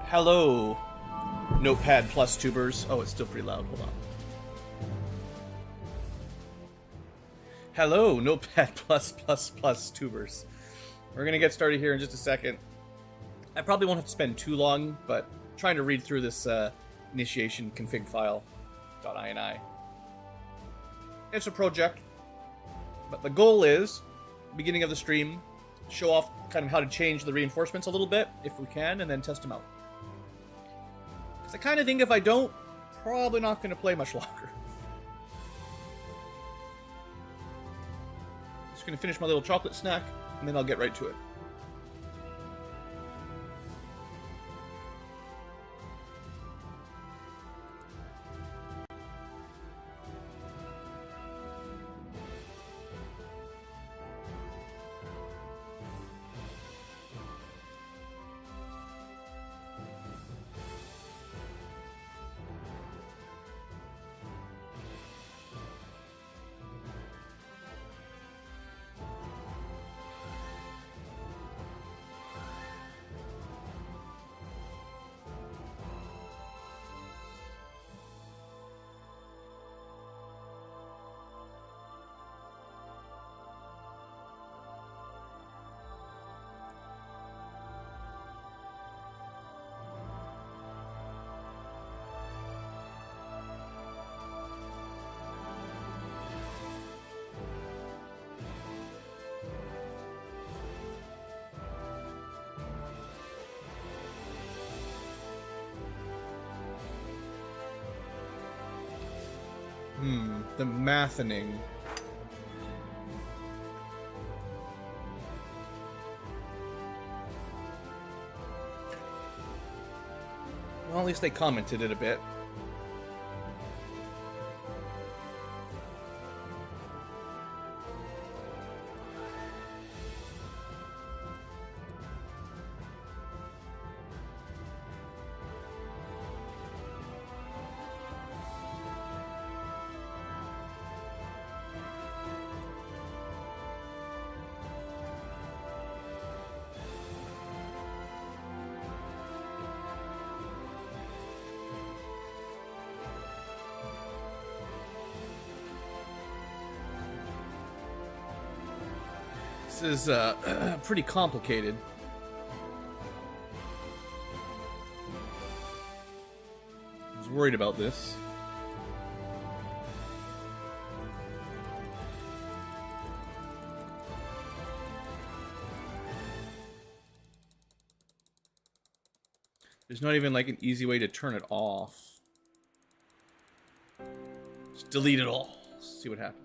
Hello, Notepad Plus tubers. Oh, it's still pretty loud. Hold on. Hello, Notepad Plus tubers. We're going to get started here in just a second. I probably won't have to spend too long, but trying to read through this initiation config file .ini. It's a project, but the goal is, beginning of the stream, show off kind of how to change the reinforcements a little bit, if we can, and then test them out. Because I kind of think if I don't, probably not going to play much longer. Just going to finish my little chocolate snack, and then I'll get right to it. The mathening. Well, at least they commented it a bit. This is pretty complicated. I was worried about this. There's not even like an easy way to turn it off. Just delete it all. See what happens.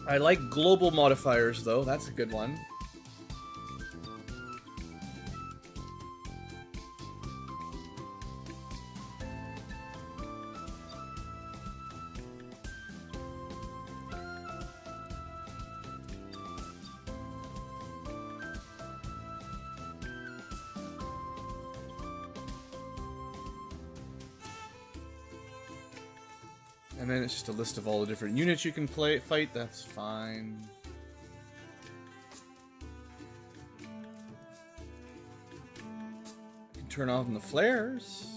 I like global modifiers, though. That's a good one. And then it's just a list of all the different units you can fight. That's fine. You can turn off the flares.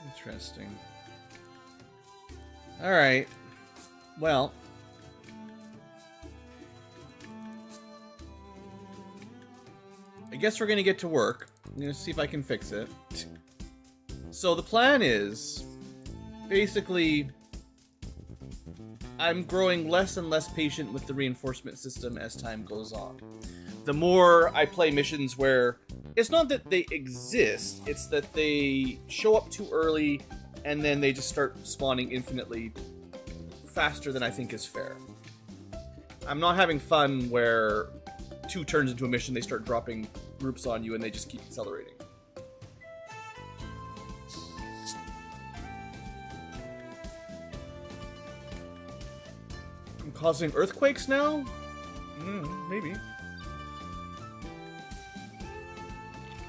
Interesting. All right. Well. I guess we're gonna get to work. I'm gonna see if I can fix it. So the plan is, basically, I'm growing less and less patient with the reinforcement system as time goes on. The more I play missions where it's not that they exist, it's that they show up too early and then they just start spawning infinitely faster than I think is fair. I'm not having fun where 2 turns into a mission they start dropping groups on you and they just keep accelerating. I'm causing earthquakes now? Maybe.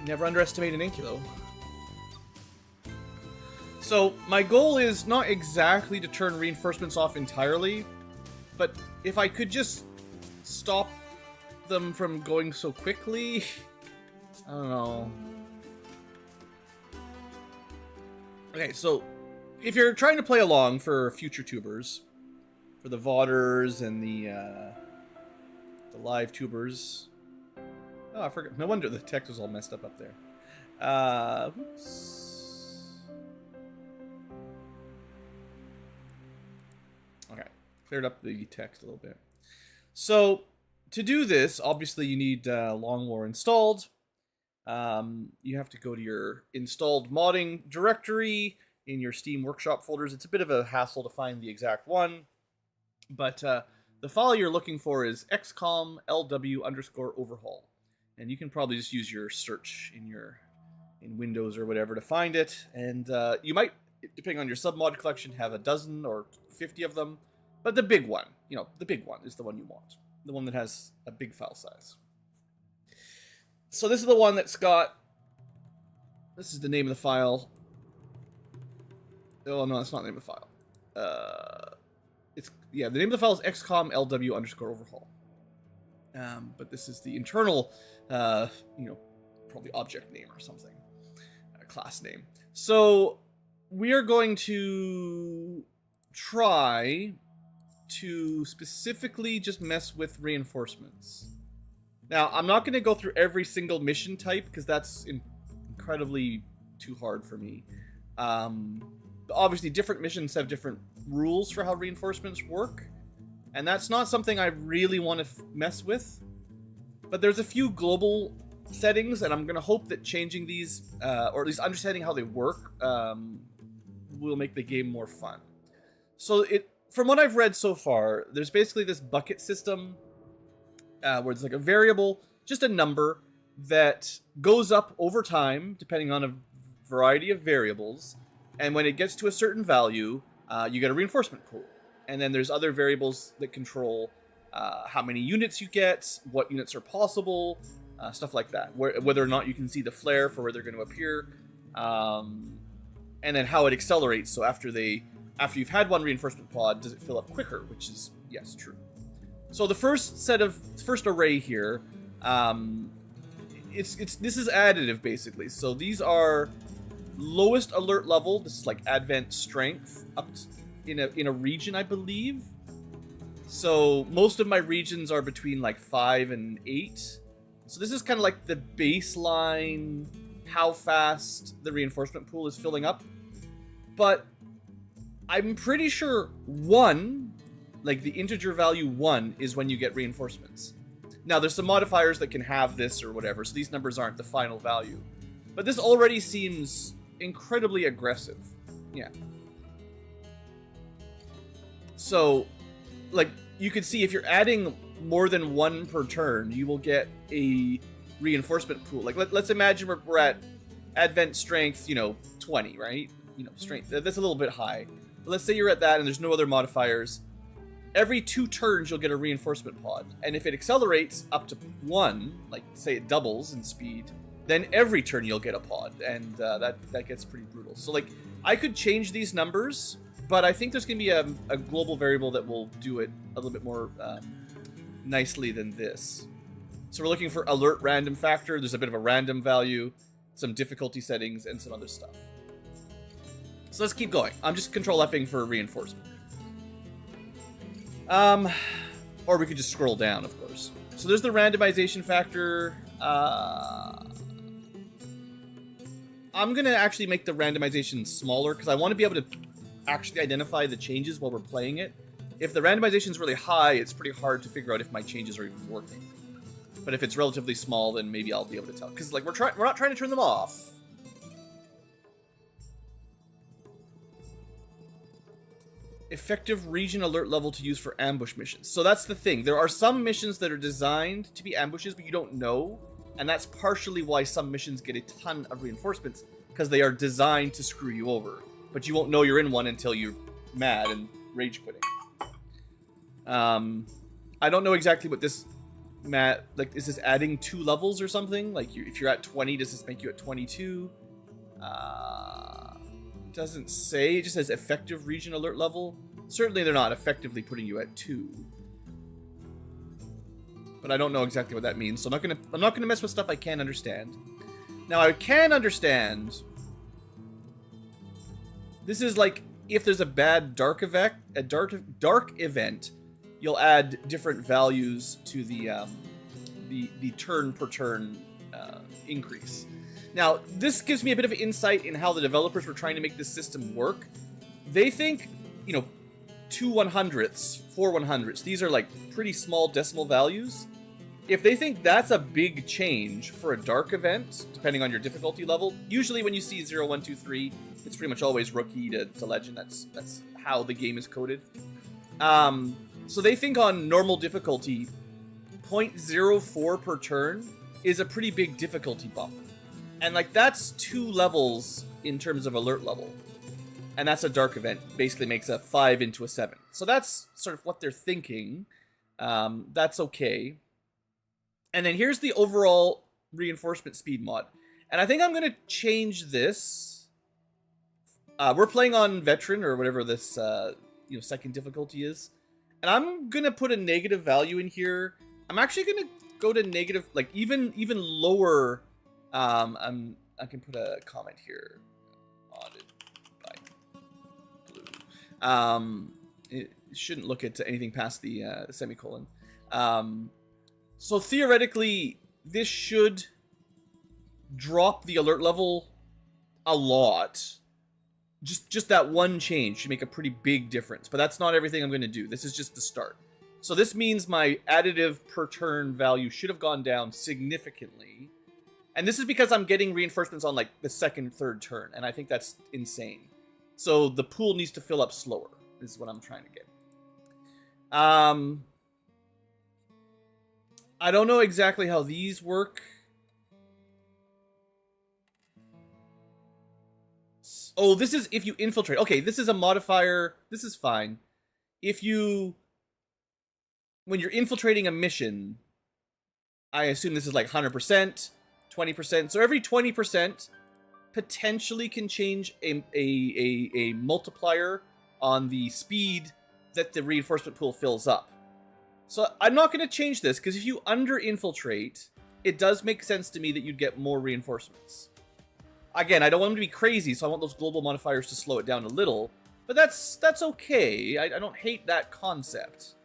Never underestimate an Ankylo. So, my goal is not exactly to turn reinforcements off entirely, but if I could just stop them from going so quickly, I don't know. Okay, so if you're trying to play along for future tubers, for the VODers and the live tubers. Oh, I forgot. No wonder the text was all messed up there. Oops. Okay, cleared up the text a little bit. So to do this, obviously you need Long War installed. You have to go to your installed modding directory in your Steam Workshop folders. It's a bit of a hassle to find the exact one, but the file you're looking for is XCom LW_overhaul, and you can probably just use your search in Windows or whatever to find it. And you might, depending on your submod collection, have a dozen or 50 of them, but the big one, the big one is the one you want. the one that has a big file size. So this is the one that's got, this is the name of the file. Oh no, that's not the name of the file. The name of the file is XCom LW underscore overhaul. But this is the internal, probably object name or something, class name. So we are going to try to specifically just mess with reinforcements. Now, I'm not going to go through every single mission type because that's incredibly too hard for me. Obviously, different missions have different rules for how reinforcements work, and that's not something I really want to mess with. But there's a few global settings, and I'm going to hope that changing these, or at least understanding how they work, will make the game more fun. So from what I've read so far, there's basically this bucket system where it's like a variable, just a number that goes up over time depending on a variety of variables. And when it gets to a certain value, you get a reinforcement pool. And then there's other variables that control how many units you get, what units are possible, stuff like that. Whether or not you can see the flare for where they're going to appear, and then how it accelerates. So after you've had one reinforcement pod, does it fill up quicker? Which is, yes, true. So the first array here, this is additive basically. So these are lowest alert level. This is like advent strength up in a region, I believe. So most of my regions are between like 5 and 8. So this is kind of like the baseline, how fast the reinforcement pool is filling up. But I'm pretty sure 1, like the integer value 1, is when you get reinforcements. Now, there's some modifiers that can have this or whatever, so these numbers aren't the final value. But this already seems incredibly aggressive. Yeah. So, like, you can see if you're adding more than 1 per turn, you will get a reinforcement pool. Like, let's imagine we're at advent strength, 20, right? Strength, that's a little bit high. But let's say you're at that and there's no other modifiers. Every 2 turns, you'll get a reinforcement pod. And if it accelerates up to 1, like, say it doubles in speed, then every turn you'll get a pod. And that gets pretty brutal. So, like, I could change these numbers, but I think there's going to be a global variable that will do it a little bit more nicely than this. So we're looking for alert random factor. There's a bit of a random value, some difficulty settings, and some other stuff. So let's keep going. I'm just control F'ing for reinforcement. Or we could just scroll down, of course. So there's the randomization factor. I'm going to actually make the randomization smaller because I want to be able to actually identify the changes while we're playing it. If the randomization is really high, it's pretty hard to figure out if my changes are even working. But if it's relatively small, then maybe I'll be able to tell. Because, like, we're not trying to turn them off. Effective region alert level to use for ambush missions. So that's the thing. There are some missions that are designed to be ambushes, but you don't know. And that's partially why some missions get a ton of reinforcements, because they are designed to screw you over. But you won't know you're in one until you're mad and rage quitting. I don't know exactly what this... is this adding 2 levels or something? Like, if you're at 20, does this make you at 22? Doesn't say. It just says effective region alert level. Certainly they're not effectively putting you at 2. But I don't know exactly what that means, so I'm not gonna mess with stuff I can't understand. Now, I can understand. This is like if there's a bad dark event, you'll add different values to the turn per turn increase. Now, this gives me a bit of insight in how the developers were trying to make this system work. They think, 2 100ths, 4 100ths, these are like pretty small decimal values. If they think that's a big change for a dark event, depending on your difficulty level, usually when you see 0, 1, 2, 3, it's pretty much always rookie to legend. That's how the game is coded. So they think on normal difficulty, 0.04 per turn is a pretty big difficulty bump. And, like, that's 2 levels in terms of alert level. And that's a dark event. Basically makes a 5 into a 7. So that's sort of what they're thinking. That's okay. And then here's the overall reinforcement speed mod. And I think I'm going to change this. We're playing on veteran or whatever this second difficulty is. And I'm going to put a negative value in here. I'm actually going to go to negative, like even lower. I can put a comment here. Modded by blue. It shouldn't look at anything past the semicolon. So theoretically, this should drop the alert level a lot. Just that one change should make a pretty big difference. But that's not everything I'm going to do. This is just the start. So this means my additive per turn value should have gone down significantly. And this is because I'm getting reinforcements on like the second, third turn. And I think that's insane. So the pool needs to fill up slower. This is what I'm trying to get. I don't know exactly how these work. Oh, this is if you infiltrate. Okay, this is a modifier. This is fine. When you're infiltrating a mission, I assume this is like 100%, 20%. So every 20% potentially can change a multiplier on the speed that the reinforcement pool fills up. So I'm not going to change this, because if you under-infiltrate, it does make sense to me that you'd get more reinforcements. Again, I don't want them to be crazy, so I want those global modifiers to slow it down a little. But that's okay. I don't hate that concept.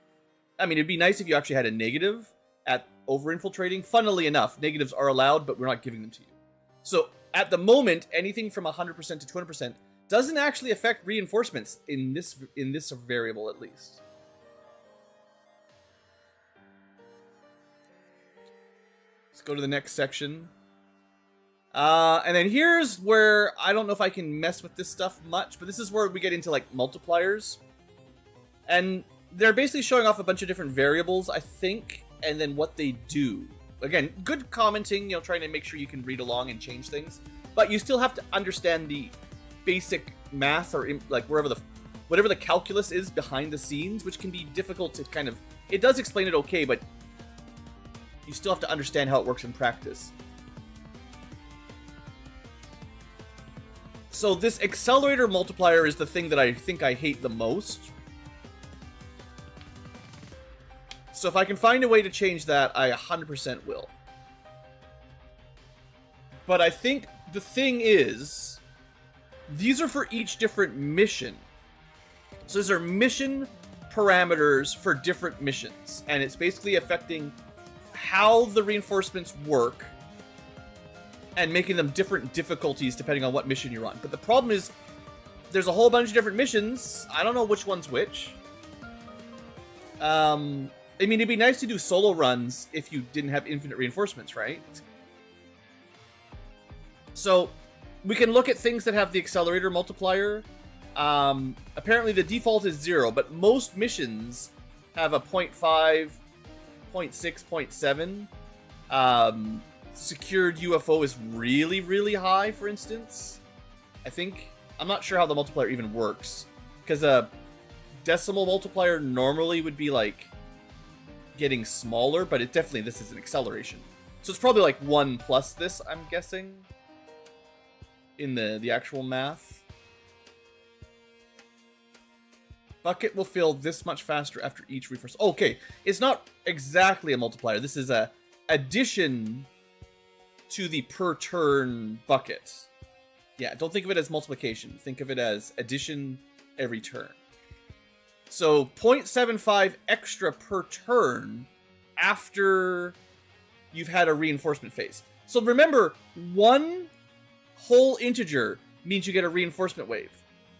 I mean, it'd be nice if you actually had a negative at over-infiltrating. Funnily enough, negatives are allowed, but we're not giving them to you. So at the moment, anything from 100% to 200% doesn't actually affect reinforcements in this variable, at least. Let's go to the next section. And then here's where I don't know if I can mess with this stuff much, but this is where we get into like multipliers. And they're basically showing off a bunch of different variables, I think, and then what they do. Again, good commenting, trying to make sure you can read along and change things. But you still have to understand the basic math or like whatever the calculus is behind the scenes, which can be difficult to kind of... It does explain it okay, but you still have to understand how it works in practice. So this accelerator multiplier is the thing that I think I hate the most. So if I can find a way to change that, I 100% will. But I think the thing is, these are for each different mission. So these are mission parameters for different missions. And it's basically affecting how the reinforcements work and making them different difficulties depending on what mission you're on. But the problem is, there's a whole bunch of different missions. I don't know which one's which. I mean, it'd be nice to do solo runs if you didn't have infinite reinforcements, right? So we can look at things that have the accelerator multiplier. Apparently the default is 0, but most missions have a 0.5, 0.6, 0.7. Secured UFO is really, really high, for instance. I'm not sure how the multiplier even works, because a decimal multiplier normally would be like getting smaller, but this is an acceleration. So it's probably like 1 plus this, I'm guessing, in the actual math. Bucket will fill this much faster after each refresh. Okay, it's not exactly a multiplier. This is a addition to the per turn bucket. Yeah, don't think of it as multiplication. Think of it as addition every turn. So 0.75 extra per turn after you've had a reinforcement phase. So remember, one whole integer means you get a reinforcement wave.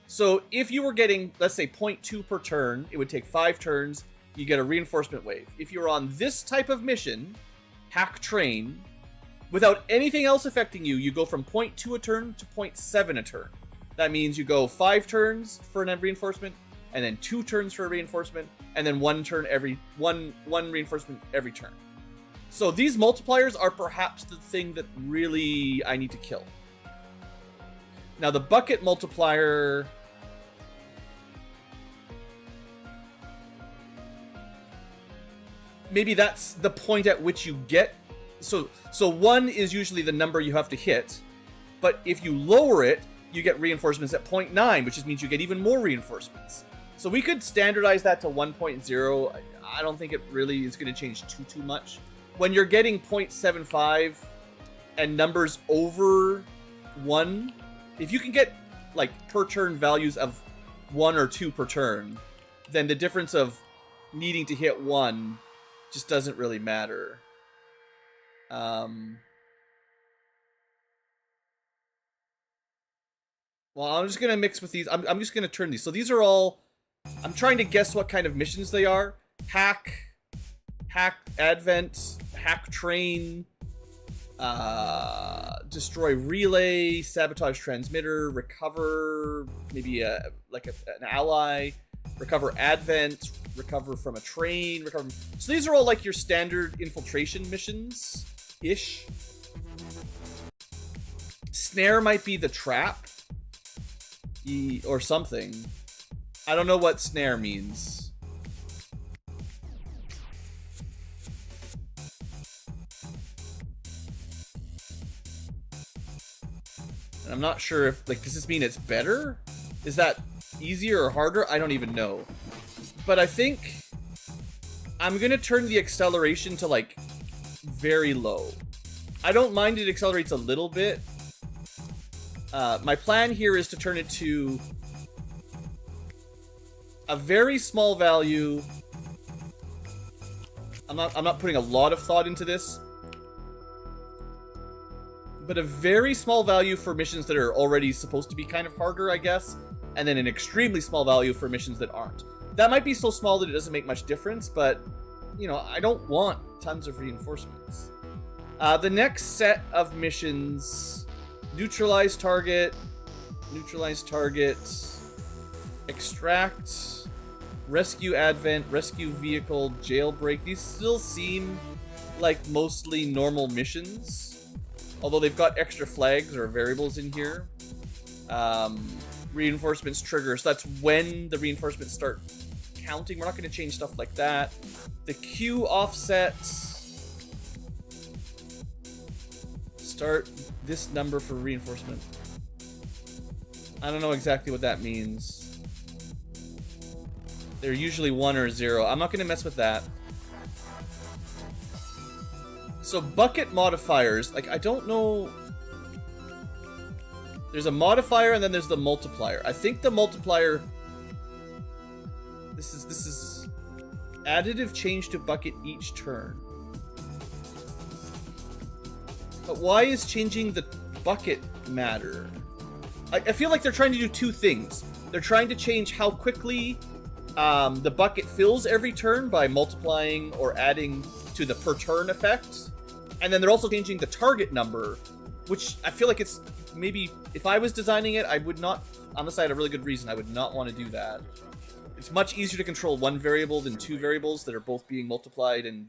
So if you were getting, let's say, 0.2 per turn, it would take 5 turns, you get a reinforcement wave. If you're on this type of mission, hack train, without anything else affecting you, you go from 0.2 a turn to 0.7 a turn. That means you go 5 turns for a reinforcement, and then 2 turns for a reinforcement, and then one reinforcement every turn. So these multipliers are perhaps the thing that really I need to kill. Now the bucket multiplier... maybe that's the point at which you get. So 1 is usually the number you have to hit, but if you lower it, you get reinforcements at 0.9, which just means you get even more reinforcements. So we could standardize that to 1.0. I don't think it really is going to change too much. When you're getting 0.75 and numbers over 1, if you can get like per turn values of 1 or 2 per turn, then the difference of needing to hit 1 just doesn't really matter. Well, I'm just going to mix with these. I'm just going to turn these. So these are all... I'm trying to guess what kind of missions they are. Hack Advent, hack train, destroy relay, sabotage transmitter, recover maybe an ally, recover Advent, recover from a train, recover... So these are all like your standard infiltration missions-ish. Snare might be the trap. Or something. I don't know what snare means. And I'm not sure if, like, does this mean it's better? Is that easier or harder? I don't even know. But I think I'm gonna turn the acceleration to, like, very low. I don't mind it accelerates a little bit. My plan here is to turn it to a very small value. I'm not putting a lot of thought into this, but a very small value for missions that are already supposed to be kind of harder, I guess, and then an extremely small value for missions that aren't. That might be so small that it doesn't make much difference, but, you know, I don't want tons of reinforcements. The next set of missions... Neutralize target, extract, rescue Advent, rescue vehicle, jailbreak. These still seem like mostly normal missions, although they've got extra flags or variables in here. Reinforcements trigger, so that's when the reinforcements start counting. We're not going to change stuff like that. The Q offset. Start this number for reinforcement. I don't know exactly what that means. They're usually 1 or 0. I'm not going to mess with that. So bucket modifiers, like, I don't know. There's a modifier and then there's the multiplier. I think the multiplier... This is additive change to bucket each turn. But why is changing the bucket matter? I feel like they're trying to do two things. They're trying to change how quickly the bucket fills every turn by multiplying or adding to the per turn effect. And then they're also changing the target number, which I feel like it's maybe, if I was designing it, I would not, unless I had a really good reason, I would not want to do that. It's much easier to control one variable than two variables that are both being multiplied and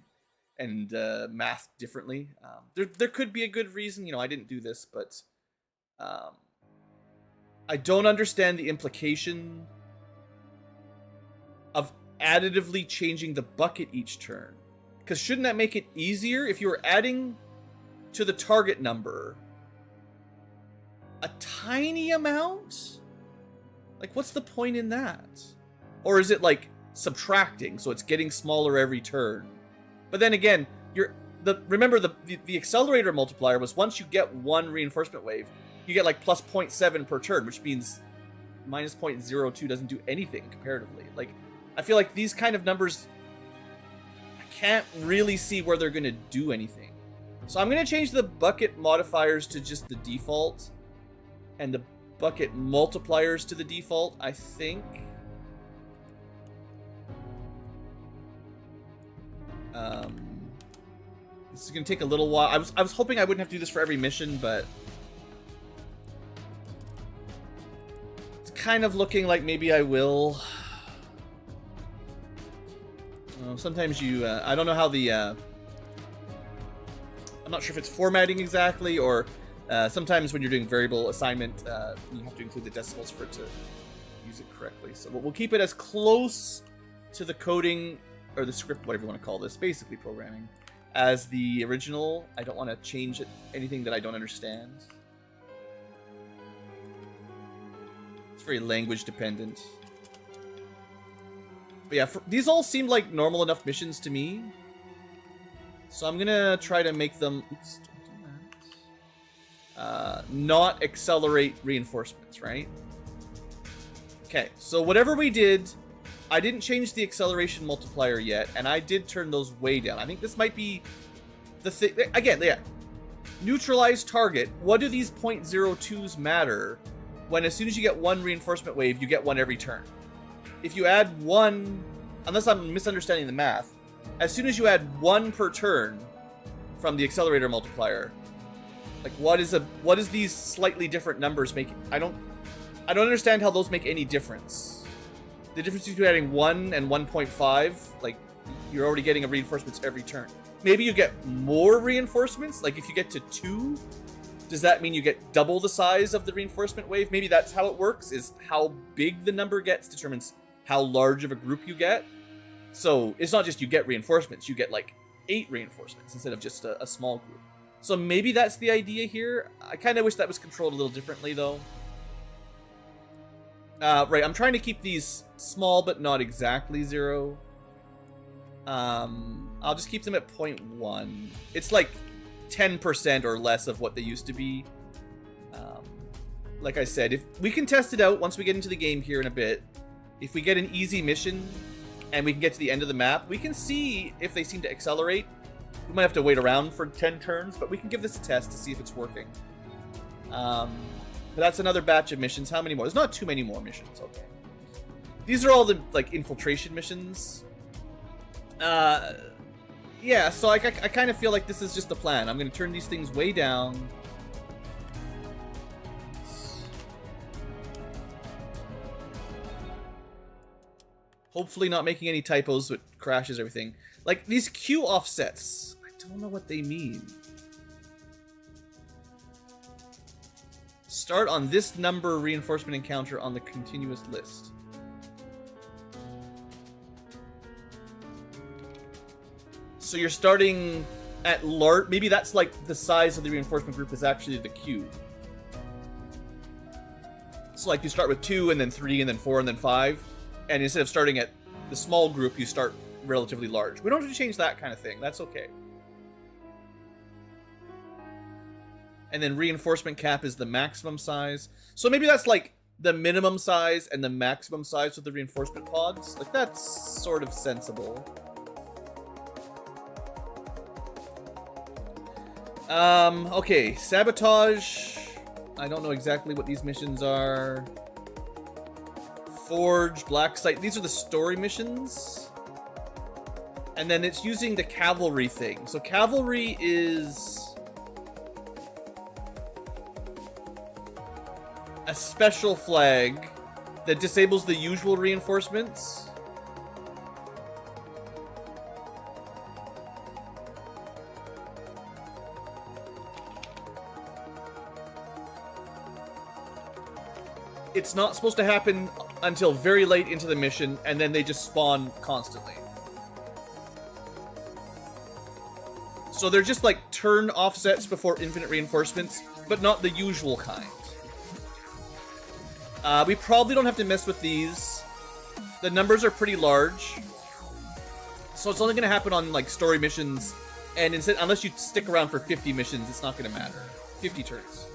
mathed differently. There could be a good reason, you know, I didn't do this, but I don't understand the implication of additively changing the bucket each turn. Because shouldn't that make it easier if you were adding to the target number a tiny amount? Like, what's the point in that? Or is it like subtracting, so it's getting smaller every turn? But then again, remember the accelerator multiplier was once you get one reinforcement wave, you get like plus 0.7 per turn, which means minus 0.02 doesn't do anything comparatively. Like, I feel like these kind of numbers, I can't really see where they're going to do anything. So I'm going to change the bucket modifiers to just the default, and the bucket multipliers to the default, I think. This is going to take a little while. I was hoping I wouldn't have to do this for every mission, but it's kind of looking like maybe I will. Sometimes you, I don't know how the, I'm not sure if it's formatting exactly, or sometimes when you're doing variable assignment, you have to include the decimals for it to use it correctly. So we'll keep it as close to the coding or the script, whatever you want to call this, basically programming, as the original. I don't want to change anything that I don't understand. It's very language dependent. But yeah, these all seem like normal enough missions to me. So I'm gonna try to make them... Oops, don't do that. Not accelerate reinforcements, right? Okay, so whatever we did, I didn't change the acceleration multiplier yet, and I did turn those way down. I think this might be the thing. Again, yeah. Neutralize target. What do these .02s matter when as soon as you get one reinforcement wave, you get one every turn? If you add one, unless I'm misunderstanding the math, as soon as you add one per turn from the accelerator multiplier, like what is these slightly different numbers making? I don't understand how those make any difference. The difference between adding 1 and 1.5, like you're already getting a reinforcements every turn. Maybe you get more reinforcements, like if you get to 2, does that mean you get double the size of the reinforcement wave? Maybe that's how it works, is how big the number gets determines how large of a group you get. So it's not just you get reinforcements, you get like 8 reinforcements instead of just a small group. So maybe that's the idea here. I kind of wish that was controlled a little differently though. Right, I'm trying to keep these small but not exactly 0. I'll just keep them at 0.1. It's like 10% or less of what they used to be. Like I said, if we can test it out once we get into the game here in a bit. If we get an easy mission and we can get to the end of the map, we can see if they seem to accelerate. We might have to wait around for 10 turns, but we can give this a test to see if it's working. But that's another batch of missions. How many more? There's not too many more missions. Okay. These are all the like infiltration missions. Yeah, so I kind of feel like this is just the plan. I'm going to turn these things way down. Hopefully not making any typos that crashes everything. Like, these Q offsets, I don't know what they mean. Start on this number reinforcement encounter on the continuous list. So you're starting at large. Maybe that's like the size of the reinforcement group is actually the Q. So like you start with 2 and then 3 and then 4 and then 5. And instead of starting at the small group, you start relatively large. We don't have to change that kind of thing. That's okay. And then reinforcement cap is the maximum size. So maybe that's like the minimum size and the maximum size of the reinforcement pods. Like that's sort of sensible. Okay, sabotage. I don't know exactly what these missions are. Forge, Backseat. These are the story missions. And then it's using the cavalry thing. So cavalry is a special flag that disables the usual reinforcements. It's not supposed to happen until very late into the mission, and then they just spawn constantly. So they're just like turn offsets before infinite reinforcements, but not the usual kind. We probably don't have to mess with these. The numbers are pretty large. So it's only going to happen on like story missions, and instead, unless you stick around for 50 missions, it's not going to matter. 50 turns.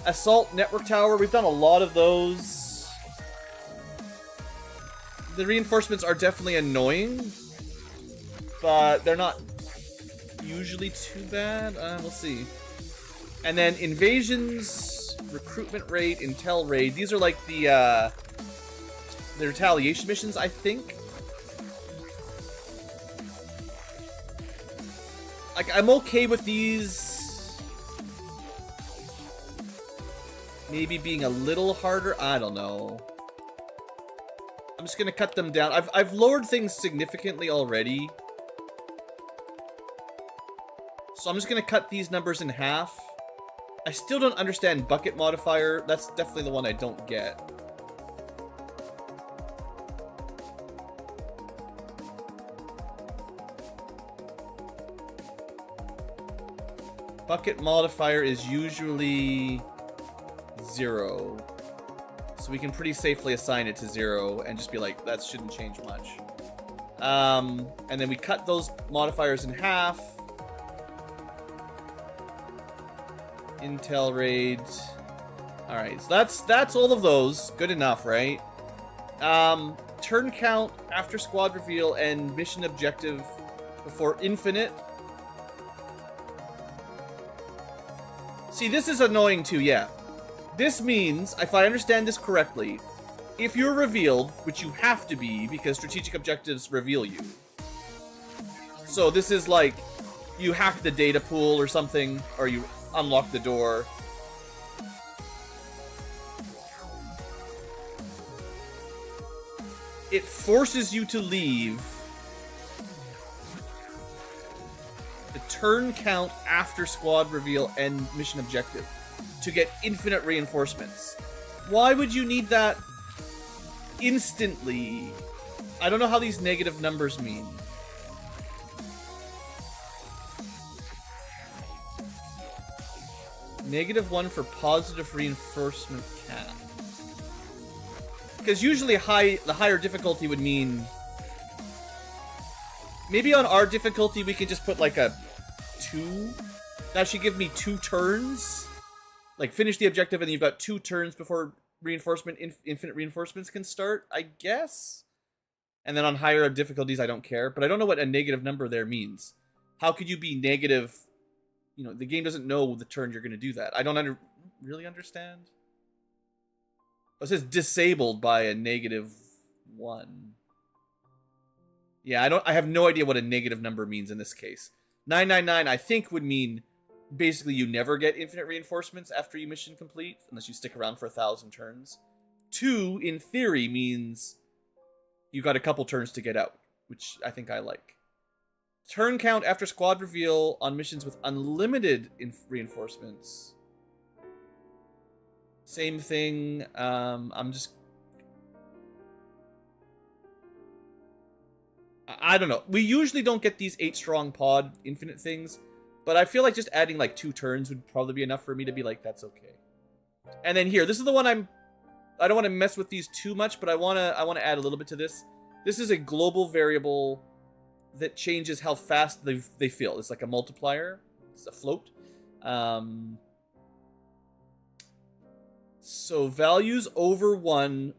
Assault network tower. We've done a lot of those. The reinforcements are definitely annoying, but they're not usually too bad. We'll see. And then invasions, recruitment raid, intel raid. These are like the retaliation missions, I think. Like, I'm okay with these maybe being a little harder. I don't know. I'm just gonna cut them down. I've lowered things significantly already. So I'm just gonna cut these numbers in half. I still don't understand bucket modifier. That's definitely the one I don't get. bucket modifier is usually 0. So we can pretty safely assign it to 0 and just be like, that shouldn't change much. And then we cut those modifiers in half. Intel raid. Alright, so that's all of those. Good enough, right? Turn count after squad reveal and mission objective before infinite. See, this is annoying too, yeah. This means, if I understand this correctly, if you're revealed, which you have to be because strategic objectives reveal you. So this is like, you hack the data pool or something, or you unlock the door. It forces you to leave the turn count after squad reveal and mission objective to get infinite reinforcements. Why would you need that instantly? I don't know how these negative numbers mean. -1 for positive reinforcement cap. Because usually the higher difficulty would mean... Maybe on our difficulty we can just put like a 2. That should give me 2 turns. Like finish the objective and then you've got 2 turns before infinite reinforcements can start, I guess? And then on higher difficulties I don't care. But I don't know what a negative number there means. How could you be negative... You know, the game doesn't know the turn you're going to do that. I don't really understand. Oh, it says disabled by a -1. Yeah, I have no idea what a negative number means in this case. 999, I think, would mean basically you never get infinite reinforcements after you mission complete, unless you stick around for 1,000 turns. 2, in theory, means you got a couple turns to get out, which I think I like. Turn count after squad reveal on missions with unlimited reinforcements. Same thing. I'm just... I don't know. We usually don't get these 8-strong pod infinite things, but I feel like just adding like 2 turns would probably be enough for me to be like, that's okay. And then here, this is the one I don't want to mess with these too much, but I want to add a little bit to this. This is a global variable that changes how fast they fill. It's like a multiplier. It's a float. So values over 1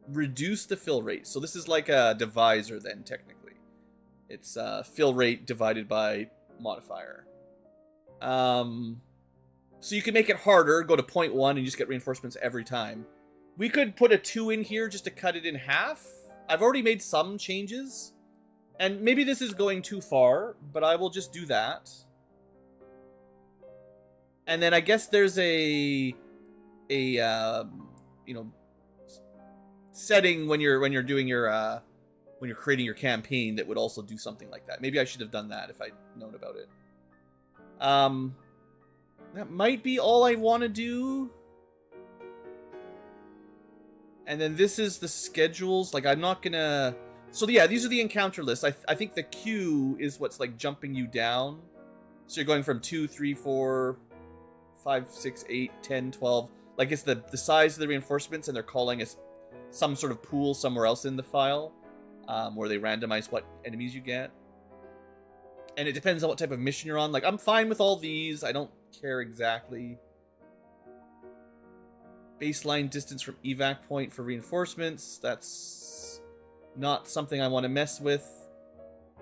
reduce the fill rate. So this is like a divisor then, technically. It's fill rate divided by modifier. So you can make it harder, go to 0.1 and you just get reinforcements every time. We could put a 2 in here just to cut it in half. I've already made some changes. And maybe this is going too far, but I will just do that. And then I guess there's a you know, setting when you're doing your when you're creating your campaign that would also do something like that. Maybe I should have done that if I'd known about it. That might be all I want to do. And then this is the schedules. Like, I'm not gonna... So yeah, these are the encounter lists. I think the Q is what's like jumping you down. So you're going from 2, 3, 4, 5, 6, 8, 10, 12. Like, it's the size of the reinforcements, and they're calling us some sort of pool somewhere else in the file, where they randomize what enemies you get. And it depends on what type of mission you're on. Like, I'm fine with all these. I don't care exactly. Baseline distance from evac point for reinforcements. That's not something I want to mess with.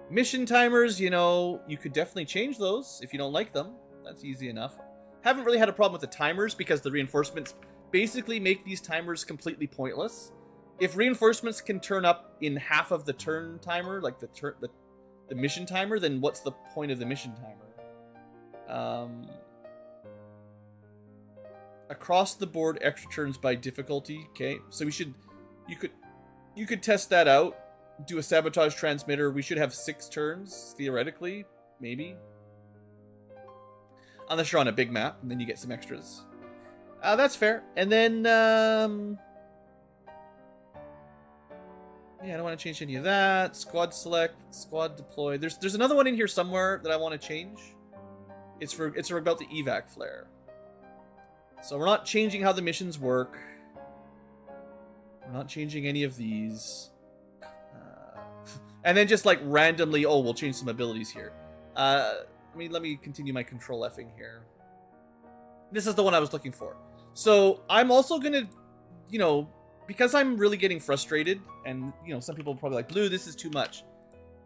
Mission timers, you know, you could definitely change those if you don't like them. That's easy enough. Haven't really had a problem with the timers because the reinforcements basically make these timers completely pointless. If reinforcements can turn up in half of the turn timer, like the mission timer, then what's the point of the mission timer? Across the board extra turns by difficulty. Okay, so you could test that out. Do a sabotage transmitter. We should have 6 turns, theoretically. Maybe. Unless you're on a big map, and then you get some extras. That's fair. And then, yeah, I don't want to change any of that. Squad select, squad deploy. There's another one in here somewhere that I want to change. It's about the evac flare. So we're not changing how the missions work. We're not changing any of these. And then just like randomly, oh, we'll change some abilities here. Let me continue my control F-ing here. This is the one I was looking for. So I'm also gonna, because I'm really getting frustrated, and some people are probably like, Blue, this is too much.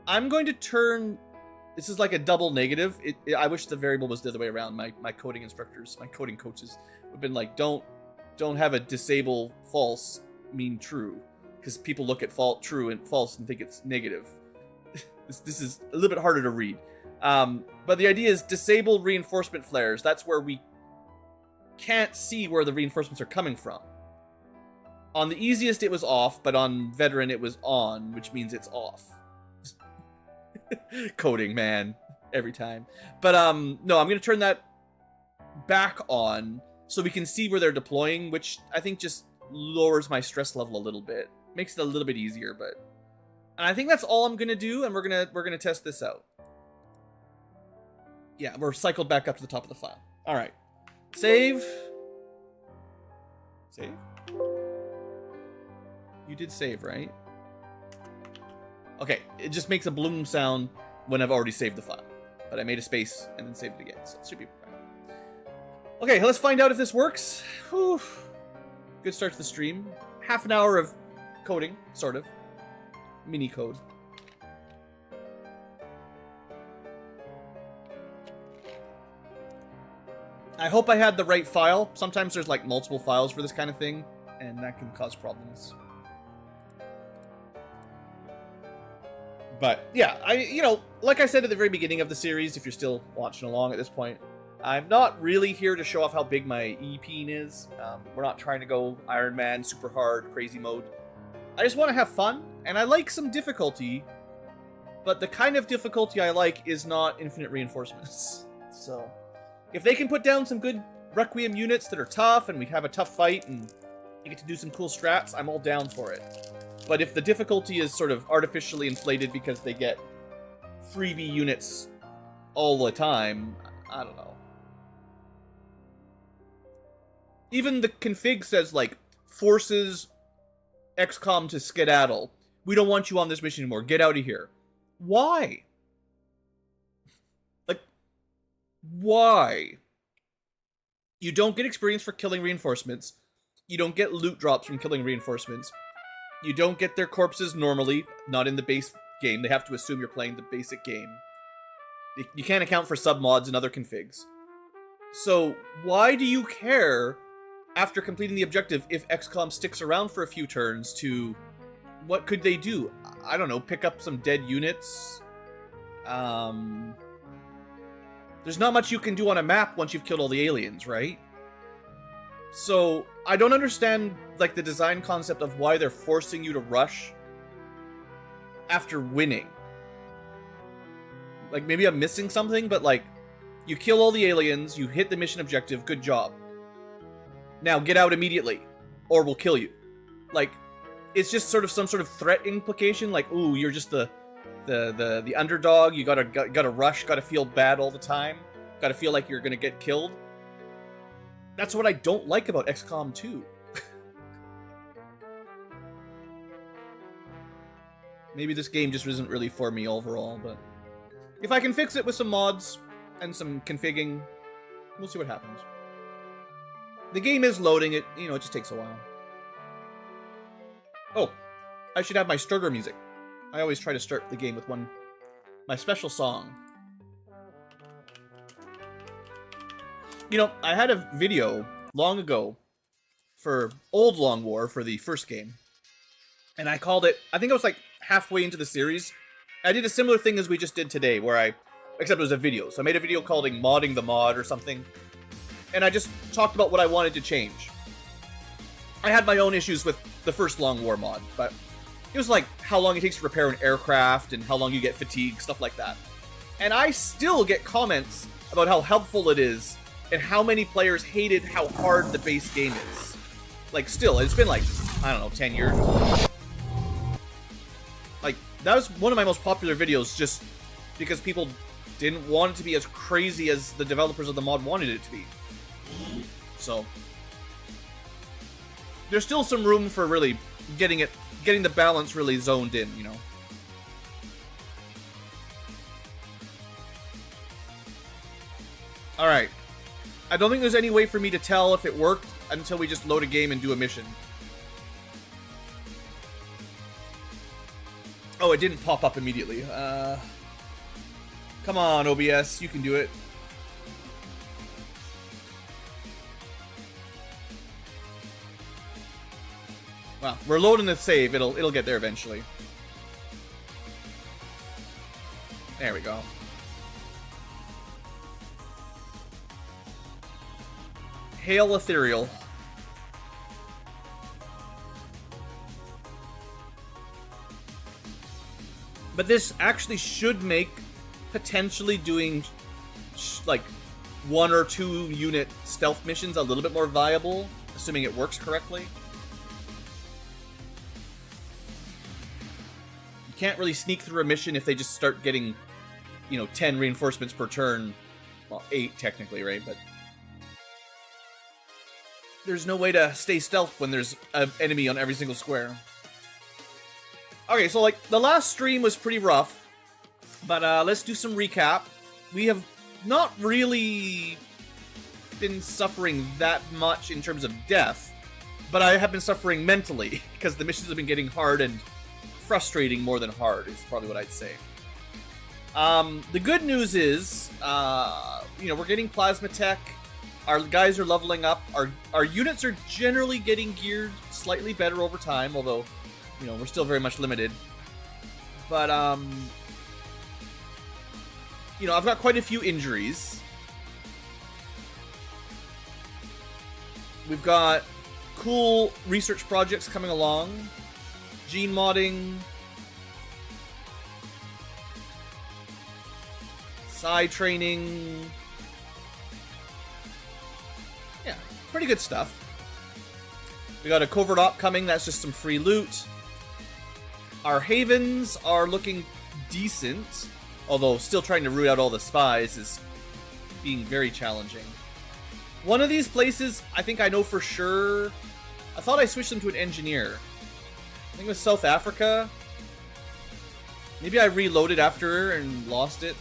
I'm going to turn. This is like a double negative. I wish the variable was the other way around. My coding instructors, my coding coaches would have been like, don't have a disable false mean true, because people look at true and false and think it's negative. This is a little bit harder to read. But the idea is disable reinforcement flares. That's where we can't see where the reinforcements are coming from. On the easiest, it was off, but on veteran, it was on, which means it's off. Coding, man, every time. But no, I'm gonna turn that back on so we can see where they're deploying, which I think just lowers my stress level a little bit, makes it a little bit easier. But and I think that's all I'm gonna do, and we're gonna test this out. Yeah, we're cycled back up to the top of the file. All right, save. You did save, right? Okay, it just makes a bloom sound when I've already saved the file. But I made a space and then saved it again, so it should be fine. Okay, let's find out if this works. Whew. Good start to the stream. Half an hour of coding, sort of. Mini code. I hope I had the right file. Sometimes there's like multiple files for this kind of thing, and that can cause problems. But yeah, like I said at the very beginning of the series, if you're still watching along at this point, I'm not really here to show off how big my E-peen is. We're not trying to go Ironman, super hard, crazy mode. I just want to have fun, and I like some difficulty, but the kind of difficulty I like is not infinite reinforcements. So, if they can put down some good Requiem units that are tough, and we have a tough fight, and you get to do some cool strats, I'm all down for it. But if the difficulty is sort of artificially inflated because they get freebie units all the time, I don't know. Even the config says, like, forces XCom to skedaddle. We don't want you on this mission anymore. Get out of here. Why? Like, why? You don't get experience for killing reinforcements. You don't get loot drops from killing reinforcements. You don't get their corpses normally, not in the base game. They have to assume you're playing the basic game. You can't account for submods and other configs. So, why do you care, after completing the objective, if XCOM sticks around for a few turns to... What could they do? I don't know, pick up some dead units? There's not much you can do on a map once you've killed all the aliens, right? So, I don't understand, like, the design concept of why they're forcing you to rush after winning. Like, maybe I'm missing something, but, like, you kill all the aliens, you hit the mission objective, good job. Now, get out immediately, or we'll kill you. Like, it's just sort of some sort of threat implication, like, ooh, you're just the underdog, you gotta rush, gotta feel bad all the time, gotta feel like you're gonna get killed. That's what I don't like about XCOM 2. Maybe this game just isn't really for me overall, but... If I can fix it with some mods and some configuring, we'll see what happens. The game is loading, it just takes a while. Oh, I should have my starter music. I always try to start the game with my special song. I had a video long ago for Old Long War for the first game. And I called it, I think I was like halfway into the series. I did a similar thing as we just did today, except it was a video. So I made a video called Modding the Mod or something. And I just talked about what I wanted to change. I had my own issues with the first Long War mod, but it was like how long it takes to repair an aircraft and how long you get fatigue, stuff like that. And I still get comments about how helpful it is and how many players hated how hard the base game is. Like, still, it's been like, I don't know, 10 years. Like, that was one of my most popular videos just because people didn't want it to be as crazy as the developers of the mod wanted it to be. So there's still some room for really getting the balance really zoned in, you know. All right. I don't think there's any way for me to tell if it worked until we just load a game and do a mission. Oh, it didn't pop up immediately. Come on, OBS, you can do it. Well, we're loading the save. It'll get there eventually. There we go. Hail Ethereal. But this actually should make potentially doing like 1 or 2 unit stealth missions a little bit more viable, assuming it works correctly. You can't really sneak through a mission if they just start getting, you know, 10 reinforcements per turn. Well, 8 technically, right? But there's no way to stay stealth when there's an enemy on every single square. Okay, so like the last stream was pretty rough, but let's do some recap. We have not really been suffering that much in terms of death, but I have been suffering mentally because the missions have been getting hard and frustrating more than hard is probably what I'd say. The good news is, you know, we're getting plasma tech. Our guys are leveling up. Our units are generally getting geared slightly better over time, although, you know, we're still very much limited. But, you know, I've got quite a few injuries. We've got cool research projects coming along. Gene modding. Psi training. Yeah, pretty good stuff. We got a covert op coming, that's just some free loot. Our havens are looking decent, although still trying to root out all the spies is being very challenging. One of these places, I think I know for sure. I thought I switched them to an engineer. I think it was South Africa. Maybe I reloaded after and lost it.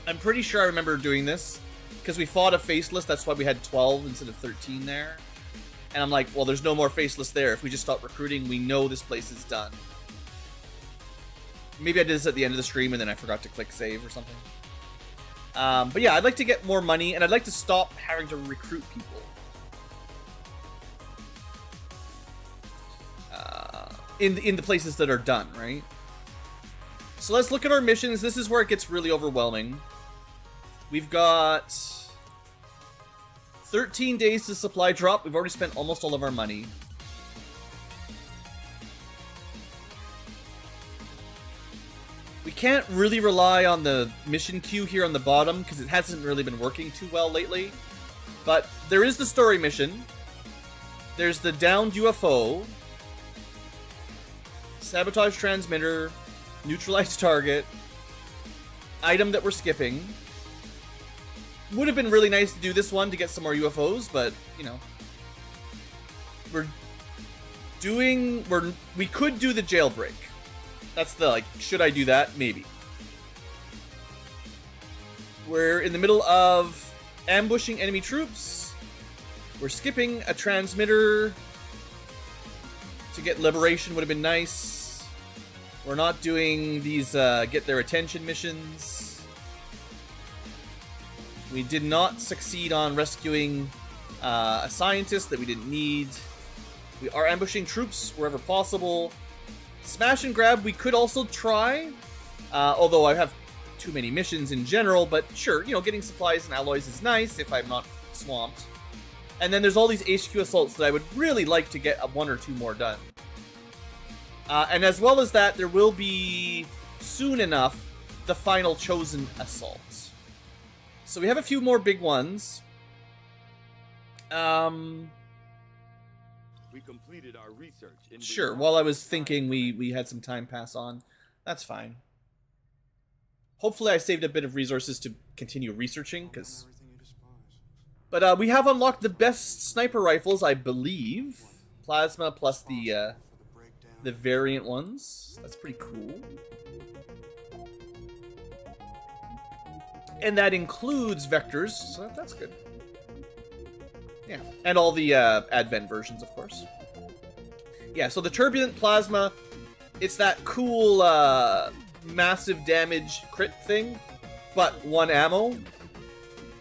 I'm pretty sure I remember doing this, because we fought a faceless, that's why we had 12 instead of 13 there. And I'm like, well, there's no more faceless there. If we just stop recruiting, we know this place is done. Maybe I did this at the end of the stream and then I forgot to click save or something. But yeah, I'd like to get more money, and I'd like to stop having to recruit people. In the places that are done, right? So let's look at our missions. This is where it gets really overwhelming. We've got 13 days to supply drop. We've already spent almost all of our money. We can't really rely on the mission queue here on the bottom because it hasn't really been working too well lately. But there is the story mission. There's the downed UFO. Sabotage transmitter. Neutralize target. Item that we're skipping. Would have been really nice to do this one to get some more UFOs, but, you know. We could do the jailbreak. That's the, like, should I do that? Maybe. We're in the middle of ambushing enemy troops. We're skipping a transmitter. To get liberation would have been nice. We're not doing these get their attention missions. We did not succeed on rescuing a scientist that we didn't need. We are ambushing troops wherever possible. Smash and grab we could also try, although I have too many missions in general, but sure, you know, getting supplies and alloys is nice if I'm not swamped. And then there's all these HQ assaults that I would really like to get 1 or 2 more done. And as well as that, there will be, soon enough, the final chosen assault. So we have a few more big ones. We completed our research. Sure, while I was thinking we had some time pass on. That's fine. Hopefully I saved a bit of resources to continue researching, because... But we have unlocked the best sniper rifles, I believe. Plasma plus the variant ones. That's pretty cool. And that includes vectors, so that's good. Yeah, and all the Advent versions, of course. Yeah, so the Turbulent Plasma, it's that cool massive damage crit thing, but 1 ammo.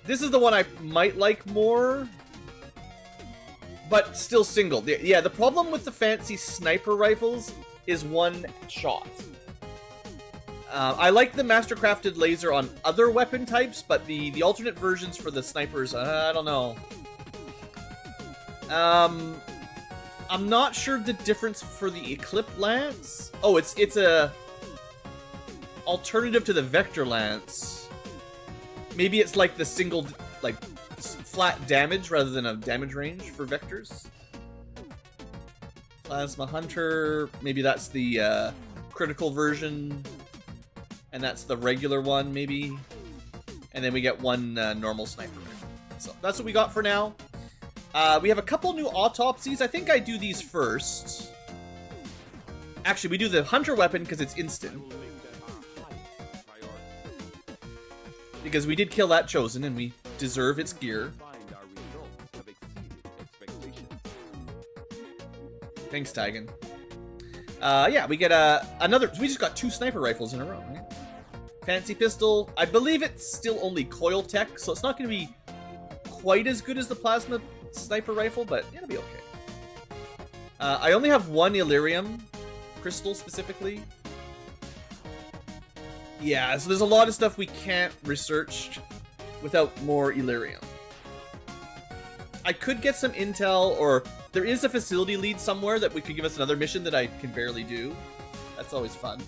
This is the one I might like more, but still single. Yeah, the problem with the fancy sniper rifles is 1 shot. I like the mastercrafted laser on other weapon types, but the alternate versions for the snipers, I don't know. I'm not sure the difference for the Eclipse Lance. Oh, it's a alternative to the Vector Lance. Maybe it's like the single, like, flat damage rather than a damage range for vectors. Plasma Hunter, maybe that's the critical version. And that's the regular one, maybe. And then we get 1 normal sniper. So that's what we got for now. We have a couple new autopsies. I think I do these first. Actually, we do the hunter weapon because it's instant. Because we did kill that chosen and we deserve its gear. Thanks, Tigan. Yeah, we get another... We just got 2 sniper rifles in a row, right? Fancy pistol. I believe it's still only coil tech, so it's not going to be quite as good as the plasma sniper rifle, but it'll be okay. I only have 1 Illyrium crystal specifically. Yeah, so there's a lot of stuff we can't research without more Illyrium. I could get some intel, or there is a facility lead somewhere that we could give us another mission that I can barely do. That's always fun.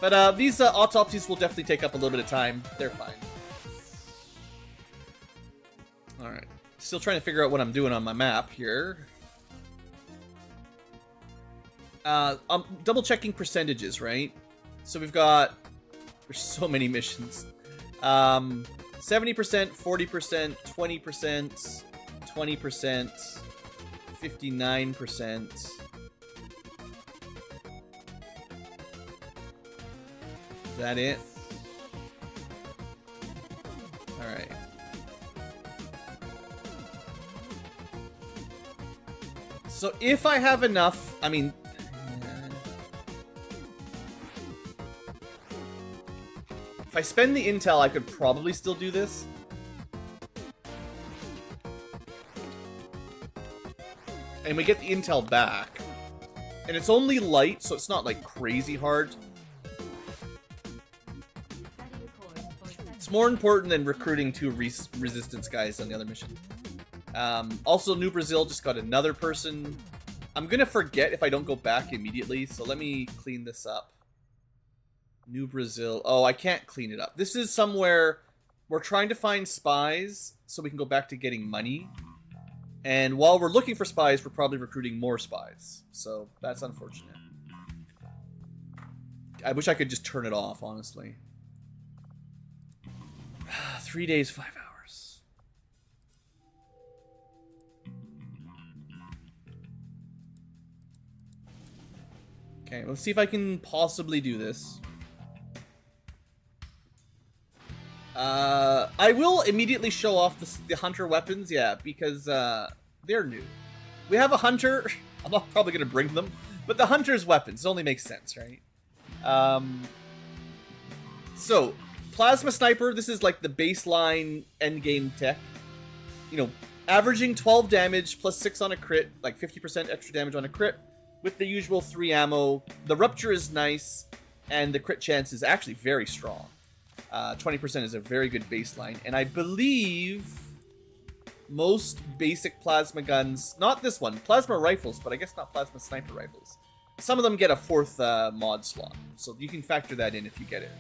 But these autopsies will definitely take up a little bit of time. They're fine. Alright. Still trying to figure out what I'm doing on my map here. I'm double checking percentages, right? So we've got... There's so many missions. 70%, 40%, 20%, 20%, 59%. Is that it? Alright. So if I have enough, I mean... If I spend the intel, I could probably still do this. And we get the intel back. And it's only light, so it's not like crazy hard. It's more important than recruiting 2 resistance guys on the other mission. Also, New Brazil just got another person. I'm gonna forget if I don't go back immediately, so let me clean this up. New Brazil. Oh, I can't clean it up. This is somewhere we're trying to find spies so we can go back to getting money. And while we're looking for spies, we're probably recruiting more spies. So that's unfortunate. I wish I could just turn it off, honestly. 3 days, 5 hours. Okay, let's see if I can possibly do this. I will immediately show off the hunter weapons, yeah, because they're new. We have a hunter. I'm not probably going to bring them, but the hunter's weapons, it only makes sense, right? So, Plasma Sniper, this is like the baseline endgame tech. You know, averaging 12 damage plus 6 on a crit, like 50% extra damage on a crit, with the usual 3 ammo. The Rupture is nice, and the crit chance is actually very strong. 20% is a very good baseline, and I believe most basic plasma guns, not this one, plasma rifles, but I guess not plasma sniper rifles. Some of them get a 4th mod slot, so you can factor that in if you get it.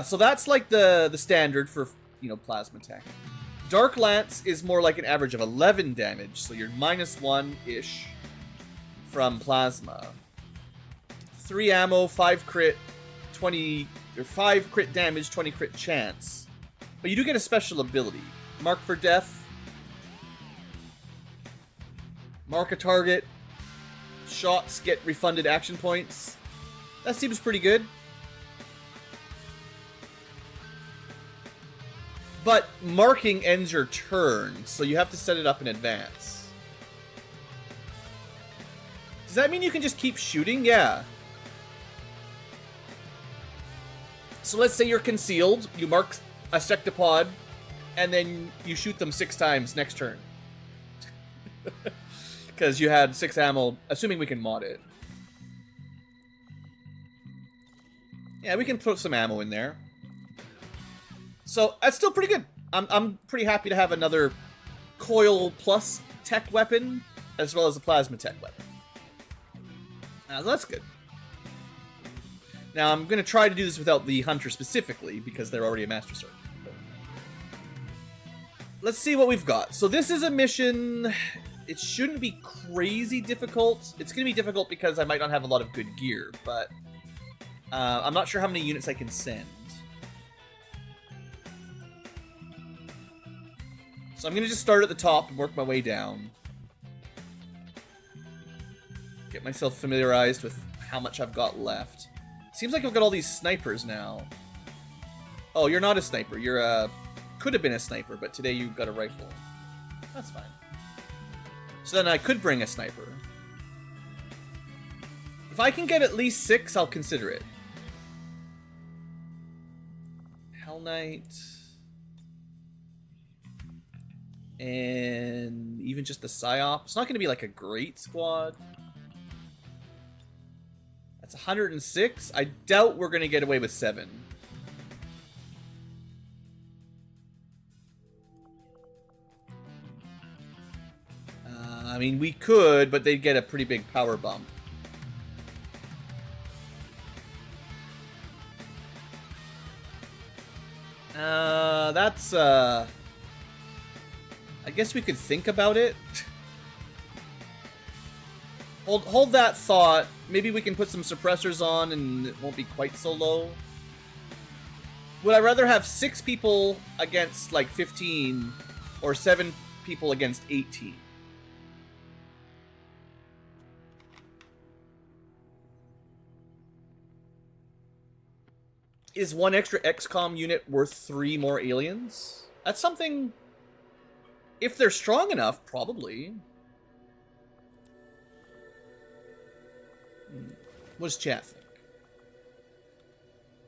So that's like the standard for, you know, plasma tech. Dark Lance is more like an average of 11 damage, so you're -1-ish from plasma. 3 ammo, 5 crit, 20 or 5 crit damage, 20 crit chance. But you do get a special ability. Mark for death. Mark a target. Shots get refunded action points. That seems pretty good. But marking ends your turn, so you have to set it up in advance. Does that mean you can just keep shooting? Yeah. So let's say you're concealed, you mark a sectopod, and then you shoot them 6 times next turn. Because you had 6 ammo, assuming we can mod it. Yeah, we can put some ammo in there. So, that's still pretty good. I'm pretty happy to have another coil plus tech weapon, as well as a plasma tech weapon. That's good. Now, I'm going to try to do this without the hunter specifically, because they're already a master sergeant. Let's see what we've got. So this is a mission. It shouldn't be crazy difficult. It's going to be difficult because I might not have a lot of good gear, but I'm not sure how many units I can send. So I'm going to just start at the top and work my way down. Get myself familiarized with how much I've got left. Seems like I've got all these snipers now. Oh, you're not a sniper. You're a... Could have been a sniper, but today you've got a rifle. That's fine. So then I could bring a sniper. If I can get at least 6, I'll consider it. Hell Knight... And even just the PSYOP. It's not going to be like a great squad. That's 106. I doubt we're going to get away with 7. I mean, we could, but they'd get a pretty big power bump. That's, I guess we could think about it. Hold that thought. Maybe we can put some suppressors on and it won't be quite so low. Would I rather have 6 people against like 15 or 7 people against 18? Is 1 extra XCom unit worth 3 more aliens? That's something... If they're strong enough, probably. What does chat think?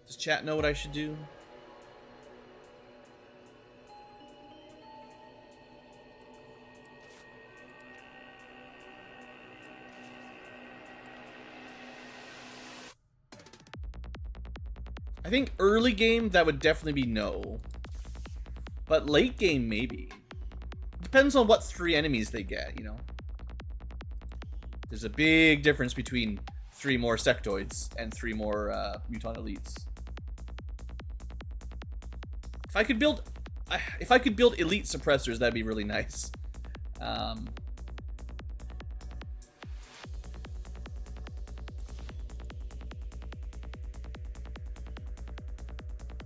Does chat know what I should do? I think early game, that would definitely be no. But late game, maybe. Depends on what 3 enemies they get, you know? There's a big difference between 3 more sectoids and 3 more mutant elites. If I could build elite suppressors, that'd be really nice.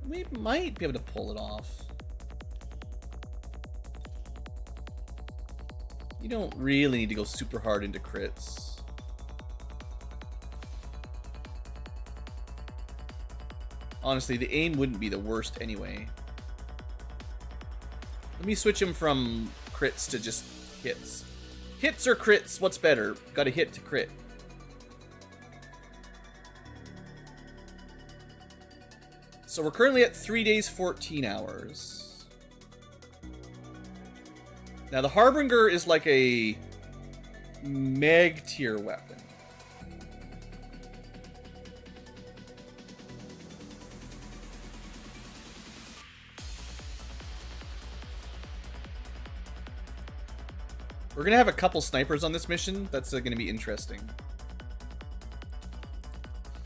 We might be able to pull it off. You don't really need to go super hard into crits. Honestly, the aim wouldn't be the worst anyway. Let me switch him from crits to just hits. Hits or crits, what's better? Got a hit to crit. So we're currently at 3 days, 14 hours. Now, the Harbinger is like a Meg tier weapon. We're going to have a couple snipers on this mission. That's going to be interesting.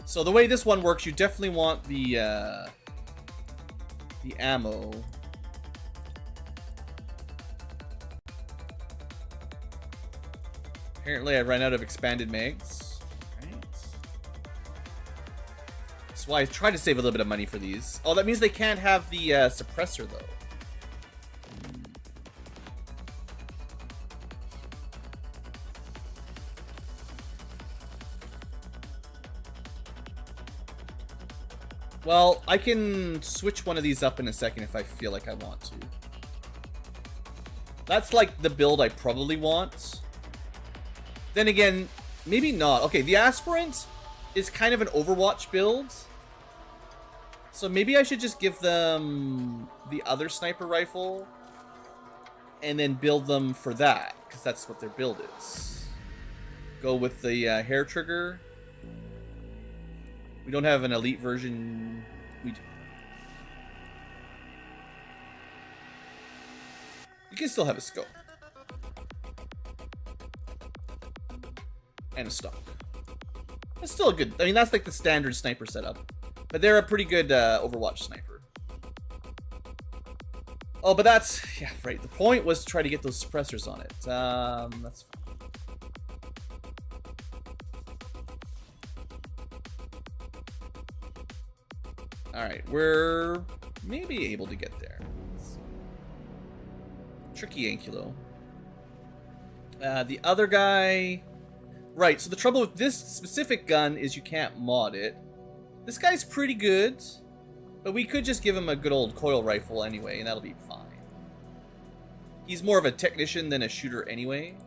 So the way this one works, you definitely want the ammo. Apparently I ran out of expanded mags. Right. That's why I try to save a little bit of money for these. Oh, that means they can't have the suppressor, though. Well, I can switch one of these up in a second if I feel like I want to. That's like the build I probably want. Then again, maybe not. Okay, the Aspirant is kind of an Overwatch build. So maybe I should just give them the other sniper rifle and then build them for that, because that's what their build is. Go with the hair trigger. We don't have an elite version. We do. You can still have a scope. And a stock. That's still a good... I mean, that's like the standard sniper setup. But they're a pretty good Overwatch sniper. Oh, but that's... Yeah, right. The point was to try to get those suppressors on it. That's fine. Alright, we're maybe able to get there. Tricky Ankylo. The other guy... Right, so the trouble with this specific gun is you can't mod it. This guy's pretty good, but we could just give him a good old coil rifle anyway, and that'll be fine. He's more of a technician than a shooter anyway.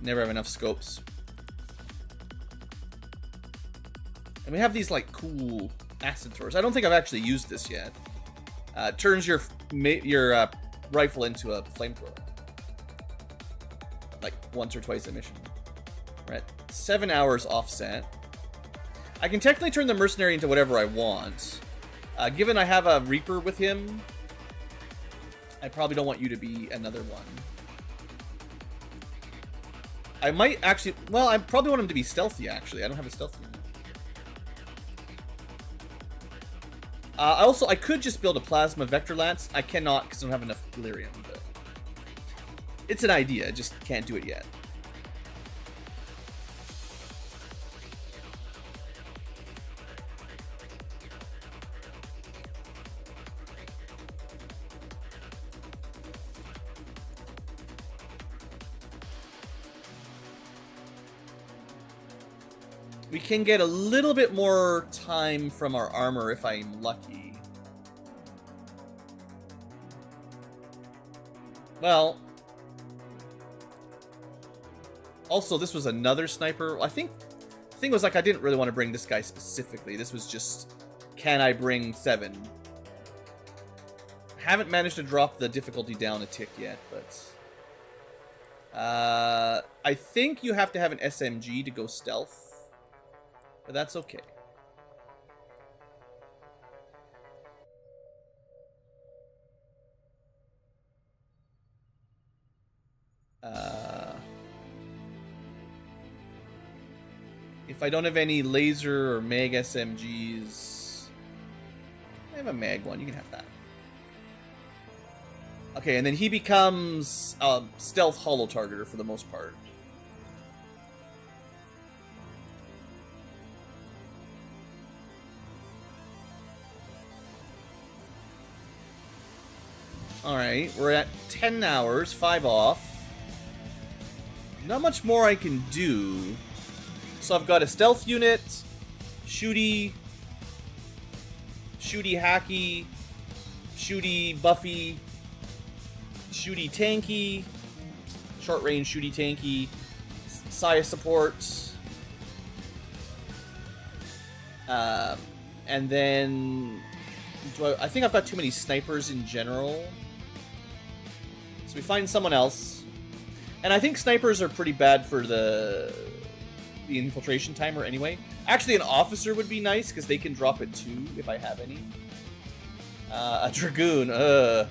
Never have enough scopes. And we have these like cool acid throwers. I don't think I've actually used this yet. Turns your rifle into a flamethrower. Like once or twice a mission. We're at 7 hours offset. I can technically turn the mercenary into whatever I want. Given I have a Reaper with him, I probably don't want you to be another one. I might actually... Well, I probably want him to be stealthy, actually. I don't have a stealthy one. Also, I could just build a Plasma Vector Lance. I cannot because I don't have enough Delirium. But it's an idea. Just can't do it yet. We can get a little bit more time from our armor if I'm lucky. Well, also this was another sniper. I think the thing was like I didn't really want to bring this guy specifically. This was just, can I bring 7? Haven't managed to drop the difficulty down a tick yet, but I think you have to have an SMG to go stealth. But that's okay. If I don't have any laser or mag SMGs... I have a mag one, you can have that. Okay, and then he becomes a stealth holo targeter for the most part. Alright, we're at 10 hours, 5 off. Not much more I can do. So I've got a stealth unit, shooty, hacky, shooty buffy, shooty tanky, short range shooty tanky, Saya support, and then I think I've got too many snipers in general. So we find someone else. And I think snipers are pretty bad for the infiltration timer anyway. Actually, an officer would be nice, because they can drop it too, if I have any. A dragoon, It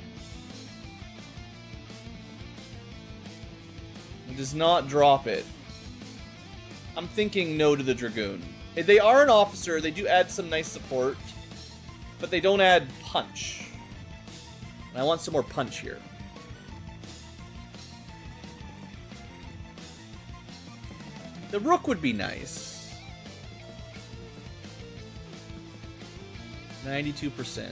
does not drop it. I'm thinking no to the dragoon. They are an officer, they do add some nice support, but they don't add punch. And I want some more punch here. The rook would be nice. 92%.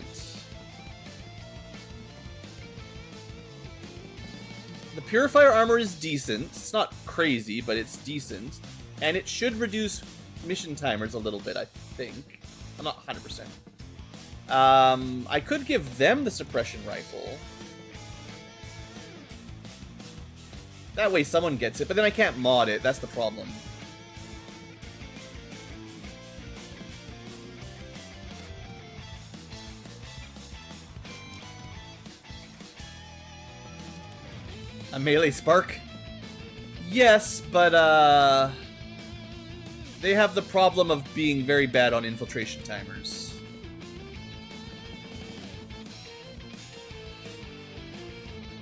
The Purifier armor is decent. It's not crazy, but it's decent. And it should reduce mission timers a little bit, I think. I'm not 100%. I could give them the suppression rifle. That way someone gets it, but then I can't mod it. That's the problem. A melee spark? Yes, but they have the problem of being very bad on infiltration timers.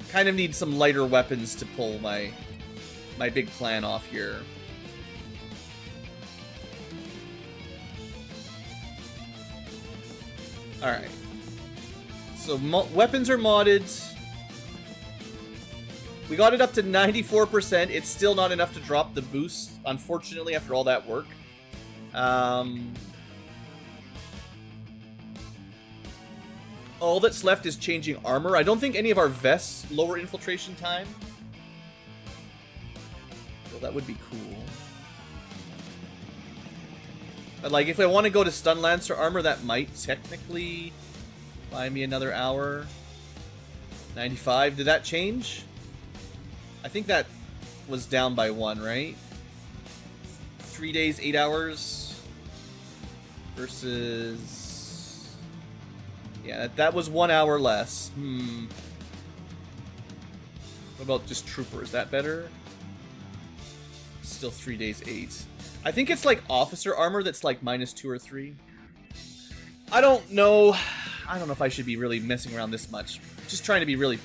Kind of need some lighter weapons to pull my big plan off here. Alright. So weapons are modded. We got it up to 94%. It's still not enough to drop the boost, unfortunately, after all that work. All that's left is changing armor. I don't think any of our vests lower infiltration time. Well, that would be cool. But, like, if I want to go to Stun Lancer armor, that might technically buy me another hour. 95. Did that change? I think that was down by 1, right? 3 days, 8 hours versus... Yeah, that was 1 hour less. What about just Trooper? Is that better? Still 3 days, 8. I think it's like Officer armor that's like -2 or 3. I don't know. I don't know if I should be really messing around this much. Just trying to be really,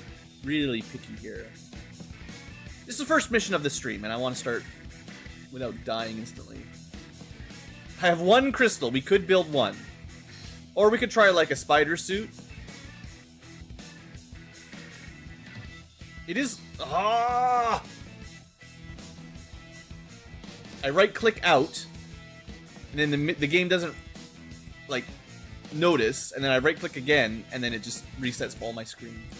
really picky here. This is the first mission of the stream, and I want to start without dying instantly. I have 1 crystal. We could build 1. Or we could try, like, a spider suit. It is... Ah! I right-click out, and then the game doesn't, like, notice, and then I right-click again, and then it just resets all my screens.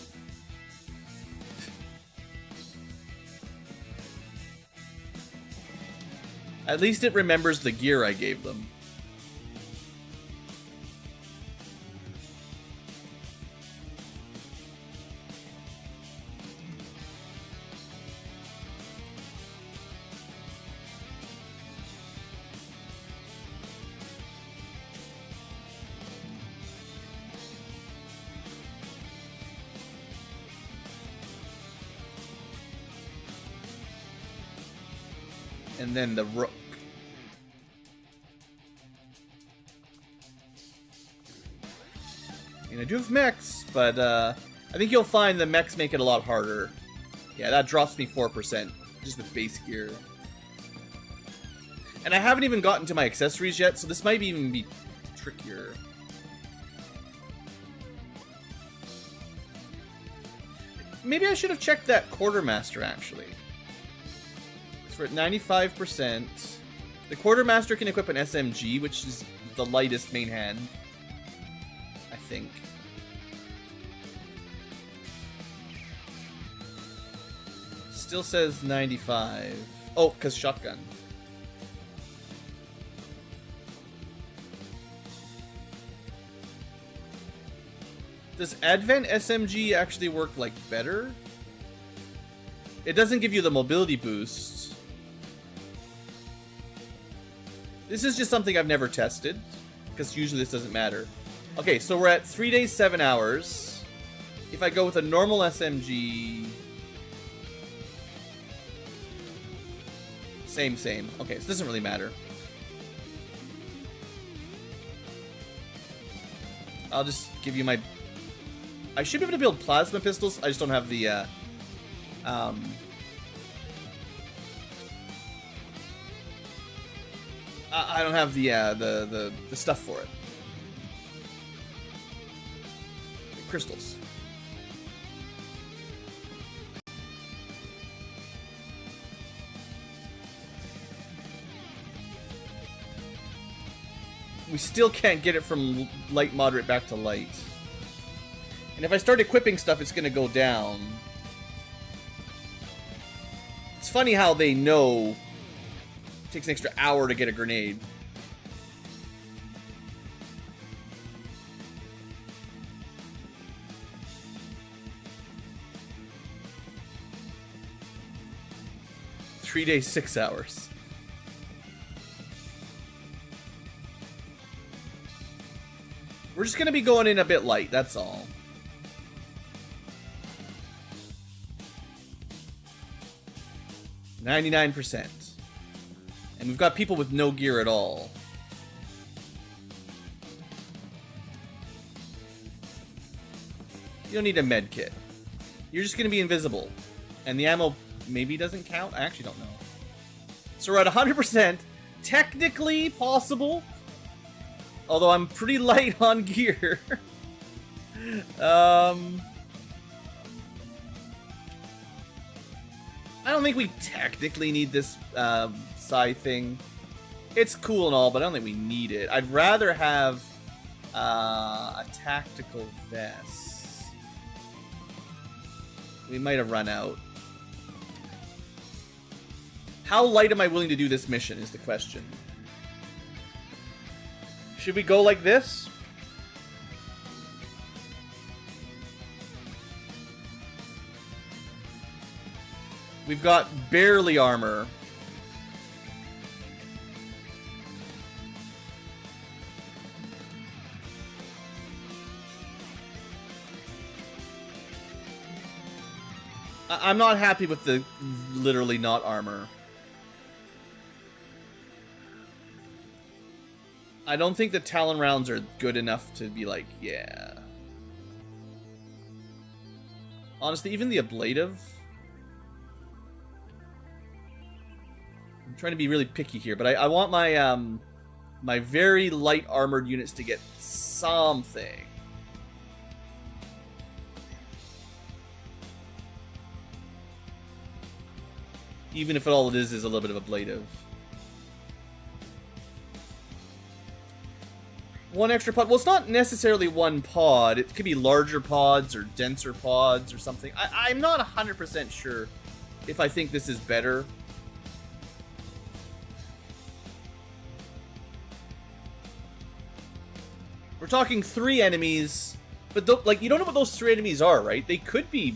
At least it remembers the gear I gave them. And then the rook. And I do have mechs, but I think you'll find the mechs make it a lot harder. Yeah, that drops me 4%, just with base gear. And I haven't even gotten to my accessories yet, so this might even be trickier. Maybe I should have checked that Quartermaster, actually. We're at 95%. The Quartermaster can equip an SMG, which is the lightest main hand, I think. Still says 95. Oh, because shotgun. Does Advent SMG actually work, like, better? It doesn't give you the mobility boost. This is just something I've never tested, because usually this doesn't matter. Okay, so we're at 3 days, 7 hours. If I go with a normal SMG... Same. Okay, so it doesn't really matter. I'll just give you my... I should be able to build plasma pistols, I just don't have the, I don't have the stuff for it. Crystals. we still can't get it from light moderate back to light. And if I start equipping stuff, it's gonna go down. It's funny how they know it takes an extra hour to get a grenade. Three days, 6 hours. We're just gonna be going in a bit light, that's all. %99. And we've got people with no gear at all. You don't need a med kit. You're just gonna be invisible. And the ammo maybe doesn't count? I actually don't know. So we're at 100%. Technically possible. Although I'm pretty light on gear. I don't think we technically need this scythe thing. It's cool and all, but I don't think we need it. I'd rather have a tactical vest. We might have run out. How light am I willing to do this mission is the question. Should we go like this? We've got barely armor. I'm not happy with the literally not armor. I don't think the Talon rounds are good enough to be like, yeah. Honestly, even the ablative. I'm trying to be really picky here, but I want my my very light armored units to get something. Even if all it is a little bit of ablative. One extra pod. Well, it's not necessarily one pod. It could be larger pods or denser pods or something. I'm not 100% sure if I think this is better. We're talking 3 enemies, but like you don't know what those 3 enemies are, right? They could be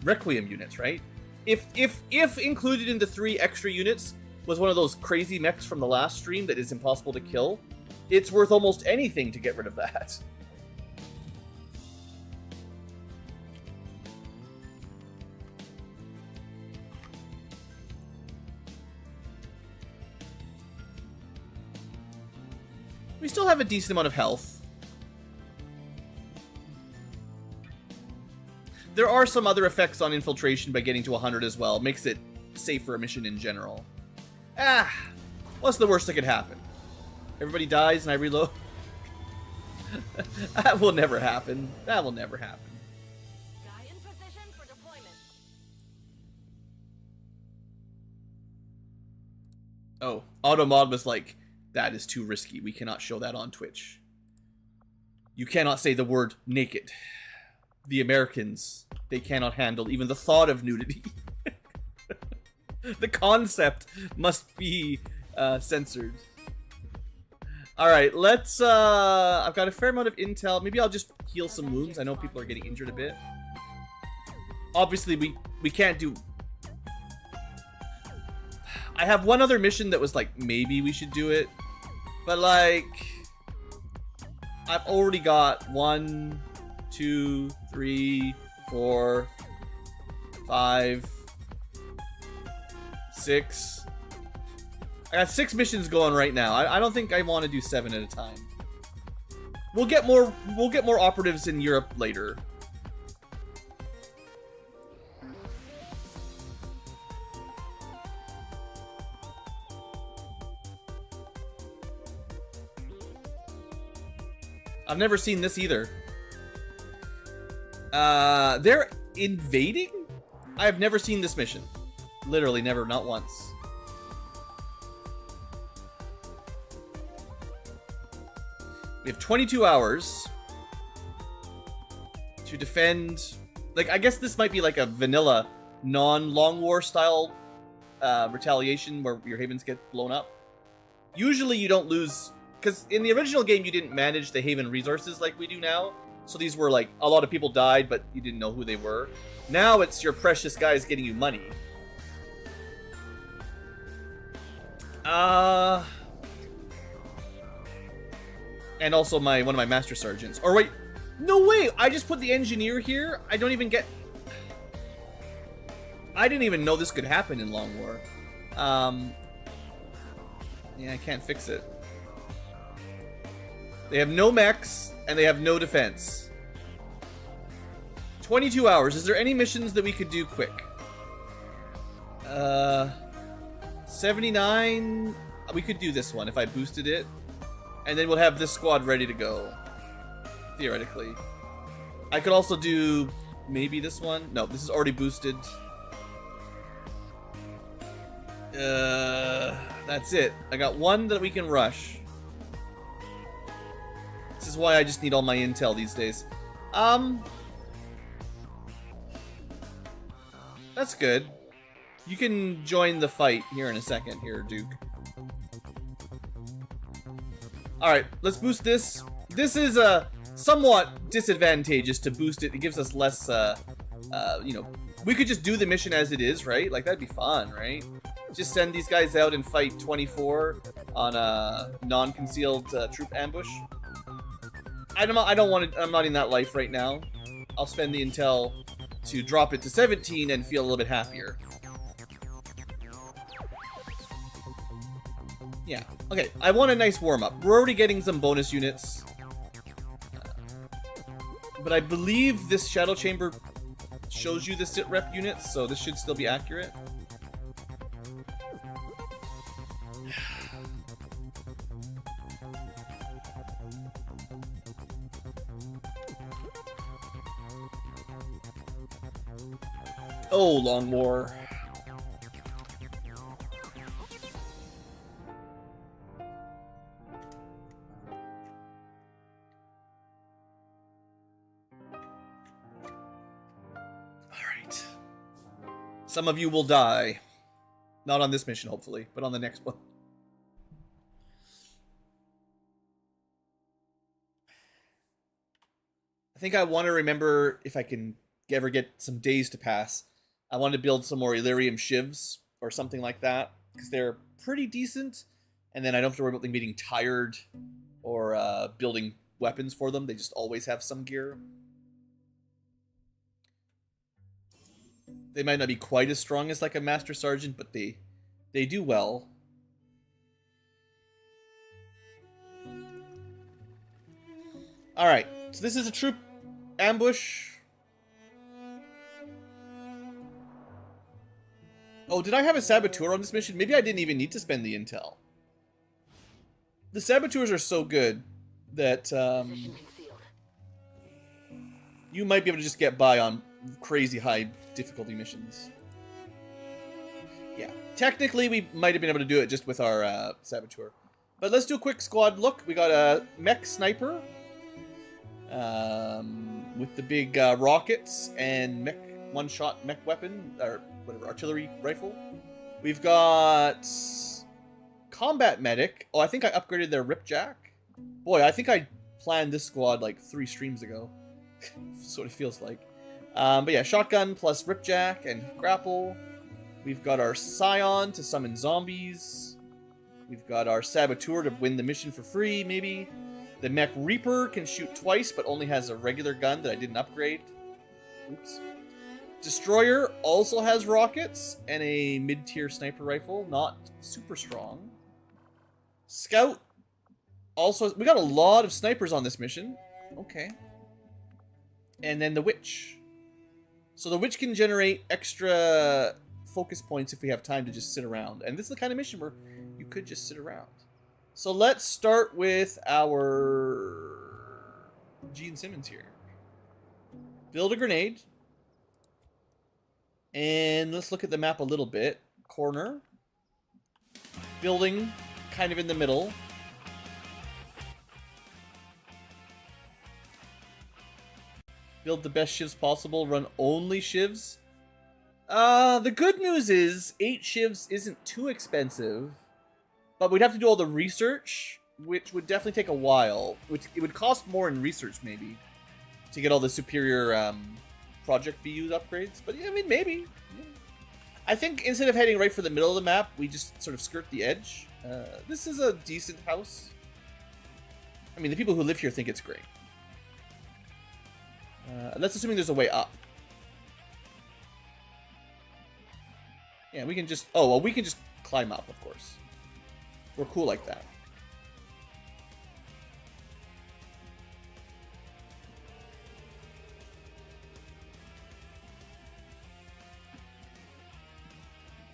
Requiem units, right? If included in the 3 extra units was one of those crazy mechs from the last stream that is impossible to kill, it's worth almost anything to get rid of that. We still have a decent amount of health. There are some other effects on infiltration by getting to 100 as well. Makes it safe for a mission in general. What's the worst that could happen? Everybody dies and I reload? That will never happen. That will never happen. Guy in position for deployment. Oh, Automod was like, that is too risky. We cannot show that on Twitch. You cannot say the word naked. The Americans, they cannot handle even the thought of nudity. The concept must be censored. Alright, let's, I've got a fair amount of intel. Maybe I'll just heal some wounds. I know people are getting injured a bit. Obviously, we can't do... I have one other mission that was like, maybe we should do it. But like... I've already got 1, 2, 3, 4, 5, 6... I got 6 missions going right now. I don't think I want to do 7 at a time. We'll get more operatives in Europe later. I've never seen this either. They're invading? I have never seen this mission. Literally never, not once. We have 22 hours to defend. Like, I guess this might be like a vanilla, non-Long War style retaliation where your havens get blown up. Usually you don't lose, because in the original game you didn't manage the haven resources like we do now. So these were like, a lot of people died, but you didn't know who they were. Now it's your precious guys getting you money. And also one of my master sergeants. Or wait, no way! I just put the engineer here. I don't even get. I didn't even know this could happen in Long War. Yeah, I can't fix it. They have no mechs and they have no defense. 22 hours. Is there any missions that we could do quick? 79. We could do this one if I boosted it. And then we'll have this squad ready to go. Theoretically. I could also do maybe this one. No, this is already boosted. That's it. I got one that we can rush. This is why I just need all my intel these days. That's good. You can join the fight here in a second here, Duke. Alright, let's boost this. This is somewhat disadvantageous to boost it. It gives us less, you know, we could just do the mission as it is, right? Like, that'd be fun, right? Just send these guys out and fight 24 on a non-concealed troop ambush. I don't want to, I'm not in that life right now. I'll spend the intel to drop it to 17 and feel a little bit happier. Yeah, okay, I want a nice warm-up. We're already getting some bonus units. But I believe this Shadow Chamber shows you the sit rep units, so this should still be accurate. Oh, Long War. Alright. Some of you will die. Not on this mission, hopefully, but on the next one. I think I want to remember if I can ever get some days to pass. I want to build some more Illyrium shivs or something like that because they're pretty decent, and then I don't have to worry about them getting tired or building weapons for them. They just always have some gear. They might not be quite as strong as like a Master Sergeant, but they do well. Alright, so this is a troop ambush. Oh, did I have a saboteur on this mission? Maybe I didn't even need to spend the intel. The saboteurs are so good that you might be able to just get by on crazy high difficulty missions. Yeah, technically we might have been able to do it just with our saboteur. But let's do a quick squad look. We got a mech sniper with the big rockets and mech one-shot mech weapon, or whatever, artillery rifle. We've got combat medic. Oh, I think I upgraded their ripjack. Boy, I think I planned this squad like 3 streams ago. That's what it feels like. But yeah, shotgun plus ripjack and grapple. We've got our scion to summon zombies. We've got our saboteur to win the mission for free, maybe. The mech reaper can shoot twice, but only has a regular gun that I didn't upgrade. Oops. Destroyer also has rockets and a mid-tier sniper rifle, not super strong. Scout also, we got a lot of snipers on this mission. Okay. And then the witch. So the witch can generate extra focus points if we have time to just sit around. And this is the kind of mission where you could just sit around. So let's start with our Gene Simmons here. Build a grenade. And let's look at the map a little bit. Corner. Building kind of in the middle. Build the best shivs possible. Run only shivs. The good news is 8 shivs isn't too expensive, but we'd have to do all the research, which would definitely take a while. It would cost more in research, maybe, to get all the superior project BU upgrades. But yeah, I mean, maybe. Yeah. I think instead of heading right for the middle of the map, we just sort of skirt the edge. This is a decent house. I mean, the people who live here think it's great. And that's assuming there's a way up. Yeah, we can just... Oh, well, we can just climb up, of course. We're cool like that.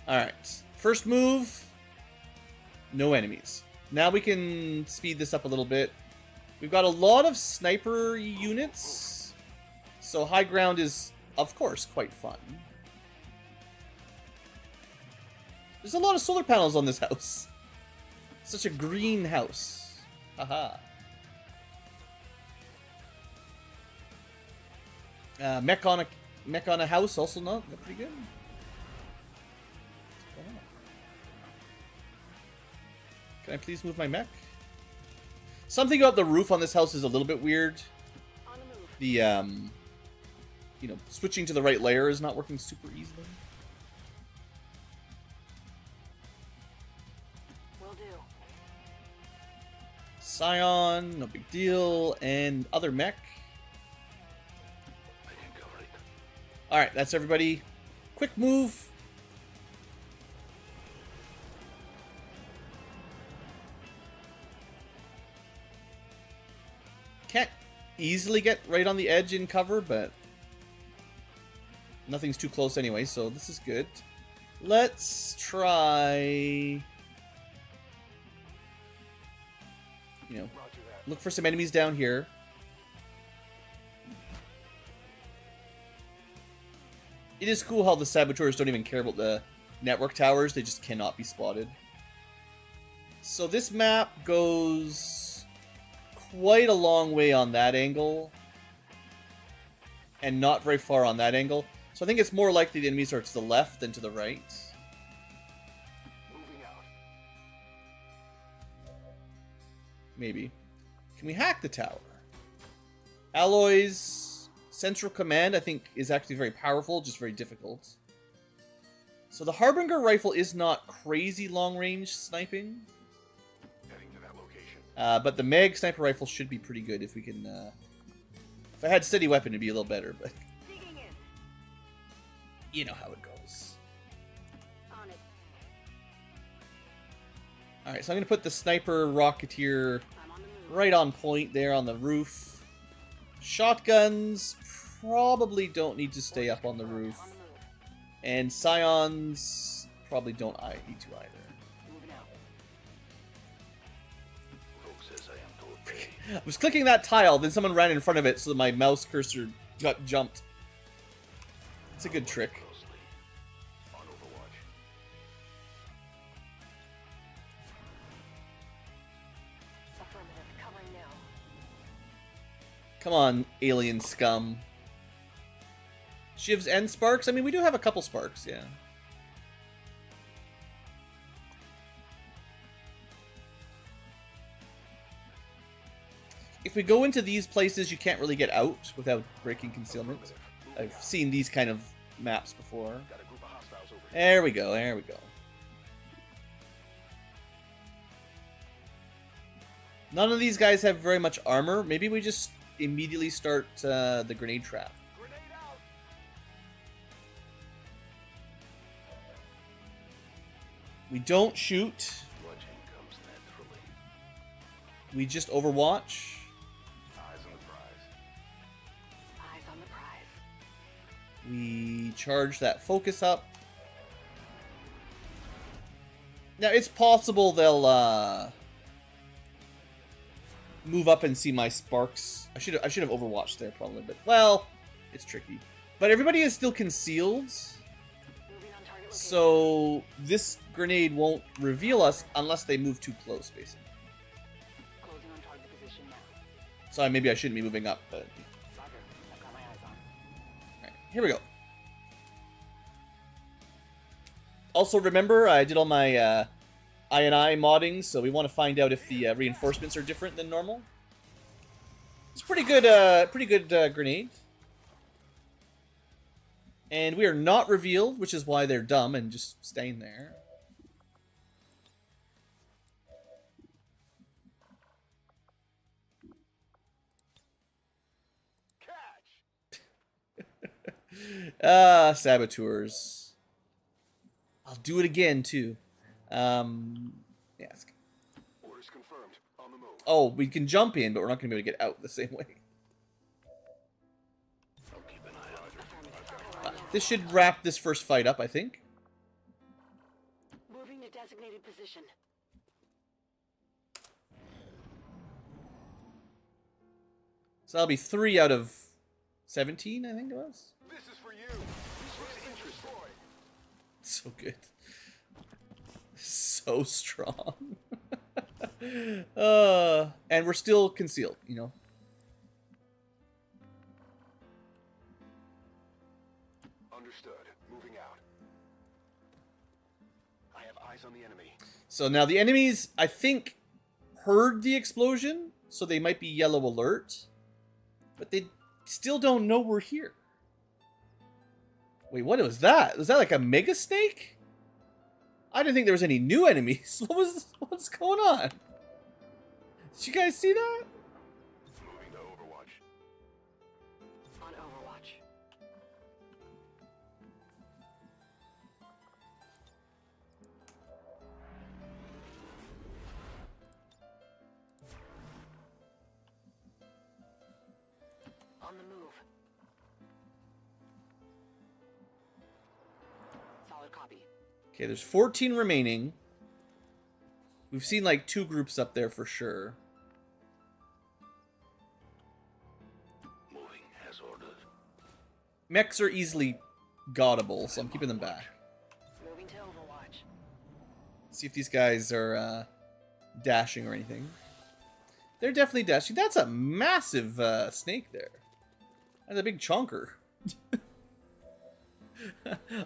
Alright. First move. No enemies. Now we can speed this up a little bit. We've got a lot of sniper units. So high ground is, of course, quite fun. There's a lot of solar panels on this house. Such a green house. Haha. Mech on a house, also not pretty good. Can I please move my mech? Something about the roof on this house is a little bit weird. The you know, switching to the right layer is not working super easily. Will do. Scion, no big deal, and other mech. Alright, that's everybody. Quick move. Can't easily get right on the edge in cover, but nothing's too close anyway, so this is good. Let's try... You know, look for some enemies down here. It is cool how the saboteurs don't even care about the network towers. They just cannot be spotted. So this map goes quite a long way on that angle. And not very far on that angle. So I think it's more likely the enemies are to the left than to the right. Moving out. Maybe. Can we hack the tower? Alloys... Central Command, I think, is actually very powerful, just very difficult. So the Harbinger rifle is not crazy long-range sniping. Heading to that location. But the Mag sniper rifle should be pretty good if we can... if I had steady weapon, it'd be a little better, but... Digging in. You know how it goes. On it. Alright, so I'm going to put the Sniper Rocketeer I'm on the move. right on point there on the roof. Shotguns probably don't need to stay up on the roof. On the move. And Scions probably don't need to either. Moving out. Folks says I am to obey. I was clicking that tile, then someone ran in front of it, so my mouse cursor got jumped. It's a good trick. Closely. On Overwatch. Affirmative. Covering now. Come on, alien scum. Shivs and sparks? I mean, we do have a couple sparks, yeah. If we go into these places, you can't really get out without breaking concealment. I've seen these kind of maps before. Got a group of hostiles over here. There we go, there we go. None of these guys have very much armor. Maybe we just immediately start the grenade trap. Grenade out. We don't shoot. Bludgeon comes naturally. We just overwatch. Eyes on the prize. Eyes on the prize. We charge that focus up. Now, it's possible they'll move up and see my sparks. I should have overwatched there probably, but well, it's tricky. But everybody is still concealed, Moving on target location. so this grenade won't reveal us unless they move too close, basically. Closing on target position now. So maybe I shouldn't be moving up, but Roger. I've got my eyes on Here we go. Also, remember, I did all my I&I modding, so we want to find out if the reinforcements are different than normal. It's pretty good grenade. And we are not revealed, which is why they're dumb and just staying there. Saboteurs. I'll do it again, too. Yeah. Orders confirmed. On the move. Oh, we can jump in, but we're not going to be able to get out the same way. I'll keep an eye out. This should wrap this first fight up, I think. Moving to designated position. So that'll be 3 out of 17, I think it was. This is for you. This looks interesting. So good. So strong. And we're still concealed, you know. Understood. Moving out. I have eyes on the enemy. So now the enemies, I think, heard the explosion, so they might be yellow alert. But they still don't know we're here. Wait, what was that? Was that like a mega snake? I didn't think there was any new enemies. What's going on? Did you guys see that? Moving to Overwatch. On Overwatch. On the move. Solid copy. Okay, there's 14 remaining. We've seen like 2 groups up there for sure. Moving as ordered. Mechs are easily gottable, so I'm keeping them back. Moving to Overwatch. See if these guys are dashing or anything. They're definitely dashing. That's a massive snake there. That's a big chonker.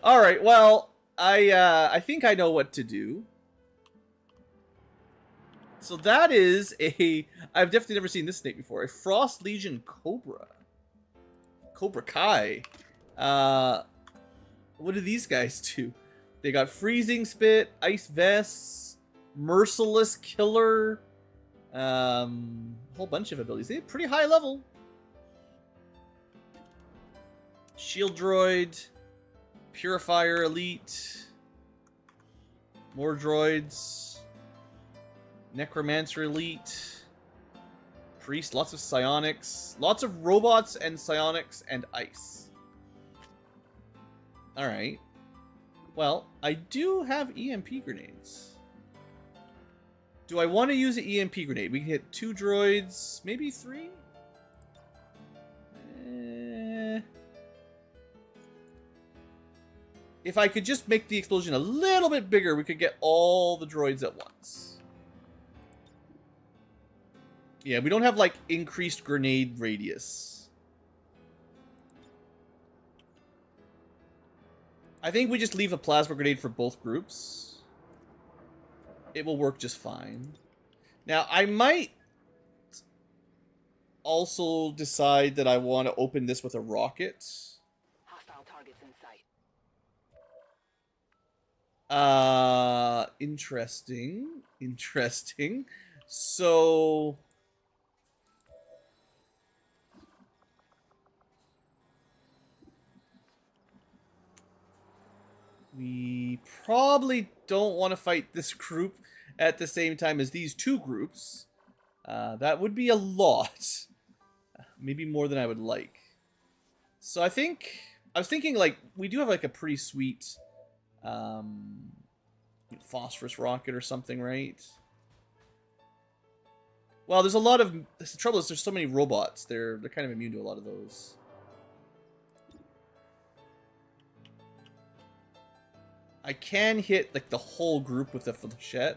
All right, well, I think I know what to do. So that is I've definitely never seen this snake before. A Frost Legion Cobra. Cobra Kai. What do these guys do? They got Freezing Spit, Ice Vests, Merciless Killer, a whole bunch of abilities. They're pretty high level. Shield Droid, Purifier Elite, more droids, Necromancer Elite, Priest, lots of psionics, lots of robots and psionics and ice. Alright. Well, I do have EMP grenades. Do I want to use an EMP grenade? We can hit 2 droids, maybe 3? If I could just make the explosion a little bit bigger, we could get all the droids at once. Yeah, we don't have, like, increased grenade radius. I think we just leave a plasma grenade for both groups. It will work just fine. Now, I might also decide that I want to open this with a rocket. Hostile targets in sight. Interesting. Interesting. So... we probably don't want to fight this group at the same time as these 2 groups. That would be a lot. Maybe more than I would like. So I was thinking, like, we do have, like, a pretty sweet phosphorus rocket or something, right? Well, there's a lot of... the trouble is there's so many robots. They're kind of immune to a lot of those. I can hit, like, the whole group with the flechette.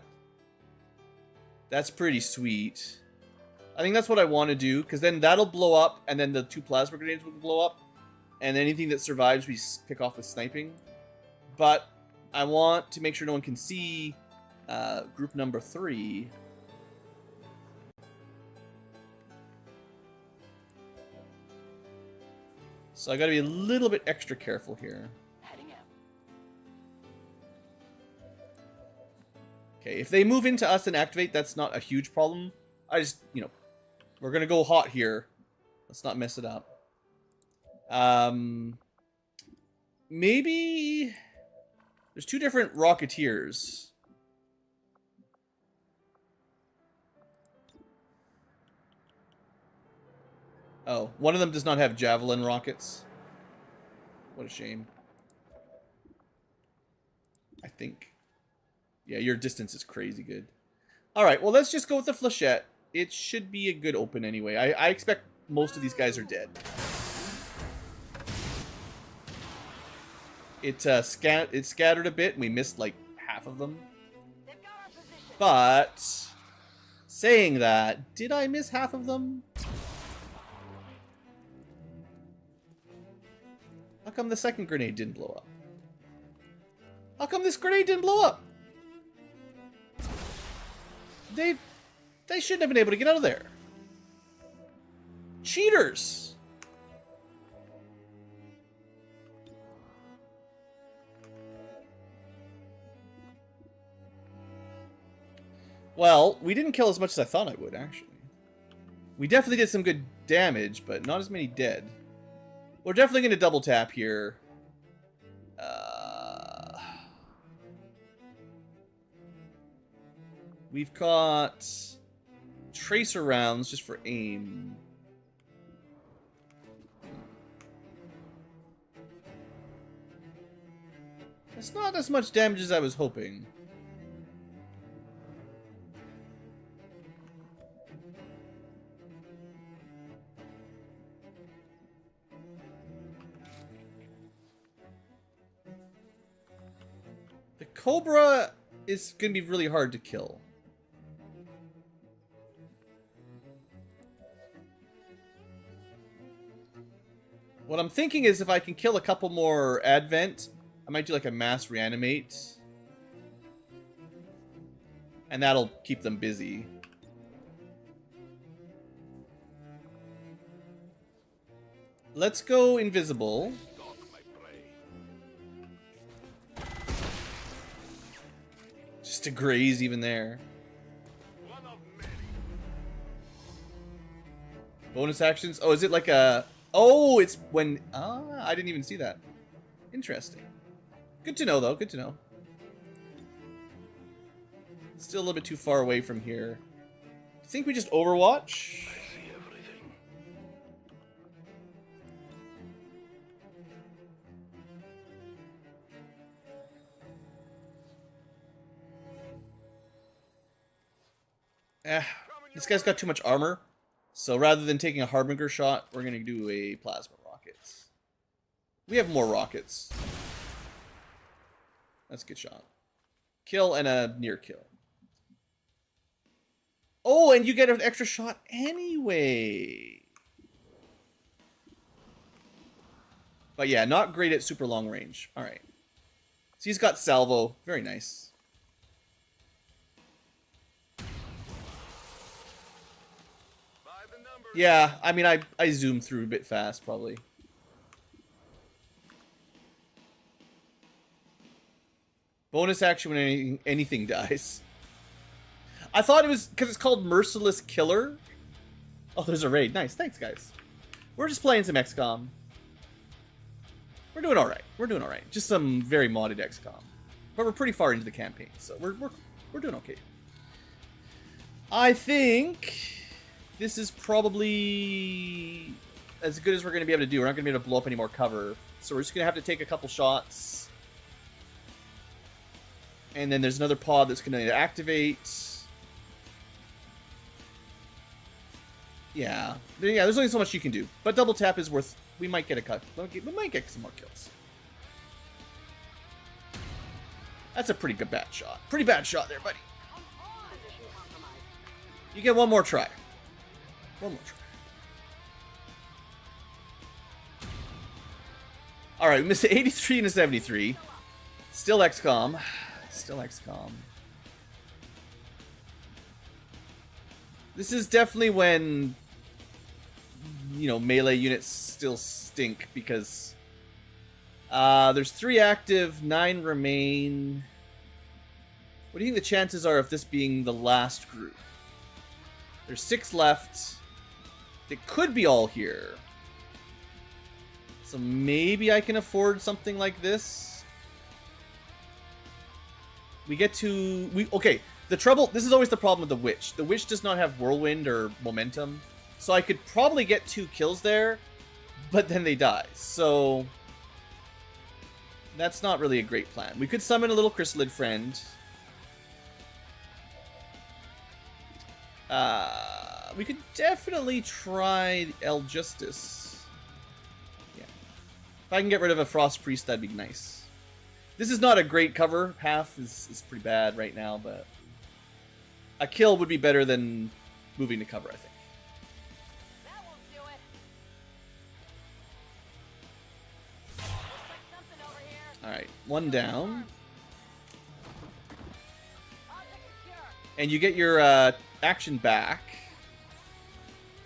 That's pretty sweet. I think that's what I want to do, because then that'll blow up, and then the 2 plasma grenades will blow up. and anything that survives we pick off with sniping. But I want to make sure no one can see group number 3. So I got to be a little bit extra careful here. Heading out. Okay, if they move into us and activate, that's not a huge problem. I just, you know, we're gonna go hot here. Let's not mess it up. Maybe there's 2 different Rocketeers. Oh, one of them does not have Javelin rockets. What a shame. I think. Yeah, your distance is crazy good. Alright, well, let's just go with the Flechette. It should be a good open anyway. I expect most of these guys are dead. It scattered a bit, and we missed like half of them. But saying that, did I miss half of them? How come the second grenade didn't blow up? How come this grenade didn't blow up? They shouldn't have been able to get out of there. Cheaters! Well, we didn't kill as much as I thought I would, actually. We definitely did some good damage, but not as many dead. We're definitely going to double tap here. We've got tracer rounds just for aim. It's not as much damage as I was hoping. The Cobra is going to be really hard to kill. What I'm thinking is if I can kill a couple more Advent, I might do like a mass reanimate. And that'll keep them busy. Let's go invisible. Just to graze even there. Bonus actions? Oh, is it like a... Oh, it's when... Ah, I didn't even see that. Interesting. Good to know, though. Good to know. Still a little bit too far away from here. I think we just Overwatch. This guy's got too much armor. So rather than taking a Harbinger shot, we're going to do a plasma rocket. We have more rockets. That's a good shot. Kill and a near kill. Oh, and you get an extra shot anyway. But yeah, not great at super long range. All right. So he's got salvo. Very nice. Yeah, I mean, I zoomed through a bit fast, probably. Bonus action when anything dies. I thought it was because it's called Merciless Killer. Oh, there's a raid. Nice. Thanks, guys. We're just playing some XCom. We're doing all right. We're doing all right. Just some very modded XCom. But we're pretty far into the campaign, so we're doing okay. I think... This is probably as good as we're going to be able to do. We're not going to be able to blow up any more cover. So we're just going to have to take a couple shots. And then there's another pod that's going to activate. Yeah, there's only so much you can do. But double tap is worth... We might get a cut. We might get some more kills. That's a pretty good bad shot. Pretty bad shot there, buddy. You get one more try. One more try. All right, we missed 83 and a 73. Still XCom. Still XCom. This is definitely when, you know, melee units still stink because there's 3 active, 9 remain. What do you think the chances are of this being the last group? There's 6 left. They could be all here. So maybe I can afford something like this. We get to... Okay, the trouble... This is always the problem with the Witch. The Witch does not have Whirlwind or Momentum. So I could probably get 2 kills there, but then they die. So... that's not really a great plan. We could summon a little Chrysalid friend. We could definitely try El Justice. Yeah. If I can get rid of a Frost Priest, that'd be nice. This is not a great cover. Half is pretty bad right now, but a kill would be better than moving to cover, I think. That won't do it. Looks like something over here. Alright, 1 down. Object secure. And you get your action back.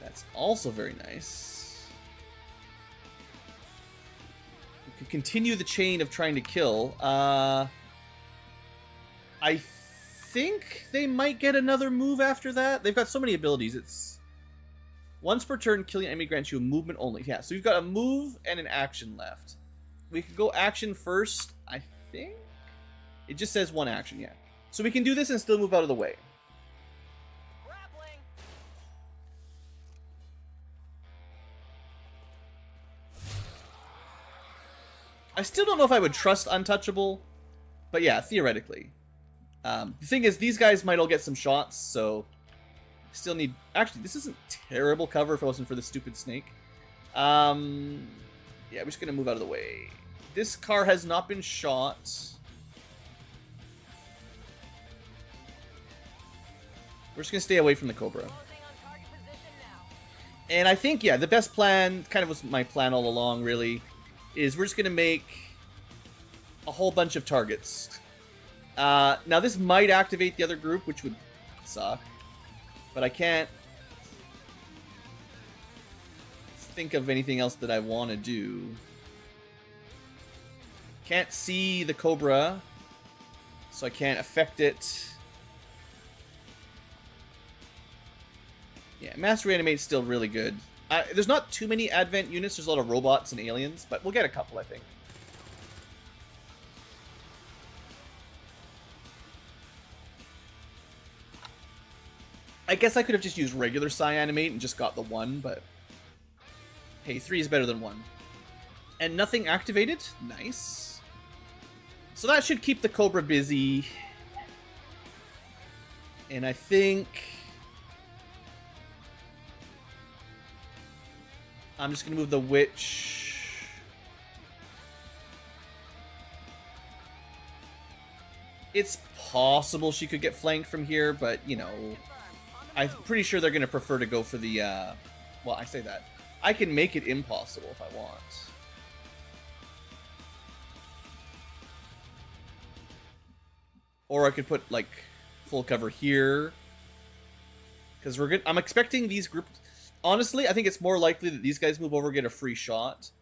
That's also very nice. We can continue the chain of trying to kill. I think they might get another move after that. They've got so many abilities. It's once per turn, killing an enemy grants you a movement only. Yeah, so you've got a move and an action left. We could go action first, I think. It just says 1 action, yeah. So we can do this and still move out of the way. Grappling. I still don't know if I would trust Untouchable, but yeah, theoretically. The thing is, these guys might all get some shots, so still need... Actually, this isn't terrible cover if it wasn't for the stupid snake. Yeah, we're just going to move out of the way. This car has not been shot. We're just going to stay away from the Cobra. Closing on target position now. And I think, yeah, the best plan, kind of was my plan all along, really, is we're just going to make a whole bunch of targets. Now, this might activate the other group, which would suck. But I can't think of anything else that I want to do. Can't see the Cobra, so I can't affect it. Yeah, Mass Reanimate's still really good. There's not too many Advent units. There's a lot of robots and aliens, but we'll get a couple, I think. I guess I could have just used regular Psi-Animate and just got the 1, but... hey, 3 is better than 1. And nothing activated? Nice. So that should keep the Cobra busy. And I think... I'm just going to move the Witch. It's possible she could get flanked from here, but, you know, I'm pretty sure they're going to prefer to go for the, well, I say that. I can make it impossible if I want. Or I could put, like, full cover here. Because I'm expecting these groups... Honestly, I think it's more likely that these guys move over, get a free shot,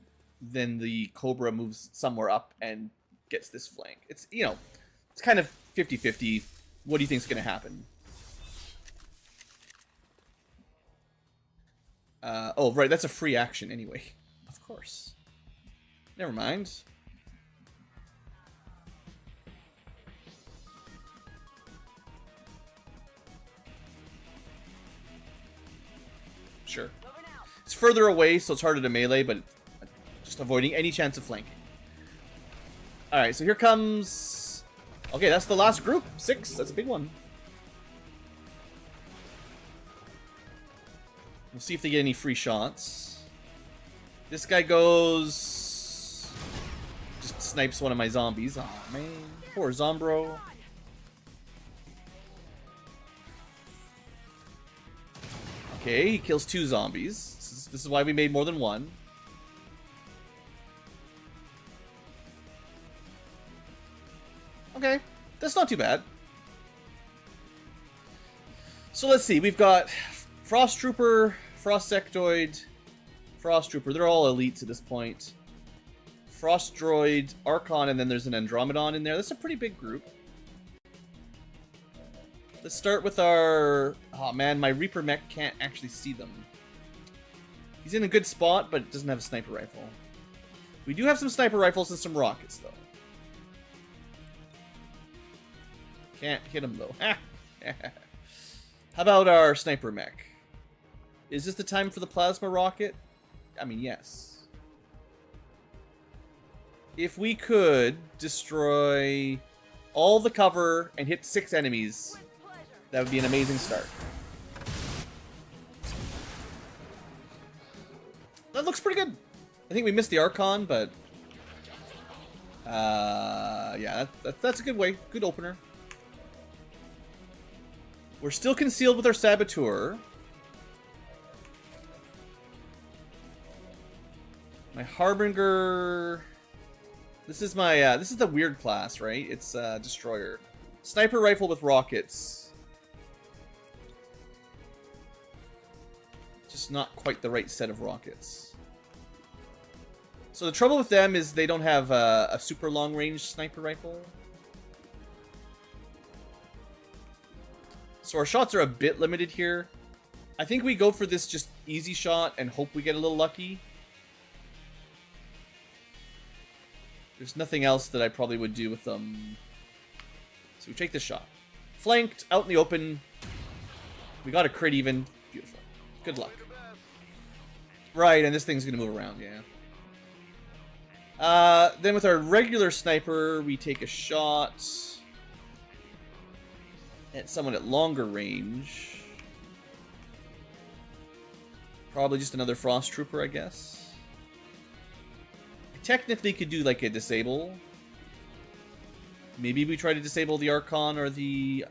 than the Cobra moves somewhere up and gets this flank. It's, you know, it's kind of 50-50. What do you think is going to happen? Oh, right, that's a free action anyway. Of course. Never mind. Sure. It's further away, so it's harder to melee, but just avoiding any chance of flanking. Alright, so here comes... okay, that's the last group. 6. That's a big one. We'll see if they get any free shots. This guy goes... just snipes one of my zombies. Aw, man. Poor Zombro. Okay, he kills 2 zombies. This is why we made more than 1. Okay, that's not too bad. So let's see, we've got Frost Trooper, Frost Sectoid, Frost Trooper. They're all elites at this point. Frost Droid, Archon, and then there's an Andromedon in there. That's a pretty big group. Let's start with our... Oh man, my Reaper mech can't actually see them. He's in a good spot, but doesn't have a sniper rifle. We do have some sniper rifles and some rockets, though. Can't hit him, though. How about our sniper mech? Is this the time for the plasma rocket? I mean, yes. If we could destroy all the cover and hit 6 enemies, that would be an amazing start. That looks pretty good. I think we missed the Archon, but... yeah, that's a good way. Good opener. We're still concealed with our Saboteur. My Harbinger... This is my, this is the weird class, right? It's, Destroyer. Sniper rifle with rockets. Just not quite the right set of rockets. So the trouble with them is they don't have a super long-range sniper rifle. So our shots are a bit limited here. I think we go for this just easy shot and hope we get a little lucky. There's nothing else that I probably would do with them. So we take this shot. Flanked, out in the open. We got a crit even. Beautiful. Good luck. Right, and this thing's going to move around, yeah. Then with our regular sniper, we take a shot at someone at longer range. Probably just another Frost Trooper, I guess. Technically could do like a disable. Maybe we try to disable the Archon or the...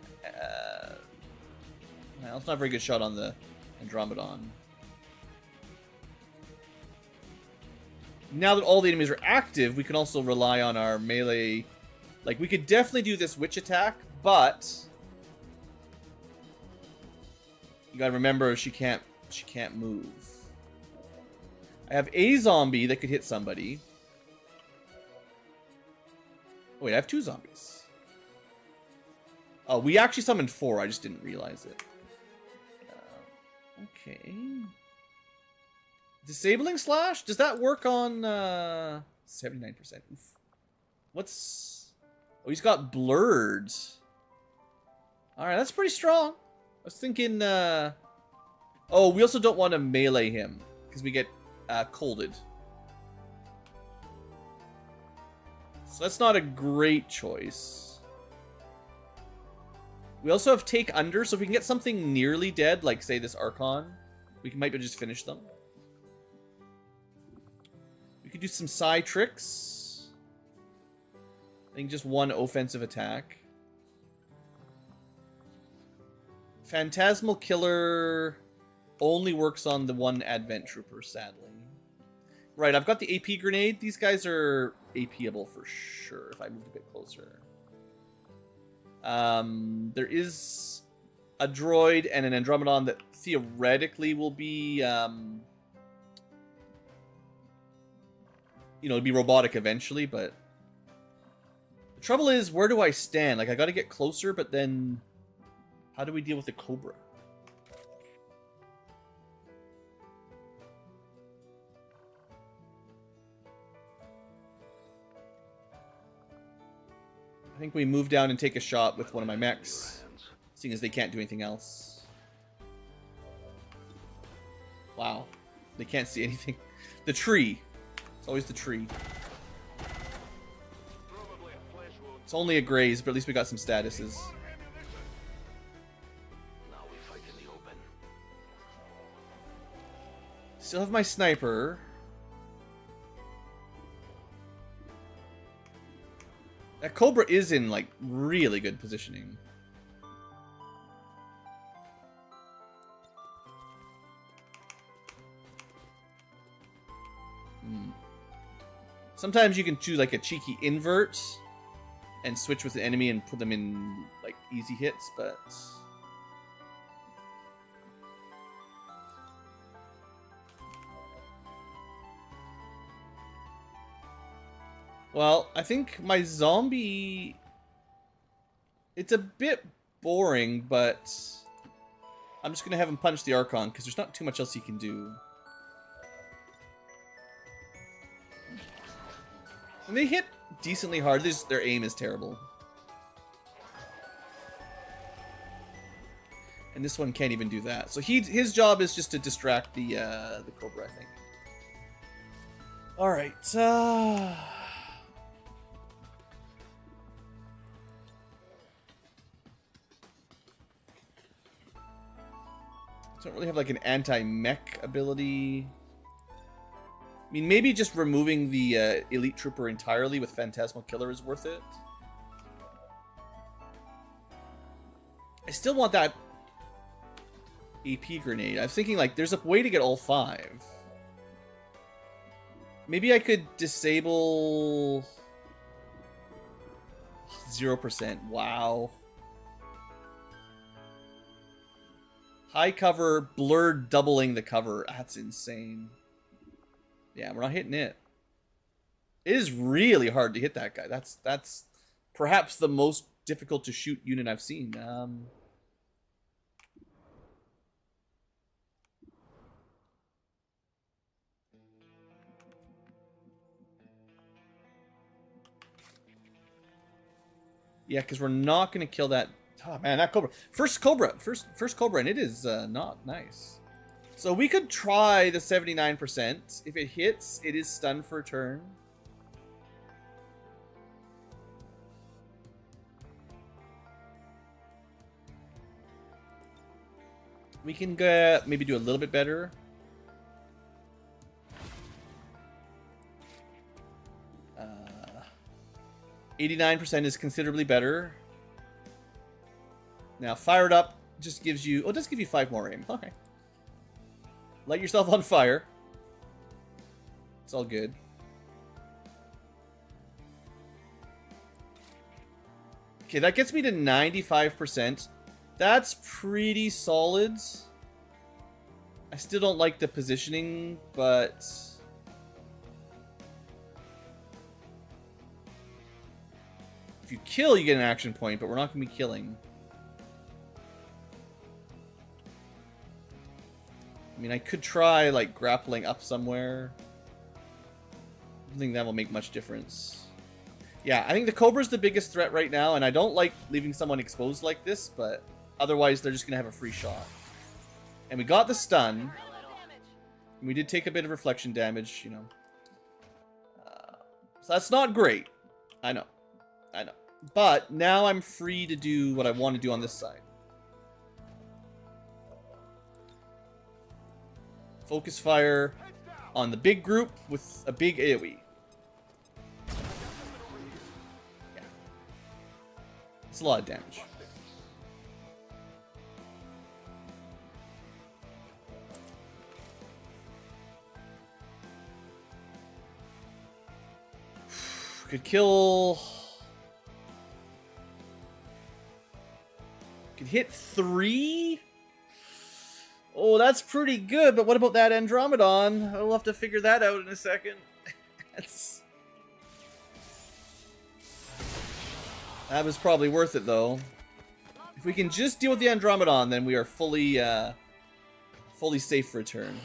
well, it's not a very good shot on the Andromedon. Now that all the enemies are active, we can also rely on our melee. Like, we could definitely do this witch attack, but... You gotta remember, she can't move. I have a zombie that could hit somebody. Oh, wait, I have 2 zombies. Oh, we actually summoned 4. I just didn't realize it. Okay. Disabling Slash? Does that work on 79%? Oof. What's... Oh, he's got blurred. Alright, that's pretty strong. I was thinking... Oh, we also don't want to melee him, because we get colded. So that's not a great choice. We also have Take Under, so if we can get something nearly dead, like, say, this Archon, we might just finish them. We could do some Psy tricks. I think just 1 offensive attack. Phantasmal Killer only works on the 1 Advent Trooper, sadly. Right, I've got the AP grenade. These guys are AP-able for sure if I move a bit closer. There is a droid and an Andromedon that theoretically will be, you know, be robotic eventually, but the trouble is, where do I stand? Like, I gotta get closer, but then how do we deal with the Cobra? I think we move down and take a shot with one of my mechs, seeing as they can't do anything else. Wow. They can't see anything. The tree. It's always the tree. It's only a graze, but at least we got some statuses. Now we fight in the open. Still have my sniper. That Cobra is in, like, really good positioning. Sometimes you can choose, like, a cheeky invert. and switch with the enemy and put them in like easy hits, but well, I think my zombie, it's a bit boring, but I'm just gonna have him punch the Archon because there's not too much else he can do. And they hit decently hard. Their aim is terrible. And this one can't even do that. So his job is just to distract the Cobra, I think. All right. Don't really have like an anti-mech ability. I mean, maybe just removing the Elite Trooper entirely with Phantasmal Killer is worth it. I still want that AP grenade. I was thinking like there's a way to get all 5. Maybe I could disable 0%. Wow. High cover, blurred doubling the cover. That's insane. Yeah, we're not hitting it. It is really hard to hit that guy. That's perhaps the most difficult to shoot unit I've seen. Yeah, because we're not going to kill that. Oh man, that Cobra. First Cobra, and it is not nice. So we could try the 79%. If it hits, it is stunned for a turn. We can maybe do a little bit better. Uh, 89% is considerably better. Now, fired up just gives you... Oh, it does give you 5 more aim. Okay. Light yourself on fire. It's all good. Okay, that gets me to 95%. That's pretty solid. I still don't like the positioning, but... If you kill, you get an action point, but we're not going to be killing. I mean, I could try, like, grappling up somewhere. I don't think that will make much difference. Yeah, I think the Cobra's the biggest threat right now, and I don't like leaving someone exposed like this, but otherwise they're just going to have a free shot. And we got the stun. And we did take a bit of reflection damage, you know. So that's not great. I know. I know. But now I'm free to do what I want to do on this side. Focus fire on the big group with a big AoE. Yeah. It's a lot of damage. Could kill... Could hit 3? Oh, that's pretty good, but what about that Andromedon? I'll have to figure that out in a second. That was probably worth it, though. If we can just deal with the Andromedon, then we are fully safe for a turn.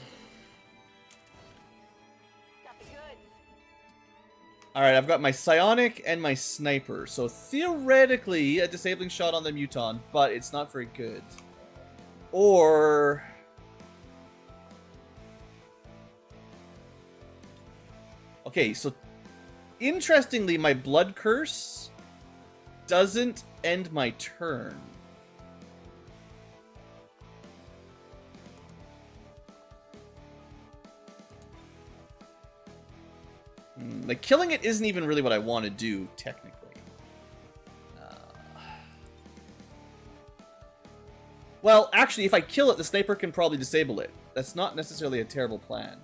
Alright, I've got my Psionic and my Sniper. So theoretically, a disabling shot on the Muton, but it's not very good. Or... Okay, so interestingly, my Blood Curse doesn't end my turn. Like, killing it isn't even really what I want to do, technically. Well, actually, if I kill it, the Sniper can probably disable it. That's not necessarily a terrible plan.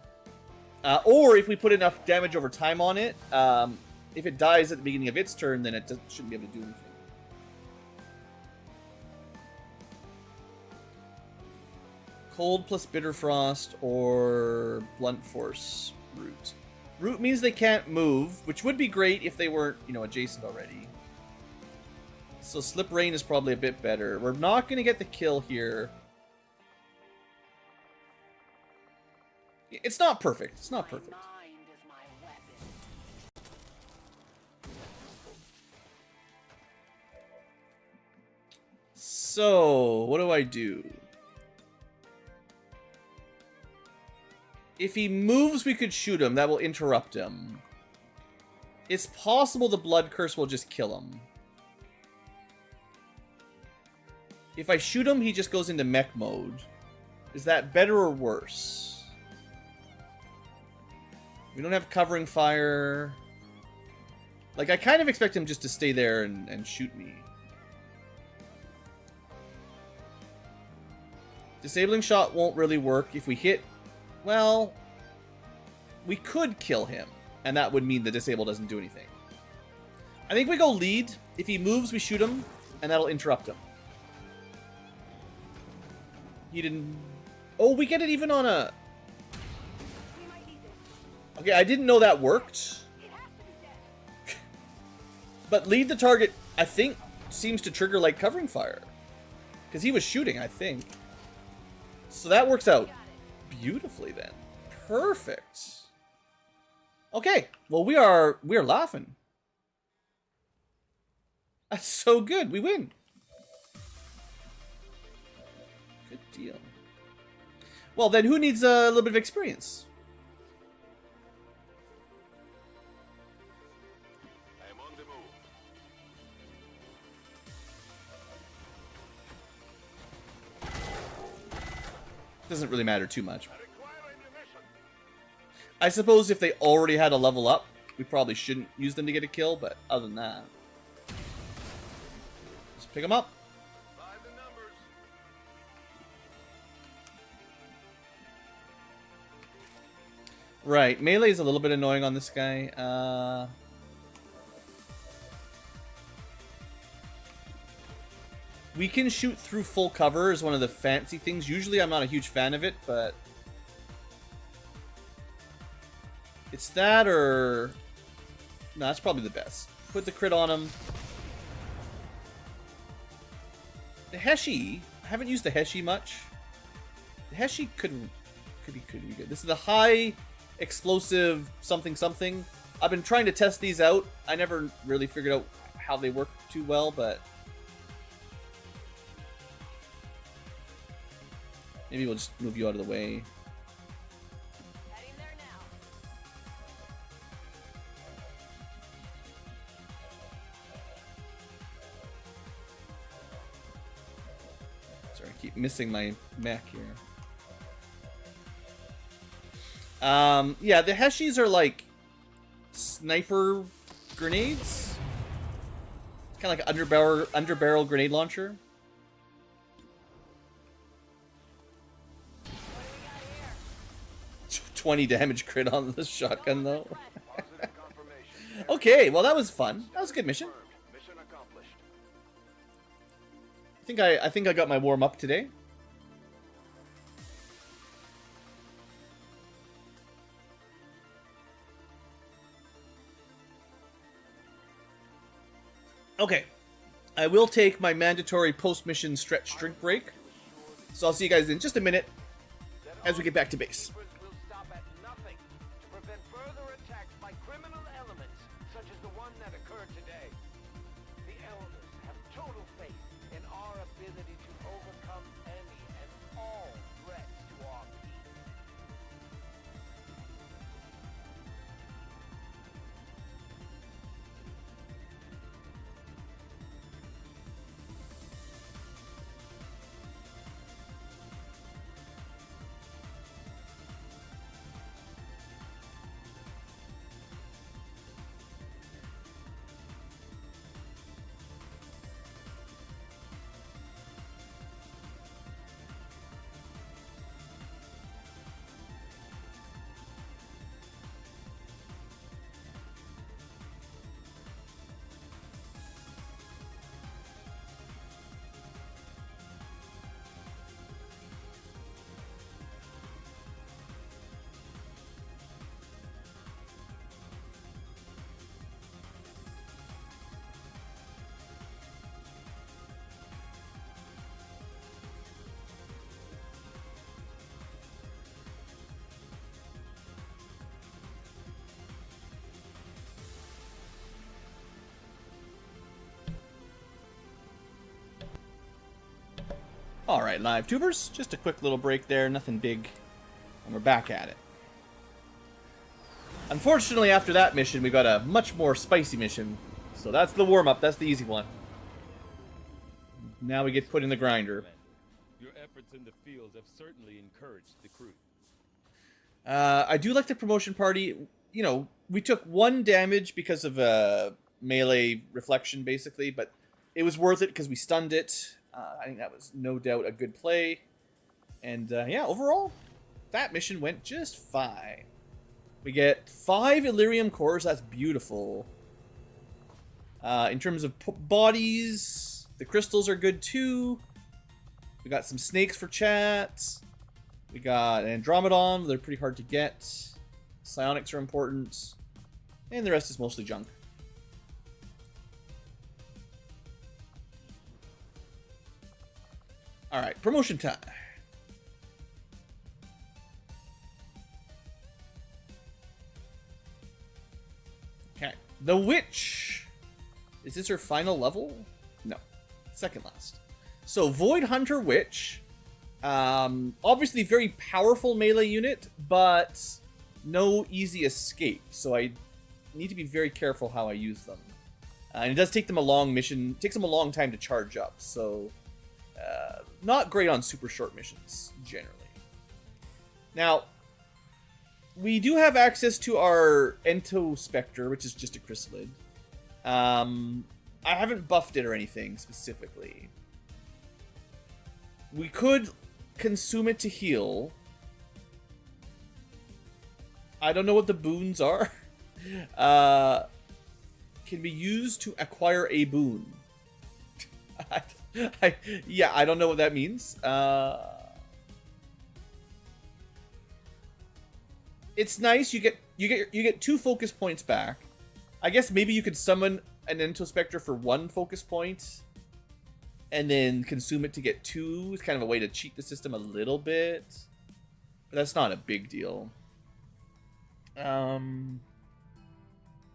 Or if we put enough damage over time on it, if it dies at the beginning of its turn, then it shouldn't be able to do anything. Cold plus Bitter Frost or Blunt Force Root. Root means they can't move, which would be great if they weren't, you know, adjacent already. So Slip Rain is probably a bit better. We're not going to get the kill here. It's not perfect. It's not perfect. Mind is my weapon. So, what do I do? If he moves, we could shoot him. That will interrupt him. It's possible the Blood Curse will just kill him. If I shoot him, he just goes into mech mode. Is that better or worse? We don't have covering fire. Like, I kind of expect him just to stay there and shoot me. Disabling shot won't really work. If we hit... Well... We could kill him. And that would mean the disable doesn't do anything. I think we go lead. If he moves, we shoot him. And that'll interrupt him. He didn't... Oh, we get it even on a... Okay, I didn't know that worked. But lead the target, I think, seems to trigger like covering fire. Because he was shooting, I think. So that works out beautifully then. Perfect. Okay, well we are laughing. That's so good. We win. Good deal. Well, then who needs a little bit of experience? I'm on the move. Doesn't really matter too much. I require ammunition. I suppose if they already had a level up, we probably shouldn't use them to get a kill, but other than that... Just pick them up. By the numbers. Right, melee is a little bit annoying on this guy. We can shoot through full cover is one of the fancy things. Usually I'm not a huge fan of it, but... It's that or... No, that's probably the best. Put the crit on him. The Heshi... I haven't used the Heshi much. The Heshi could be good. This is the high explosive something something. I've been trying to test these out. I never really figured out how they work too well, but... Maybe we'll just move you out of the way. Heading there now. Sorry, I keep missing my mech here. Yeah, the Heshis are like sniper grenades. It's kind of like an underbarrel grenade launcher. What do we got here? 20 damage crit on the shotgun though. Positive confirmation. Okay, well that was fun. That was a good mission. Mission accomplished. I think I got my warm up today. Okay, I will take my mandatory post-mission stretch drink break. So I'll see you guys in just a minute as we get back to base. Will stop at nothing to prevent further attacks by criminal elements such as the one that occurred today. The elders have total faith in our ability to overcome any and all threats to our peace. Alright, live tubers. Just a quick little break there, nothing big. And we're back at it. Unfortunately, after that mission, we got a much more spicy mission. So that's the warm-up, that's the easy one. Now we get put in the grinder. Your efforts in the fields have certainly encouraged the crew. I do like the promotion party. You know, we took 1 damage because of melee reflection, basically, but it was worth it because we stunned it. I think that was no doubt a good play. And yeah, overall, that mission went just fine. We get 5 Illyrium cores. That's beautiful. In terms of bodies, the crystals are good too. We got some snakes for chat. We got an Andromedon. They're pretty hard to get. Psionics are important. And the rest is mostly junk. Alright, promotion time. Okay. The Witch. Is this her final level? No. Second last. So, Void Hunter Witch. Obviously very powerful melee unit, but no easy escape. So I need to be very careful how I use them. And it does take them a long mission. Takes them a long time to charge up. So, not great on super short missions, generally. Now, we do have access to our Ento Spectre, which is just a chrysalid. I haven't buffed it or anything specifically. We could consume it to heal. I don't know what the boons are. Can be used to acquire a boon. Yeah, I don't know what that means. It's nice. You get 2 focus points back. I guess maybe you could summon an Ento Spectre for 1 focus point, and then consume it to get 2. It's kind of a way to cheat the system a little bit, but that's not a big deal. The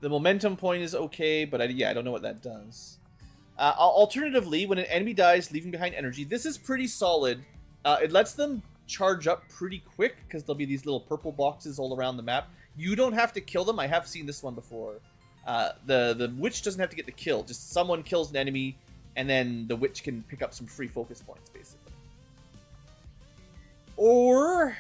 momentum point is okay, but yeah, I don't know what that does. Alternatively, when an enemy dies, leaving behind energy, this is pretty solid. It lets them charge up pretty quick, because there'll be these little purple boxes all around the map. You don't have to kill them. I have seen this one before. The witch doesn't have to get the kill. Just someone kills an enemy, and then the witch can pick up some free focus points, basically. Or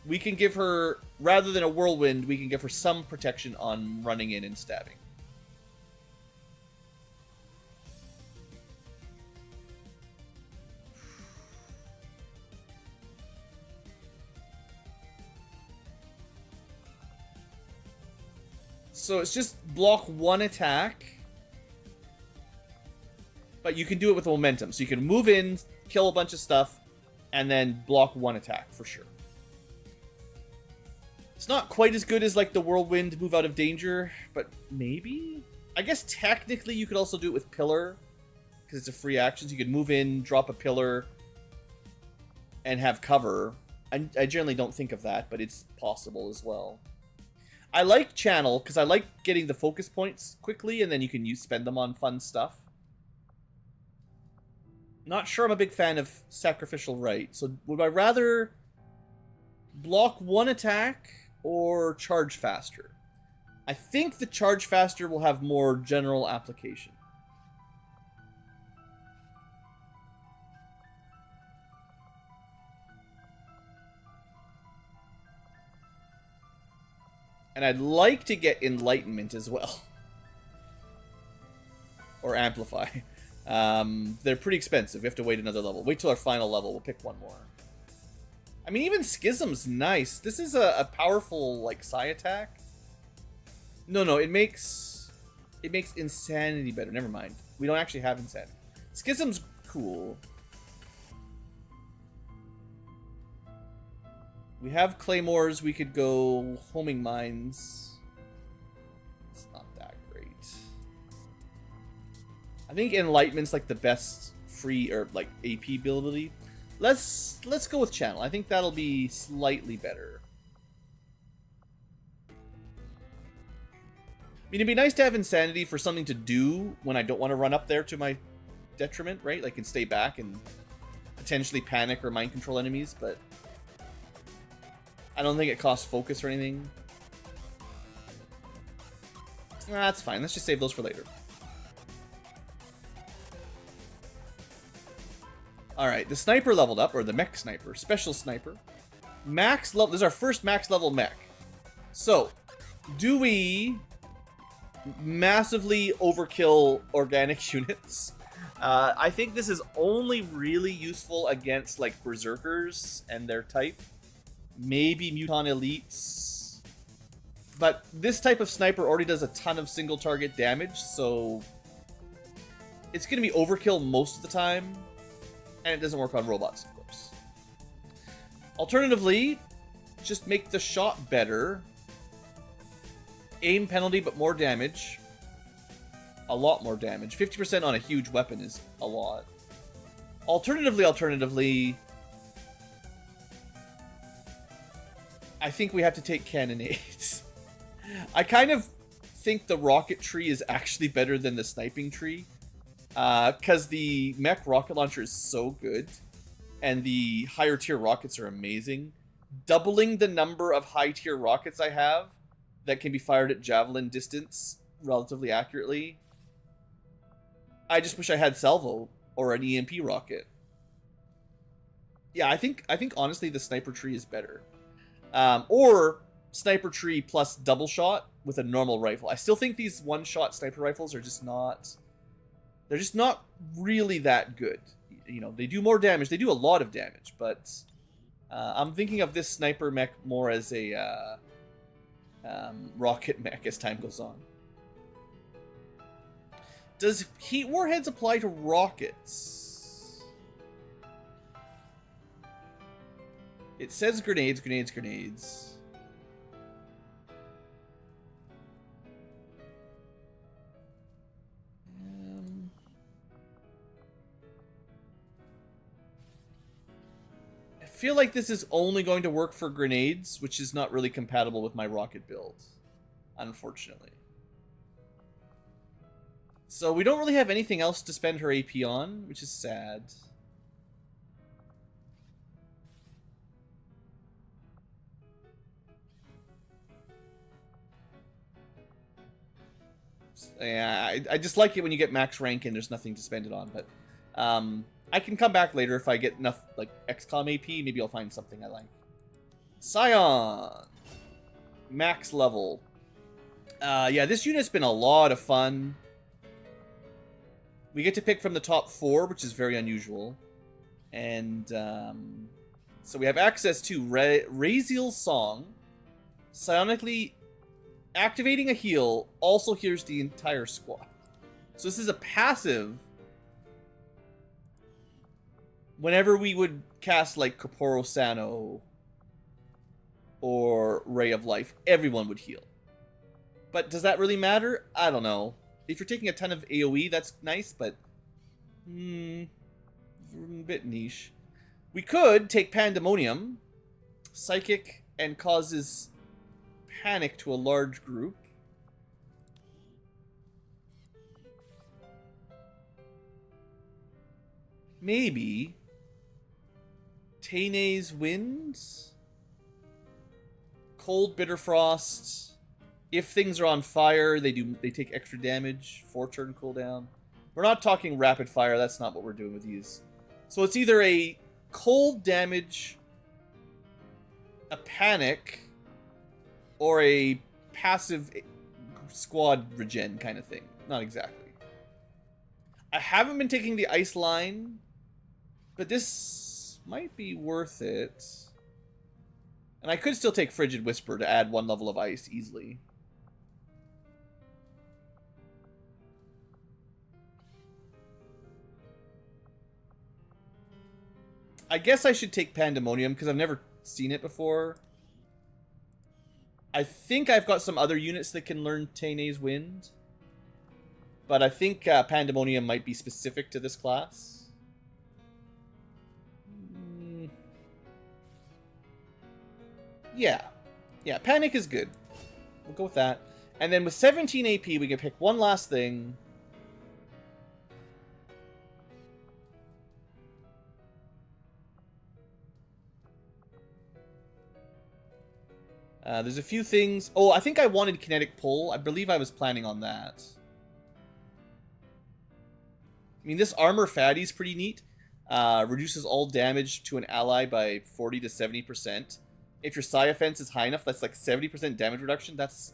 we can give her, rather than a whirlwind, we can give her some protection on running in and stabbing. So it's just block 1 attack, but you can do it with momentum. So you can move in, kill a bunch of stuff, and then block 1 attack for sure. It's not quite as good as like the whirlwind move out of danger, but maybe? I guess technically you could also do it with pillar, because it's a free action. So you could move in, drop a pillar, and have cover. I generally don't think of that, but it's possible as well. I like channel because I like getting the focus points quickly, and then you can spend them on fun stuff. Not sure I'm a big fan of sacrificial rite. So would I rather block 1 attack or charge faster? I think the charge faster will have more general application. And I'd like to get Enlightenment as well. Or Amplify. They're pretty expensive. We have to wait another level. Wait till our final level. We'll pick 1 more. I mean, even Schism's nice. This is a powerful, like, psi attack. No, it makes Insanity better. Never mind. We don't actually have Insanity. Schism's cool. We have Claymores. We could go Homing Mines. It's not that great. I think Enlightenment's like the best free or like AP ability. Let's go with Channel. I think that'll be slightly better. mean, it'd be nice to have insanity for something to do when I don't want to run up there to my detriment, right? Like, and stay back and potentially panic or mind control enemies, but I don't think it costs focus or anything. That's fine. Let's just save those for later. Alright, the sniper leveled up, or the mech sniper, special sniper. Max level, this is our first max level mech. So, do we massively overkill organic units? I think this is only really useful against, like, berserkers and their type. Maybe mutant elites. But this type of sniper already does a ton of single target damage, so it's going to be overkill most of the time. And it doesn't work on robots, of course. Alternatively, just make the shot better. Aim penalty, but more damage. A lot more damage. 50% on a huge weapon is a lot. Alternatively, I think we have to take cannonades. I kind of think the rocket tree is actually better than the sniping tree. Because the mech rocket launcher is so good. And the higher tier rockets are amazing. Doubling the number of high tier rockets I have that can be fired at javelin distance relatively accurately. I just wish I had salvo or an EMP rocket. Yeah, I think honestly the sniper tree is better. Or sniper tree plus double shot with a normal rifle. I still think these one-shot sniper rifles are just not... They're just not really that good. You know, they do more damage. They do a lot of damage, but I'm thinking of this sniper mech more as a rocket mech as time goes on. Does heat warheads apply to rockets? It says grenades, grenades, grenades. I feel like this is only going to work for grenades, which is not really compatible with my rocket build, unfortunately. So we don't really have anything else to spend her AP on, which is sad. Yeah, I just like it when you get max rank and there's nothing to spend it on, but I can come back later if I get enough, like, XCom AP. Maybe I'll find something I like. Scion! Max level. Yeah, this unit's been a lot of fun. We get to pick from the top 4, which is very unusual. And, so we have access to Raziel's Song. Psionically activating a heal also heals the entire squad. So this is a passive. Whenever we would cast, like, Corporo Sano or Ray of Life, everyone would heal. But does that really matter? I don't know. If you're taking a ton of AoE, that's nice, but a bit niche. We could take Pandemonium, Psychic, and causes panic to a large group. Maybe Tayne's Winds, Cold Bitter Frost. If things are on fire, they take extra damage, 4-turn cooldown. We're not talking rapid fire, that's not what we're doing with these. So it's either a cold damage, a panic, or a passive squad regen kind of thing. Not exactly. I haven't been taking the ice line, but this might be worth it. And I could still take Frigid Whisper to add 1 level of ice easily. I guess I should take Pandemonium because I've never seen it before. I think I've got some other units that can learn Tayne's Wind. But I think Pandemonium might be specific to this class. Yeah. Yeah, Panic is good. We'll go with that. And then with 17 AP, we can pick one last thing. There's a few things. Oh, I think I wanted kinetic pull. I believe I was planning on that. I mean, this armor fatty is pretty neat. Reduces all damage to an ally by 40 to 70%. If your psi offense is high enough, that's like 70% damage reduction. That's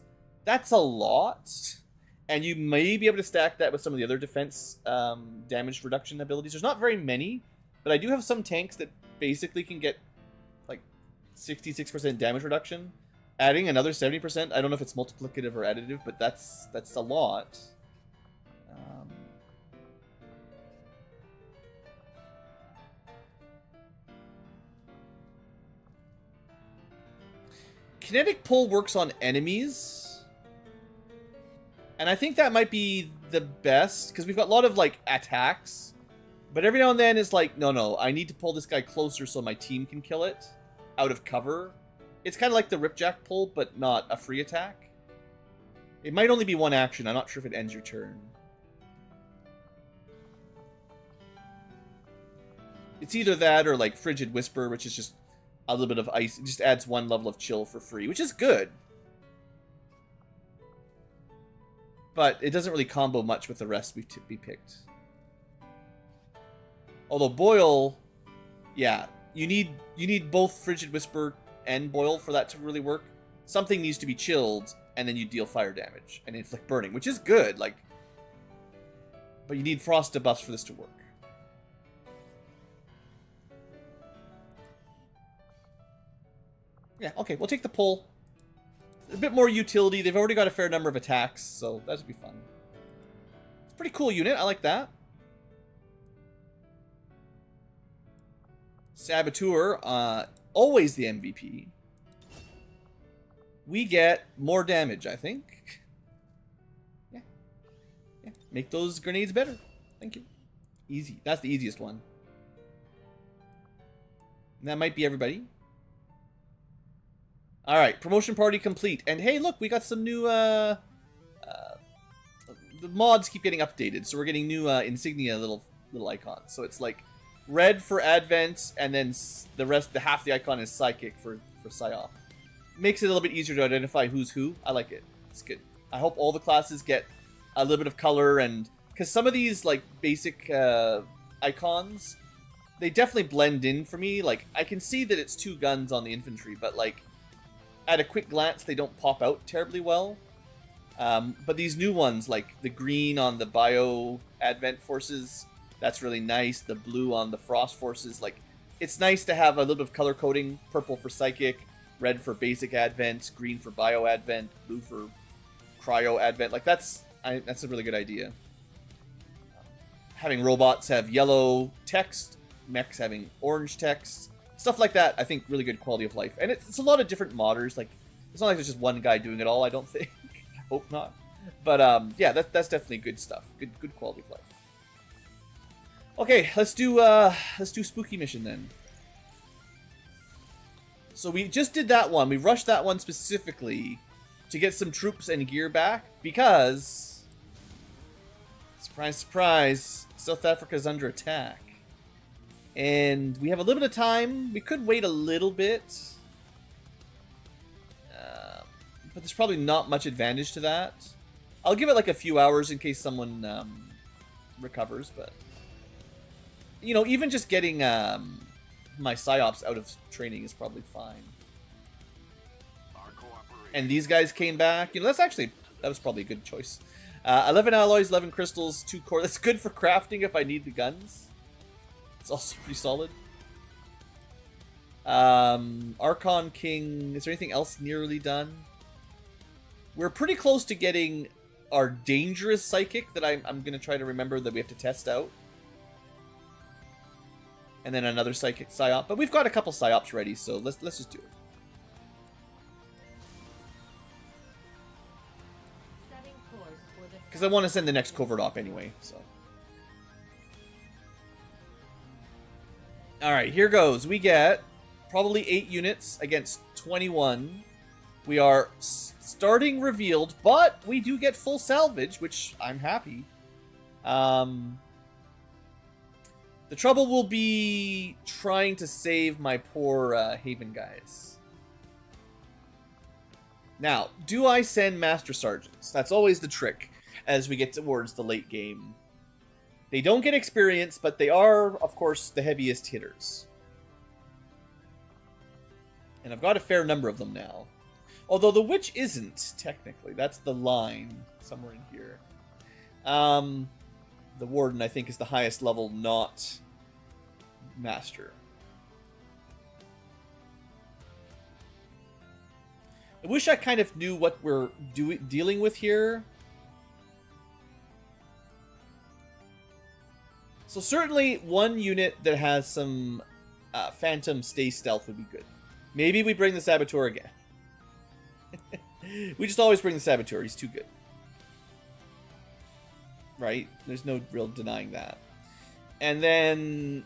a lot. And you may be able to stack that with some of the other defense damage reduction abilities. There's not very many, but I do have some tanks that basically can get like 66% damage reduction. Adding another 70%, I don't know if it's multiplicative or additive, but that's a lot. Kinetic pull works on enemies. And I think that might be the best, because we've got a lot of, like, attacks. But every now and then it's like, no, I need to pull this guy closer so my team can kill it out of cover. It's kind of like the Ripjack pull, but not a free attack. It might only be one action. I'm not sure if it ends your turn. It's either that or, like, Frigid Whisper, which is just a little bit of ice. It just adds one level of chill for free, which is good. But it doesn't really combo much with the rest we picked. Although Boil, yeah, you need both Frigid Whisper and Boil for that to really work. Something needs to be chilled, and then you deal fire damage and inflict burning, which is good. Like, but you need frost debuffs for this to work. Yeah, okay, we'll take the pull. A bit more utility. They've already got a fair number of attacks, so that should be fun. It's a pretty cool unit. I like that. Saboteur, always the MVP. We get more damage, I think. Yeah. Make those grenades better. Thank you. Easy. That's the easiest one. And that might be everybody. Alright, promotion party complete. And hey, look, we got some new, the mods keep getting updated, so we're getting new insignia little icons. So it's like red for Advent, and then the half the icon is Psychic for Psyop. Makes it a little bit easier to identify who's who. I like it. It's good. I hope all the classes get a little bit of color, and because some of these like basic icons, they definitely blend in for me. Like, I can see that it's 2 guns on the infantry, but like at a quick glance, they don't pop out terribly well. But these new ones, like the green on the Bio Advent forces, that's really nice. The blue on the Frost forces, like, it's nice to have a little bit of color coding. Purple for Psychic, red for Basic Advent, green for Bio Advent, blue for Cryo Advent. Like, that's a really good idea. Having robots have yellow text, mechs having orange text. Stuff like that, I think, really good quality of life. And it's a lot of different modders. Like, it's not like there's just one guy doing it all, I don't think. I hope not. But, yeah, that's definitely good stuff. Good quality of life. Okay, let's do Spooky Mission, then. So we just did that one. We rushed that one specifically to get some troops and gear back, because, surprise, surprise, South Africa's under attack. And we have a little bit of time. We could wait a little bit. But there's probably not much advantage to that. I'll give it like a few hours in case someone recovers. But, you know, even just getting my Psyops out of training is probably fine. And these guys came back. You know, that was probably a good choice. 11 alloys, 11 crystals, 2 core. That's good for crafting if I need the guns. It's also pretty solid. Archon King. Is there anything else nearly done? We're pretty close to getting our dangerous Psychic that I'm going to try to remember that we have to test out. And then another Psychic Psyop. But we've got a couple Psyops ready, so let's just do it. Because I want to send the next covert op anyway, so. Alright, here goes. We get probably 8 units against 21 We are starting revealed, but we do get full salvage, which I'm happy. The trouble will be trying to save my poor Haven guys. Now, do I send Master Sergeants? That's always the trick as we get towards the late game. They don't get experience, but they are, of course, the heaviest hitters. And I've got a fair number of them now. Although the Witch isn't, technically. That's the line somewhere in here. The Warden, I think, is the highest level, not Master. I wish I kind of knew what we're dealing with here. So certainly one unit that has some Phantom stay stealth would be good. Maybe we bring the Saboteur again. We just always bring the Saboteur. He's too good. Right? There's no real denying that. And then...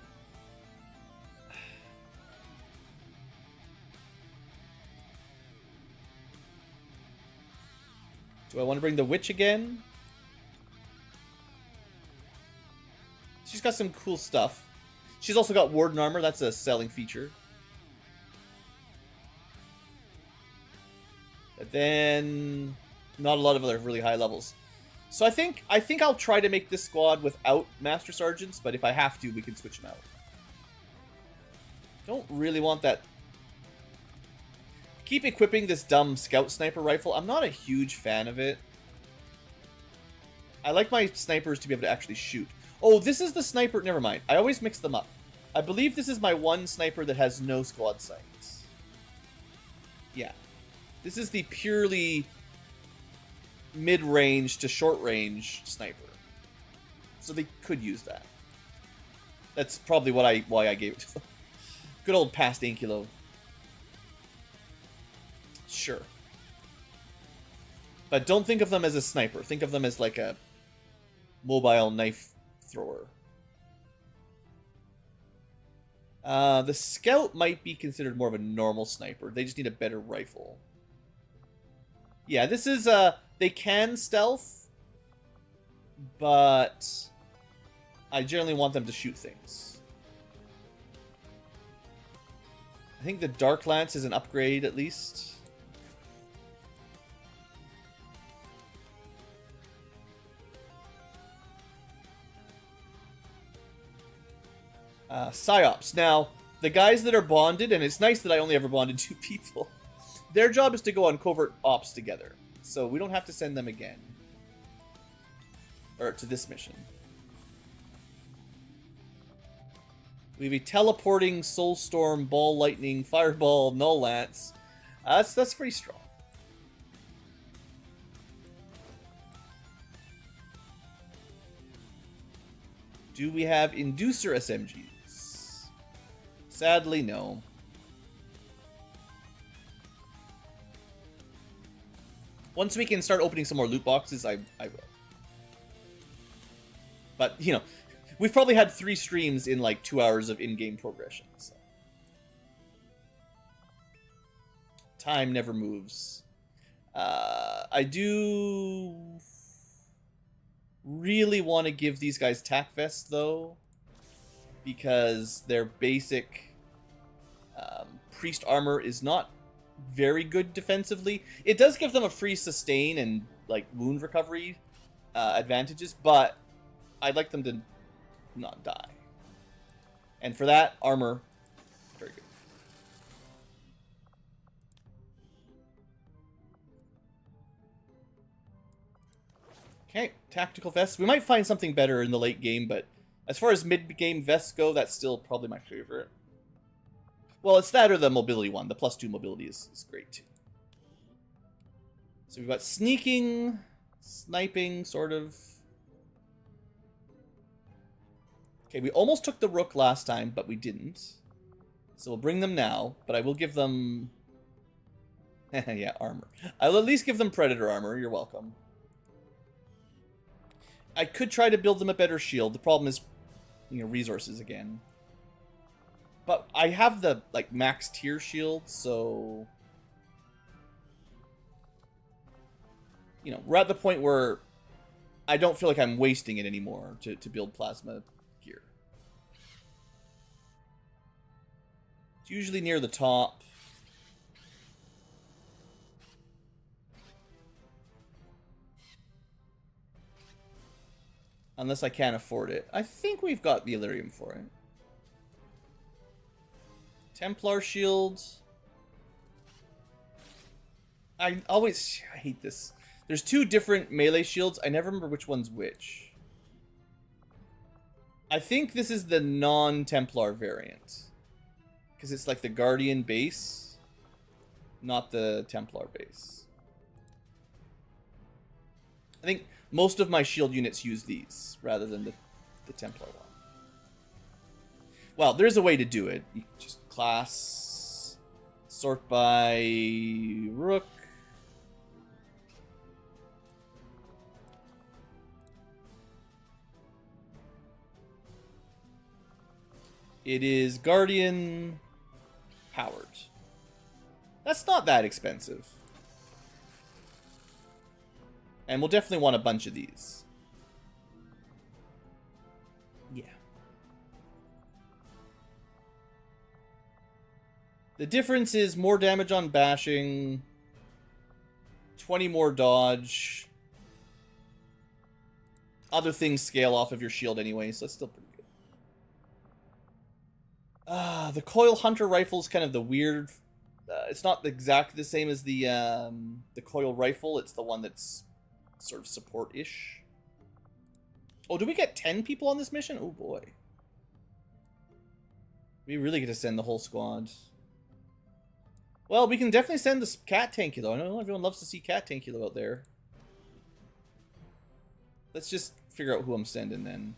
do I want to bring the Witch again? She's got some cool stuff. She's also got Warden Armor. That's a selling feature. But then not a lot of other really high levels. So I think I'll try to make this squad without Master Sergeants, but if I have to, we can switch them out. Don't really want that. Keep equipping this dumb Scout Sniper rifle. I'm not a huge fan of it. I like my snipers to be able to actually shoot. Oh, this is the sniper. Never mind. I always mix them up. I believe this is my one sniper that has no squad sights. Yeah. This is the purely mid-range to short-range sniper. So they could use that. That's probably why I gave it to them. Good old past Ankylo. Sure. But don't think of them as a sniper. Think of them as like a mobile knife thrower. The Scout might be considered more of a normal sniper. They just need a better rifle. Yeah, this is, they can stealth, but I generally want them to shoot things. I think the Dark Lance is an upgrade, at least. Psyops. Now, the guys that are bonded, and it's nice that I only ever bonded 2 people, their job is to go on covert ops together. So we don't have to send them again. Or to this mission. We have a teleporting Soulstorm, Ball Lightning, Fireball, Null Lance. That's pretty strong. Do we have Inducer SMGs? Sadly, no. Once we can start opening some more loot boxes, I will. But, you know, we've probably had 3 streams in like 2 hours of in-game progression. So. Time never moves. I do really want to give these guys tack vests, though, because their basic priest armor is not very good defensively. It does give them a free sustain and like wound recovery advantages, but I'd like them to not die. And for that, armor, very good. Okay, tactical vests. We might find something better in the late game, but as far as mid-game vests go, that's still probably my favorite. Well, it's that or the mobility one. The +2 mobility is great, too. So we've got sneaking, sniping, sort of. Okay, we almost took the Rook last time, but we didn't. So we'll bring them now, but I will give them... yeah, armor. I'll at least give them Predator armor. You're welcome. I could try to build them a better shield. The problem is, you know, resources again. But I have the, like, max tier shield, so... you know, we're at the point where I don't feel like I'm wasting it anymore to build plasma gear. It's usually near the top. Unless I can't afford it. I think we've got the Illyrium for it. Templar shields. I hate this. There's two different melee shields. I never remember which one's which. I think this is the non-Templar variant. Because it's like the Guardian base, not the Templar base. I think most of my shield units use these, rather than the Templar one. Well, there's a way to do it. You can just class, sort by Rook. It is Guardian powered. That's not that expensive. And we'll definitely want a bunch of these. Yeah. The difference is more damage on bashing, 20 more dodge. Other things scale off of your shield anyway, so it's still pretty good. The Coil Hunter rifle is kind of the weird. It's not exactly the same as the Coil rifle. It's the one that's sort of support-ish. Oh, do we get 10 people on this mission? Oh boy, we really get to send the whole squad. Well, we can definitely send the Cat Ankylo. I know everyone loves to see Cat Ankylo out there. Let's just figure out who I'm sending then.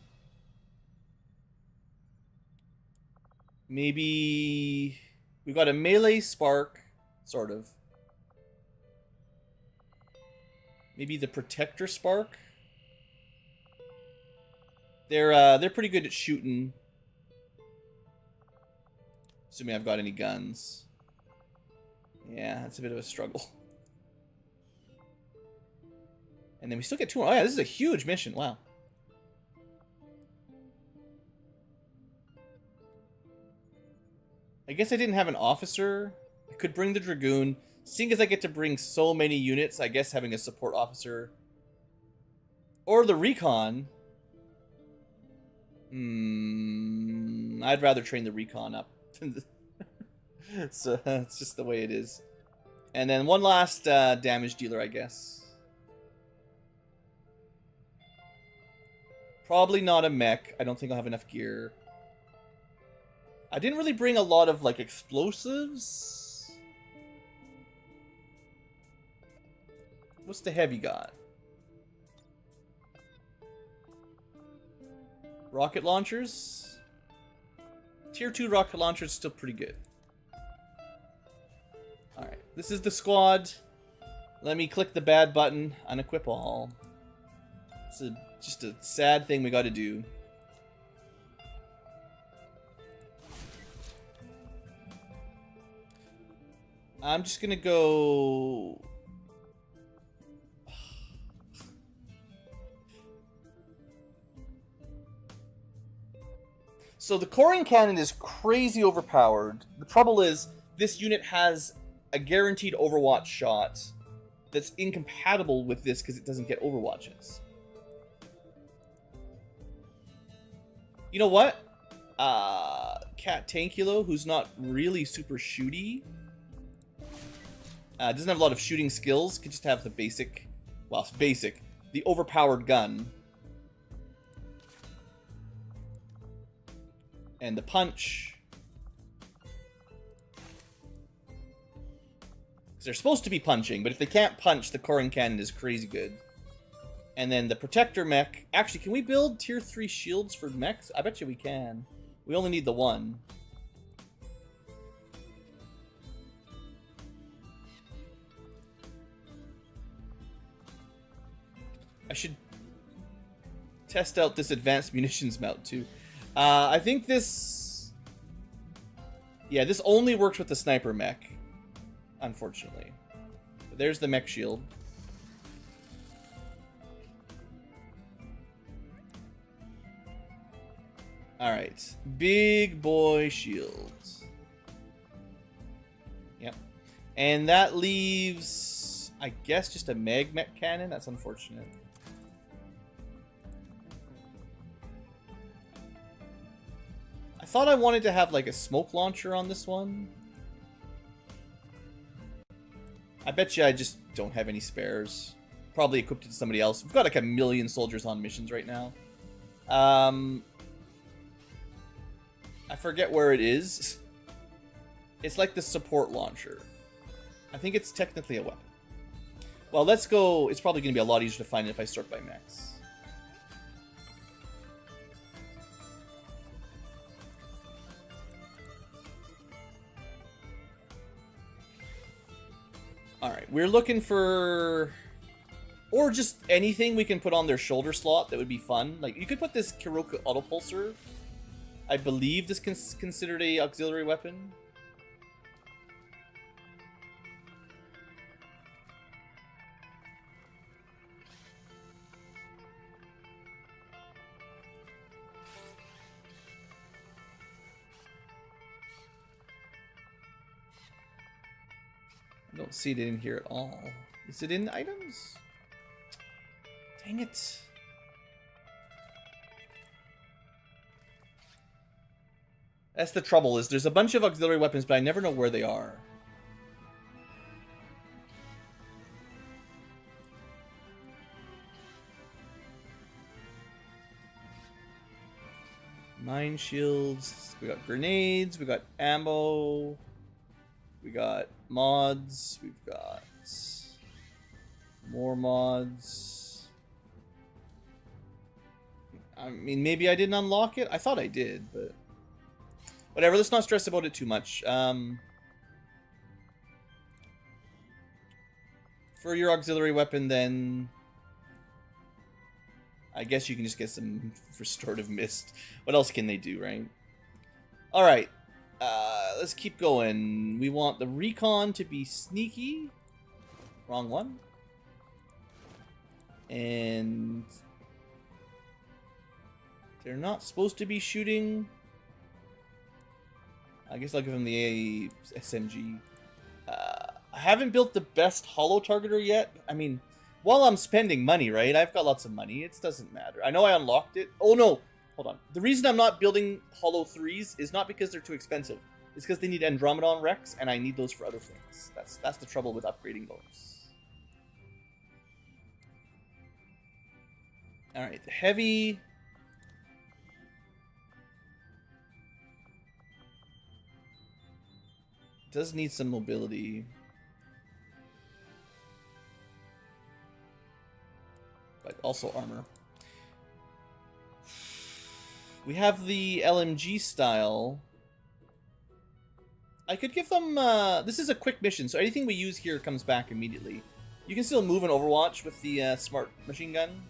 Maybe we've got a melee spark, sort of. Maybe the Protector Spark. They're pretty good at shooting. Assuming I've got any guns. Yeah, that's a bit of a struggle. And then we still get 2 more. Oh yeah, this is a huge mission. Wow. I guess I didn't have an officer. I could bring the Dragoon. Seeing as I get to bring so many units, I guess having a support officer. Or the Recon. I'd rather train the Recon up. So that's just the way it is. And then one last damage dealer, I guess. Probably not a mech. I don't think I'll have enough gear. I didn't really bring a lot of, like, explosives. What's the heavy got? Rocket launchers? Tier 2 rocket launchers still pretty good. Alright, this is the squad. Let me click the bad button, unequip all. It's just a sad thing we gotta do. I'm just gonna go... So the coring cannon is crazy overpowered. The trouble is, this unit has a guaranteed Overwatch shot that's incompatible with this because it doesn't get Overwatches. You know what? Cat Ankylo, who's not really super shooty, doesn't have a lot of shooting skills, could just have the basic, well, basic, the overpowered gun. And the punch. Because they're supposed to be punching, but if they can't punch, the coring cannon is crazy good. And then the protector mech. Actually, can we build tier 3 shields for mechs? I bet you we can. We only need the one. I should test out this advanced munitions mount too. I think this... Yeah, this only works with the sniper mech, unfortunately. But there's the mech shield. Alright. Big boy shields. Yep. And that leaves, I guess, just a magmet cannon. That's unfortunate. I thought I wanted to have like a smoke launcher on this one. I bet you I just don't have any spares. Probably equipped it to somebody else. We've got like 1 million soldiers on missions right now. I forget where it is. It's like the support launcher. I think it's technically a weapon. Well, let's go. It's probably going to be a lot easier to find it if I sort by max. Alright, we're looking for... Or just anything we can put on their shoulder slot that would be fun. Like, you could put this Kiroku autopulsar. I believe this is considered a auxiliary weapon. I don't see it in here at all. Is it in items? Dang it. That's the trouble, is there's a bunch of auxiliary weapons, but I never know where they are. Mine shields. We got grenades. We got ammo. We got mods. We've got more mods. I mean, maybe I didn't unlock it. I thought I did, but whatever. Let's not stress about it too much. For your auxiliary weapon, then I guess you can just get some restorative mist. What else can they do, right? All right. Let's keep going. We want the recon to be sneaky. Wrong one. And they're not supposed to be shooting. I guess I'll give them the SMG. I haven't built the best holo targeter yet. I mean, while I'm spending money, right? I've got lots of money. It doesn't matter. I know I unlocked it. Oh, no. Hold on. The reason I'm not building holo 3s is not because they're too expensive. It's because they need Andromedon Rex, and I need those for other things. That's the trouble with upgrading those. Alright, the heavy... does need some mobility. But also armor. We have the LMG style. I could give them... this is a quick mission, so anything we use here comes back immediately. You can still move in Overwatch with the smart machine gun.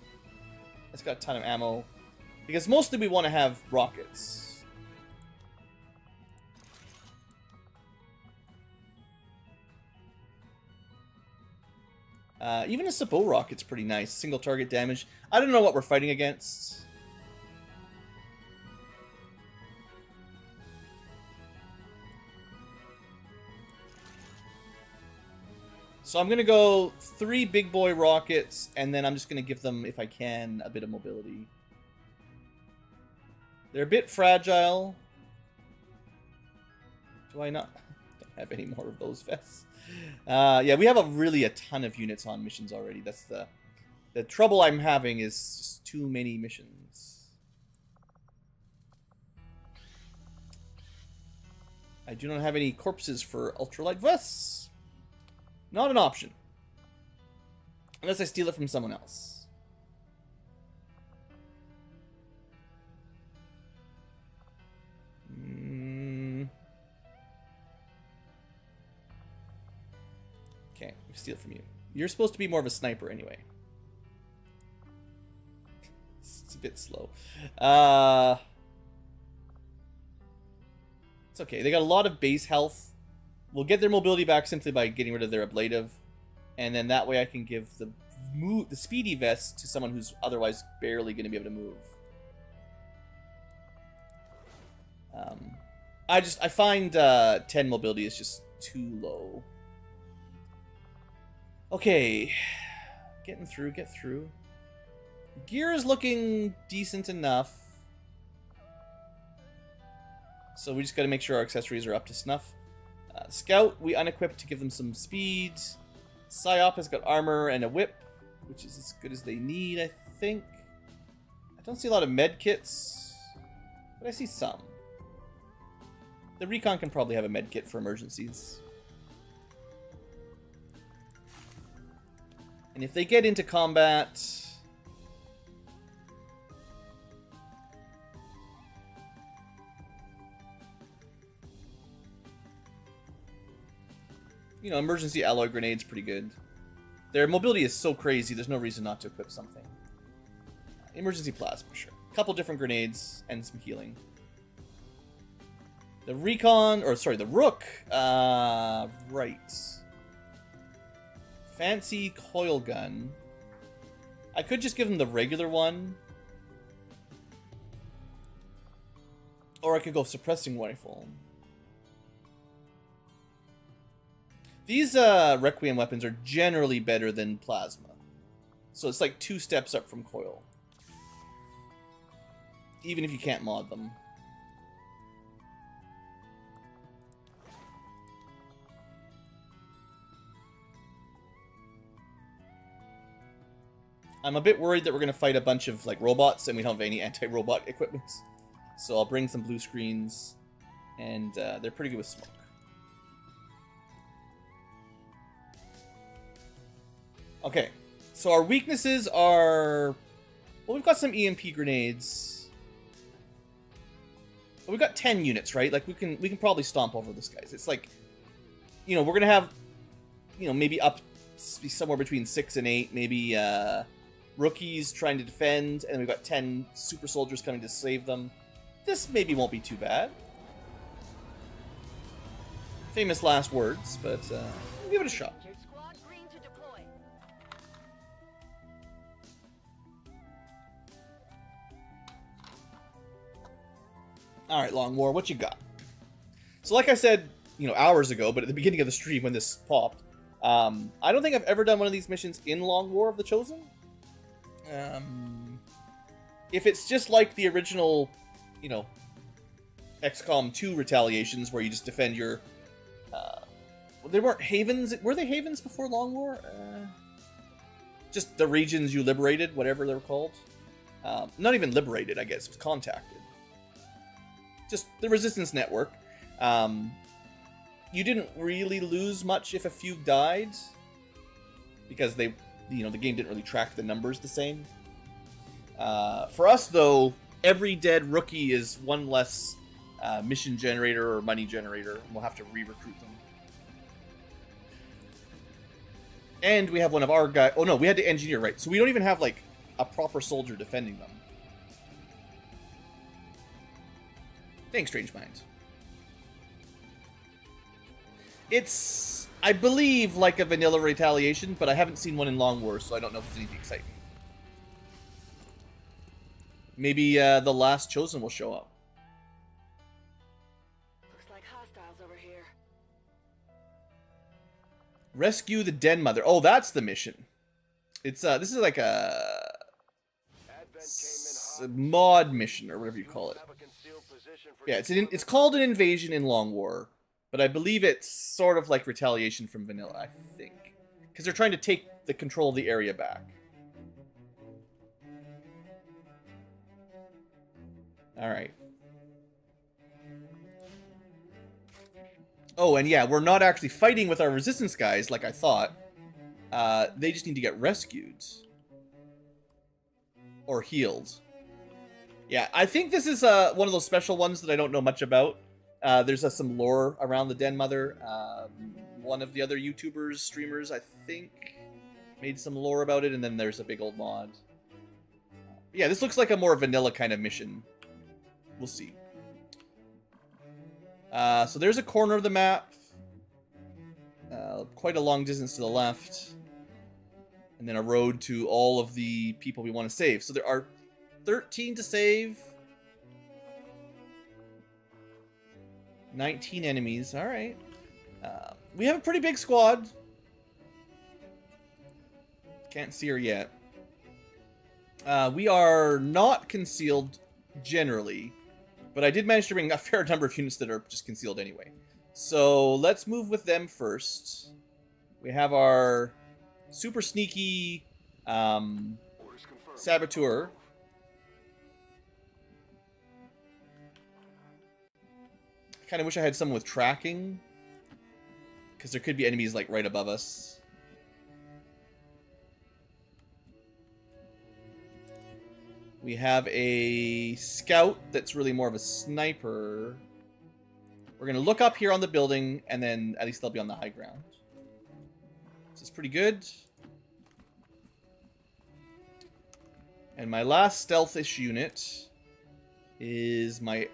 It's got a ton of ammo. Because mostly we want to have rockets. Even a Sabot rocket's pretty nice. Single target damage. I don't know what we're fighting against. So I'm going to go 3 big boy rockets, and then I'm just going to give them, if I can, a bit of mobility. They're a bit fragile. Do I not don't have any more of those vests? Yeah, we have a ton of units on missions already. That's the trouble I'm having, is just too many missions. I do not have any corpses for ultralight vests. Not an option. Unless I steal it from someone else. Okay, we steal it from you. You're supposed to be more of a sniper anyway. It's a bit slow. It's okay. They got a lot of base health. We'll get their mobility back simply by getting rid of their ablative. And then that way I can give the speedy vest to someone who's otherwise barely going to be able to move. I find 10 mobility is just too low. Okay, get through. Gear is looking decent enough. So we just got to make sure our accessories are up to snuff. Scout, we unequipped to give them some speed. Psyop has got armor and a whip, which is as good as they need, I think. I don't see a lot of med kits, but I see some. The Recon can probably have a med kit for emergencies. And if they get into combat... You know, emergency alloy grenade's pretty good. Their mobility is so crazy, there's no reason not to equip something. Emergency plasma, sure. A couple different grenades and some healing. The Recon, or sorry, the Rook, right. Fancy coil gun. I could just give them the regular one. Or I could go suppressing rifle. These Requiem weapons are generally better than plasma. So it's like 2 steps up from coil. Even if you can't mod them. I'm a bit worried that we're going to fight a bunch of like robots and we don't have any anti-robot equipment. So I'll bring some blue screens. And they're pretty good with smoke. Okay, so our weaknesses are... Well, we've got some EMP grenades. Well, we've got 10 units, right? Like, we can probably stomp over this guys. It's like, you know, we're gonna have, you know, maybe up somewhere between 6 and 8, maybe rookies trying to defend, and we've got 10 super soldiers coming to save them. This maybe won't be too bad. Famous last words, but we'll give it a shot. Squad green to deploy. Alright, Long War, what you got? So like I said, you know, hours ago, but at the beginning of the stream when this popped, I don't think I've ever done one of these missions in Long War of the Chosen. If it's just like the original, you know, XCom 2 retaliations where you just defend your... they weren't havens. Were they havens before Long War? Just the regions you liberated, whatever they were called. Not even liberated, I guess. It was contacted. Just the resistance network. You didn't really lose much if a few died, because they, you know, the game didn't really track the numbers the same. For us, though, every dead rookie is one less mission generator or money generator, and we'll have to re-recruit them. And we have one of our guys. Oh no, we had to engineer, right? So we don't even have like a proper soldier defending them. Thanks, Strange Minds. It's, I believe, like a vanilla retaliation, but I haven't seen one in Long War, so I don't know if there's anything exciting. Maybe the last Chosen will show up. Looks like hostiles over here. Rescue the Den Mother. Oh, that's the mission. It's this is like a mod mission or whatever you call it. Yeah, it's called an invasion in Long War, but I believe it's sort of like retaliation from vanilla, I think, because they're trying to take the control of the area back. All right. Oh, and yeah, we're not actually fighting with our resistance guys like I thought. They just need to get rescued. Or healed. Yeah, I think this is one of those special ones that I don't know much about. There's some lore around the Den Mother. One of the other YouTubers, streamers, I think, made some lore about it, and then there's a big old mod. Yeah, this looks like a more vanilla kind of mission. We'll see. So there's a corner of the map. Quite a long distance to the left. And then a road to all of the people we want to save. So there are 13 to save. 19 enemies. All right. We have a pretty big squad. Can't see her yet. We are not concealed generally, but I did manage to bring a fair number of units that are just concealed anyway. So let's move with them first. We have our super sneaky saboteur. I kind of wish I had someone with tracking, because there could be enemies like right above us. We have a scout that's really more of a sniper. We're going to look up here on the building, and then at least they'll be on the high ground. This is pretty good. And my last stealthish unit is my...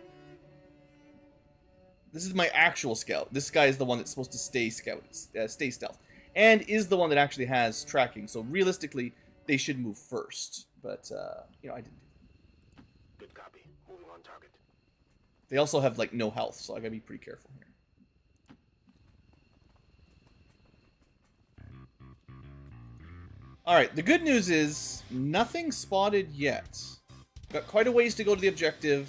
This is my actual scout. This guy is the one that's supposed to stay stealth. And is the one that actually has tracking. So realistically, they should move first. But, you know, I didn't. Good copy. Moving on target. They also have, like, no health, so I gotta be pretty careful here. Alright, the good news is, nothing spotted yet. Got quite a ways to go to the objective.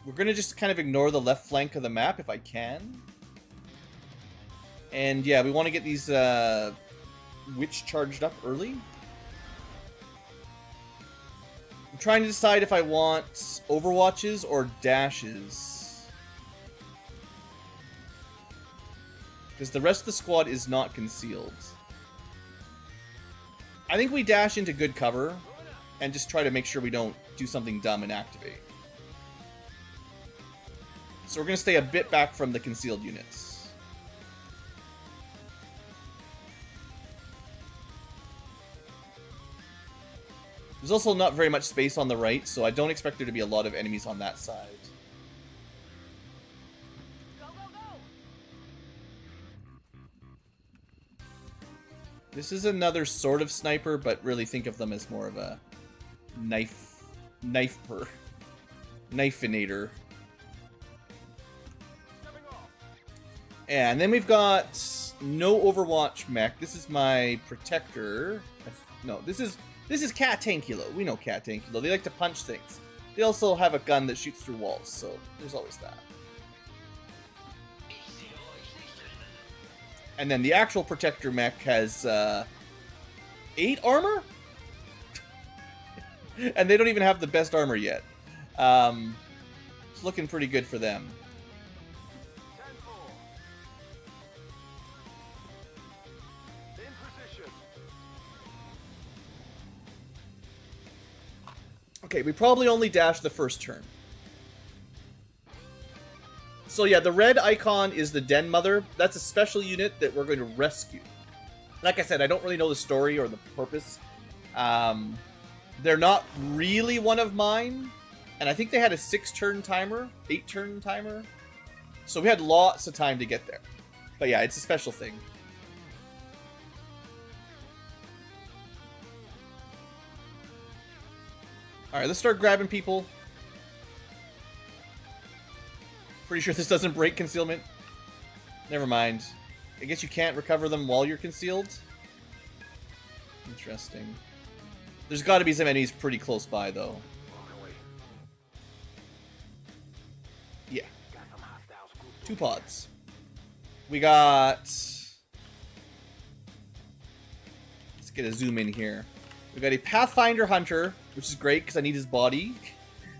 We're gonna just kind of ignore the left flank of the map if I can. And yeah, we want to get these witch charged up early. I'm trying to decide if I want overwatches or dashes. Because the rest of the squad is not concealed. I think we dash into good cover and just try to make sure we don't do something dumb and activate. So we're going to stay a bit back from the concealed units. There's also not very much space on the right, so I don't expect there to be a lot of enemies on that side. Go, go, go! This is another sort of sniper, but really think of them as more of a knifeinator. Yeah, and then we've got no Overwatch mech. This is my protector. No, this is Cat Ankylo. We know Cat Ankylo. They like to punch things. They also have a gun that shoots through walls, so there's always that. And then the actual protector mech has 8 armor? And they don't even have the best armor yet. It's looking pretty good for them. Okay, we probably only dash the first turn. So yeah, the red icon is the Den Mother. That's a special unit that we're going to rescue. Like I said, I don't really know the story or the purpose. They're not really one of mine. And I think they had a 6-turn timer, 8-turn timer. So we had lots of time to get there. But yeah, it's a special thing. Alright, let's start grabbing people. Pretty sure this doesn't break concealment. Never mind. I guess you can't recover them while you're concealed. Interesting. There's got to be some enemies pretty close by, though. Yeah. 2 pods. We got... Let's get a zoom in here. We got a Pathfinder Hunter, which is great because I need his body.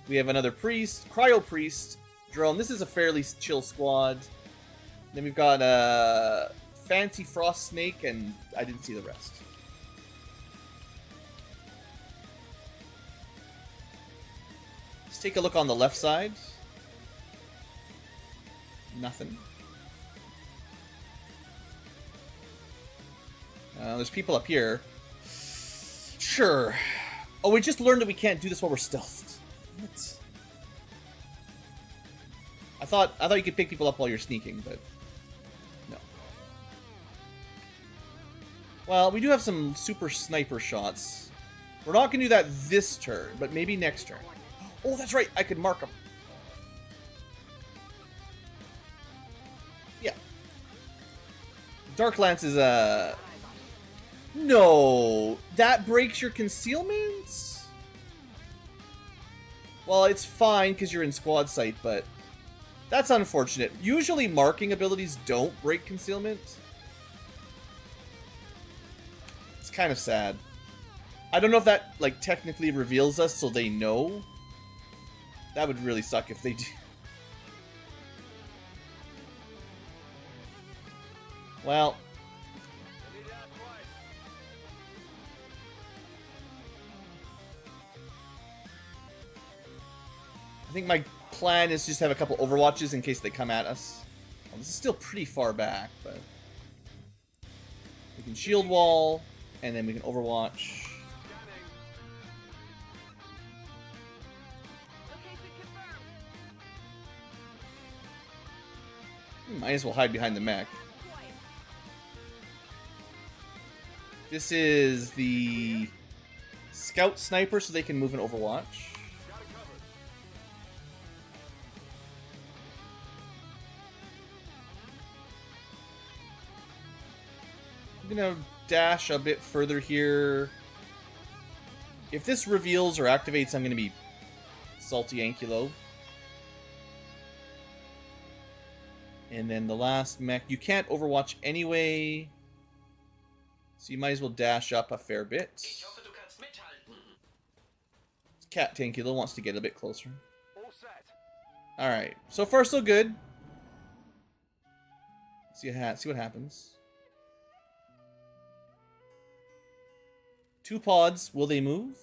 We have another Priest, Cryo Priest, Drone. This is a fairly chill squad. Then we've got a Fancy Frost Snake, and I didn't see the rest. Let's take a look on the left side. Nothing. There's people up here. Sure. Oh, we just learned that we can't do this while we're stealthed. What? I thought you could pick people up while you're sneaking, but no. Well, we do have some super sniper shots. We're not gonna do that this turn, but maybe next turn. Oh, that's right. I could mark them. Dark Lance is no, that breaks your concealment? Well, it's fine because you're in squad sight, but that's unfortunate. Usually marking abilities don't break concealment. It's kind of sad. I don't know if that, like, technically reveals us so they know. That would really suck if they do. Well. I think my plan is just have a couple overwatches in case they come at us. Well, this is still pretty far back, but we can shield wall, and then we can overwatch. Might as well hide behind the mech. This is the scout sniper, so they can move and overwatch. I'm gonna dash a bit further here. If this reveals or activates, I'm gonna be salty Ankylo. And then the last mech, you can't overwatch anyway, so you might as well dash up a fair bit. Cat Ankylo wants to get a bit closer. Alright, so far so good. See what happens. 2 pods, will they move?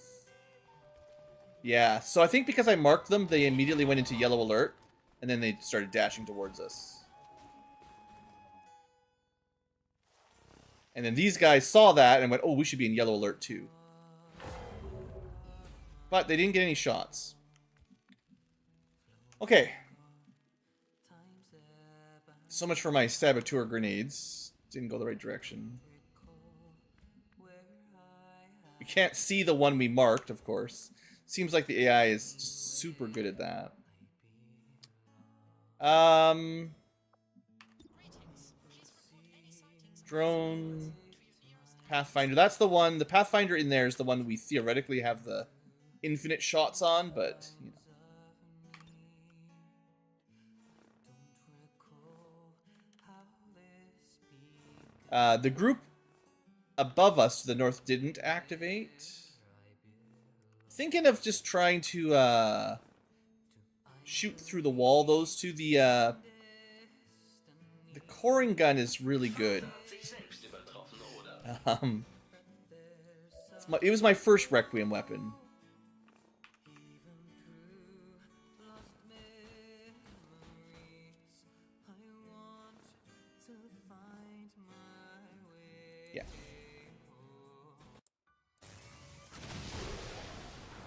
Yeah, so I think because I marked them, they immediately went into yellow alert, and then they started dashing towards us. And then these guys saw that and went, oh, we should be in yellow alert too. But they didn't get any shots. Okay. So much for my saboteur grenades. Didn't go the right direction. We can't see the one we marked, of course. Seems like the AI is just super good at that. Drone. Pathfinder. That's the one. The Pathfinder in there is the one we theoretically have the infinite shots on, but, you know. The group above us to the north didn't activate. Thinking of just trying to shoot through the wall. Those two. The coring gun is really good. It was my first Requiem weapon. Yeah.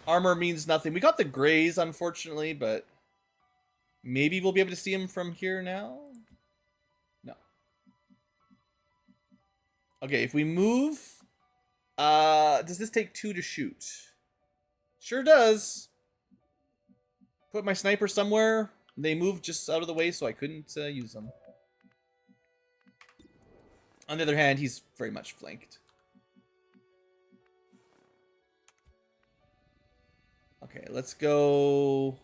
Armor means nothing. We got the grays, unfortunately, but maybe we'll be able to see him from here now? No. Okay, if we move... does this take 2 to shoot? Sure does. Put my sniper somewhere. They moved just out of the way, so I couldn't use them. On the other hand, he's very much flanked. Okay, let's go...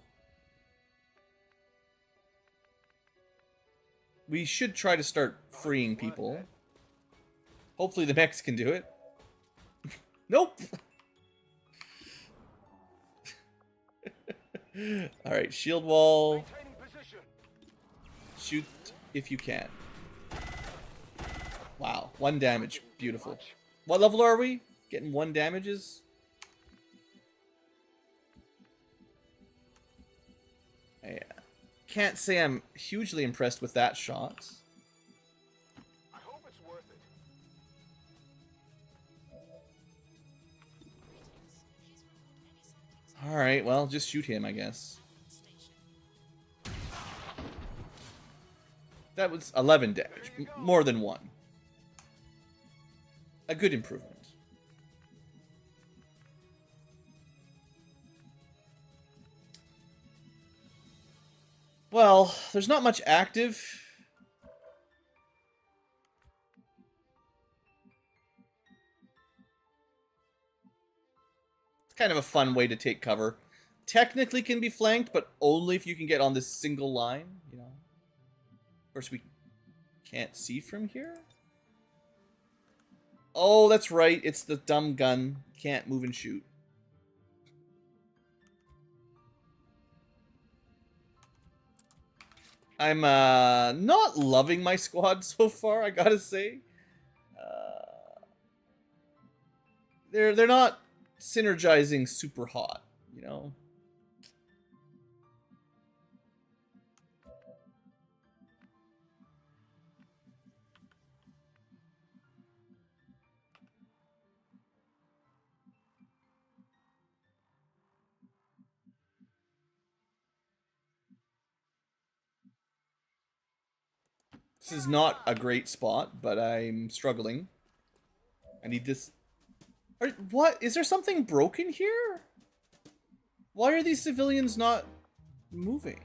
We should try to start freeing people. Hopefully the mechs can do it. Nope! Alright, shield wall. Shoot if you can. Wow, 1 damage. Beautiful. What level are we? Getting 1 damages? Yeah. Can't say I'm hugely impressed with that shot. I hope it's worth it. Alright, well, just shoot him, I guess. That was 11 damage. More than 1. A good improvement. Well, there's not much active. It's kind of a fun way to take cover. Technically can be flanked, but only if you can get on this single line, you know. Of course, we can't see from here. Oh, that's right. It's the dumb gun. Can't move and shoot. I'm not loving my squad so far, I gotta say. They're not synergizing super hot, you know. This is not a great spot, but I'm struggling. I need this. What? Is there something broken here? Why are these civilians not moving?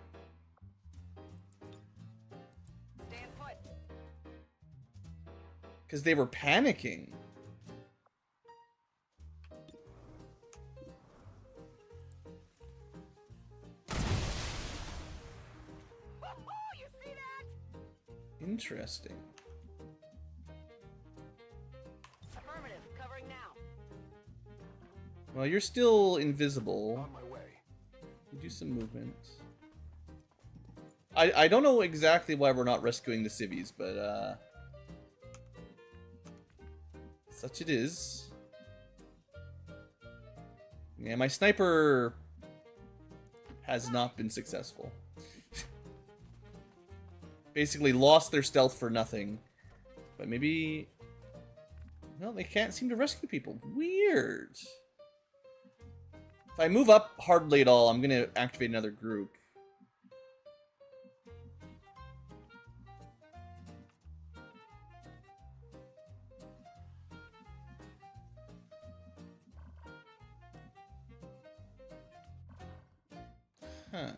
Stand put. Because they were panicking. You see that? Interesting. Affirmative. Covering now. Well, you're still invisible. On my way. You do some movement. I don't know exactly why we're not rescuing the civvies, but such it is. Yeah, my sniper has not been successful. Basically lost their stealth for nothing. But maybe... Well, they can't seem to rescue people. Weird. If I move up hardly at all, I'm going to activate another group. Huh.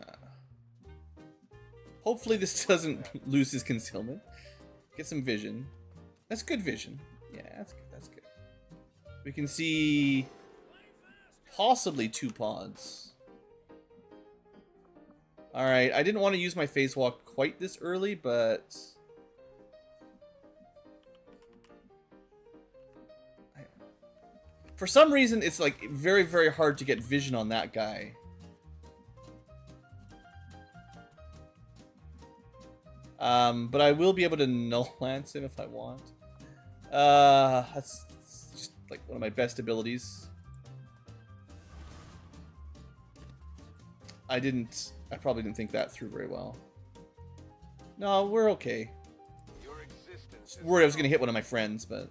Hopefully this doesn't lose his concealment. Get some vision. That's good vision. Yeah, that's good. That's good. We can see possibly 2 pods. Alright, I didn't want to use my phase walk quite this early, but... For some reason, it's like very, very hard to get vision on that guy. But I will be able to null lance him if I want. That's just like one of my best abilities. I probably didn't think that through very well. No, we're okay. Your existence is Worried I was gonna hit one of my friends, but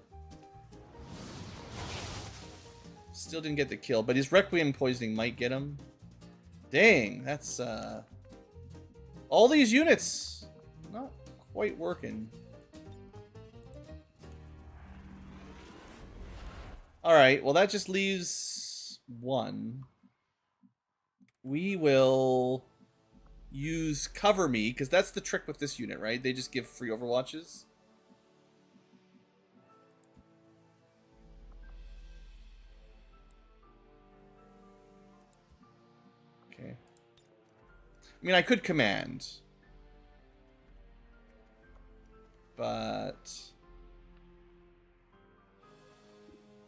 still didn't get the kill. But his Requiem poisoning might get him. Dang, that's all these units not quite working. Alright, well that just leaves 1. We will use Cover Me, because that's the trick with this unit, right? They just give free overwatches. Okay. I mean, I could command. But...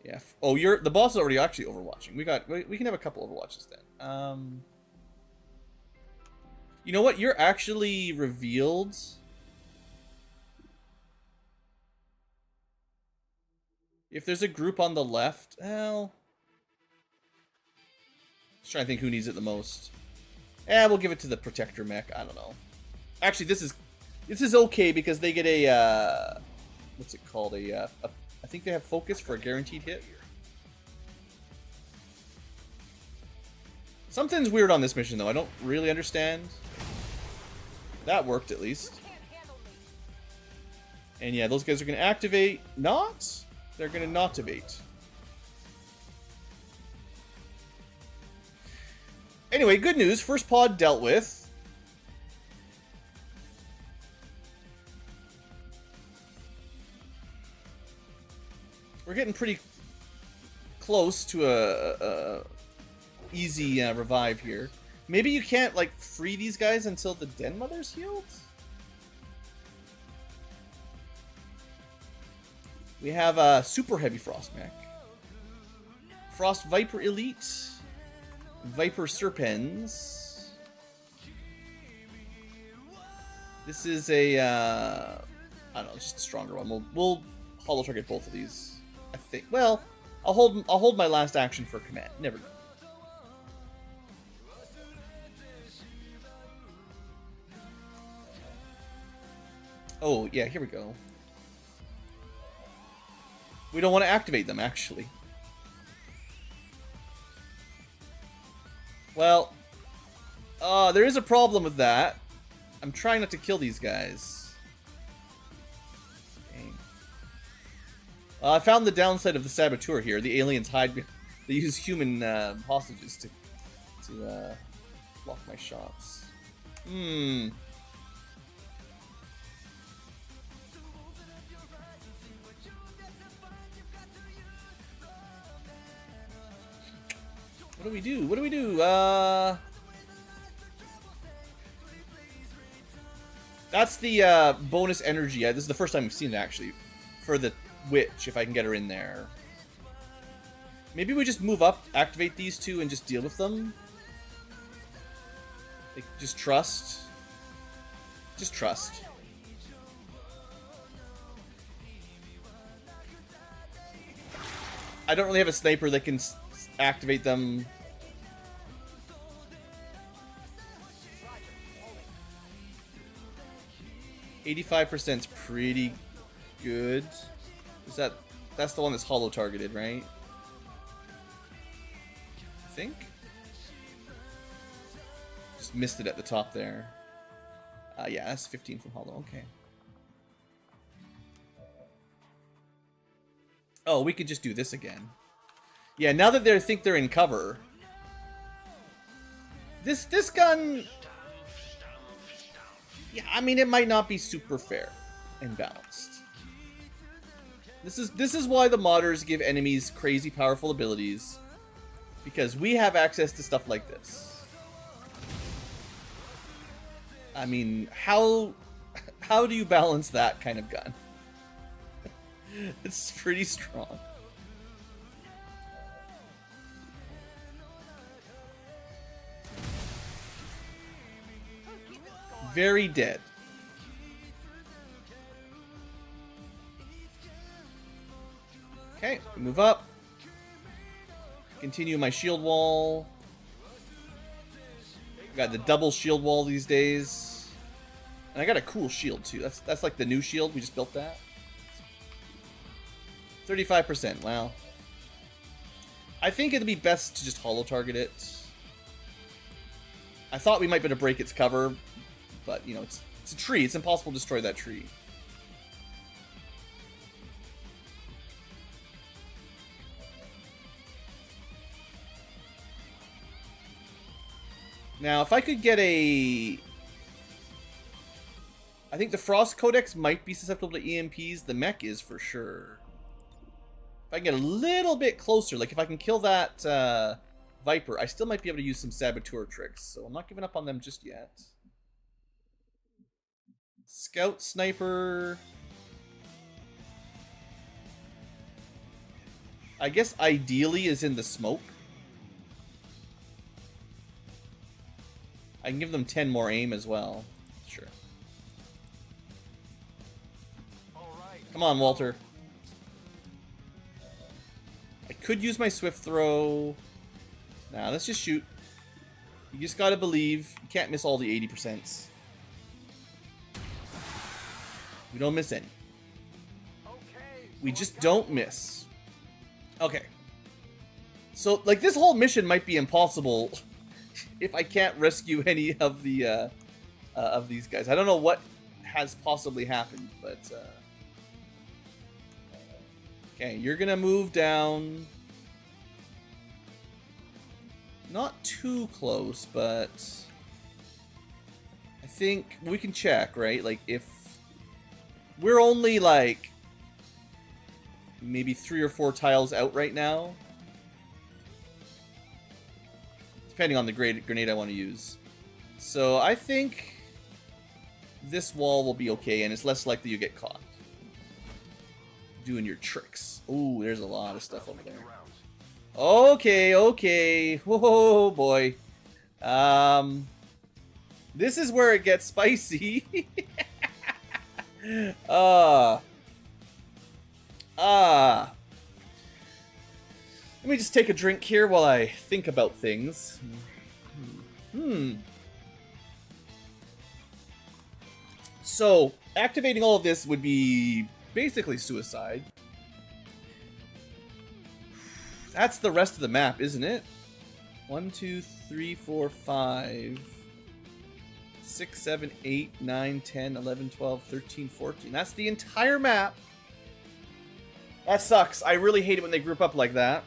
yeah. Oh, the boss is already actually overwatching. We can have a couple overwatches then. You know what? You're actually revealed. If there's a group on the left, well, just trying to think who needs it the most. We'll give it to the protector mech. I don't know. Actually, this is okay because they get a what's it called? I think they have focus for a guaranteed hit. Something's weird on this mission, though. I don't really understand. That worked, at least. And yeah, those guys are going to activate. Not? They're going to not activate. Anyway, good news. First pod dealt with. We're getting pretty close to easy revive here. Maybe you can't, like, free these guys until the Den Mother's healed? We have a super heavy Frost mech. Frost Viper Elite. Viper Serpens. This is a, I don't know, just a stronger one. We'll holo target both of these, I think. Well, I'll hold my last action for command. Never know. Oh, yeah, here we go. We don't want to activate them, actually. Well, there is a problem with that. I'm trying not to kill these guys. Dang. I found the downside of the Saboteur here. The aliens hide. They use human hostages to block my shots. What do we do? What do we do? That's the bonus energy. This is the first time we've seen it, actually. For the witch, if I can get her in there. Maybe we just move up, activate these two, and just deal with them. Like, just trust. Just trust. I don't really have a sniper that can activate them. 85% is pretty good. Is that's the one that's holo targeted, right? I think. Just missed it at the top there. Yeah, that's 15 from holo. Okay. Oh, we could just do this again. Yeah, now that they think they're in cover. This gun... Yeah, I mean, it might not be super fair and balanced. This is why the modders give enemies crazy powerful abilities. Because we have access to stuff like this. I mean, how do you balance that kind of gun? It's pretty strong. Very dead. Okay, move up. Continue my shield wall. Got the double shield wall these days. And I got a cool shield too. That's like the new shield. We just built that. 35%. Wow. I think it'd be best to just holo target it. I thought we might be able to break its cover, but you know, it's a tree. It's impossible to destroy that tree. Now, if I could get a... I think the Frost Codex might be susceptible to EMPs. The mech is for sure. If I can get a little bit closer, like if I can kill that Viper, I still might be able to use some Saboteur tricks. So I'm not giving up on them just yet. Scout Sniper. I guess ideally is in the smoke. I can give them 10 more aim as well. Sure. Come on, Walter. I could use my Swift Throw. Nah, let's just shoot. You just gotta believe. You can't miss all the 80%. We don't miss any. We just don't miss. Okay. So, like, this whole mission might be impossible if I can't rescue any of the of these guys. I don't know what has possibly happened, but okay, you're gonna move down. Not too close, but I think we can check, right? Like, if we're only like maybe 3 or 4 tiles out right now. depending on the grenade I want to use. So I think this wall will be okay, and it's less likely you get caught doing your tricks. Ooh, there's a lot of stuff over there. Okay, okay. Whoa, boy. This is where it gets spicy. Let me just take a drink here while I think about things. So, activating all of this would be basically suicide. That's the rest of the map, isn't it? 1, 2, 3, 4, 5, 6, 7, 8, 9, 10, 11, 12, 13, 14. That's the entire map. That sucks. I really hate it when they group up like that.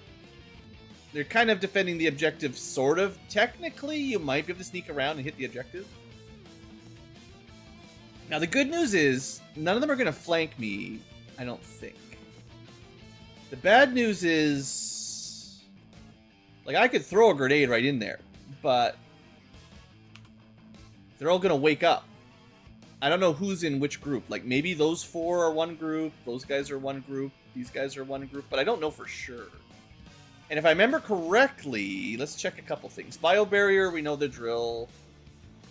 They're kind of defending the objective, sort of. Technically, you might be able to sneak around and hit the objective. Now, the good news is, none of them are going to flank me, I don't think. The bad news is, like, I could throw a grenade right in there, but they're all going to wake up. I don't know who's in which group. Like, maybe those 4 are one group, those guys are one group, these guys are one group, but I don't know for sure. And if I remember correctly, let's check a couple things. Bio barrier, we know the drill.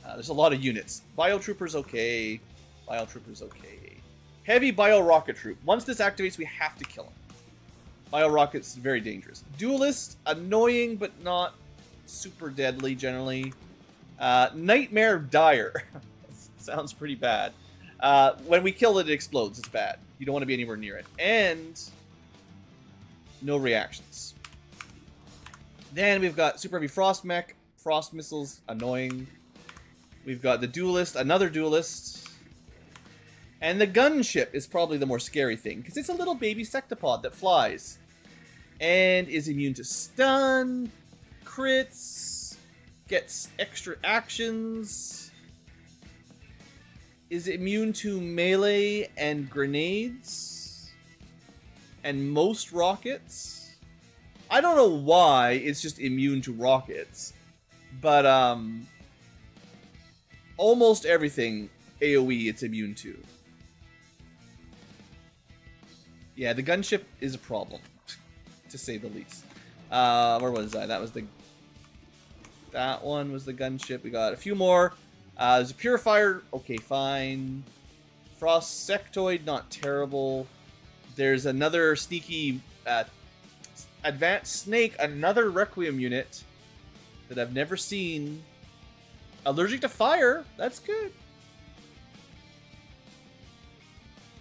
There's a lot of units. Bio troopers, okay. Bio troopers, okay. Heavy bio rocket troop. Once this activates, we have to kill him. Bio rocket's very dangerous. Duelist, annoying but not super deadly generally. Nightmare dire. Sounds pretty bad. When we kill it, it explodes. It's bad. You don't want to be anywhere near it. And no reactions. Then we've got super heavy frost mech, frost missiles, annoying. We've got the duelist, another duelist. And the gunship is probably the more scary thing, because it's a little baby sectopod that flies. And is immune to stun, crits, gets extra actions, is immune to melee and grenades, and most rockets. I don't know why it's just immune to rockets, but almost everything AoE it's immune to. Yeah, the gunship is a problem, to say the least. Where was I? That one was the gunship. We got a few more. There's a purifier. Okay, fine. Frost sectoid, not terrible. There's another sneaky advanced snake, another Requiem unit that I've never seen. Allergic to fire. That's good.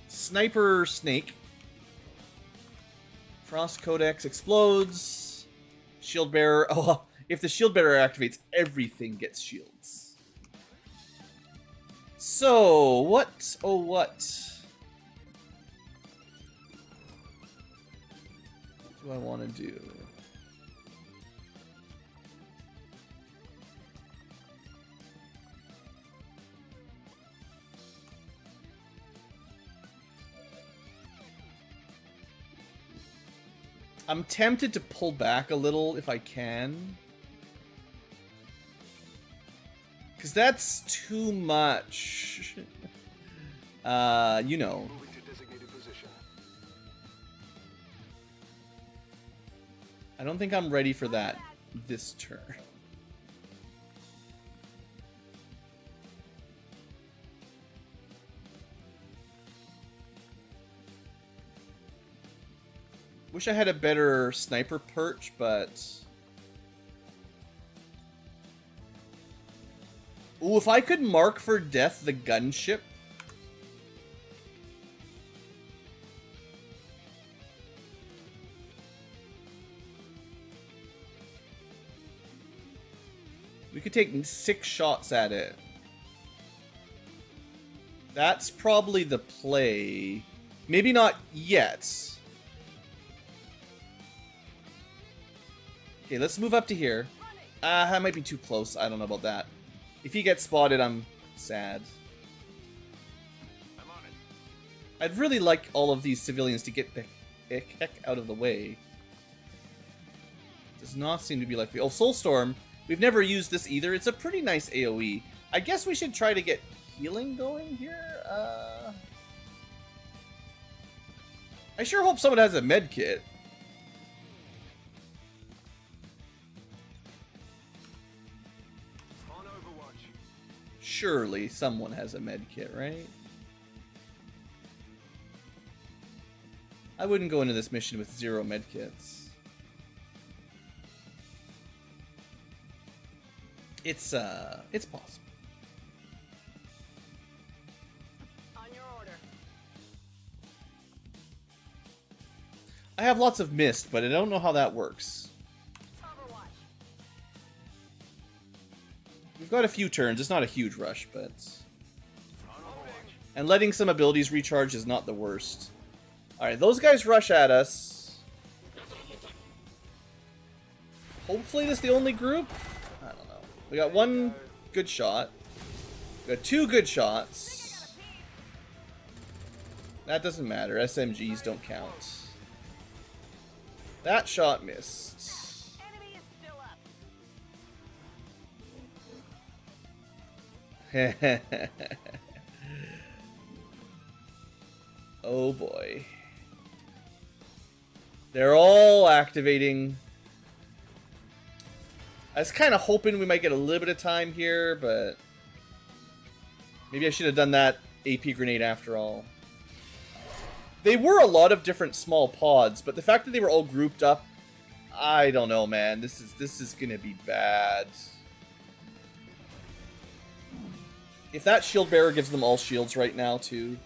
Sniper snake. Frost Codex explodes. Shield bearer. Oh, if the shield bearer activates, everything gets shields. So, what? Oh, what? What do I want to do? I'm tempted to pull back a little if I can. Because that's too much. You know. I don't think I'm ready for that this turn. Wish I had a better sniper perch, but... Ooh, if I could mark for death the gunship... We could take 6 shots at it. That's probably the play. Maybe not yet. Okay, let's move up to here. That might be too close. I don't know about that. If he gets spotted, I'm sad. I'm on it. I'd really like all of these civilians to get the heck out of the way. Does not seem to be like... Oh, Soulstorm. We've never used this either. It's a pretty nice AoE. I guess we should try to get healing going here. I sure hope someone has a med kit. On Overwatch. Surely someone has a med kit, right? I wouldn't go into this mission with 0 med kits. It's possible. On your order. I have lots of mist, but I don't know how that works. Overwatch. We've got a few turns. It's not a huge rush, but... On Overwatch. And letting some abilities recharge is not the worst. Alright, those guys rush at us. Hopefully this is the only group? I don't know. We got 1 good shot. We got 2 good shots. That doesn't matter. SMGs don't count. That shot missed. Enemy is still up. Oh boy. They're all activating. I was kind of hoping we might get a little bit of time here, but maybe I should have done that AP grenade after all. They were a lot of different small pods, but the fact that they were all grouped up, I don't know, man. This is gonna be bad. If that shield bearer gives them all shields right now too.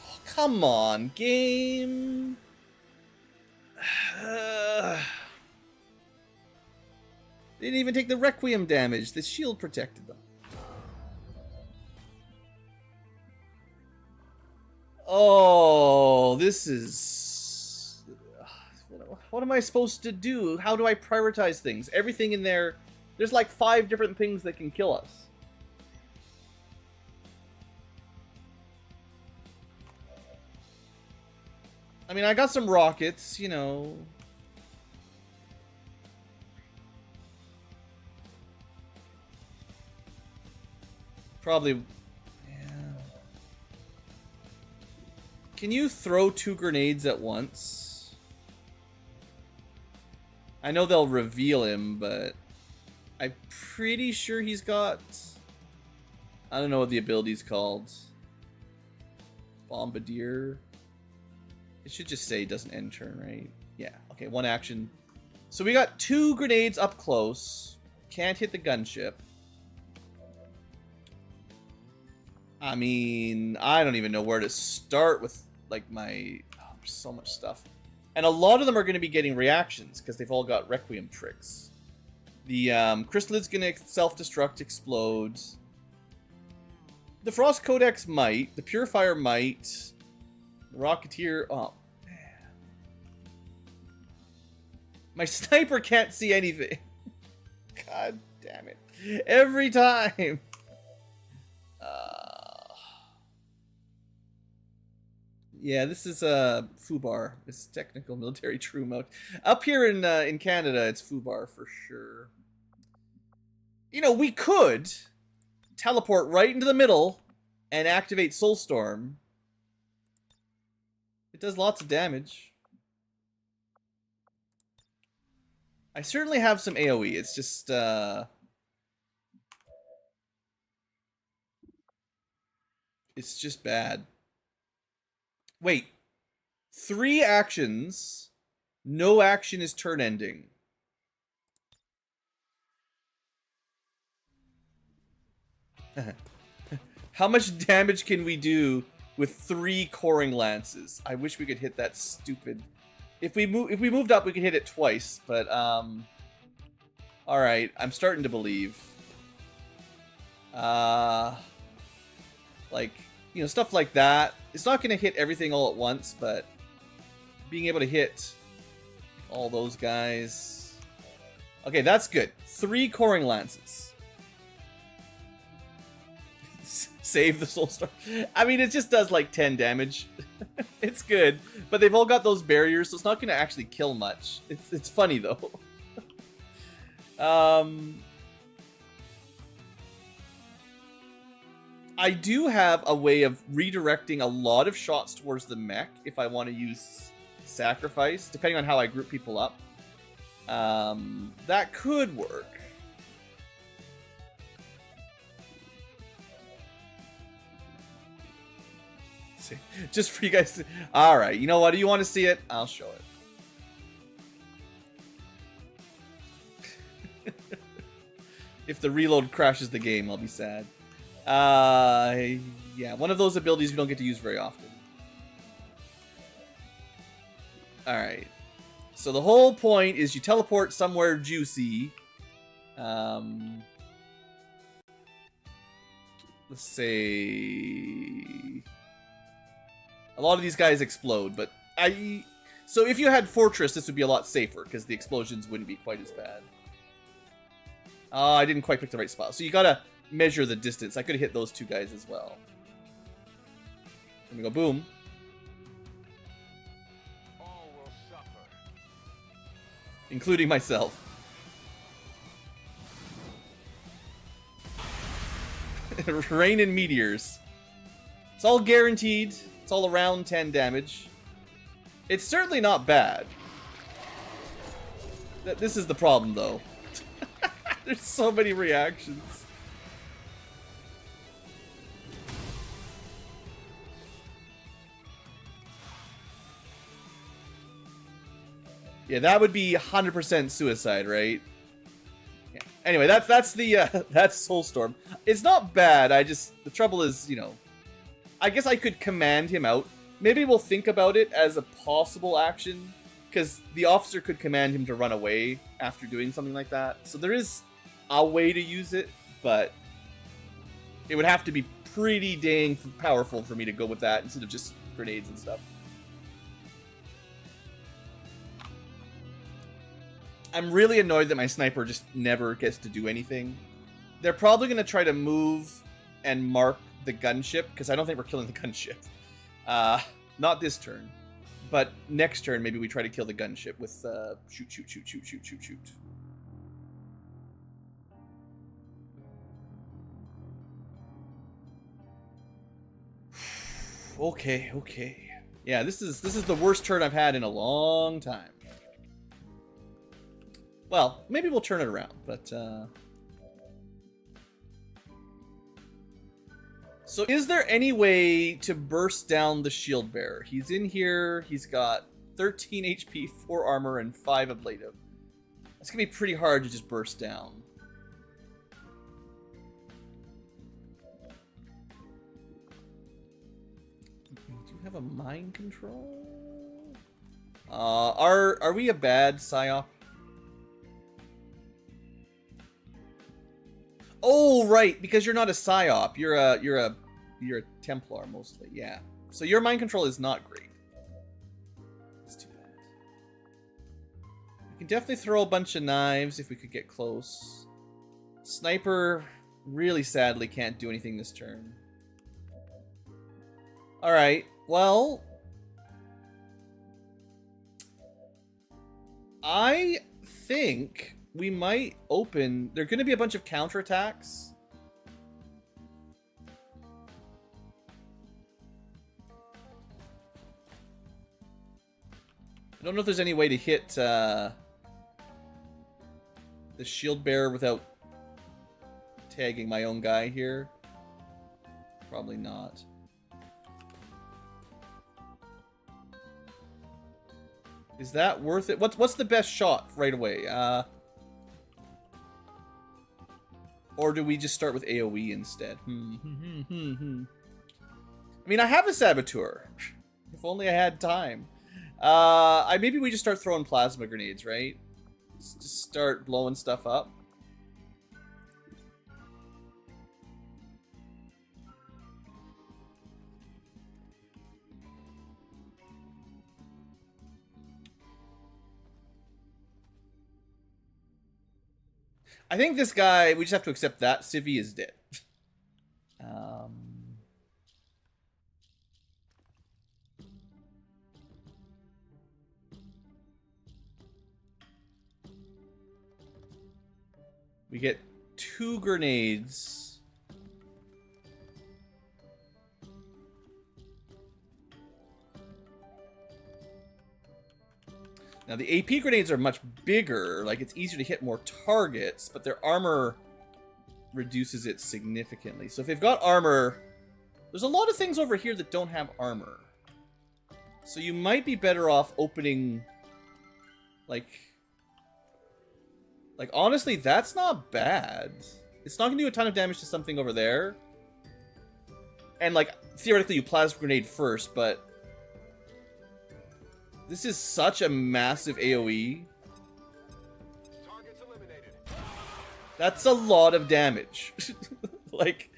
Oh, come on, game. They didn't even take the Requiem damage. The shield protected them. Oh, this is... What am I supposed to do? How do I prioritize things? Everything in there... There's like 5 different things that can kill us. I mean, I got some rockets, you know... Probably... Yeah. Can you throw 2 grenades at once? I know they'll reveal him, but... I'm pretty sure he's got... I don't know what the ability's called. Bombardier. It should just say doesn't end turn, right? Yeah, okay, 1 action. So we got 2 grenades up close. Can't hit the gunship. I mean, I don't even know where to start with, like, my... Oh, there's so much stuff. And a lot of them are going to be getting reactions, because they've all got Requiem tricks. The Chrysalid's going to self-destruct, explode. The Frost Codex might. The Purifier might. The Rocketeer... Oh, man. My sniper can't see anything. God damn it. Every time. Yeah, this is FUBAR. It's technical military true mode. Up here in Canada, it's FUBAR for sure. You know, we could teleport right into the middle and activate Soulstorm. It does lots of damage. I certainly have some AoE. It's just it's just bad. Wait, 3 actions, no action is turn ending. How much damage can we do with 3 coring lances? I wish we could hit that stupid. If we moved up, we could hit it twice. But all right, I'm starting to believe. Like, you know, stuff like that. It's not going to hit everything all at once, but being able to hit all those guys. Okay, that's good. 3 coring lances. Save the Soulstorm. I mean, it just does like 10 damage. It's good, but they've all got those barriers, so it's not going to actually kill much. It's funny though. I do have a way of redirecting a lot of shots towards the mech if I want to use sacrifice, depending on how I group people up. That could work. Just for you guys to... Alright, you know what? Do you want to see it? I'll show it. If the reload crashes the game, I'll be sad. Yeah, one of those abilities we don't get to use very often. Alright. So the whole point is you teleport somewhere juicy. Let's say... A lot of these guys explode, but so if you had Fortress, this would be a lot safer, because the explosions wouldn't be quite as bad. Oh, I didn't quite pick the right spot. So you gotta measure the distance. I could have hit those two guys as well. Let me go boom. All will suffer. Including myself. Rain and meteors. It's all guaranteed. It's all around 10 damage. It's certainly not bad. This is the problem, though. There's so many reactions. Yeah, that would be 100% suicide, right? Yeah. Anyway, that's that's Soulstorm. It's not bad. The trouble is, you know, I guess I could command him out. Maybe we'll think about it as a possible action, because the officer could command him to run away after doing something like that. So there is a way to use it, but it would have to be pretty dang powerful for me to go with that instead of just grenades and stuff. I'm really annoyed that my sniper just never gets to do anything. They're probably going to try to move and mark the gunship, because I don't think we're killing the gunship. Not this turn. But next turn, maybe we try to kill the gunship with shoot, shoot, shoot, shoot, shoot, shoot, shoot. Okay, okay. Yeah, this is the worst turn I've had in a long time. Well, maybe we'll turn it around, but so is there any way to burst down the shield bearer? He's in here, he's got 13 HP, 4 armor, and 5 ablative. It's gonna be pretty hard to just burst down. Do you have a mind control? Are we a bad psyop? Oh, right, because you're not a psyop. You're a Templar mostly. Yeah. So your mind control is not great. That's too bad. We can definitely throw a bunch of knives if we could get close. Sniper really sadly can't do anything this turn. All right. Well, I think we might open... There are going to be a bunch of counterattacks. I don't know if there's any way to hit the shield bearer without tagging my own guy here. Probably not. Is that worth it? What's the best shot right away? Or do we just start with AoE instead? I mean, I have a saboteur. If only I had time. Maybe we just start throwing plasma grenades, right? Just start blowing stuff up. I think this guy, we just have to accept that Civvy is dead. We get 2 grenades. Now, the AP grenades are much bigger. Like, it's easier to hit more targets, but their armor reduces it significantly. So if they've got armor, there's a lot of things over here that don't have armor. So you might be better off opening, like honestly, that's not bad. It's not going to do a ton of damage to something over there. And, like, theoretically, you plasma grenade first, but this is such a massive AoE. Targets eliminated. That's a lot of damage. Like,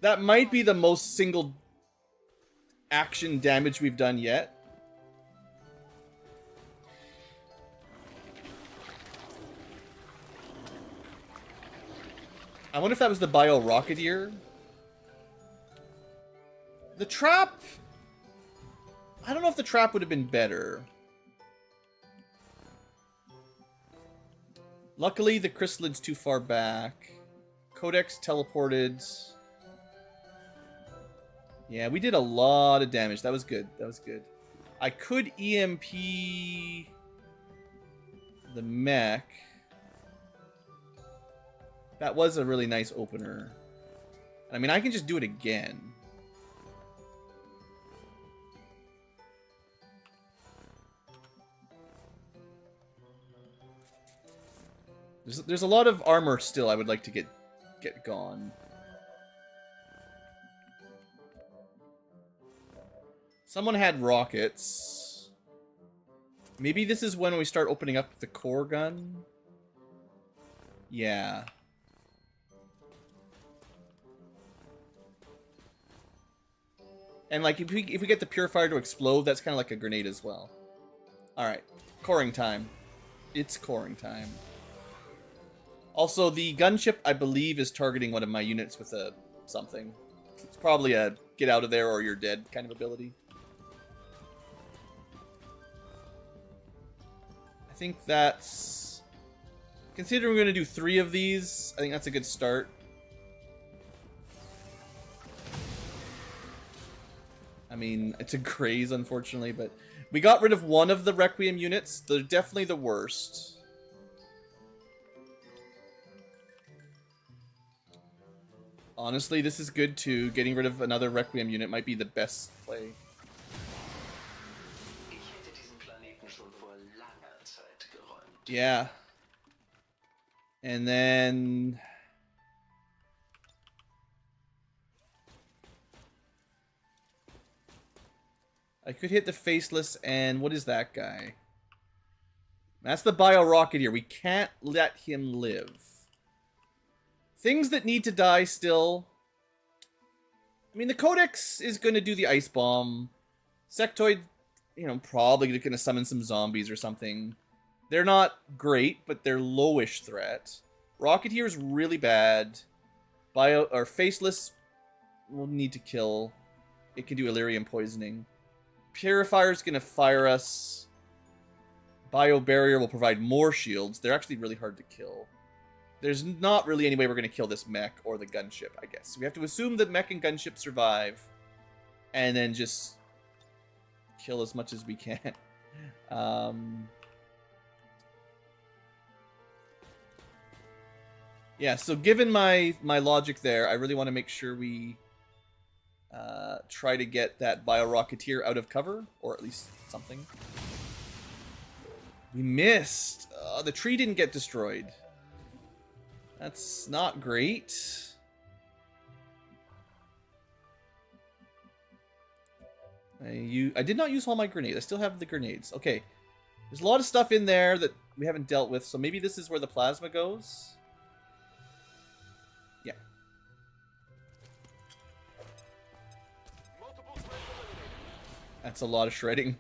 that might be the most single action damage we've done yet. I wonder if that was the Bio Rocketeer. The trap... I don't know if the trap would have been better. Luckily, the chrysalids too far back. Codex teleported. Yeah, we did a lot of damage. That was good. That was good. I could EMP the mech. That was a really nice opener. I mean, I can just do it again. There's a lot of armor still I would like to get gone. Someone had rockets. Maybe this is when we start opening up the core gun. Yeah. And like if we get the purifier to explode, that's kind of like a grenade as well. All right, coring time. It's coring time. Also, the gunship, I believe, is targeting one of my units with a something. It's probably a get out of there or you're dead kind of ability. I think that's... Considering we're going to do 3 of these, I think that's a good start. I mean, it's a graze, unfortunately, but... We got rid of one of the Requiem units. They're definitely the worst. Honestly, this is good too. Getting rid of another Requiem unit might be the best play. Yeah. And then... I could hit the Faceless and... What is that guy? That's the Bio Rocketeer. We can't let him live. Things that need to die still. I mean, the Codex is going to do the Ice Bomb. Sectoid, you know, probably going to summon some zombies or something. They're not great, but they're lowish threat. Rocketeer is really bad. Faceless will need to kill. It can do Illyrium poisoning. Purifier's going to fire us. Bio Barrier will provide more shields. They're actually really hard to kill. There's not really any way we're going to kill this mech or the gunship, I guess. We have to assume that mech and gunship survive. And then just kill as much as we can. Yeah, so given my logic there, I really want to make sure we try to get that Bio Rocketeer out of cover. Or at least something. We missed. The tree didn't get destroyed. That's not great. I did not use all my grenades. I still have the grenades. Okay. There's a lot of stuff in there that we haven't dealt with, so maybe this is where the plasma goes. Yeah. That's a lot of shredding.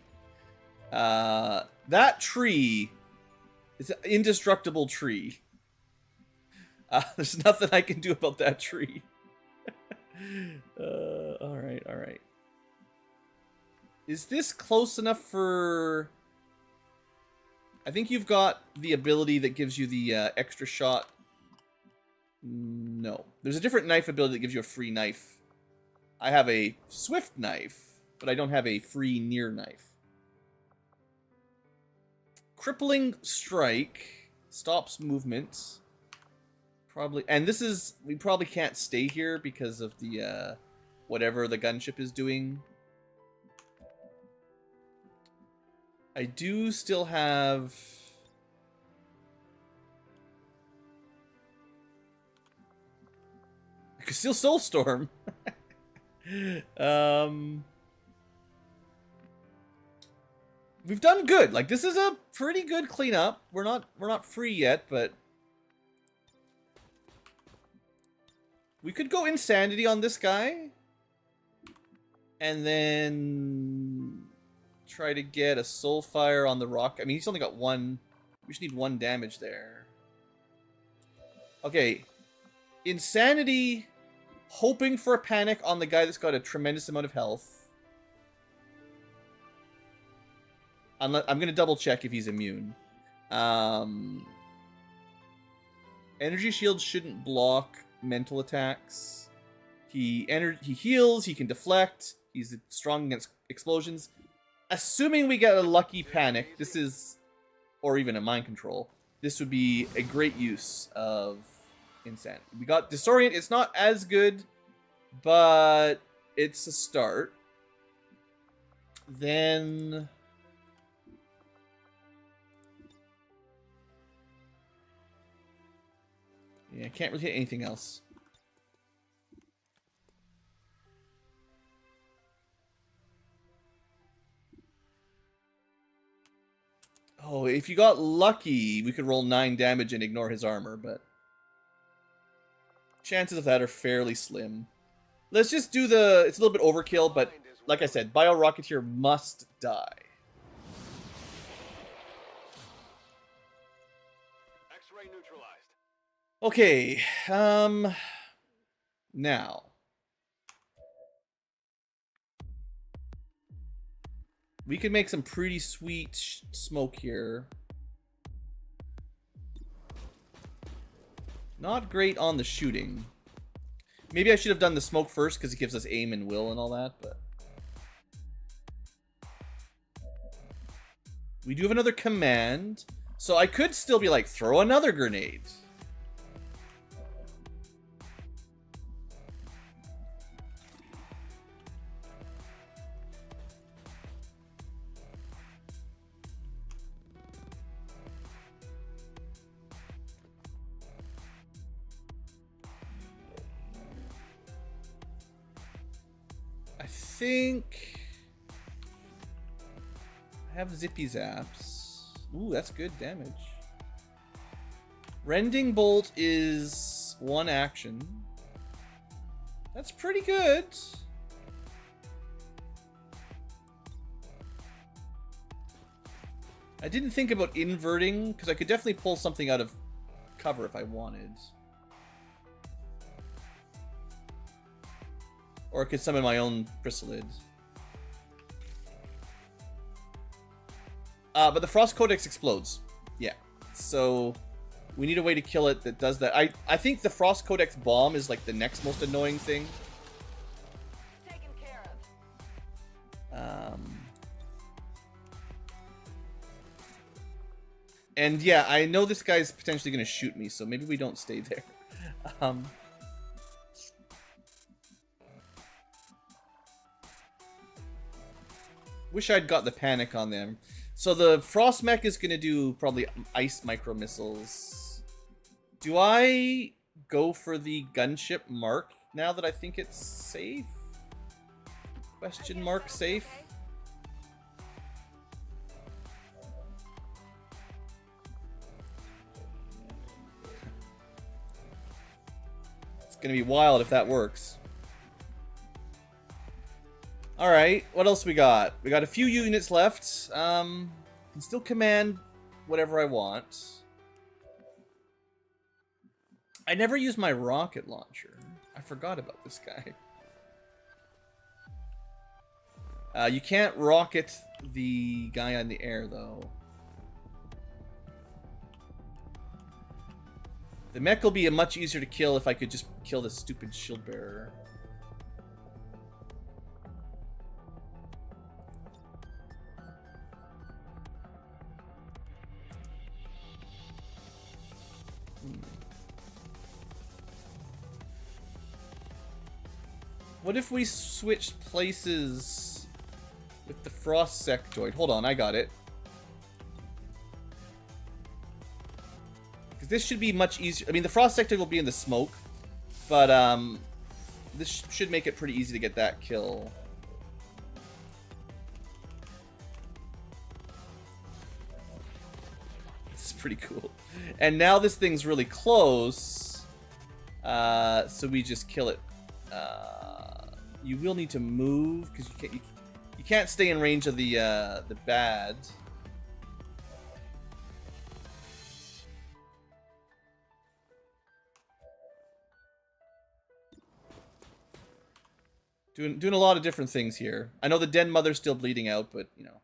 That tree is an indestructible tree. There's nothing I can do about that tree. Alright, alright. Is this close enough for... I think you've got the ability that gives you the extra shot No. There's a different knife ability that gives you a free knife. I have a swift knife, but I don't have a free near knife. Crippling strike stops movement. Probably, and this is, we probably can't stay here because of the whatever the gunship is doing. I do still have I could still Soulstorm. We've done good. Like, this is a pretty good cleanup. We're not free yet, but we could go Insanity on this guy. And then try to get a Soulfire on the rock. I mean, he's only got one. We just need 1 damage there. Okay. Insanity, hoping for a panic on the guy that's got a tremendous amount of health. I'm going to double check if he's immune. Energy shield shouldn't block mental attacks. He heals, he can deflect, he's strong against explosions. Assuming we get a lucky panic, this is, or even a mind control, this would be a great use of Insanity. We got Disorient, it's not as good, but it's a start. Then yeah, I can't really hit anything else. Oh, if you got lucky, we could roll 9 damage and ignore his armor, but chances of that are fairly slim. Let's just do the... It's a little bit overkill, but like I said, Bio Rocketeer must die. X-ray neutralized. Okay, now. We can make some pretty sweet smoke here. Not great on the shooting. Maybe I should have done the smoke first because it gives us aim and will and all that, but we do have another command. So I could still be like, throw another grenade. I think I have Zippy Zaps. Ooh, that's good damage. Rending Bolt is 1 action. That's pretty good. I didn't think about inverting, because I could definitely pull something out of cover if I wanted. Or I could summon my own Chrysalid. But the Frost Codex explodes. Yeah. So we need a way to kill it that does that. I think the Frost Codex bomb is like the next most annoying thing. Taken care of. And yeah, I know this guy's potentially going to shoot me, so maybe we don't stay there. Wish I'd got the panic on them. So the Frost Mech is going to do probably ice micro missiles. Do I go for the gunship mark now that I think it's safe? Question mark safe? It's going to be wild if that works. Alright, what else we got? We got a few units left. Can still command whatever I want. I never used my rocket launcher. I forgot about this guy. You can't rocket the guy in the air, though. The mech will be a much easier to kill if I could just kill this stupid shield bearer. What if we switched places with the frost sectoid? Hold on, I got it. Because this should be much easier. I mean, the frost sectoid will be in the smoke, but this should make it pretty easy to get that kill. This is pretty cool. And now this thing's really close, so we just kill it. You will need to move because you can't stay in range of the bad. Doing a lot of different things here. I know the den mother's still bleeding out, but you know,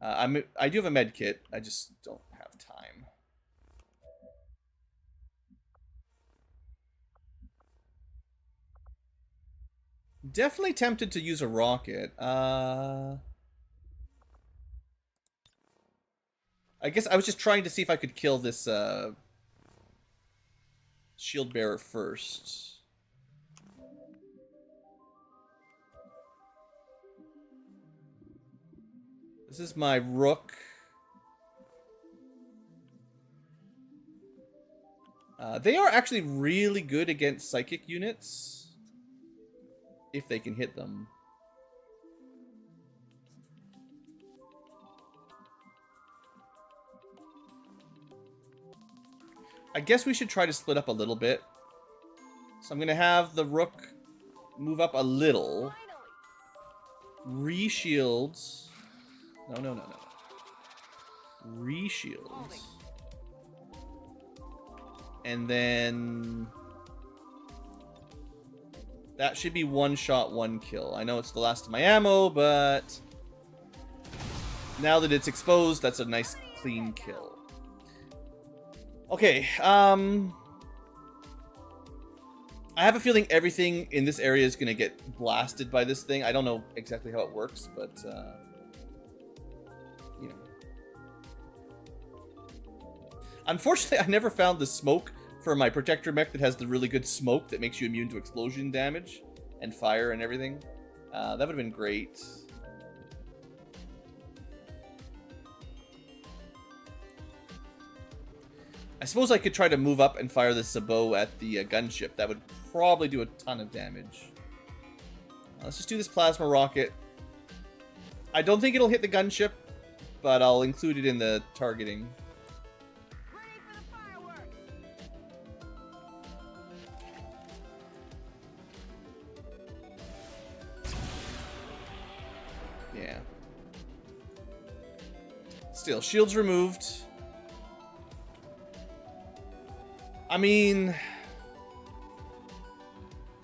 I do have a med kit. I just don't have time. Definitely tempted to use a rocket. I guess I was just trying to see if I could kill this shield bearer first. This is my rook. They are actually really good against psychic units. If they can hit them. I guess we should try to split up a little bit. So I'm going to have the rook move up a little. Re-shields. No. Re-shields. And then... that should be one shot, one kill. I know it's the last of my ammo, but... now that it's exposed, that's a nice, clean kill. Okay, I have a feeling everything in this area is going to get blasted by this thing. I don't know exactly how it works, but... you know. Unfortunately, I never found the smoke for my protector mech that has the really good smoke that makes you immune to explosion damage and fire and everything. That would have been great. I suppose I could try to move up and fire the sabot at the gunship. That would probably do a ton of damage. Let's just do this plasma rocket. I don't think it'll hit the gunship, but I'll include it in the targeting. Yeah. Still, shields removed. I mean,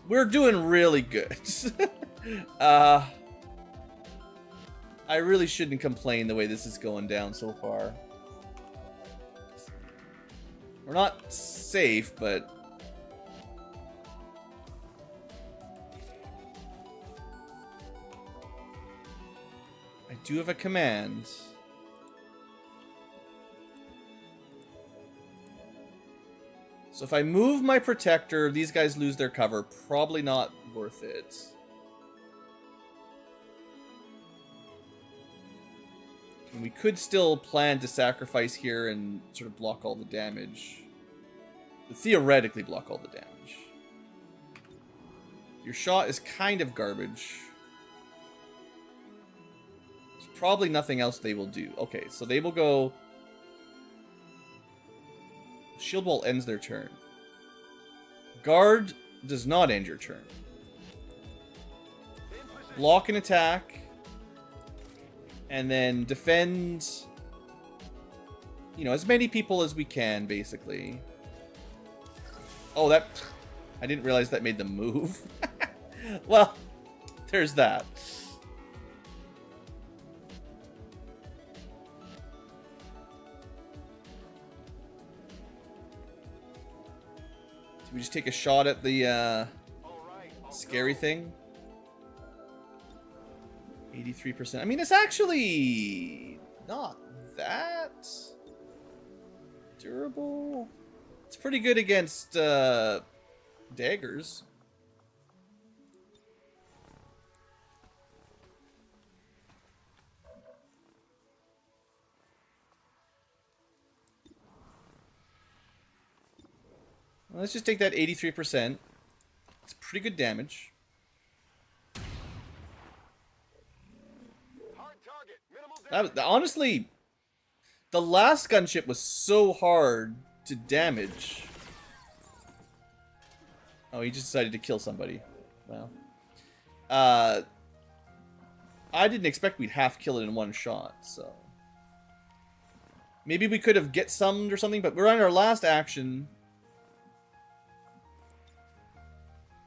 we're doing really good. I really shouldn't complain the way this is going down so far. We're not safe, but... I do have a command. So if I move my protector, these guys lose their cover. Probably not worth it. And we could still plan to sacrifice here and sort of block all the damage. Theoretically block all the damage. Your shot is kind of garbage. There's probably nothing else they will do. Okay, so they will go... Shield wall ends their turn. Guard does not end your turn. Block and attack. And then defend, you know, as many people as we can, basically. Oh, that... I didn't realize that made them move. Well, there's that. Should we just take a shot at the All right, I'll scary go. thing? 83%. I mean, it's actually not that durable. It's pretty good against daggers. Well, let's just take that 83%. It's pretty good damage. Hard target, minimal That was, honestly, the last gunship was so hard to damage. Oh, he just decided to kill somebody. Well, I didn't expect we'd half kill it in one shot, so maybe we could have get summoned or something. But we're on our last action.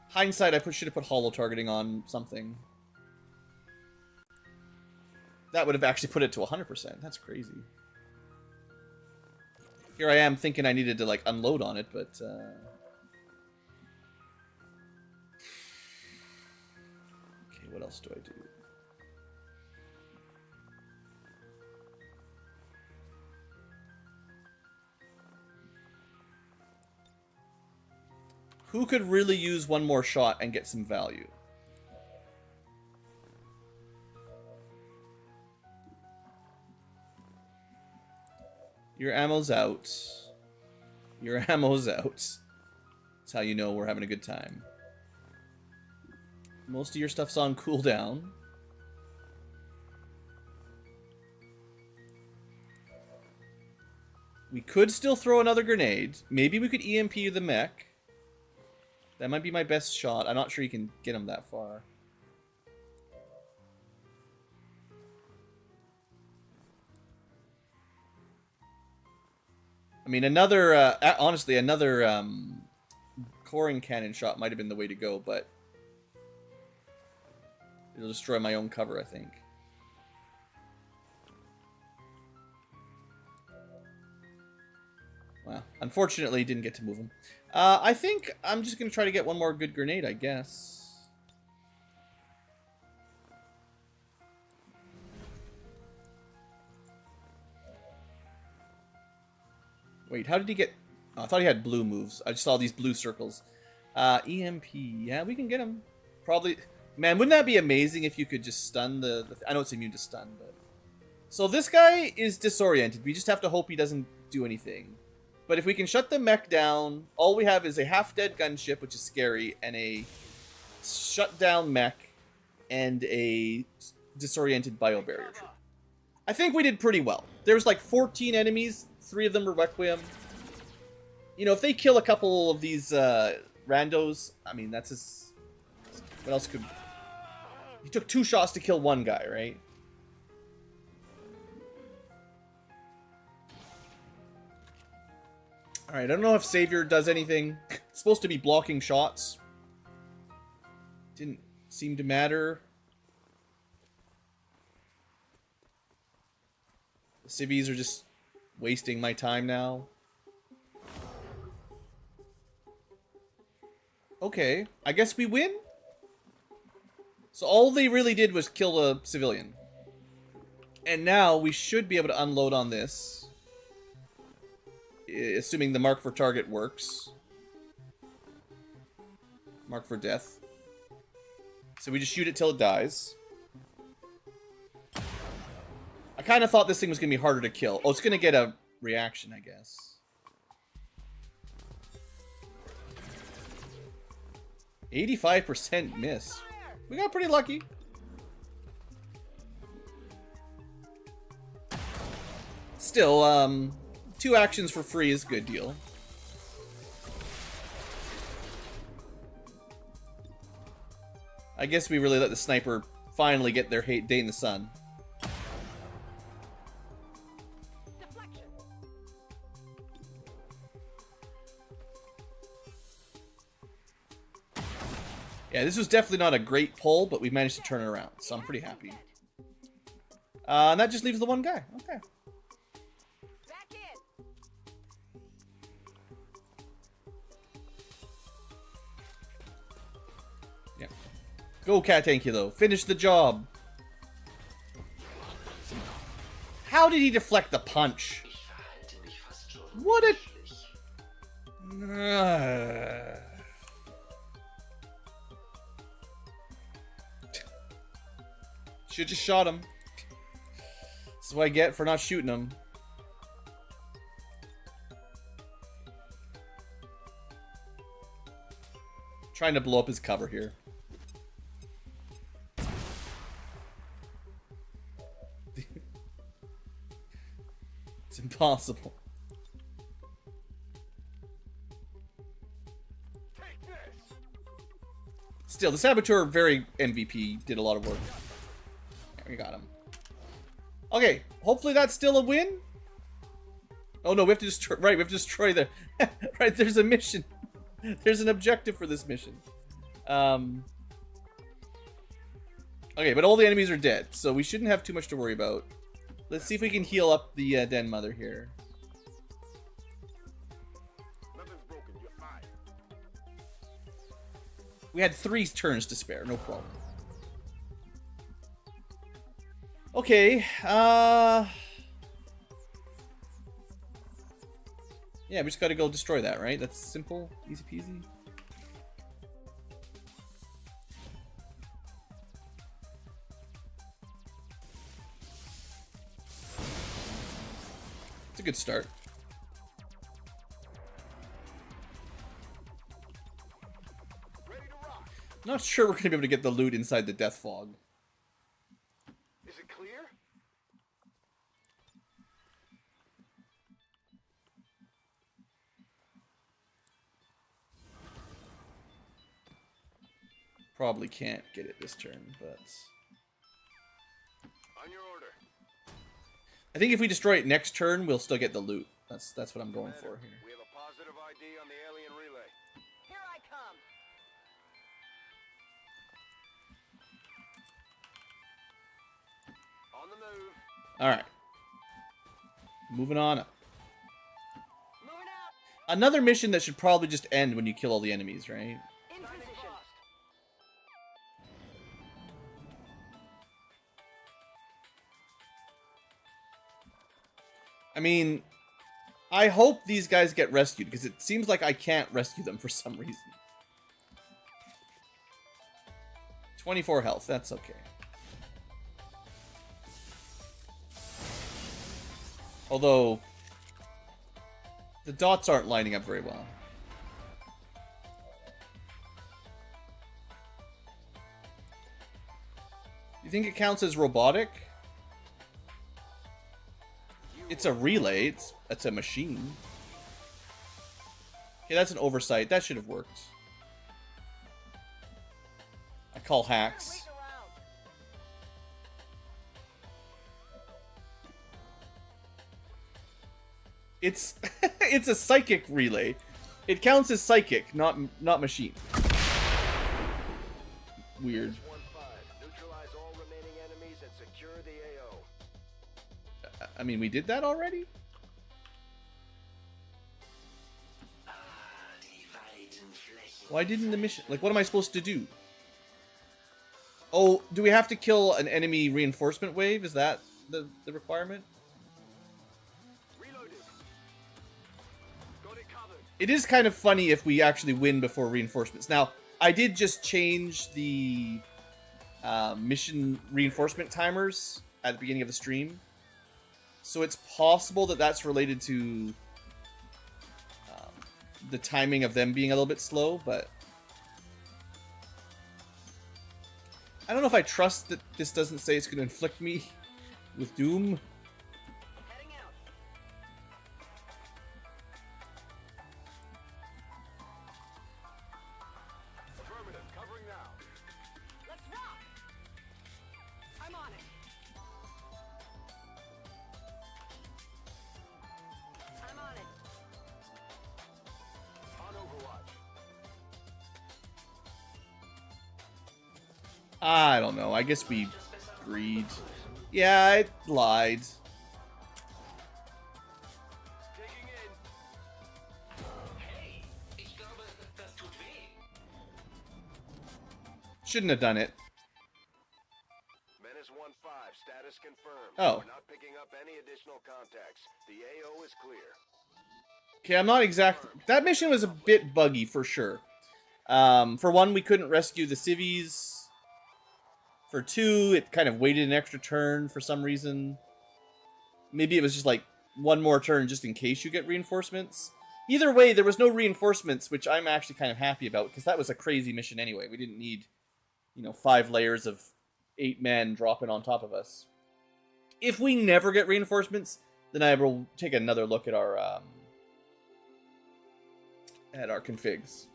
Hindsight, I should have put hollow targeting on something. That would have actually put it to 100%. That's crazy. Here I am thinking I needed to, like, unload on it, but, okay, what else do I do? Who could really use one more shot and get some value? Your ammo's out. Your ammo's out. That's how you know we're having a good time. Most of your stuff's on cooldown. We could still throw another grenade. Maybe we could EMP the mech. That might be my best shot. I'm not sure you can get him that far. I mean, another, honestly, another coring cannon shot might have been the way to go, but it'll destroy my own cover, I think. Well, unfortunately, didn't get to move him. I think I'm just going to try to get one more good grenade, I guess. Wait, how did he get... Oh, I thought he had blue moves. I just saw these blue circles. EMP. Yeah, we can get him. Probably... Man, wouldn't that be amazing if you could just stun the... I know it's immune to stun, but... So this guy is disoriented. We just have to hope he doesn't do anything. But if we can shut the mech down, all we have is a half-dead gunship, which is scary, and a shut-down mech, and a disoriented biobarrier troop. I think we did pretty well. There was like 14 enemies, 3 of them were Requiem. You know, if they kill a couple of these randos, I mean, that's his... What else could... He took 2 shots to kill 1 guy, right? Alright, I don't know if Savior does anything. It's supposed to be blocking shots. Didn't seem to matter. The civvies are just wasting my time now. Okay, I guess we win? So all they really did was kill a civilian. And now we should be able to unload on this. Assuming the mark for target works. Mark for death. So we just shoot it till it dies. I kind of thought this thing was going to be harder to kill. Oh, it's going to get a reaction, I guess. 85% miss. We got pretty lucky. Still, 2 actions for free is a good deal. I guess we really let the sniper finally get their day in the sun. Deflection. Yeah, this was definitely not a great pull, but we managed to turn it around, so I'm pretty happy. And that just leaves the 1 guy. Okay. Back in. Go, Cat Ankylo. Finish the job. How did he deflect the punch? What a... Should've just shot him. This is what I get for not shooting him. Trying to blow up his cover here. It's impossible. Still, the Saboteur, very MVP, did a lot of work. Yeah, we got him. Okay, hopefully that's still a win. Oh no, we have to destroy. Right, we have to destroy the. Right, there's a mission. There's an objective for this mission. Okay, but all the enemies are dead, so we shouldn't have too much to worry about. Let's see if we can heal up the Den Mother here. We had 3 turns to spare, no problem. Okay, yeah, we just gotta go destroy that, right? That's simple, easy peasy. It's a good start. Not sure we're gonna be able to get the loot inside the Death Fog. Is it clear? Probably can't get it this turn, but On your order. I think if we destroy it next turn, we'll still get the loot. That's what I'm going for here. We have a positive ID on the alien relay. Here I come. On the move. All right, moving on up. Moving out. Another mission that should probably just end when you kill all the enemies, right? In Landing position. fast. I mean, I hope these guys get rescued, because it seems like I can't rescue them for some reason. 24 health, that's okay. Although, the dots aren't lining up very well. You think it counts as robotic? It's a relay. It's a machine. Okay, that's an oversight. That should have worked. I call hacks. Wait around. It's it's a psychic relay. It counts as psychic, not machine. Weird. 1-5. Neutralize all remaining enemies and secure the AO. I mean, we did that already? Why didn't the mission... Like, what am I supposed to do? Oh, do we have to kill an enemy reinforcement wave? Is that the requirement? Reloaded. Got it covered. It is kind of funny if we actually win before reinforcements. Now, I did just change the mission reinforcement timers at the beginning of the stream. So it's possible that that's related to the timing of them being a little bit slow, but I don't know if I trust that this doesn't say it's going to inflict me with doom. Heading out. Affirmative. Covering now. Let's rock. I'm on it. I'm on it. On Overwatch. I don't know. I guess we agreed. Yeah, I lied. Digging in. Shouldn't have done it. Menace 1-5, status confirmed. Oh. We're not picking up any additional contacts. The AO is clear. Okay, I'm not exact. That mission was a bit buggy for sure. For one, we couldn't rescue the civvies. For two, it kind of waited an extra turn for some reason. Maybe it was just like one more turn just in case you get reinforcements. Either way, there was no reinforcements, which I'm actually kind of happy about, because that was a crazy mission anyway. We didn't need, 5 layers of 8 men dropping on top of us. If we never get reinforcements, then I will take another look at our configs.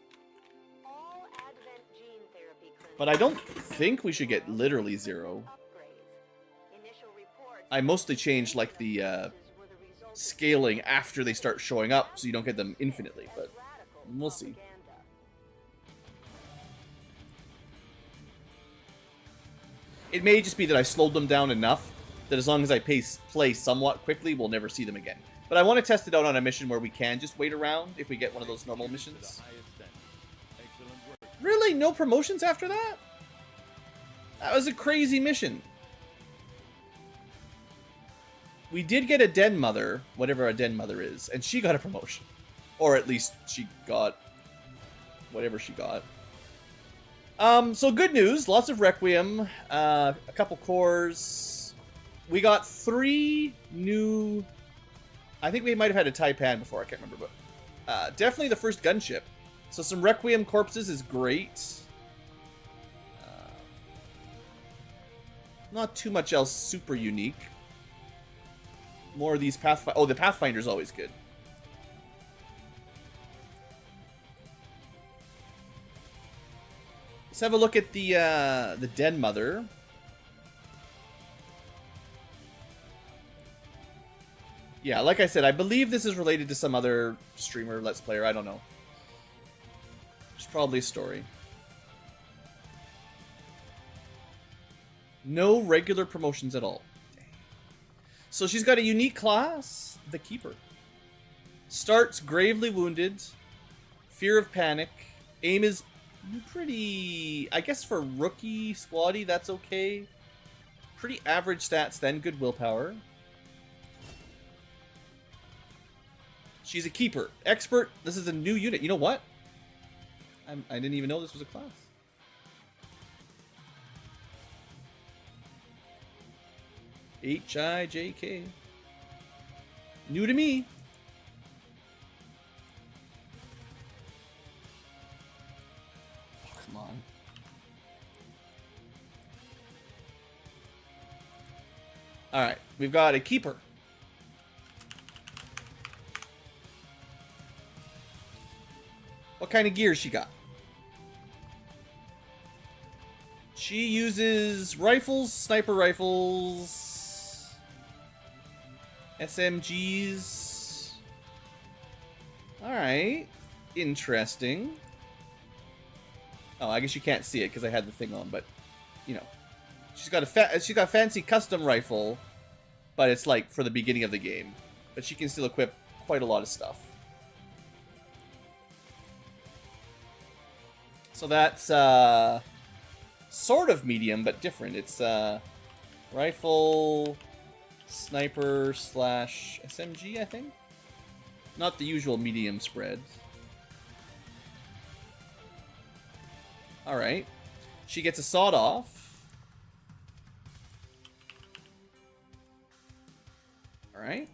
All Advent gene therapy clinics But I don't think we should get literally 0. upgrades. Initial reports I mostly changed like the were the result of scaling after they start showing up, so you don't get them infinitely. But radical we'll see. propaganda. it may just be that I slowed them down enough that as long as I play somewhat quickly, we'll never see them again. But I want to test it out on a mission where we can just wait around if we get one of those normal missions. Excellent work. Really? No promotions after that? That was a crazy mission. We did get a den mother, whatever a den mother is, and she got a promotion. Or at least she got whatever she got. So good news, lots of Requiem, a couple cores. We got 3 new... I think we might have had a Taipan before, I can't remember, but definitely the first gunship. So some Requiem corpses is great. Not too much else super unique. More of these Pathfinder... Oh, the Pathfinder's always good. Let's have a look at the Den Mother. Yeah, like I said, I believe this is related to some other streamer, Let's Player, I don't know. It's probably a story. No regular promotions at all. So she's got a unique class, the Keeper. Starts gravely wounded, fear of panic, aim is pretty, I guess for rookie squaddy, that's okay. Pretty average stats then, good willpower. She's a Keeper. Expert, this is a new unit. You know what? I didn't even know this was a class. H-I-J-K. New to me. Oh, come on. Alright, we've got a Keeper. What kind of gear she got? She uses rifles, sniper rifles, SMGs. Alright. Interesting. Oh, I guess you can't see it because I had the thing on, but, you know. She's got a fancy custom rifle, but it's like for the beginning of the game. But she can still equip quite a lot of stuff. So that's sort of medium, but different. It's rifle, sniper / SMG, I think. Not the usual medium spread. Alright. She gets a sawed-off. Alright.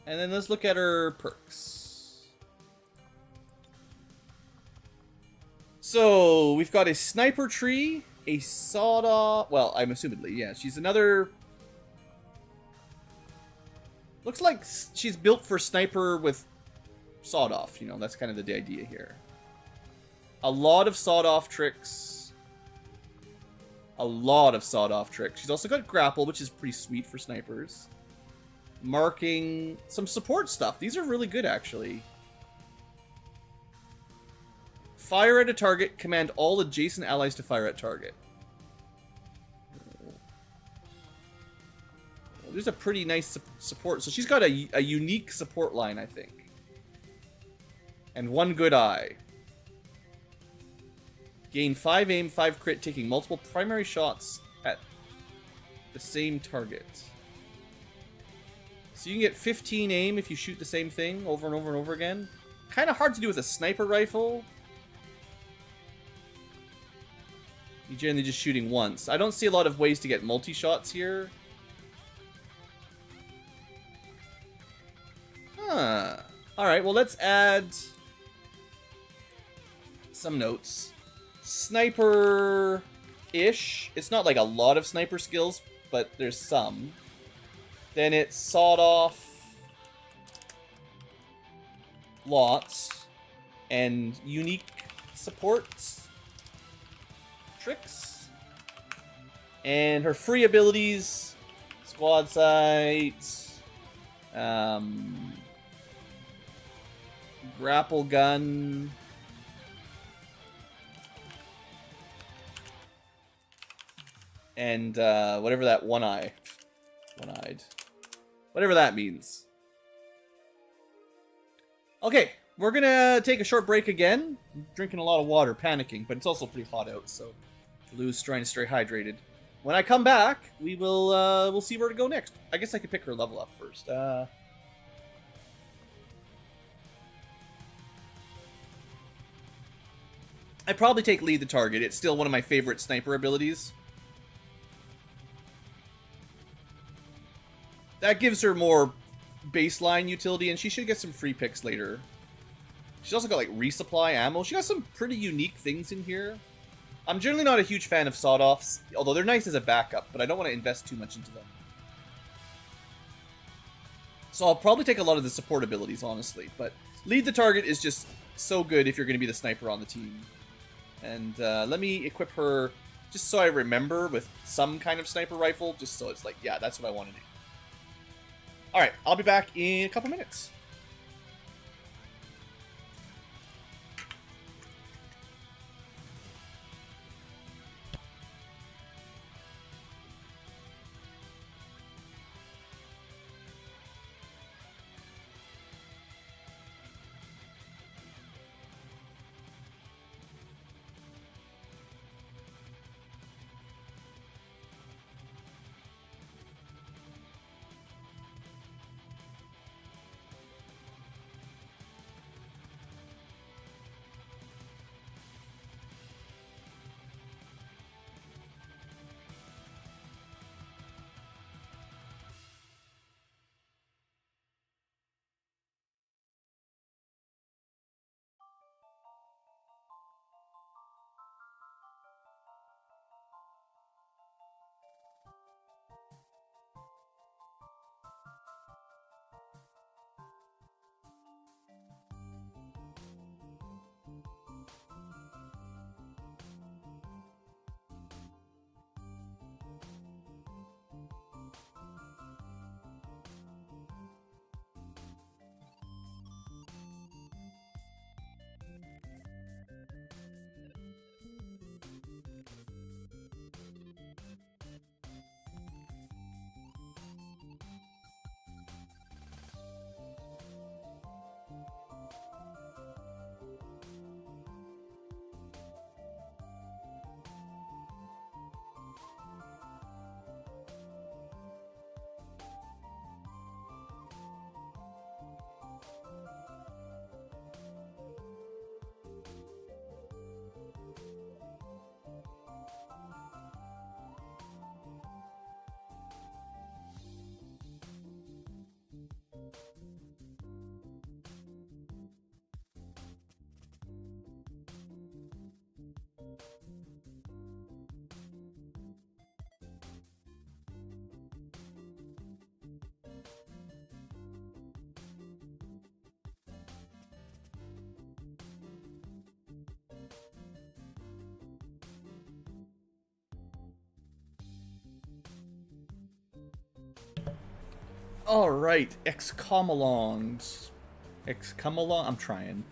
And then let's look at her perks. So, we've got a sniper tree, a sawed-off... Well, I'm assumedly, yeah. She's another... Looks like she's built for sniper with sawed-off. You know, that's kind of the idea here. A lot of sawed-off tricks. A lot of sawed-off tricks. She's also got grapple, which is pretty sweet for snipers. Marking. Some support stuff. These are really good, actually. Fire at a target. Command all adjacent allies to fire at target. Well, there's a pretty nice support. So she's got a unique support line, I think. And one good eye. Gain 5 aim, 5 crit, taking multiple primary shots at the same target. So you can get 15 aim if you shoot the same thing over and over and over again. Kind of hard to do with a sniper rifle. You're generally just shooting once. I don't see a lot of ways to get multi-shots here. Huh. Alright, well let's add some notes. Sniper-ish. It's not like a lot of sniper skills, but there's some. Then it's sawed-off. Lots. And unique supports. Tricks. And her free abilities. Squad sight. Grapple gun. And whatever that one-eyed. Whatever that means. Okay, we're gonna take a short break again. I'm drinking a lot of water, panicking, but it's also pretty hot out, so Lou's trying to stay hydrated. When I come back, we will we'll see where to go next. I guess I could pick her level up first. I'd probably take lead the target. It's still one of my favorite sniper abilities. That gives her more baseline utility, and she should get some free picks later. She's also got, like, resupply ammo. She got some pretty unique things in here. I'm generally not a huge fan of sawed-offs, although they're nice as a backup, but I don't want to invest too much into them. So I'll probably take a lot of the support abilities, honestly, but lead the target is just so good if you're going to be the sniper on the team. And let me equip her just so I remember with some kind of sniper rifle, just so it's like, yeah, that's what I want to do. Alright, I'll be back in a couple minutes. Alright, XCom alongs. XCom along? I'm trying.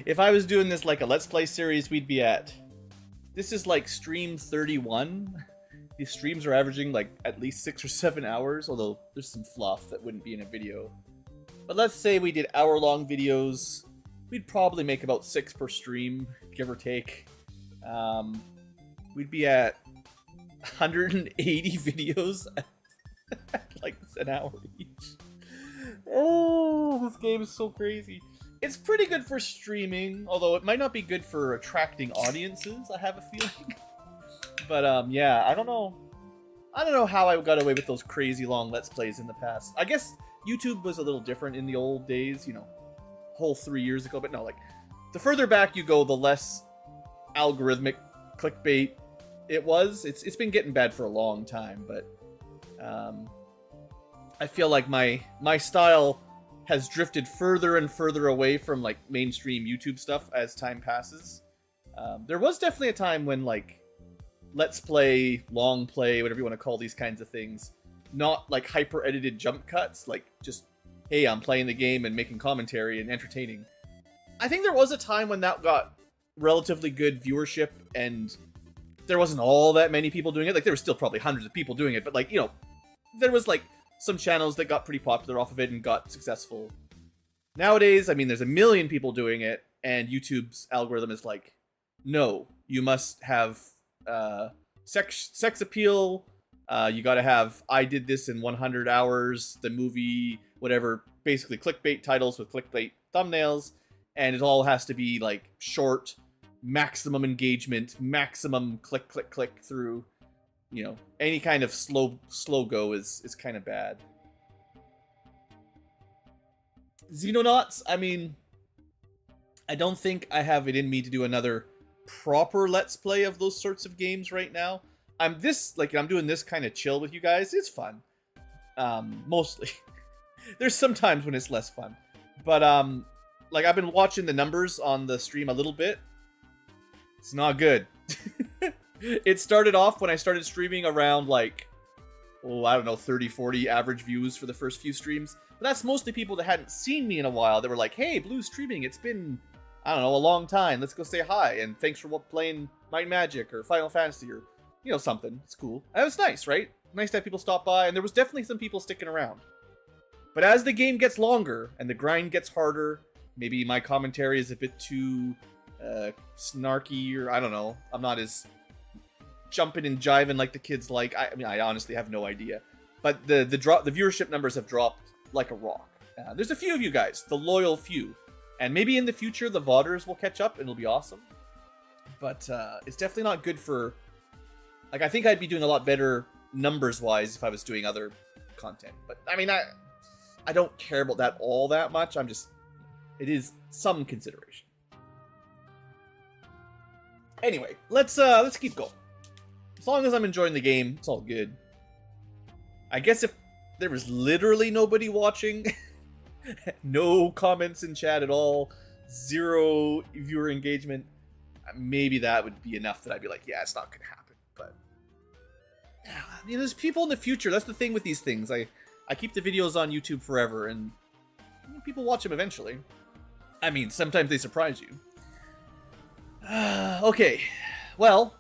If I was doing this like a Let's Play series, we'd be at... This is like stream 31. These streams are averaging like at least 6 or 7 hours, although there's some fluff that wouldn't be in a video. But let's say we did hour-long videos. we'd probably make about 6 per stream, give or take. We'd be at 180 videos at like an hour each. Oh, this game is so crazy. It's pretty good for streaming, although it might not be good for attracting audiences, I have a feeling. But yeah, I don't know. I don't know how I got away with those crazy long Let's Plays in the past. I guess YouTube was a little different in the old days, you know, whole 3 years ago. But no, like, the further back you go, the less algorithmic clickbait it was. It's been getting bad for a long time, but I feel like my style has drifted further and further away from, like, mainstream YouTube stuff as time passes. There was definitely a time when, like, Let's Play, long play, whatever you want to call these kinds of things, not like hyper edited jump cuts, like just, hey, I'm playing the game and making commentary and entertaining. I think there was a time when that got relatively good viewership and there wasn't all that many people doing it. Like, there were still probably hundreds of people doing it, but, like, you know, there was like some channels that got pretty popular off of it and got successful. Nowadays, I mean, there's a million people doing it, and YouTube's algorithm is like, no, you must have sex appeal. You gotta have I did this in 100 hours, the movie, whatever, basically clickbait titles with clickbait thumbnails, and it all has to be like short, maximum engagement, maximum click through. You know, any kind of slow go is kind of bad. Xenonauts, I mean, I don't think I have it in me to do another proper Let's Play of those sorts of games right now. I'm doing this kind of chill with you guys. It's fun. Mostly. There's some times when it's less fun. But, like, I've been watching the numbers on the stream a little bit. It's not good. It started off when I started streaming around, like, oh, I don't know, 30, 40 average views for the first few streams. But that's mostly people that hadn't seen me in a while. That were like, hey, Blue's streaming. It's been, I don't know, a long time. Let's go say hi. And thanks for playing Might and Magic or Final Fantasy or, you know, something. It's cool. And it was nice, right? Nice to have people stop by. And there was definitely some people sticking around. But as the game gets longer and the grind gets harder, maybe my commentary is a bit too snarky, or I don't know. I'm not as jumping and jiving like the kids like. I mean, I honestly have no idea. But the viewership numbers have dropped like a rock. There's a few of you guys, the loyal few. And maybe in the future, the VODers will catch up and it'll be awesome. But it's definitely not good for... Like, I think I'd be doing a lot better numbers-wise if I was doing other content. But, I mean, I don't care about that all that much. I'm just... It is some consideration. Anyway, let's keep going. As long as I'm enjoying the game, it's all good. I guess if there was literally nobody watching, no comments in chat at all, 0 viewer engagement, maybe that would be enough that I'd be like, yeah, it's not gonna happen. But you know, there's people in the future. That's the thing with these things. I keep the videos on YouTube forever, and people watch them eventually. I mean, sometimes they surprise you. Okay, well,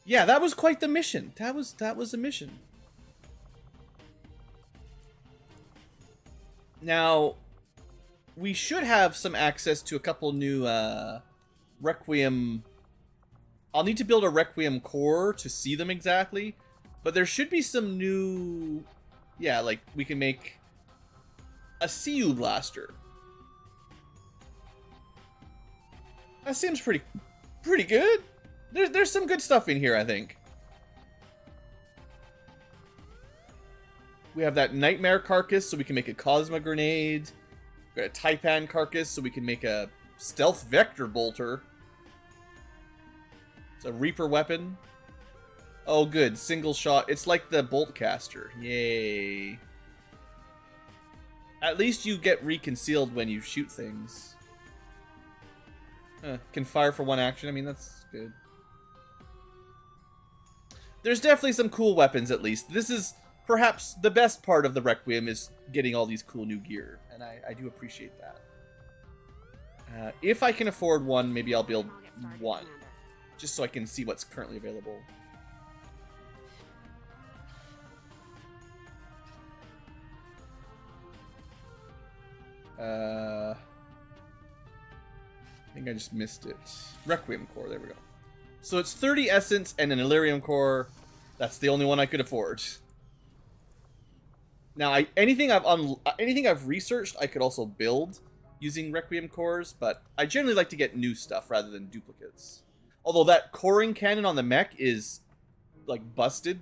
yeah, that was quite the mission. That was a mission. Now, we should have some access to a couple new Requiem. I'll need to build a Requiem core to see them exactly, but there should be some new, yeah, like we can make a CU blaster. That seems pretty good. There's some good stuff in here, I think. We have that Nightmare carcass, so we can make a Cosma grenade. We got a Taipan carcass, so we can make a Stealth Vector bolter. It's a Reaper weapon. Oh, good. Single shot. It's like the Bolt Caster. Yay. At least you get reconcealed when you shoot things. Can fire for 1 action. I mean, that's good. There's definitely some cool weapons, at least. This is perhaps the best part of the Requiem, is getting all these cool new gear. And I do appreciate that. If I can afford one, maybe I'll build one. Just so I can see what's currently available. I think I just missed it. Requiem core, there we go. So it's 30 essence and an Illyrium core. That's the only one I could afford. Now, anything I've researched, I could also build using Requiem cores, but I generally like to get new stuff rather than duplicates. Although that coring cannon on the mech is like busted.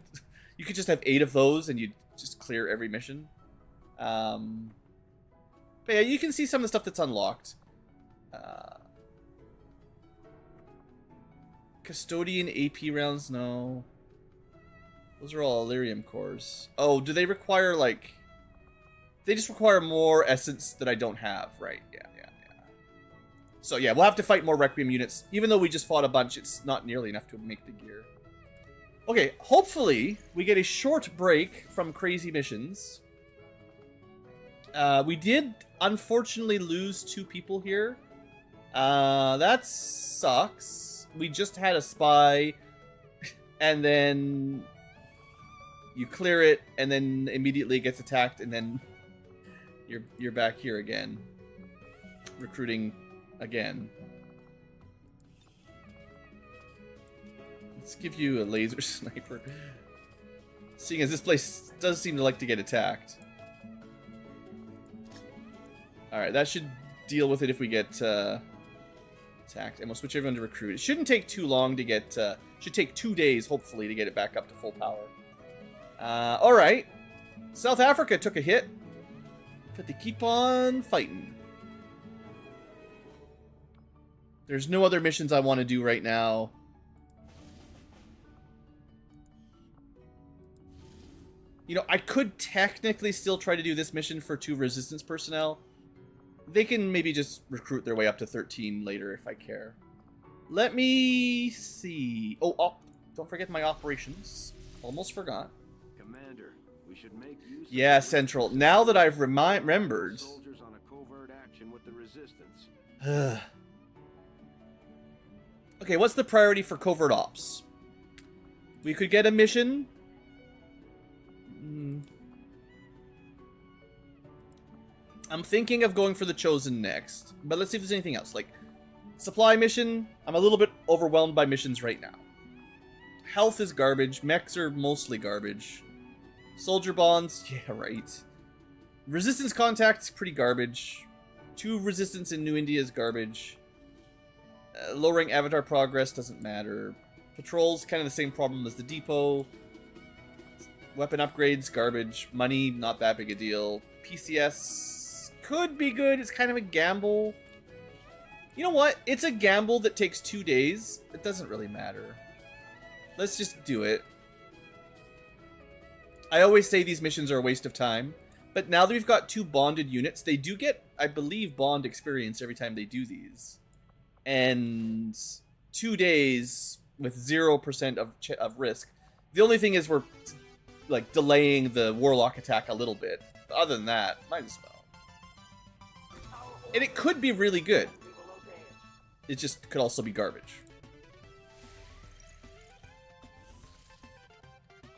You could just have 8 of those and you'd just clear every mission. But yeah, you can see some of the stuff that's unlocked. Custodian AP rounds, no. Those are all Illyrium cores. Oh, do they require, like... They just require more essence that I don't have, right? Yeah. So yeah, we'll have to fight more Requiem units. Even though we just fought a bunch, it's not nearly enough to make the gear. Okay, hopefully we get a short break from crazy missions. We did, unfortunately, lose 2 people here. That sucks. We just had a spy, and then you clear it, and then immediately it gets attacked, and then you're back here again, recruiting again. Let's give you a laser sniper, seeing as this place does seem to like to get attacked. Alright, that should deal with it if we get attacked. And we'll switch everyone to recruit. It shouldn't take too long to get... should take 2 days, hopefully, to get it back up to full power. Alright. South Africa took a hit. But they keep on fighting. There's no other missions I want to do right now. You know, I could technically still try to do this mission for 2 resistance personnel. They can maybe just recruit their way up to 13 later if I care. Let me see. Oh, don't forget my operations. Almost forgot. Commander, we should make use yeah, Central. Now that I've remembered. Soldiers on a covert action with the resistance. Okay, what's the priority for covert ops? We could get a mission. I'm thinking of going for the Chosen next, but let's see if there's anything else. Like, supply mission, I'm a little bit overwhelmed by missions right now. Health is garbage, mechs are mostly garbage. Soldier bonds, yeah, right. Resistance contacts, pretty garbage. 2 resistance in New India is garbage. Lowering avatar progress doesn't matter. Patrols, kind of the same problem as the depot. Weapon upgrades, garbage. Money, not that big a deal. PCS could be good. It's kind of a gamble. You know what? It's a gamble that takes 2 days. It doesn't really matter. Let's just do it. I always say these missions are a waste of time. But now that we've got 2 bonded units, they do get, I believe, bond experience every time they do these. And 2 days with 0% of risk. The only thing is we're like delaying the Warlock attack a little bit. But other than that, might as well. And it could be really good. It just could also be garbage.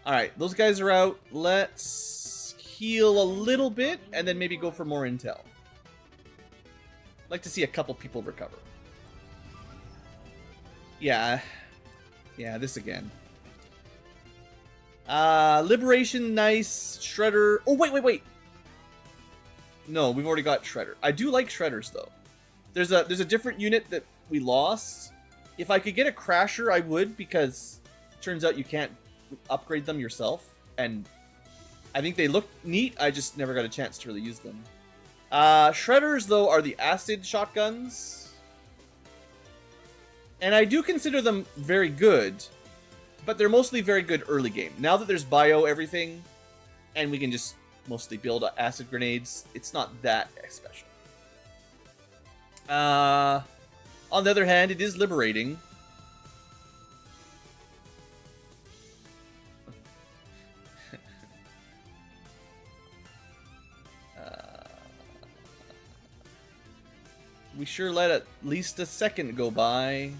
Alright, those guys are out. Let's heal a little bit and then maybe go for more intel. I'd like to see a couple people recover. Yeah. Yeah, this again. Liberation, nice. Shredder. Oh, wait. No, we've already got Shredder. I do like Shredders, though. There's a different unit that we lost. If I could get a Crasher, I would, because it turns out you can't upgrade them yourself. And I think they look neat. I just never got a chance to really use them. Shredders, though, are the acid shotguns. And I do consider them very good. But they're mostly very good early game. Now that there's bio everything, and we can just mostly build acid grenades, it's not that special. On the other hand, it is liberating. We sure let at least a second go by.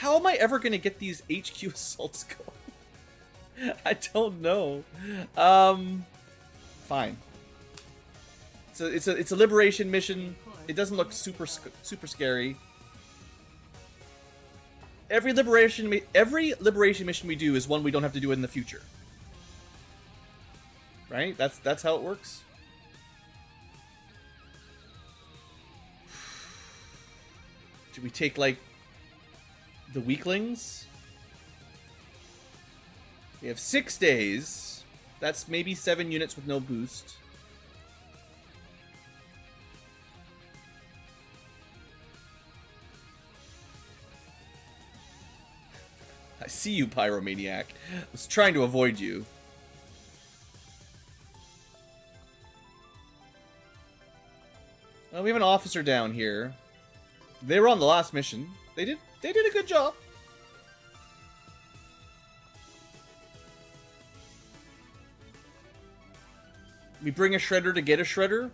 How am I ever going to get these HQ assaults going? I don't know. Fine. It's a liberation mission. It doesn't look super scary. Every liberation mission we do is one we don't have to do in the future. Right? That's how it works. Do we take like the weaklings? We have 6 days. That's maybe 7 units with no boost. I see you, Pyromaniac. I was trying to avoid you. Well, we have an officer down here. They were on the last mission. They did a good job. We bring a shredder to get a shredder.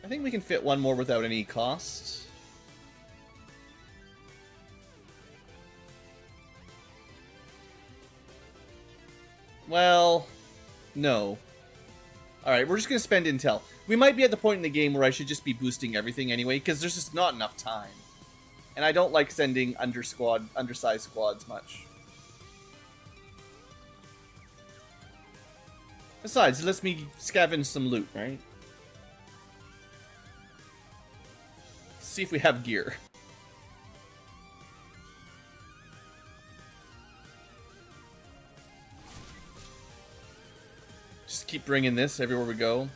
I think we can fit one more without any cost. Well, no. Alright, we're just going to spend intel. We might be at the point in the game where I should just be boosting everything anyway, because there's just not enough time. And I don't like sending undersized squads much. Besides, it lets me scavenge some loot, right? See if we have gear. Just keep bringing this everywhere we go.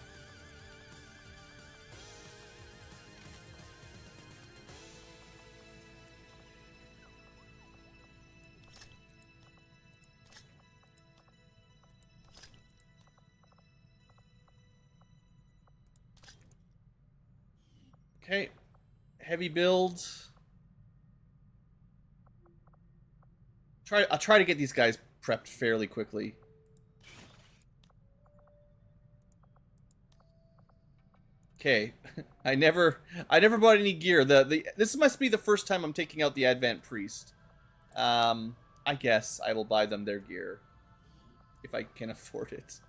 Okay. Heavy build. I'll try to get these guys prepped fairly quickly. Okay. I never bought any gear. This must be the first time I'm taking out the Advent Priest. I guess I will buy them their gear if I can afford it.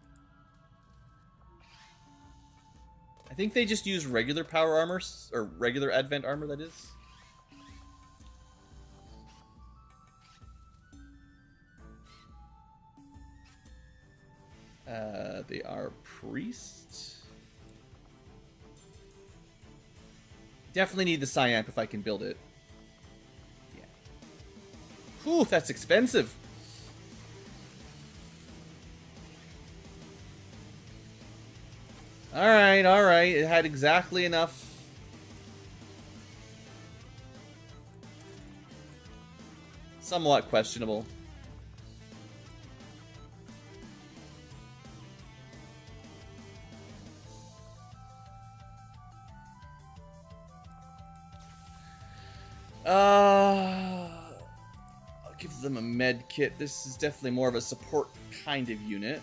I think they just use regular power armor, or regular Advent armor, that is. They are priests. Definitely need the Cyamp if I can build it. Yeah. Whew, that's expensive. Alright, alright. It had exactly enough. Somewhat questionable. I'll give them a med kit. This is definitely more of a support kind of unit.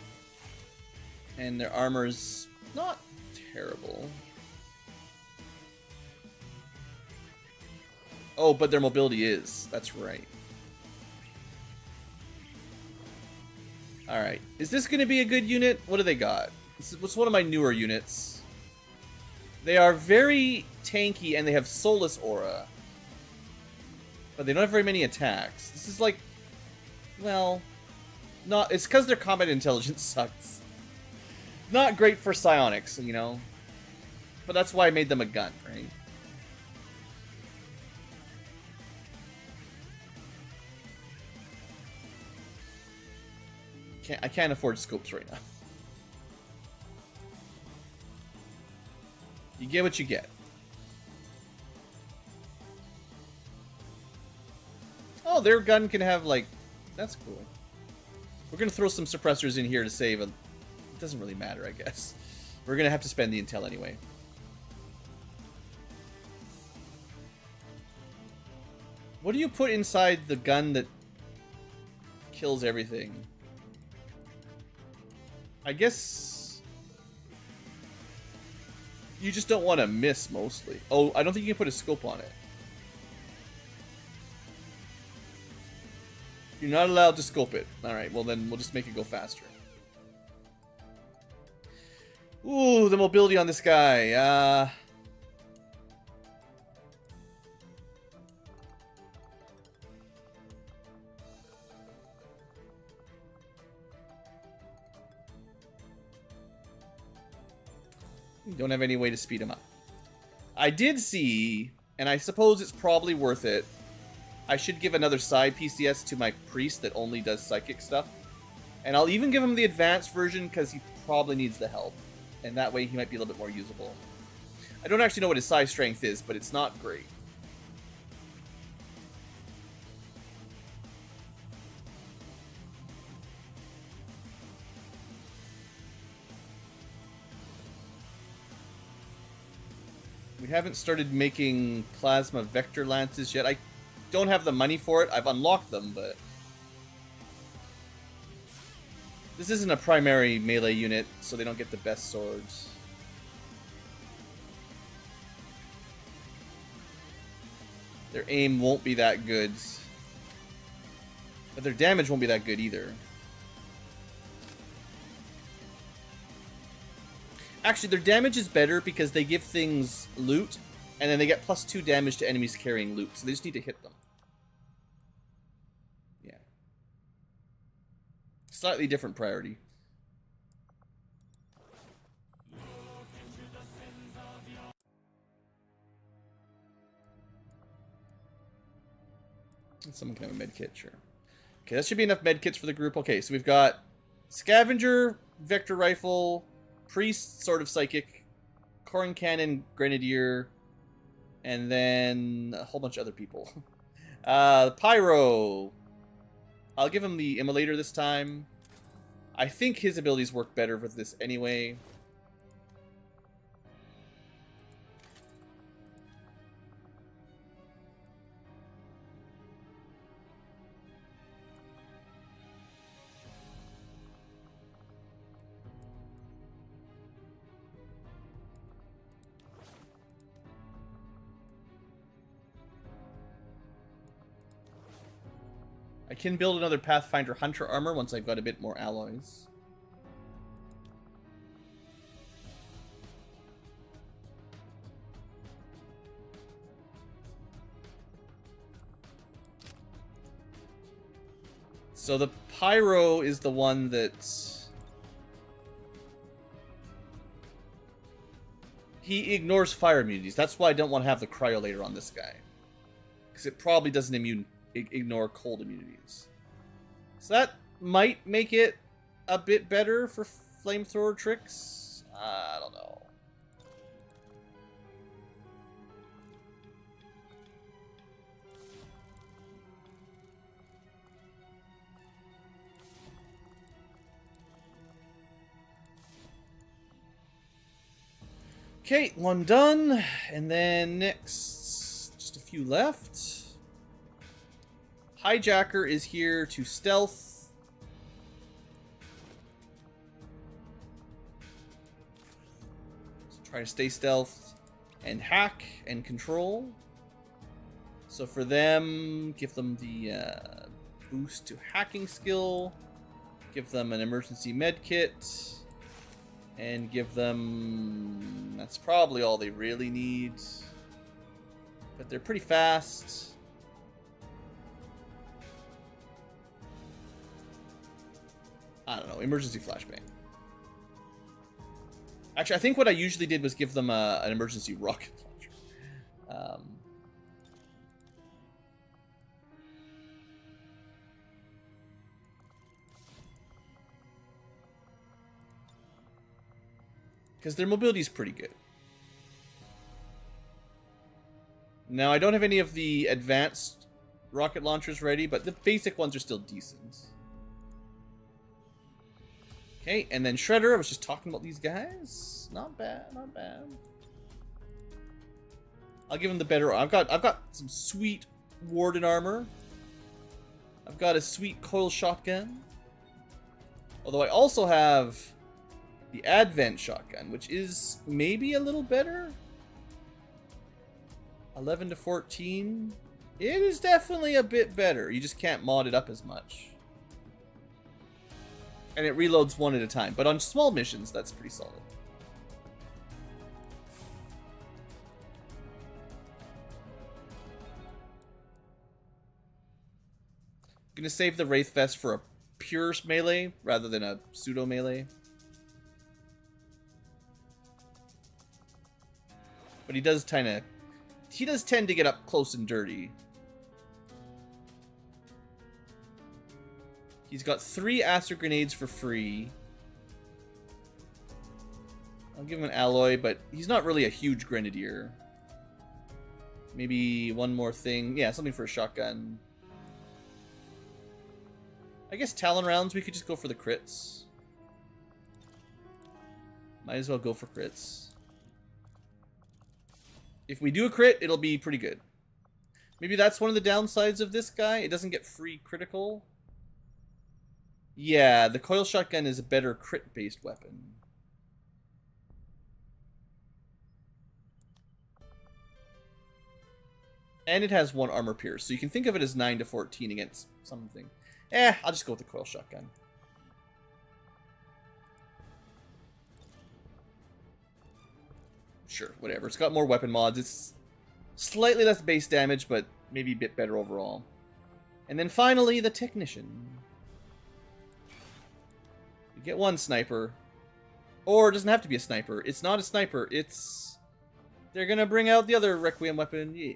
And their armor's not terrible. Oh, but their mobility is. That's right. Alright. Is this going to be a good unit? What do they got? What's one of my newer units? They are very tanky and they have Soulless Aura. But they don't have very many attacks. This is like... Well... Not. It's because their combat intelligence sucks. Not great for psionics, you know? But that's why I made them a gun, right? I can't afford scopes right now. You get what you get. Oh, their gun can have, like... That's cool. We're gonna throw some suppressors in here to save a... It doesn't really matter, I guess. We're gonna have to spend the intel anyway. What do you put inside the gun that kills everything? I guess... You just don't want to miss, mostly. Oh, I don't think you can put a scope on it. You're not allowed to scope it. Alright, well then we'll just make it go faster. Ooh, the mobility on this guy. Don't have any way to speed him up. I did see, and I suppose it's probably worth it, I should give another side PCS to my priest that only does psychic stuff. And I'll even give him the advanced version because he probably needs the help. And that way he might be a little bit more usable. I don't actually know what his psi strength is, but it's not great. We haven't started making plasma vector lances yet. I don't have the money for it. I've unlocked them, but this isn't a primary melee unit, so they don't get the best swords. Their aim won't be that good, but their damage won't be that good either. Actually, their damage is better because they give things loot, and then they get +2 damage to enemies carrying loot, so they just need to hit them. Yeah. Slightly different priority. Someone can have a med kit, sure. Okay, that should be enough med kits for the group. Okay, so we've got Scavenger, Vector Rifle, Priest, Sword of Psychic, Corn Cannon, Grenadier, and then a whole bunch of other people. Pyro. I'll give him the Immolator this time. I think his abilities work better with this anyway. I can build another Pathfinder Hunter armor once I've got a bit more alloys. So the Pyro is the one that he ignores fire immunities. That's why I don't want to have the Cryolator on this guy, because it probably doesn't ignore cold immunities. So that might make it a bit better for flamethrower tricks. I don't know. Okay, one done, and then next, just a few left. Hijacker is here to stealth. So try to stay stealth and hack and control. So for them, give them the boost to hacking skill. Give them an emergency med kit. And give them... that's probably all they really need. But they're pretty fast. I don't know, emergency flashbang. Actually, I think what I usually did was give them an emergency rocket launcher. Because their mobility is pretty good. Now, I don't have any of the advanced rocket launchers ready, but the basic ones are still decent. Okay, and then Shredder. I was just talking about these guys. Not bad, not bad. I'll give him the better. I've got some sweet Warden armor. I've got a sweet coil shotgun. Although I also have the Advent shotgun, which is maybe a little better. 11 to 14. It is definitely a bit better. You just can't mod it up as much. And it reloads one at a time. But on small missions, that's pretty solid. I'm gonna save the Wraith Vest for a pure melee rather than a pseudo melee. But he does tend to get up close and dirty. He's got 3 acid grenades for free. I'll give him an alloy, but he's not really a huge grenadier. Maybe one more thing. Yeah, something for a shotgun. I guess Talon rounds, we could just go for the crits. Might as well go for crits. If we do a crit, it'll be pretty good. Maybe that's one of the downsides of this guy. It doesn't get free critical. Yeah, the coil shotgun is a better crit-based weapon. And it has 1 armor pierce, so you can think of it as 9 to 14 against something. I'll just go with the coil shotgun. Sure, whatever. It's got more weapon mods. It's slightly less base damage, but maybe a bit better overall. And then finally, the technician. You get 1 sniper. Or it doesn't have to be a sniper. It's not a sniper. It's... They're gonna bring out the other Requiem weapon. Yeah.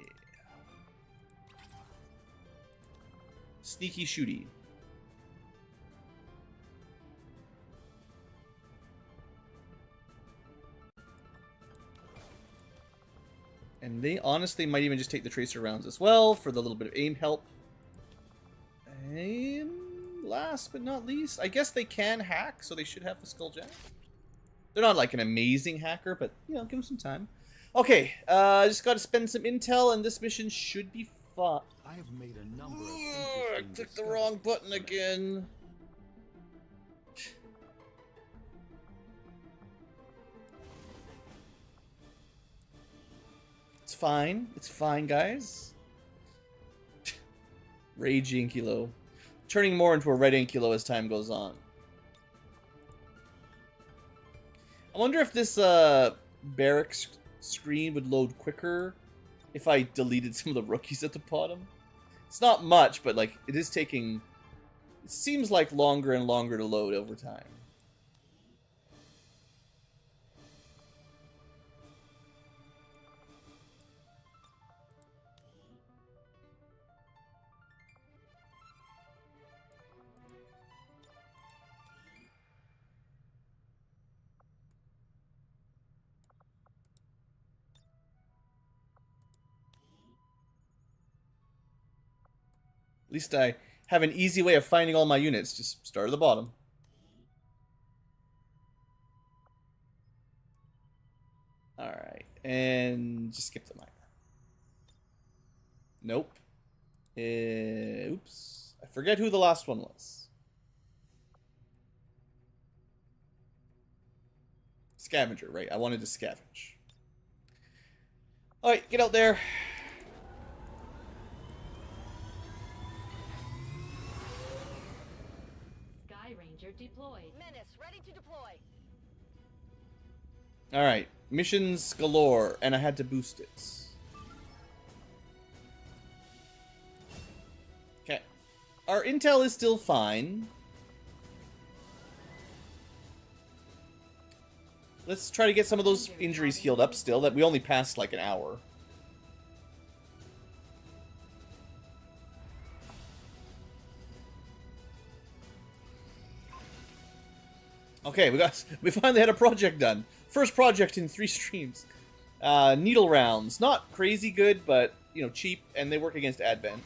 Sneaky shooty. And they honestly might even just take the tracer rounds as well for the little bit of aim help. And last but not least, I guess they can hack, so they should have the Skulljack. They're not like an amazing hacker, but, you know, give them some time. Okay, I just got to spend some intel, and this mission should be fun. I have made a number of I clicked the wrong button again. It's fine. It's fine, guys. Rage Ankylo. Turning more into a red Ankylo as time goes on. I wonder if this barracks screen would load quicker if I deleted some of the rookies at the bottom. It's not much, but like it is taking... It seems like longer and longer to load over time. At least I have an easy way of finding all my units. Just start at the bottom. Alright, and just skip the miner. Nope. Oops. I forget who the last one was. Scavenger, right. I wanted to scavenge. Alright, get out there. Deployed. Menace, ready to deploy. Alright, missions galore, and I had to boost it. Okay. Our intel is still fine. Let's try to get some of those injuries healed up still, that we only passed like an hour. Okay, we finally had a project done. First project in 3 streams. Needle rounds. Not crazy good, but, you know, cheap, and they work against Advent.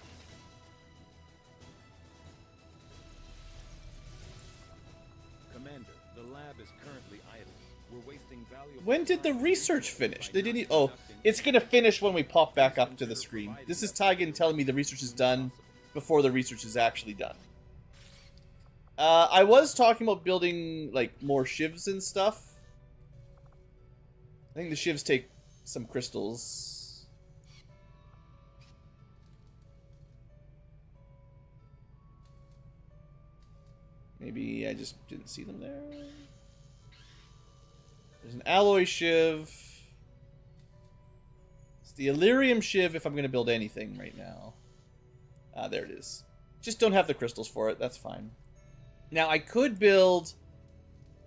Commander, the lab is currently idle. We're wasting valuable... When did the research finish? They didn't... Oh, it's gonna finish when we pop back up to the screen. This is Tygan telling me the research is done before the research is actually done. I was talking about building, like, more shivs and stuff. I think the shivs take some crystals. Maybe I just didn't see them there. There's an alloy shiv. It's the Illyrium shiv if I'm going to build anything right now. Ah, there it is. Just don't have the crystals for it. That's fine. Now, I could build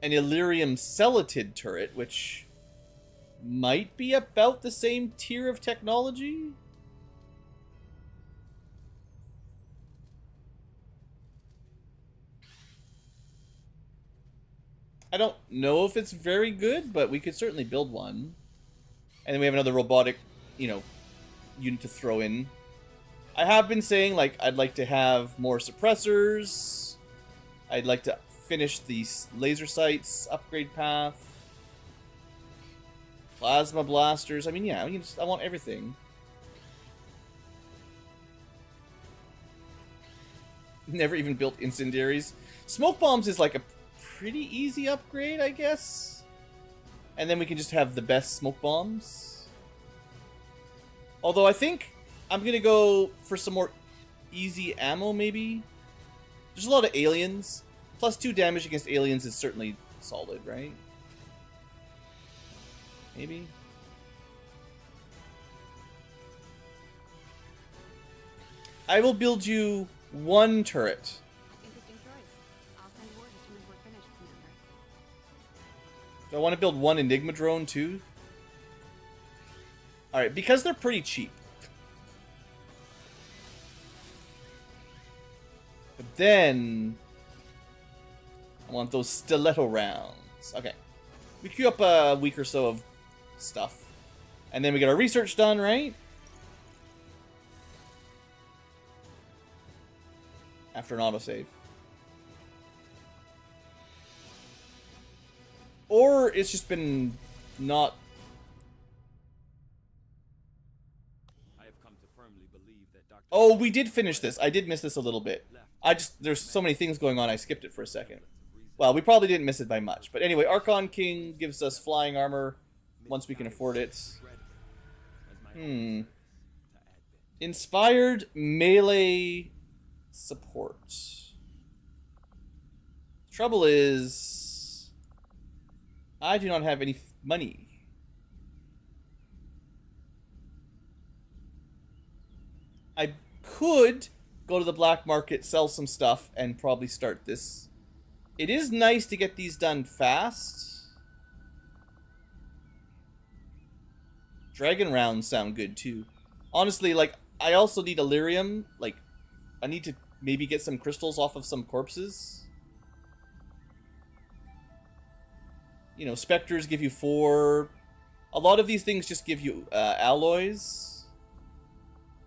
an Illyrium Celatid turret, which might be about the same tier of technology. I don't know if it's very good, but we could certainly build one. And then we have another robotic, unit to throw in. I have been saying, like, I'd like to have more suppressors. I'd like to finish the laser sights upgrade path. Plasma blasters. I mean, yeah, I want everything. Never even built incendiaries. Smoke bombs is like a pretty easy upgrade, I guess. And then we can just have the best smoke bombs. Although I think I'm gonna go for some more easy ammo, maybe. There's a lot of aliens. +2 damage against aliens is certainly solid, right? Maybe. I will build you one turret. Interesting choice. I'll send word as soon as we're finished, Commander. Do I want to build one Enigma drone too? Alright, because they're pretty cheap. But then I want those stiletto rounds. Okay. We queue up a week or so of stuff. And then we get our research done, right? After an autosave. Or it's just been not... I have come to firmly believe that Dr. Oh, we did finish this. I did miss this a little bit. There's so many things going on, I skipped it for a second. Well, we probably didn't miss it by much. But anyway, Archon King gives us flying armor once we can afford it. Inspired melee support. Trouble is, I do not have any money. I could go to the black market, sell some stuff, and probably start this. It is nice to get these done fast. Dragon rounds sound good too. Honestly, like, I also need Illyrium. Like, I need to maybe get some crystals off of some corpses. Spectres give you 4. A lot of these things just give you alloys.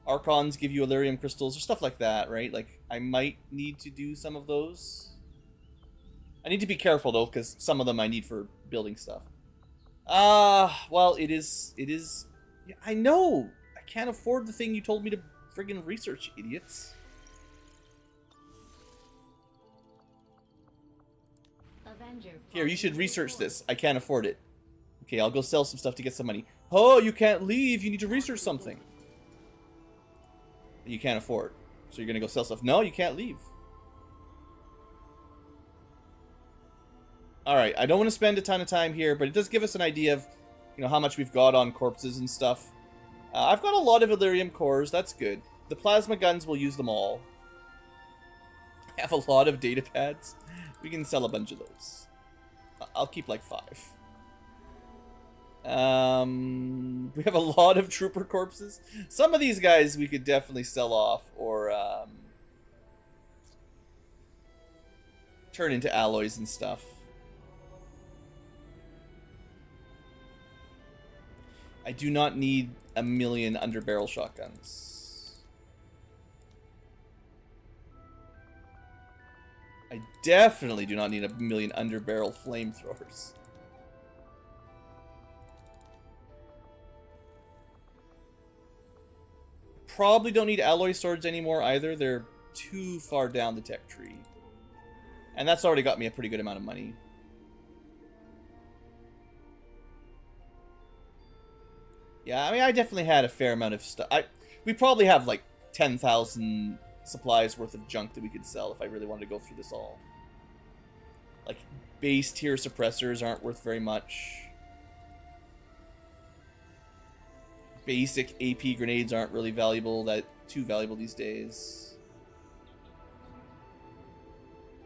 Archons give you Illyrium crystals or stuff like that, right? Like, I might need to do some of those. I need to be careful, though, because some of them I need for building stuff. Well, it is... Yeah, I know! I can't afford the thing you told me to friggin' research, idiots. Avenger. Here, you should research this. I can't afford it. Okay, I'll go sell some stuff to get some money. Oh, you can't leave. You need to research something. You can't afford. So you're gonna go sell stuff. No, you can't leave. Alright, I don't want to spend a ton of time here, but it does give us an idea of, how much we've got on corpses and stuff. I've got a lot of Illyrium cores. That's good. The plasma guns, we'll use them all. I have a lot of data pads. We can sell a bunch of those. I'll keep like 5. We have a lot of trooper corpses. Some of these guys we could definitely sell off or turn into alloys and stuff. I do not need a million underbarrel shotguns. I definitely do not need a million underbarrel flamethrowers. Probably don't need alloy swords anymore either. They're too far down the tech tree. And that's already got me a pretty good amount of money. Yeah, I mean, I definitely had a fair amount of stuff. We probably have like 10,000 supplies worth of junk that we could sell if I really wanted to go through this all. Like, base tier suppressors aren't worth very much. Basic AP grenades aren't really too valuable these days.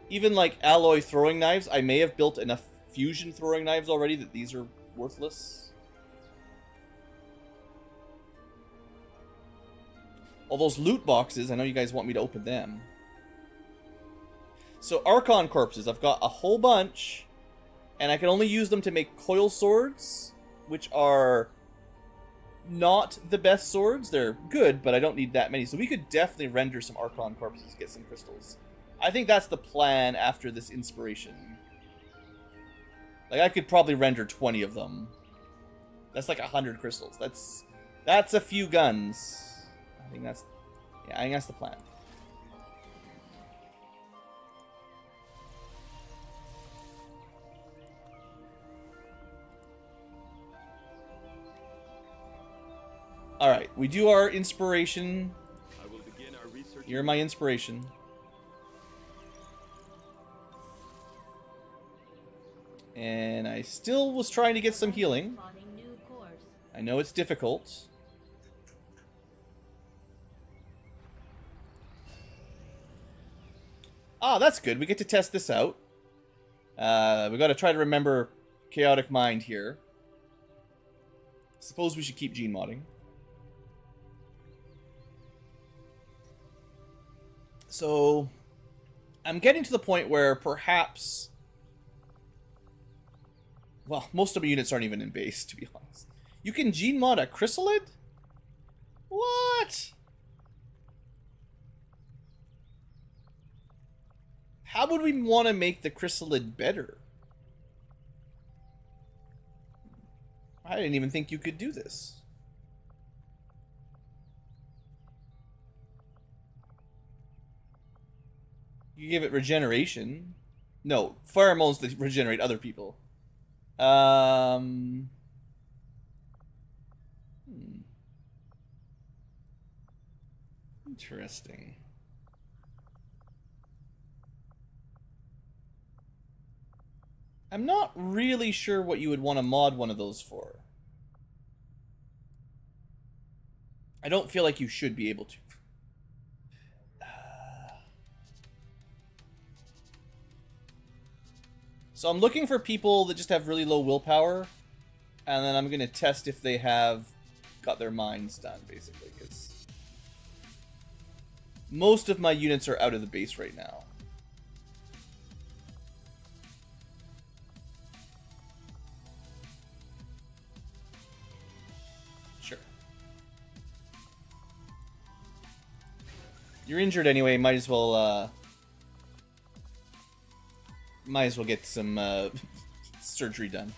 Even like alloy throwing knives, I may have built enough fusion throwing knives already that these are worthless. All those loot boxes, I know you guys want me to open them. So Archon corpses, I've got a whole bunch, and I can only use them to make coil swords, which are not the best swords. They're good, but I don't need that many. So we could definitely render some Archon corpses to get some crystals. I think that's the plan after this inspiration. Like, I could probably render 20 of them. That's like 100 crystals. That's a few guns. I think that's the plan. All right, we do our inspiration. I will begin our research. You're my inspiration. And I still was trying to get some healing. Plotting new course. I know it's difficult. Ah, that's good. We get to test this out. We got to try to remember Chaotic Mind here. Suppose we should keep gene modding. So, I'm getting to the point where perhaps... Well, most of my units aren't even in base, to be honest. You can gene mod a chrysalid? What? How would we want to make the chrysalid better? I didn't even think you could do this. You give it regeneration. No, pheromones that regenerate other people. Interesting. I'm not really sure what you would want to mod one of those for. I don't feel like you should be able to. So I'm looking for people that just have really low willpower, and then I'm going to test if they have got their minds done, basically, because most of my units are out of the base right now. Sure. You're injured anyway, might as well get some surgery done.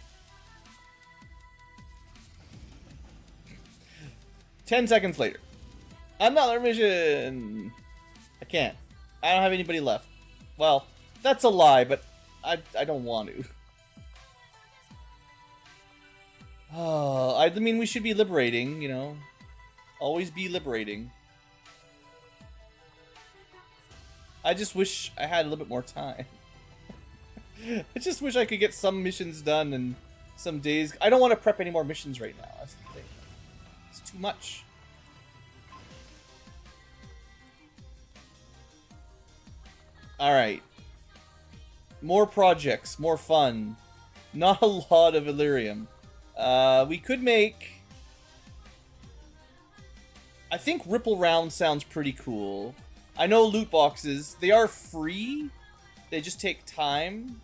10 seconds later. Another mission! I can't. I don't have anybody left. Well, that's a lie, but I don't want to. Oh, I mean, we should be liberating, you know. Always be liberating. I just wish I had a little bit more time. I just wish I could get some missions done and some days. I don't want to prep any more missions right now. That's the thing. It's too much. Alright. More projects, more fun. Not a lot of Illyrium. We could make... I think Ripple Round sounds pretty cool. I know loot boxes, they are free. They just take time.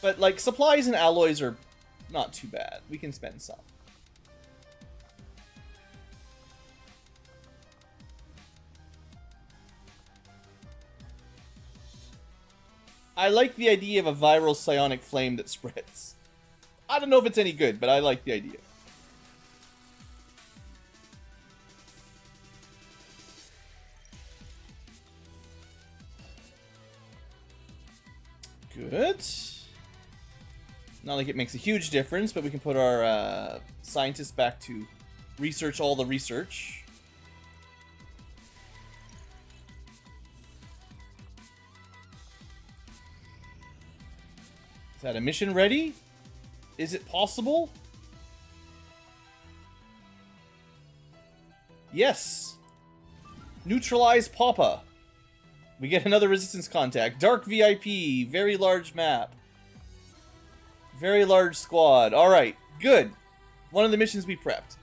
But, like, supplies and alloys are not too bad. We can spend some. I like the idea of a viral psionic flame that spreads. I don't know if it's any good, but I like the idea. Good. Not like it makes a huge difference, but we can put our scientists back to research all the research. Is that a mission ready? Is it possible? Yes. Neutralize Papa. We get another resistance contact. Dark VIP. Very large map. Very large squad. Alright, good. One of the missions we prepped.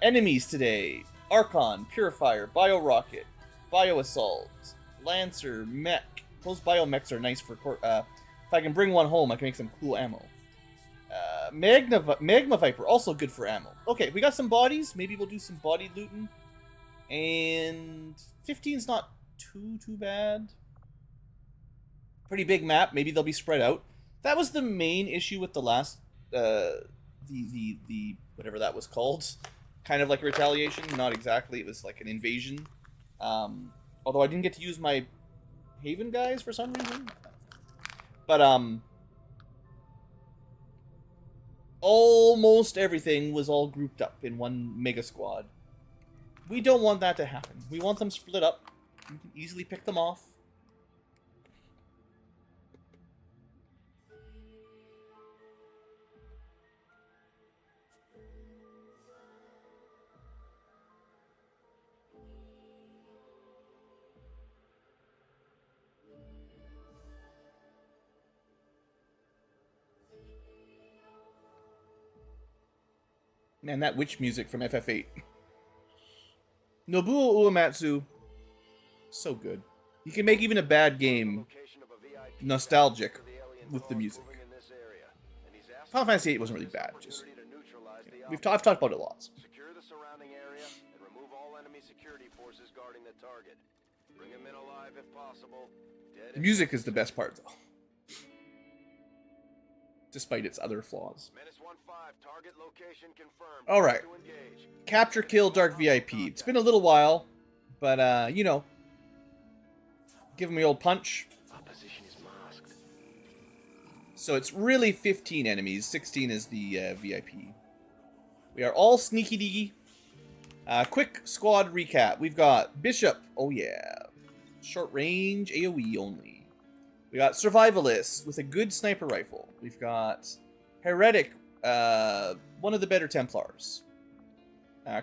Enemies today. Archon, Purifier, Bio-Rocket, Bio-Assault, Lancer, Mech. Those Bio-Mechs are nice for... if I can bring one home, I can make some cool ammo. Magma Viper, also good for ammo. Okay, we got some bodies. Maybe we'll do some body looting. And 15's not too bad. Pretty big map. Maybe they'll be spread out. That was the main issue with the last, the whatever that was called. Kind of like a retaliation. Not exactly. It was like an invasion. Although I didn't get to use my Haven guys for some reason. But, almost everything was all grouped up in one mega squad. We don't want that to happen. We want them split up. You can easily pick them off. Man, that witch music from FF8. Nobuo Uematsu. So good. You can make even a bad game nostalgic with the music. Final Fantasy VIII wasn't really bad. Just I've talked about it lots. Secure the surrounding area and remove all enemy security forces guarding the target. Bring them in alive if possible. Dead The music is the best part, though. Despite its other flaws. Menace 1-5, target location confirmed. Alright. To engage. Capture, kill, Dark VIP. It's been a little while, but, you know. Give him the old punch. Opposition is masked. So it's really 15 enemies. 16 is the VIP. We are all sneaky deaky. Quick squad recap. We've got Bishop. Oh yeah. Short range AoE only. We got Survivalist with a good sniper rifle. We've got Heretic, one of the better Templars.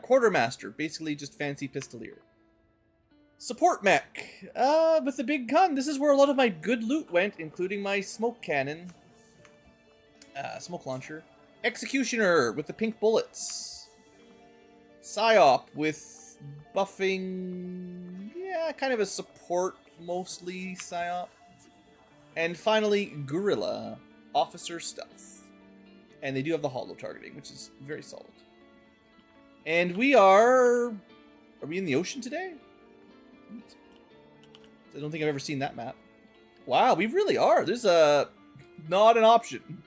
Quartermaster, basically just fancy pistolier. Support mech, with the big gun. This is where a lot of my good loot went, including my smoke cannon, smoke launcher. Executioner with the pink bullets. Psyop with buffing, yeah, kind of a support, mostly Psyop. And finally, Gorilla, Officer Stealth. And they do have the holo targeting, which is very solid. And we are we in the ocean today? I don't think I've ever seen that map. Wow, we really are. There's not an option.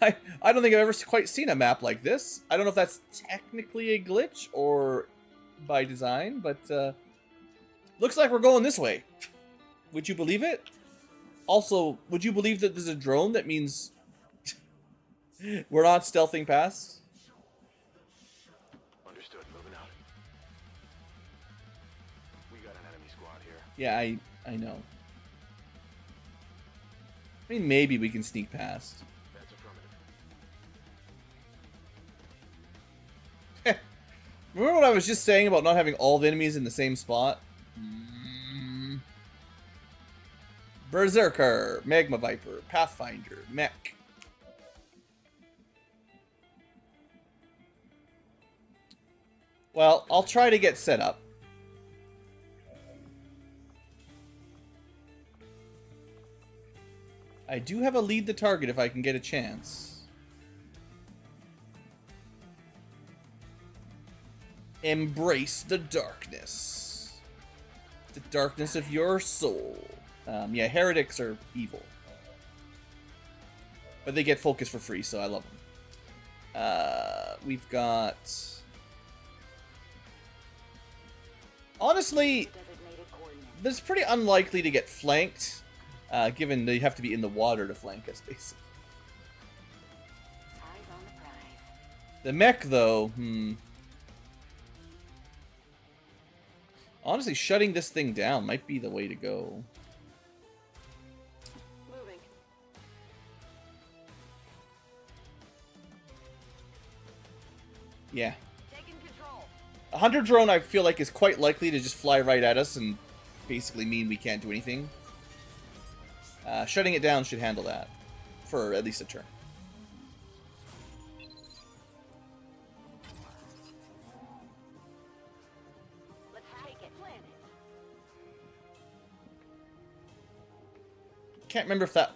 I don't think I've ever quite seen a map like this. I don't know if that's technically a glitch or by design, but looks like we're going this way. Would you believe it? Also, would you believe that there's a drone that means we're not stealthing past? Understood. Moving out. We got an enemy squad here. Yeah, I know. I mean, maybe we can sneak past. That's affirmative. Remember what I was just saying about not having all the enemies in the same spot? Berserker, Magma Viper, Pathfinder, Mech. Well, I'll try to get set up. I do have a lead the target if I can get a chance. Embrace the darkness. The darkness of your soul. Yeah, heretics are evil. But they get focus for free, so I love them. We've got... Honestly, it's pretty unlikely to get flanked, given they have to be in the water to flank us, basically. The mech, though, Honestly, shutting this thing down might be the way to go. Yeah. Taking control. A hunter drone, I feel like, is quite likely to just fly right at us and basically mean we can't do anything. Shutting it down should handle that for at least a turn. Let's take it. Planet. Can't remember if that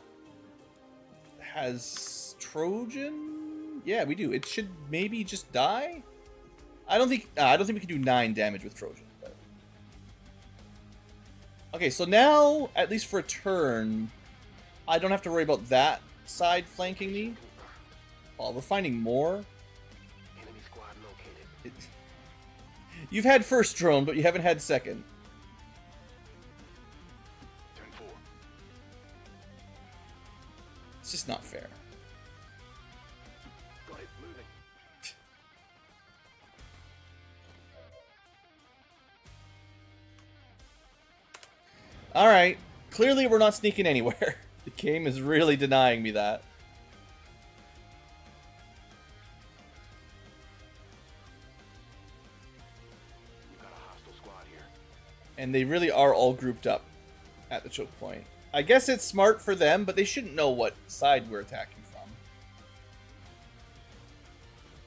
has Trojan. Yeah, we do. It should maybe just die. I don't think we can do 9 damage with Trojan. But... Okay, so now at least for a turn, I don't have to worry about that side flanking me. Oh, we're finding more. Enemy squad located. You've had first drone, but you haven't had second. Turn 4. It's just not fair. Got it. Moving. Alright. Clearly we're not sneaking anywhere. The game is really denying me that. We've got a hostile squad here. And they really are all grouped up at the choke point. I guess it's smart for them, but they shouldn't know what side we're attacking from.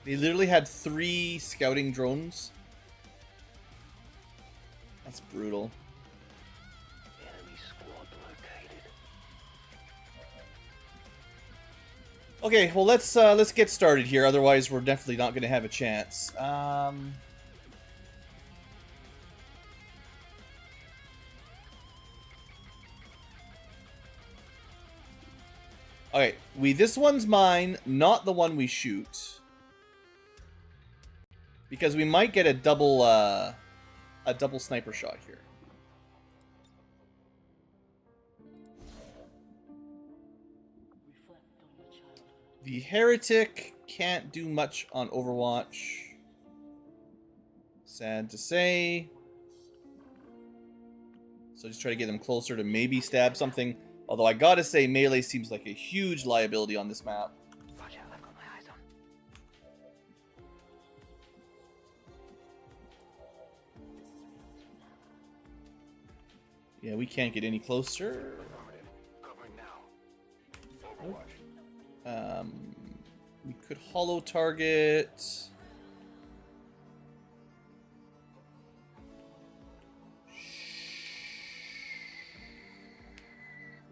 They literally had 3 scouting drones. That's brutal. Enemy squad located. Okay, well let's get started here. Otherwise, we're definitely not going to have a chance. Okay, this one's mine, not the one we shoot, because we might get a double sniper shot here. The heretic can't do much on Overwatch. Sad to say. So just try to get them closer to maybe stab something. Although I gotta say, melee seems like a huge liability on this map. Watch out, I've got my eyes on. Yeah, we can't get any closer. Affirmative. Covering now. Overwatch. We could hollow target.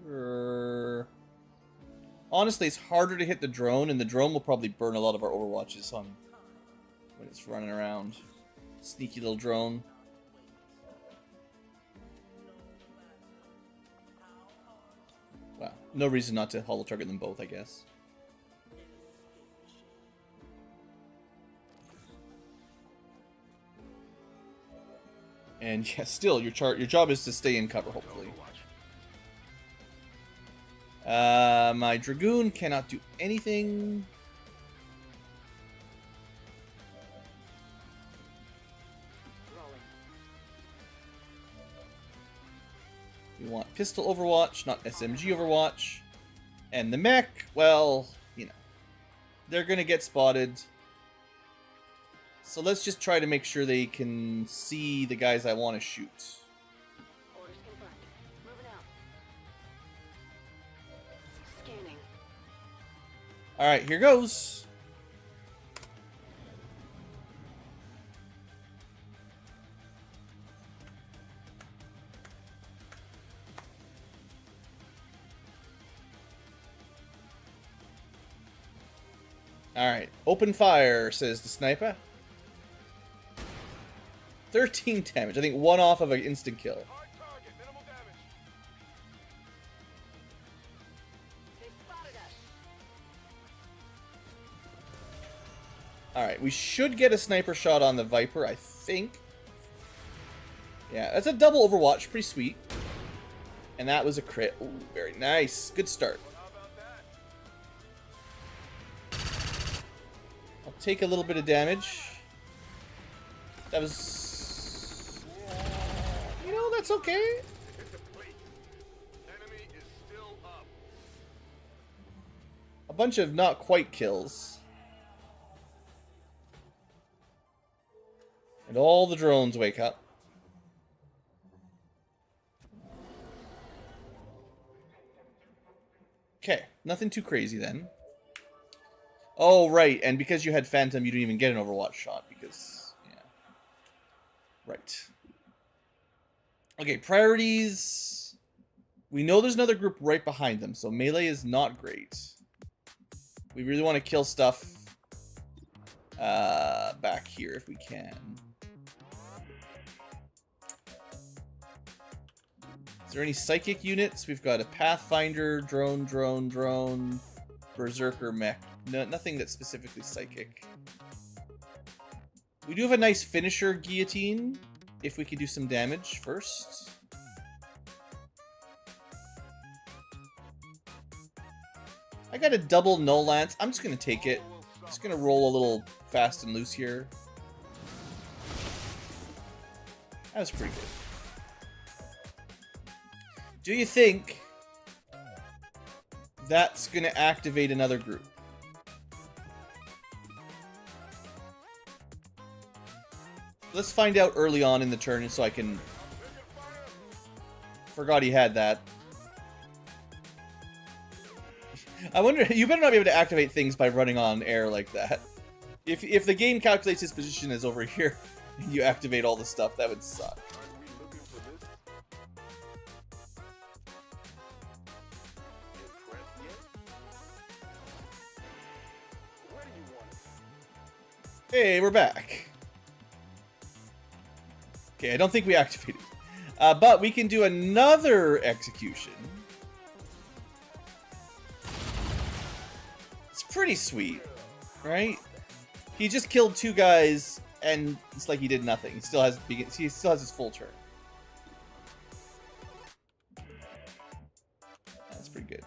Sure. Honestly, it's harder to hit the drone, and the drone will probably burn a lot of our Overwatches on when it's running around. Sneaky little drone. Well, no reason not to hollow target them both, I guess. And yeah, still, your job is to stay in cover, hopefully. My Dragoon cannot do anything. We want pistol Overwatch, not SMG Overwatch. And the mech, well, you know, they're gonna get spotted. So let's just try to make sure they can see the guys I want to shoot. Orders confirmed. Moving out. Scanning. Alright, here goes. Alright, open fire, says the sniper. 13 damage. I think 1 off of an instant kill. Hard target, minimal damage. They spotted us. Alright, we should get a sniper shot on the Viper, I think. Yeah, that's a double Overwatch. Pretty sweet. And that was a crit. Ooh, very nice. Good start. How about that? I'll take a little bit of damage. That was... You know, that's okay. Hit the plate. Enemy is still up. A bunch of not quite kills. And all the drones wake up. Okay, nothing too crazy then. Oh, right, and because you had Phantom, you didn't even get an Overwatch shot, because, yeah. Right. Okay, priorities. We know there's another group right behind them, so melee is not great. We really want to kill stuff back here if we can. Is there any psychic units? We've got a Pathfinder, drone, Berserker mech. No, nothing that's specifically psychic. We do have a nice finisher guillotine, if we could do some damage first. I got a double null lance. I'm just going to take it. Just going to roll a little fast and loose here. That was pretty good. Do you think that's going to activate another group? Let's find out early on in the turn so I can... Forgot he had that. I wonder, you better not be able to activate things by running on air like that. If the game calculates his position as over here, and you activate all the stuff, that would suck. Hey, we're back. Okay, I don't think we activated. But we can do another execution. It's pretty sweet, right? He just killed 2 guys, and it's like he did nothing. He still has his full turn. That's pretty good.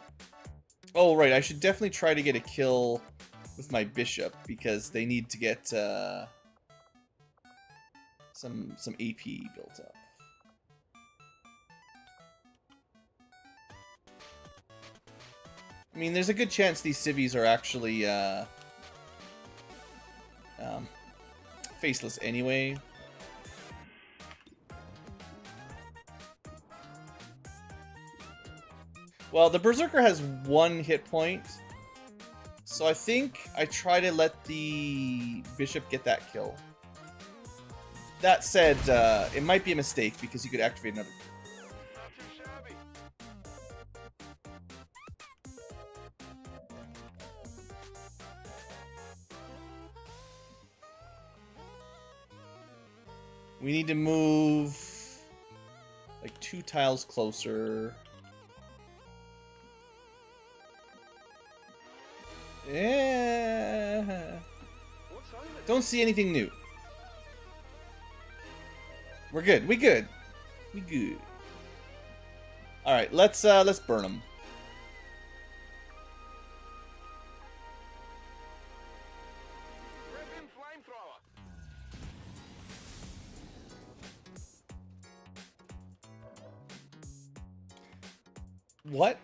Oh, right, I should definitely try to get a kill with my bishop, because they need to get some AP built up. I mean, there's a good chance these civvies are actually faceless anyway. Well, the Berserker has 1 hit point, so I think I try to let the Bishop get that kill. That said, it might be a mistake because you could activate another. We need to move like 2 tiles closer. Yeah. Don't see anything new. We're good. We good. We good. All right, let's burn them. What?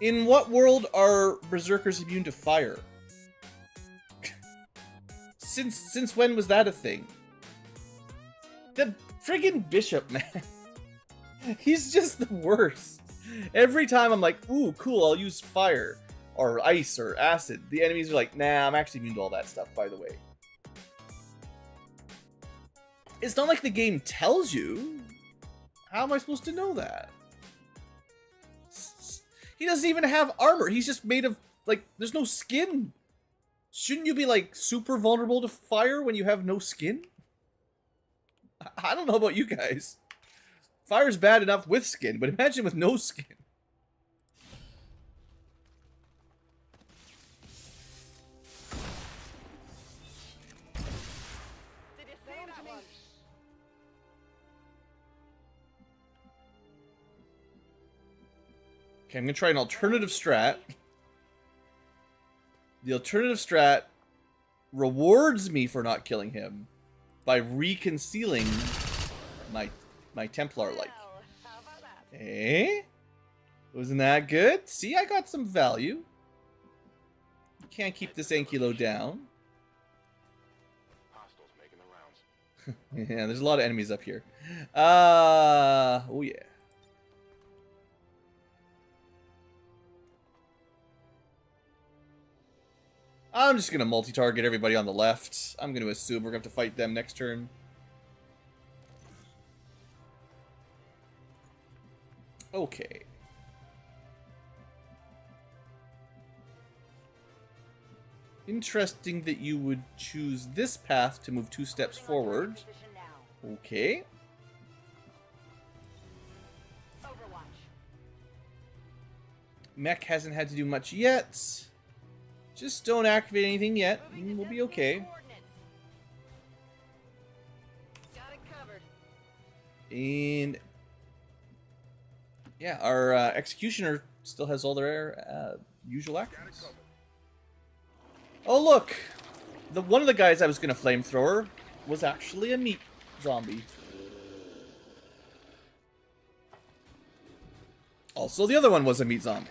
In what world are Berserkers immune to fire? Since when was that a thing? The friggin' Bishop, man. He's just the worst. Every time I'm like, ooh, cool, I'll use fire, or ice, or acid. The enemies are like, nah, I'm actually immune to all that stuff, by the way. It's not like the game tells you. How am I supposed to know that? He doesn't even have armor. He's just made of, like, there's no skin. Shouldn't you be, like, super vulnerable to fire when you have no skin? I don't know about you guys. Fire's bad enough with skin, but imagine with no skin. Did you see that one? Okay, I'm gonna try an alternative strat. The alternative strat rewards me for not killing him by reconcealing my Templar like. Well, how about that? Eh? Wasn't that good? See, I got some value. Can't keep this Ankylo down. Hostiles making the rounds. Yeah, there's a lot of enemies up here. Oh yeah. I'm just gonna multi-target everybody on the left. I'm gonna assume we're gonna have to fight them next turn. Okay. Interesting that you would choose this path to move 2 steps forward. Position now. Okay. Overwatch. Mech hasn't had to do much yet. Just don't activate anything yet, Moving and to we'll be designated okay. coordinates. Got it covered. And yeah, our executioner still has all their usual actions. Oh look, one of the guys I was gonna flamethrower was actually a meat zombie. Also, the other one was a meat zombie.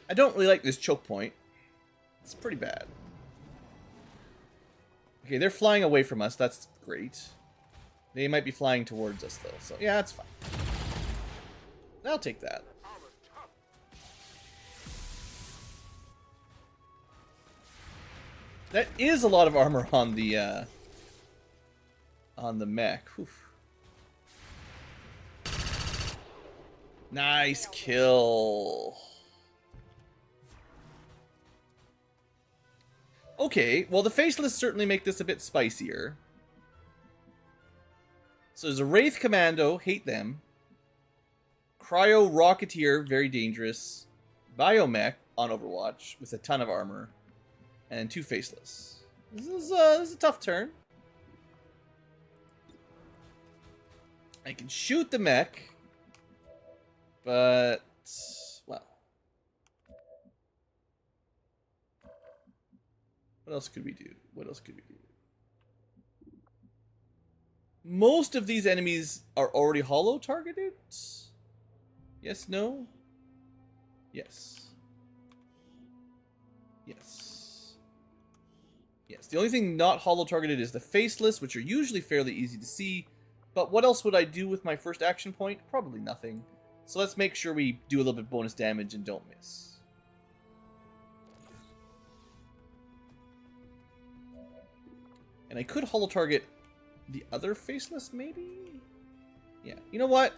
I don't really like this choke point. It's pretty bad. Okay, they're flying away from us. That's great. They might be flying towards us, though. So, yeah, that's fine. I'll take that. That is a lot of armor on the mech. Oof. Nice kill. Okay, well the faceless certainly make this a bit spicier. So there's a Wraith Commando, hate them. Cryo Rocketeer, very dangerous. Biomech on Overwatch with a ton of armor. And 2 faceless. This is a tough turn. I can shoot the mech. But, well. What else could we do? What else could we do? Most of these enemies are already hollow targeted. Yes, no? Yes. Yes. Yes, the only thing not hollow targeted is the faceless, which are usually fairly easy to see. But what else would I do with my first action point? Probably nothing. So let's make sure we do a little bit bonus damage and don't miss. And I could hollow target the other faceless, maybe? Yeah. You know what?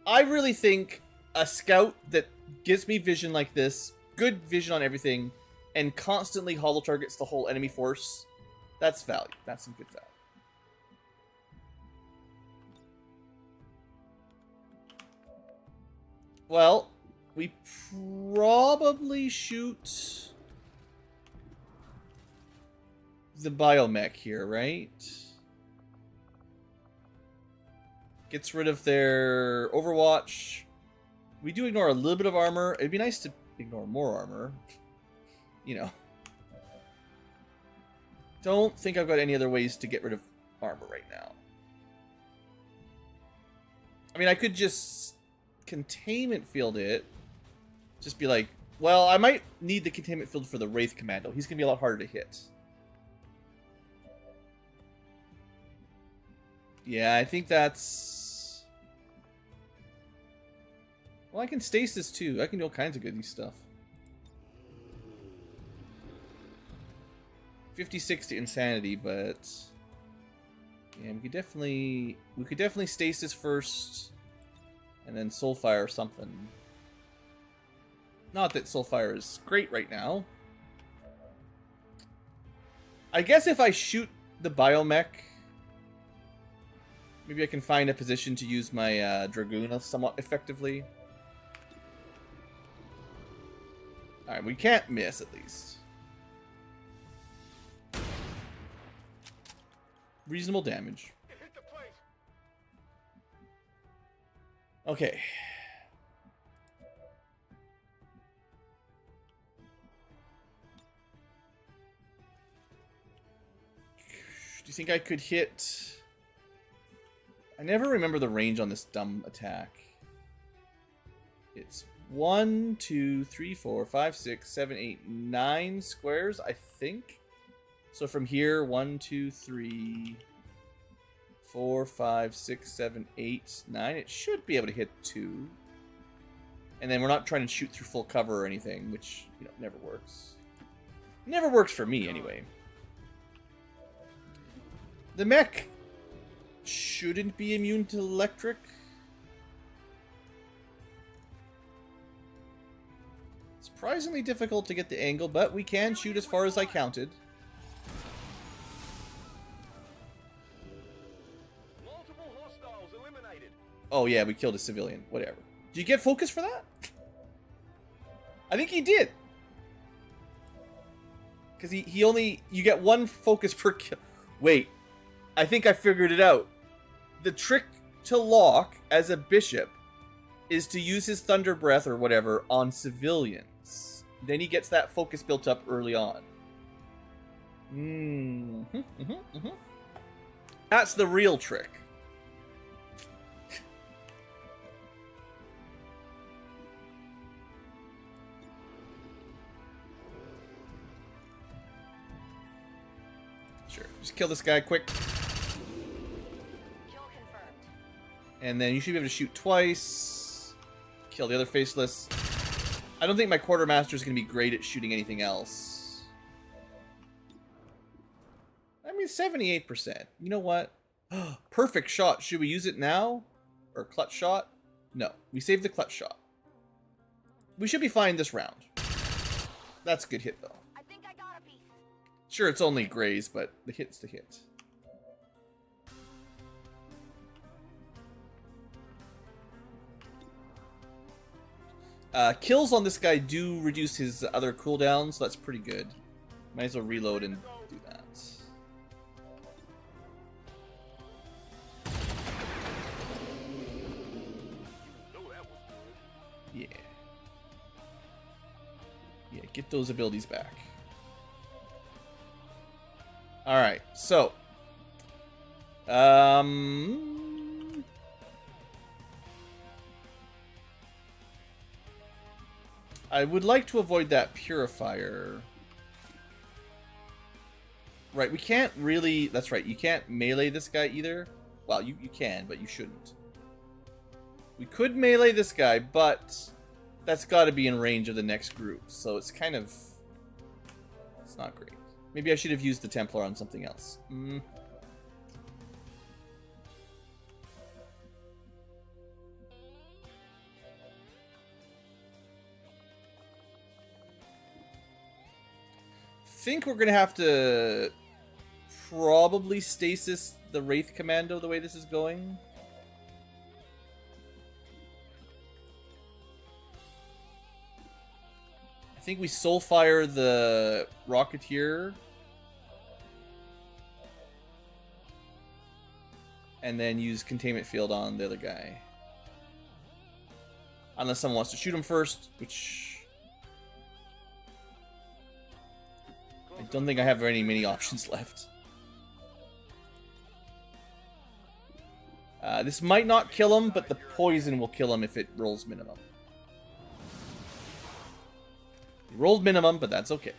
I really think a scout that gives me vision like this, good vision on everything, and constantly hollow targets the whole enemy force, that's value. That's some good value. Well, we probably shoot the biomech here, right? Gets rid of their Overwatch. We do ignore a little bit of armor. It'd be nice to ignore more armor. You know. Don't think I've got any other ways to get rid of armor right now. I mean, I could just containment field it. Just be like, well, I might need the containment field for the Wraith Commando. He's going to be a lot harder to hit. Yeah, I think that's... Well, I can stasis too. I can do all kinds of goody stuff. 56 to insanity, but yeah, we could definitely stasis first, and then soulfire or something. Not that soulfire is great right now. I guess if I shoot the biomech, maybe I can find a position to use my Dragoon somewhat effectively. Alright, we can't miss at least. Reasonable damage. Okay. Do you think I could hit... I never remember the range on this dumb attack. It's 1, 2, 3, 4, 5, 6, 7, 8, 9 squares, I think. So from here, 1, 2, 3, 4, 5, 6, 7, 8, 9. It should be able to hit 2. And then we're not trying to shoot through full cover or anything, which, you know, never works. Never works for me, anyway. The mech shouldn't be immune to electric. Surprisingly difficult to get the angle, but we can shoot as far as I counted. Multiple hostiles eliminated. Oh yeah, we killed a civilian. Whatever. Did you get focus for that? I think he did. Because he only... You get 1 focus per kill. Wait. I think I figured it out. The trick to lock as a bishop is to use his thunder breath or whatever on civilians. Then he gets that focus built up early on. That's the real trick. Sure, just kill this guy quick. Kill confirmed. And then you should be able to shoot twice. Kill the other faceless. I don't think my quartermaster is going to be great at shooting anything else. I mean, 78%. You know what? Perfect shot. Should we use it now? Or clutch shot? No. We saved the clutch shot. We should be fine this round. That's a good hit, though. I think I got a piece. Sure, it's only graze, but the hit's the hit. Kills on this guy do reduce his other cooldowns, so that's pretty good. Might as well reload and do that. Yeah. Yeah, get those abilities back. Alright, so. I would like to avoid that purifier. Right, we can't really... That's right, you can't melee this guy either. Well, you can, but you shouldn't. We could melee this guy, but that's got to be in range of the next group. So it's kind of... It's not great. Maybe I should have used the Templar on something else. Think we're gonna have to probably stasis the Wraith Commando the way this is going. I think we Soulfire the Rocketeer. And then use Containment Field on the other guy. Unless someone wants to shoot him first, which... I don't think I have very many options left. This might not kill him, but the poison will kill him if it rolls minimum. He rolled minimum, but that's okay.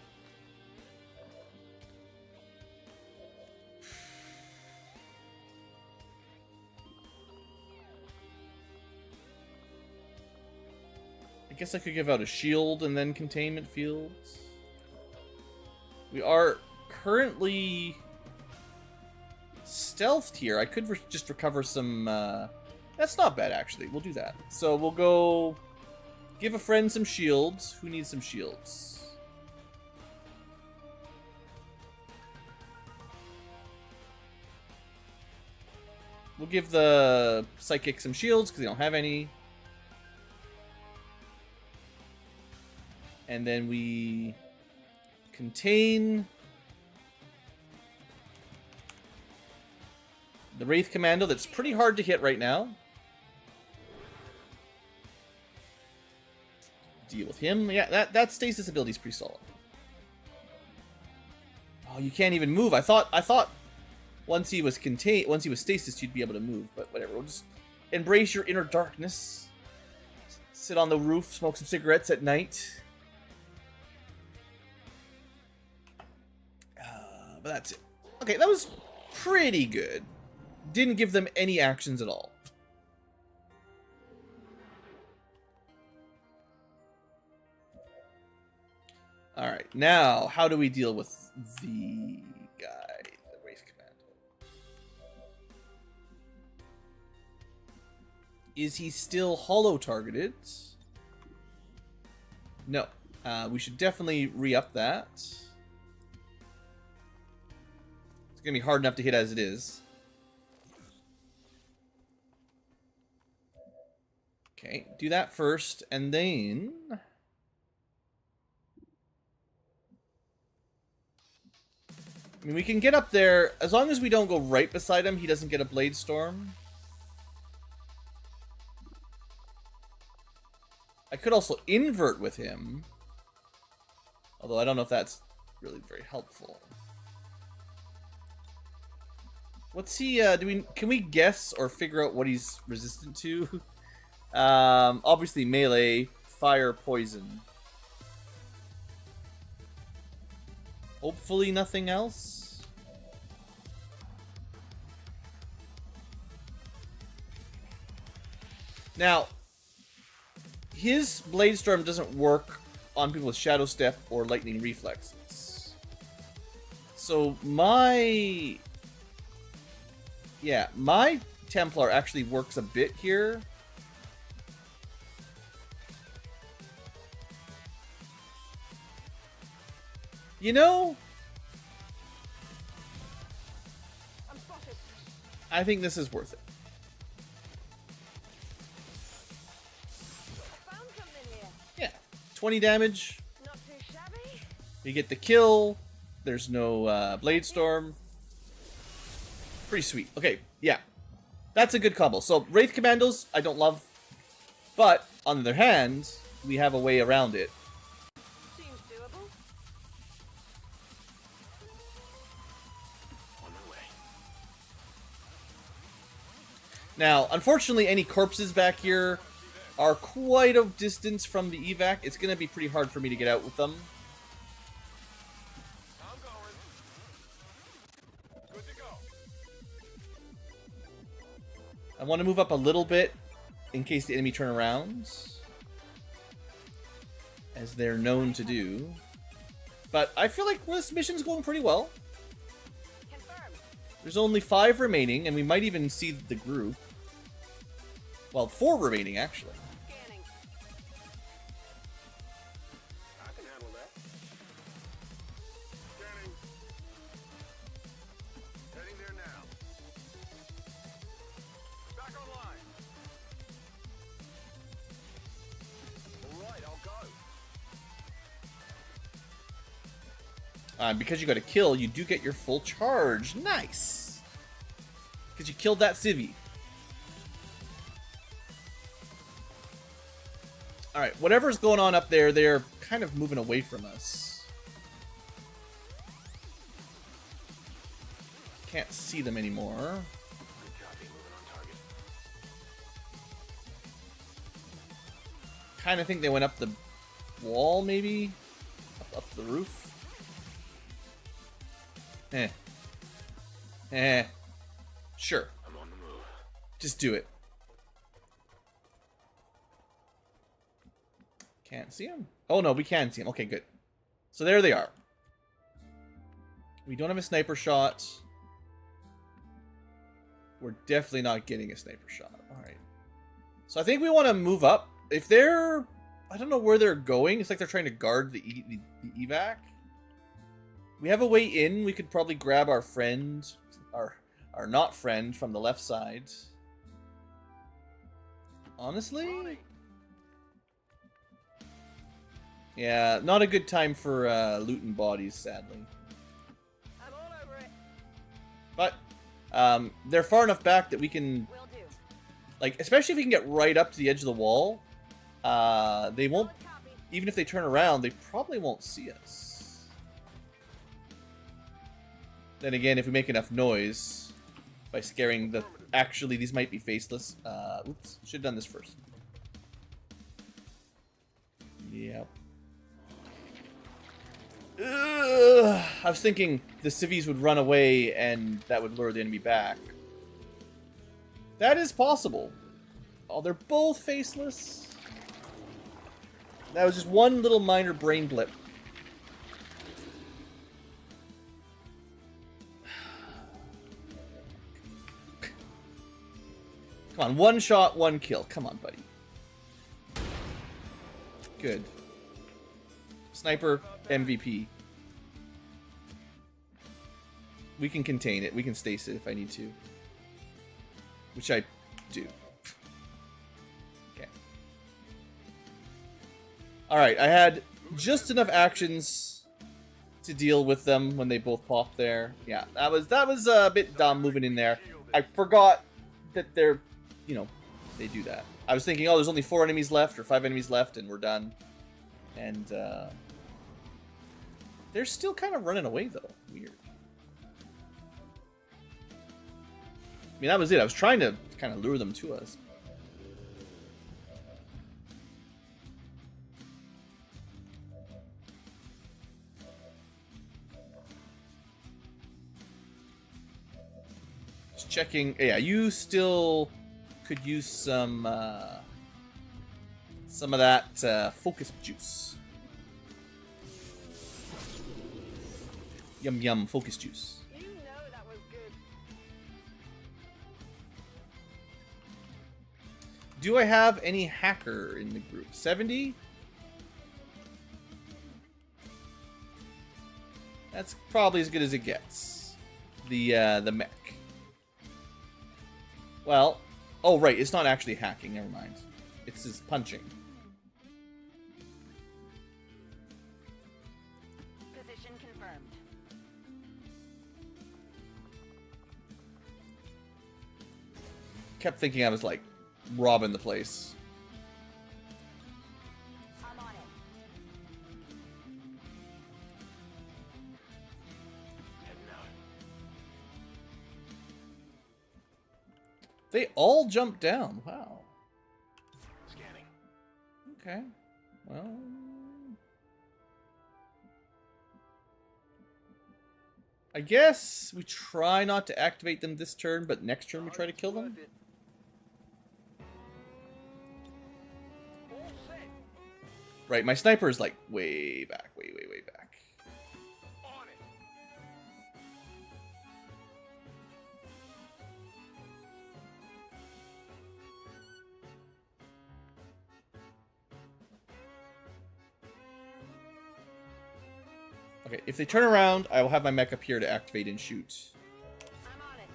I guess I could give out a shield and then containment fields. We are currently stealthed here. I could just recover some... That's not bad, actually. We'll do that. So we'll go give a friend some shields. Who needs some shields? We'll give the Psychic some shields, because they don't have any. And then we... contain the Wraith Commando that's pretty hard to hit right now. Deal with him. Yeah, that stasis ability is pretty solid. Oh, you can't even move. I thought once he was contained, once he was stasis, you'd be able to move, but whatever. We'll just embrace your inner darkness. Sit on the roof, smoke some cigarettes at night. But that's it. Okay, that was pretty good. Didn't give them any actions at all. Alright, now, how do we deal with the guy, the Wraith Commando? Is he still holo-targeted? No. We should definitely re-up that. It's gonna be hard enough to hit as it is. Okay, do that first, and then... I mean, we can get up there, as long as we don't go right beside him, he doesn't get a Blade Storm. I could also invert with him. Although I don't know if that's really very helpful. What's he, can we guess or figure out what he's resistant to? Obviously melee, fire, poison. Hopefully nothing else. Now, his Blade Storm doesn't work on people with Shadow Step or Lightning Reflexes. So my Templar actually works a bit here. You know, I think this is worth it. Yeah, 20 damage. Not too shabby. You get the kill. There's no Blade Storm. Pretty sweet. Okay, yeah. That's a good combo. So, Wraith Commandos, I don't love. But, on the other hand, we have a way around it. Seems doable. On my way. Now, unfortunately, any corpses back here are quite a distance from the evac. It's going to be pretty hard for me to get out with them. I'm going. Good to go. I want to move up a little bit in case the enemy turn around, as they're known to do. But I feel like this mission's going pretty well. Confirmed. There's only 5 remaining, and we might even see the group. Well, 4 remaining, actually. Scanning. I can handle that. Scanning. Heading there now. Back online. All right, I'll go. Because you got a kill, you do get your full charge. Nice! Because you killed that civvy. Alright, whatever's going on up there, they're kind of moving away from us. Can't see them anymore. Good copy, moving on target. Kind of think they went up the wall, maybe? Up the roof? Sure. I'm on the move. Just do it. Can't see him? Oh no, we can see him. Okay, good. So there they are. We don't have a sniper shot. We're definitely not getting a sniper shot. Alright. So I think we want to move up. If they're... I don't know where they're going. It's like they're trying to guard the evac. We have a way in. We could probably grab our friend, our not friend, from the left side. Honestly? Yeah, not a good time for looting bodies, sadly. I'm all over it. But they're far enough back that we can, Will do. like, especially if we can get right up to the edge of the wall, they won't, Copy. even if they turn around, they probably won't see us. Then again, if we make enough noise by scaring the... Actually, these might be faceless. Oops, should have done this first. I was thinking the civvies would run away and that would lure the enemy back. That is possible. Oh, they're both faceless. That was just one little minor brain blip. Come on, one shot, one kill. Come on, buddy. Good. Sniper, MVP. We can contain it. We can stasis it if I need to. Which I do. Okay. Alright, I had just enough actions to deal with them when they both popped there. Yeah, that was a bit dumb moving in there. I forgot that they're, you know, they do that. I was thinking, oh, there's only 4 enemies left or 5 enemies left and we're done. And they're still kind of running away though. Weird. I mean, that was it. I was trying to kind of lure them to us. Just checking. Yeah, you still could use some of that focus juice. Yum yum, focus juice. You know that was good. Do I have any hacker in the group? 70? That's probably as good as it gets. The mech. Well, oh right, it's not actually hacking, never mind. It's just punching. Position confirmed. Kept thinking I was like robbing the place. I'm on it. They all jumped down. Wow. Scanning. Okay. Well. I guess we try not to activate them this turn, but next turn we try to kill them. All set. Right, my sniper is like way back, way back. On it. Okay, if they turn around, I will have my mech up here to activate and shoot. I'm on it.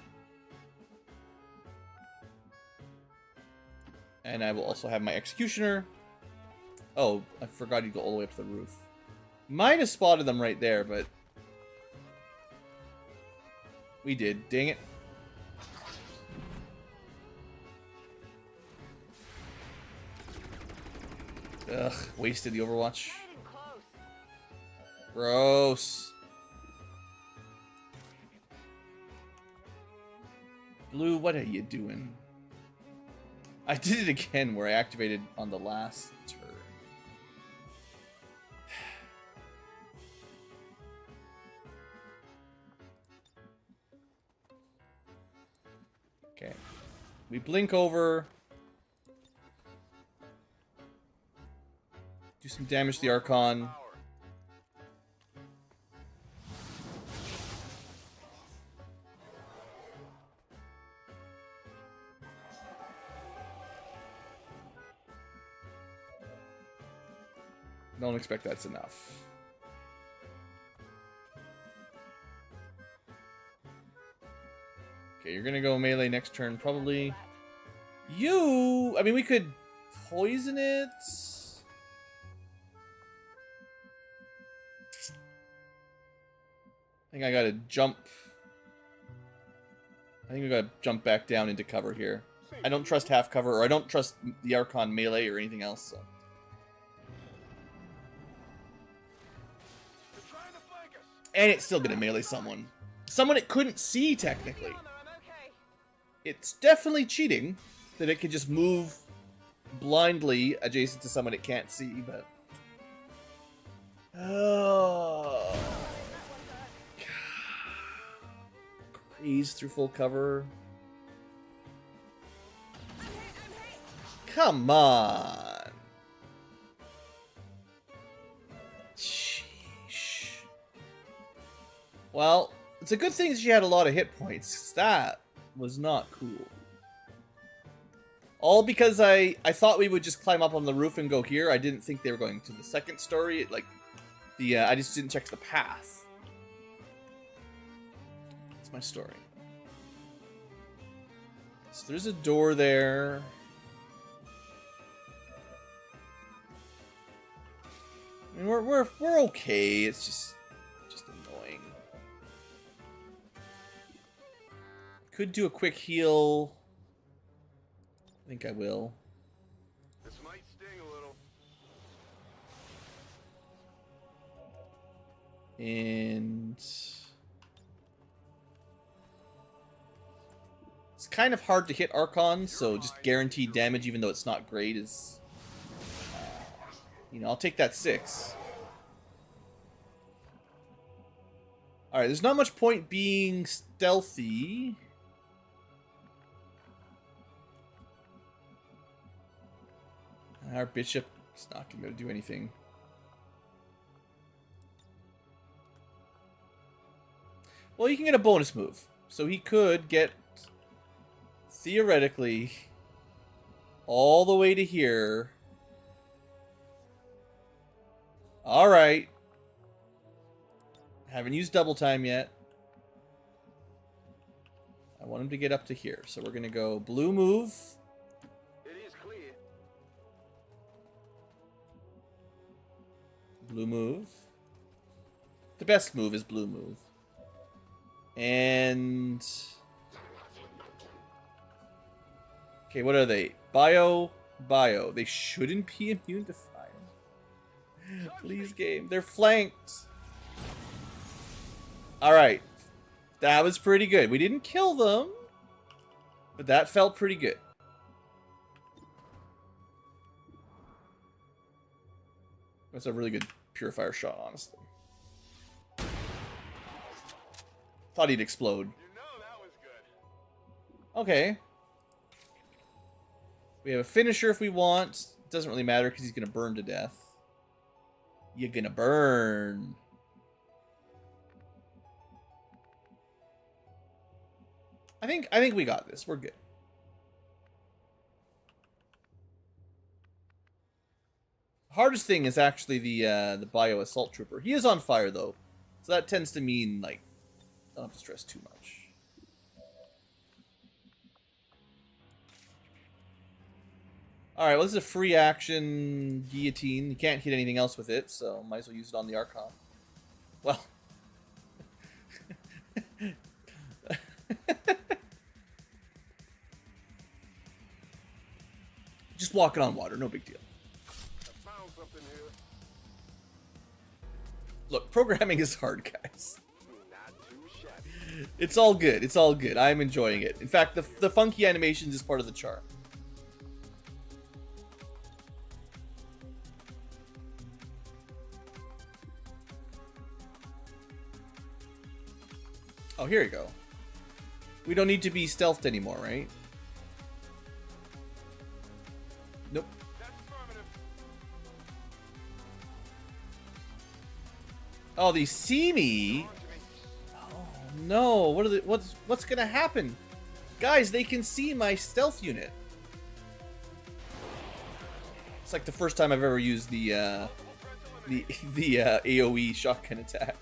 And I will also have my executioner. Oh, I forgot he'd go all the way up to the roof. Might have spotted them right there, but we did. Dang it. Ugh, wasted the Overwatch. Not even close. Gross. Blue, what are you doing? I did it again where I activated on the last turn. Okay. We blink over. Do some damage to the Archon. Power. Don't expect that's enough. Okay, you're gonna go melee next turn, probably. You! I mean, we could poison it. I think I gotta jump. I think we gotta jump back down into cover here. I don't trust half cover, or I don't trust the Archon melee or anything else, so. They're trying to flank us. And it's still gonna melee someone. Someone it couldn't see, technically. I'm okay. It's definitely cheating that it could just move blindly adjacent to someone it can't see, but Oh. Graze through full cover. Come on. Sheesh. Well, it's a good thing she had a lot of hit points. That was not cool. All because I thought we would just climb up on the roof and go here. I didn't think they were going to the second story. Like, I just didn't check the path. That's my story. So there's a door there. I mean, we're okay. It's just annoying. Could do a quick heal. I think I will. This might sting a little. And it's kind of hard to hit Archon, so just guaranteed damage, even though it's not great, is, you know, I'll take that 6. All right, there's not much point being stealthy. Our bishop is not going to do anything. Well, he can get a bonus move. So he could get, theoretically, all the way to here. Alright. Haven't used double time yet. I want him to get up to here. So we're going to go blue move. It is clear. Blue move. The best move is blue move. And... okay, what are they? Bio. They shouldn't be immune to fire. Please, game. They're flanked. Alright. That was pretty good. We didn't kill them, but that felt pretty good. That's a really good purifier shot, honestly. Thought he'd explode. You know that was good. Okay. We have a finisher if we want. Doesn't really matter because he's going to burn to death. You're going to burn. I think we got this. We're good. Hardest thing is actually the bio assault trooper. He is on fire though, so that tends to mean like don't have to stress too much. All right, well this is a free action guillotine. You can't hit anything else with it, so might as well use it on the Archon. Well. Just walking on water, no big deal. I found something here. Look, programming is hard, guys. Not too shabby. It's all good. It's all good. I'm enjoying it. In fact, the funky animations is part of the charm. Oh, here you go. We don't need to be stealthed anymore, right? Nope. That's affirmative. Oh, they see me. Oh no! What's gonna happen, guys? They can see my stealth unit. It's like the first time I've ever used the AOE shotgun attack.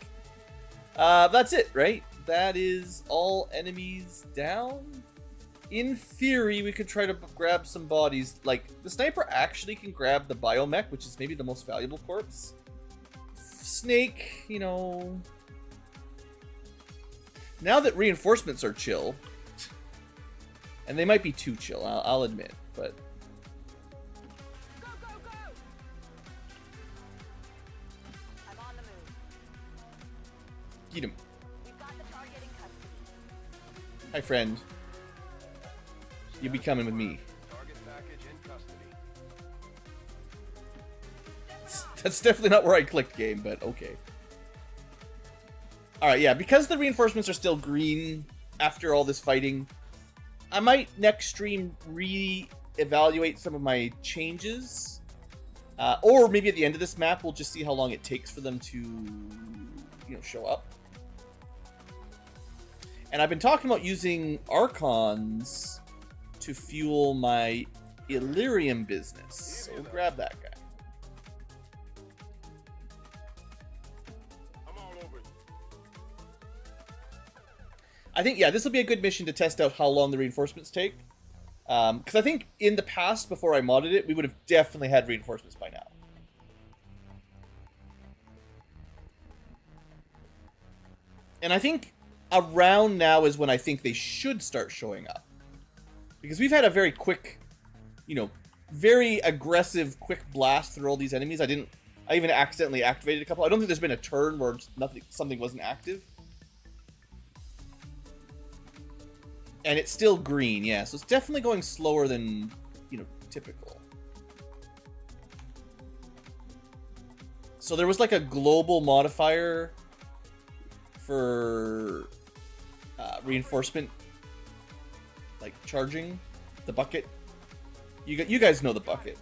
That's it, right? That is all enemies down. In theory, we could try to grab some bodies. Like, the sniper actually can grab the biomech, which is maybe the most valuable corpse. Snake, you know... now that reinforcements are chill, and they might be too chill, I'll admit, but... Go, go, go! I'm on the move. Get him. We've got the target in custody. Hi, friend. You'll be coming with me. Target package in custody. That's definitely not where I clicked game, but okay. Alright, yeah, because the reinforcements are still green after all this fighting, I might next stream re-evaluate some of my changes. Or maybe at the end of this map, we'll just see how long it takes for them to, show up. And I've been talking about using Archons to fuel my Illyrium business. So we'll grab that guy. I think, yeah, this will be a good mission to test out how long the reinforcements take. Because I think in the past, before I modded it, we would have definitely had reinforcements by now. And I think around now is when I think they should start showing up. Because we've had a very quick, very aggressive, quick blast through all these enemies. I even accidentally activated a couple. I don't think there's been a turn where something wasn't active. And it's still green, yeah. So it's definitely going slower than, typical. So there was like a global modifier for reinforcement, like charging the bucket. You guys know the bucket.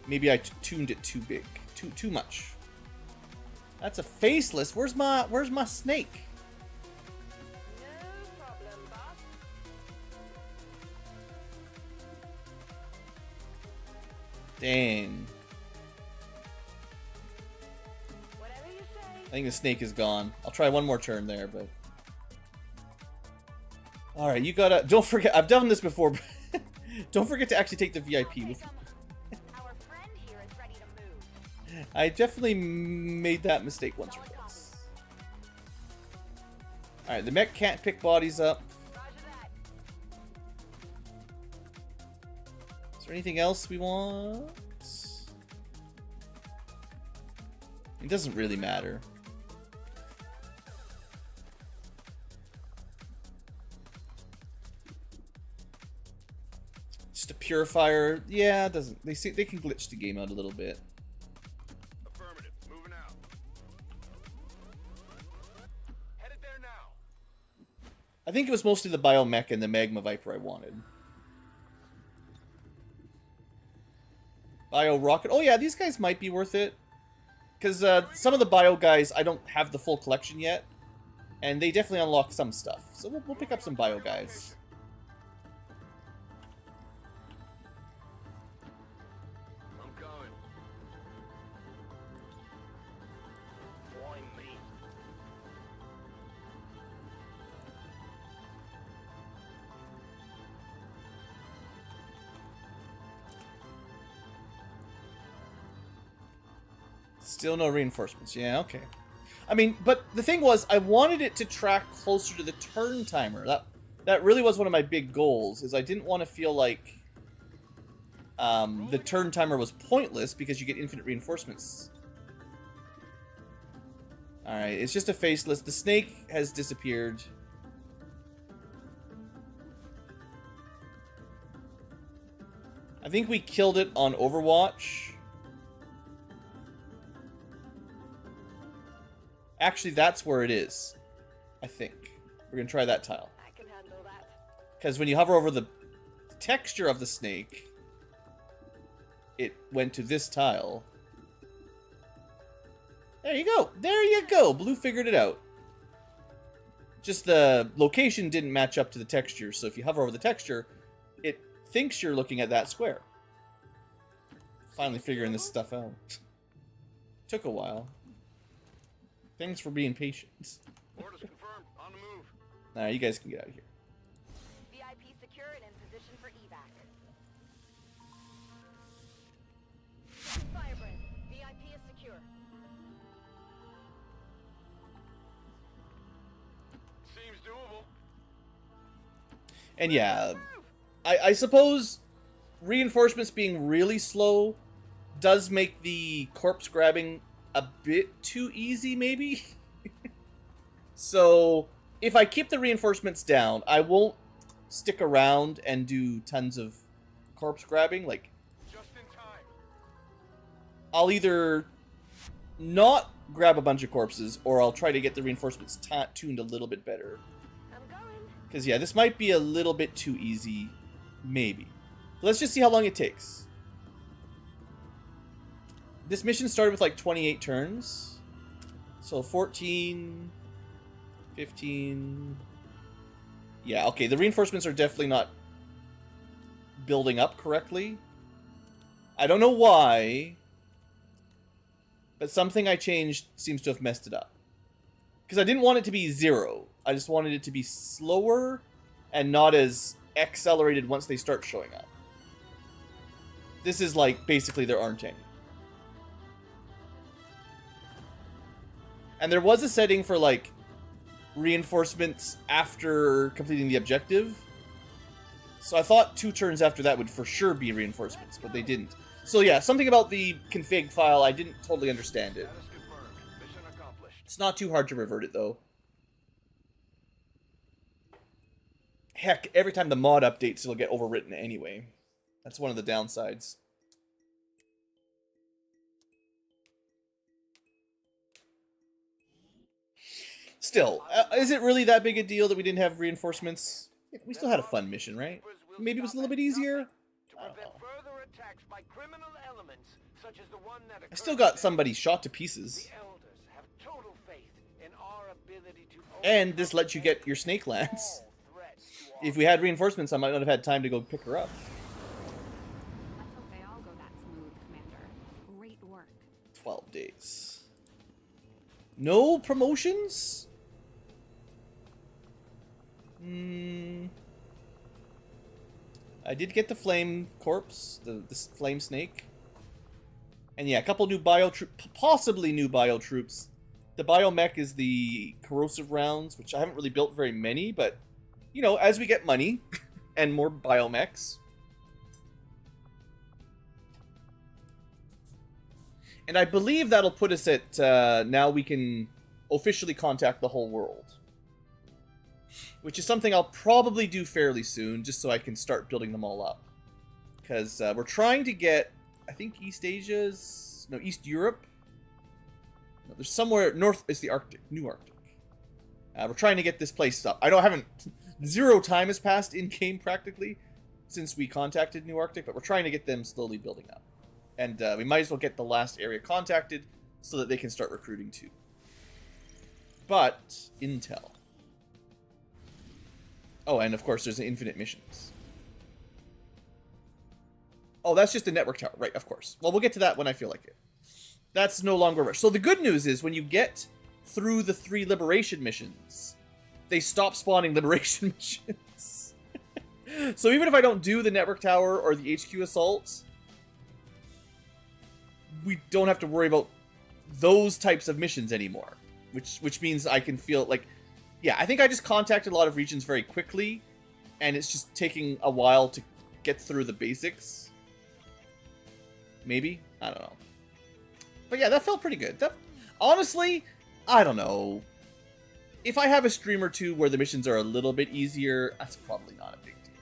Maybe I tuned it too big, too much. That's a faceless. Where's my snake? Dang. Whatever you say. I think the snake is gone. I'll try one more turn there, but... Alright, you gotta... Don't forget... I've done this before, but... Don't forget to actually take the VIP with you. Our friend here is ready to move. I definitely made that mistake once or twice. Alright, the mech can't pick bodies up. Roger that. Is there anything else we want? It doesn't really matter. Just a purifier. Yeah, it doesn't. They can glitch the game out a little bit. Affirmative. Moving out. Headed there now. I think it was mostly the Biomech and the Magma Viper I wanted. Bio Rocket. Oh yeah, these guys might be worth it. Because some of the Bio guys, I don't have the full collection yet. And they definitely unlock some stuff. So we'll pick up some Bio guys. I'm going. Why me? Still no reinforcements. Yeah, okay. I mean, but the thing was, I wanted it to track closer to the turn timer. That really was one of my big goals, is I didn't want to feel like the turn timer was pointless because you get infinite reinforcements. Alright, it's just a faceless. The snake has disappeared. I think we killed it on Overwatch. Actually, that's where it is. I think. We're going to try that tile. I can handle that. Because when you hover over the texture of the snake, it went to this tile. There you go. There you go. Blue figured it out. Just the location didn't match up to the texture. So if you hover over the texture, it thinks you're looking at that square. Finally figuring this stuff out. Took a while. Thanks for being patient. Orders confirmed. On the move. Nah, you guys can get out of here. VIP secure and in position for evac. Firebrand, VIP is secure. Seems doable. And yeah, I suppose reinforcements being really slow does make the corpse grabbing a bit too easy, maybe? So, if I keep the reinforcements down, I won't stick around and do tons of corpse grabbing. Like, Just in time. I'll either not grab a bunch of corpses, or I'll try to get the reinforcements tuned a little bit better. I'm going. Because, yeah, this might be a little bit too easy. Maybe. Let's just see how long it takes. This mission started with like 28 turns. So 14, 15. Yeah, okay, the reinforcements are definitely not building up correctly. I don't know why, but something I changed seems to have messed it up. Because I didn't want it to be 0. I just wanted it to be slower and not as accelerated once they start showing up. This is like, basically there aren't any. And there was a setting for like reinforcements after completing the objective. So I thought 2 turns after that would for sure be reinforcements, but they didn't. So yeah, something about the config file, I didn't totally understand it. Status confirmed. Mission accomplished. It's not too hard to revert it though. Heck, every time the mod updates, it'll get overwritten anyway. That's one of the downsides. Still, is it really that big a deal that we didn't have reinforcements? We still had a fun mission, right? Maybe it was a little bit easier? To prevent further attacks by criminal elements such as the one that I still got somebody shot to pieces. The elders have total faith in our ability to And this lets you get your snake lance. If we had reinforcements, I might not have had time to go pick her up. Let's hope they all go that smooth, Commander. Great work. 12 days. No promotions? I did get the flame corpse, the flame snake. And yeah, a couple new possibly new bio troops. The biomech is the corrosive rounds, which I haven't really built very many, but you know, as we get money and more biomechs. And I believe that'll put us at, now we can officially contact the whole world. Which is something I'll probably do fairly soon, just so I can start building them all up. Because we're trying to get, I think East Europe? No, there's somewhere, north is the Arctic, New Arctic. We're trying to get this place up. Zero time has passed in-game practically since we contacted New Arctic, but we're trying to get them slowly building up. And we might as well get the last area contacted so that they can start recruiting too. But, intel. Oh, and of course there's infinite missions. Oh, that's just the network tower. Right, of course. Well, we'll get to that when I feel like it. That's no longer a rush. So the good news is when you get through the 3 liberation missions, they stop spawning liberation missions. So even if I don't do the network tower or the HQ assaults, we don't have to worry about those types of missions anymore. Which means I can feel like, yeah, I think I just contacted a lot of regions very quickly, and it's just taking a while to get through the basics. Maybe? I don't know. But yeah, that felt pretty good. Honestly, I don't know. If I have a stream or two where the missions are a little bit easier, that's probably not a big deal.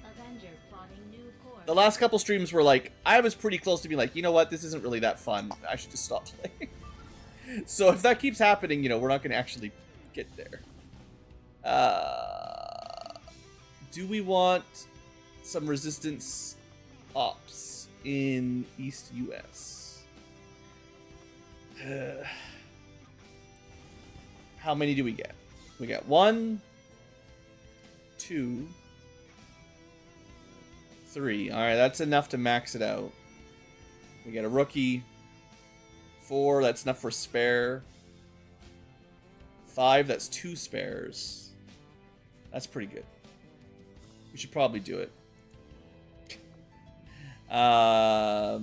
Avenger plotting new course. The last couple streams were like, I was pretty close to being like, you know what, this isn't really that fun. I should just stop playing. So if that keeps happening, you know, we're not going to actually get there. Do we want some resistance ops in East US? How many do we get? We got 1, 2, 3. Alright, that's enough to max it out. We got a rookie. 4, that's enough for spare. 5, that's 2 spares. That's pretty good. We should probably do it. I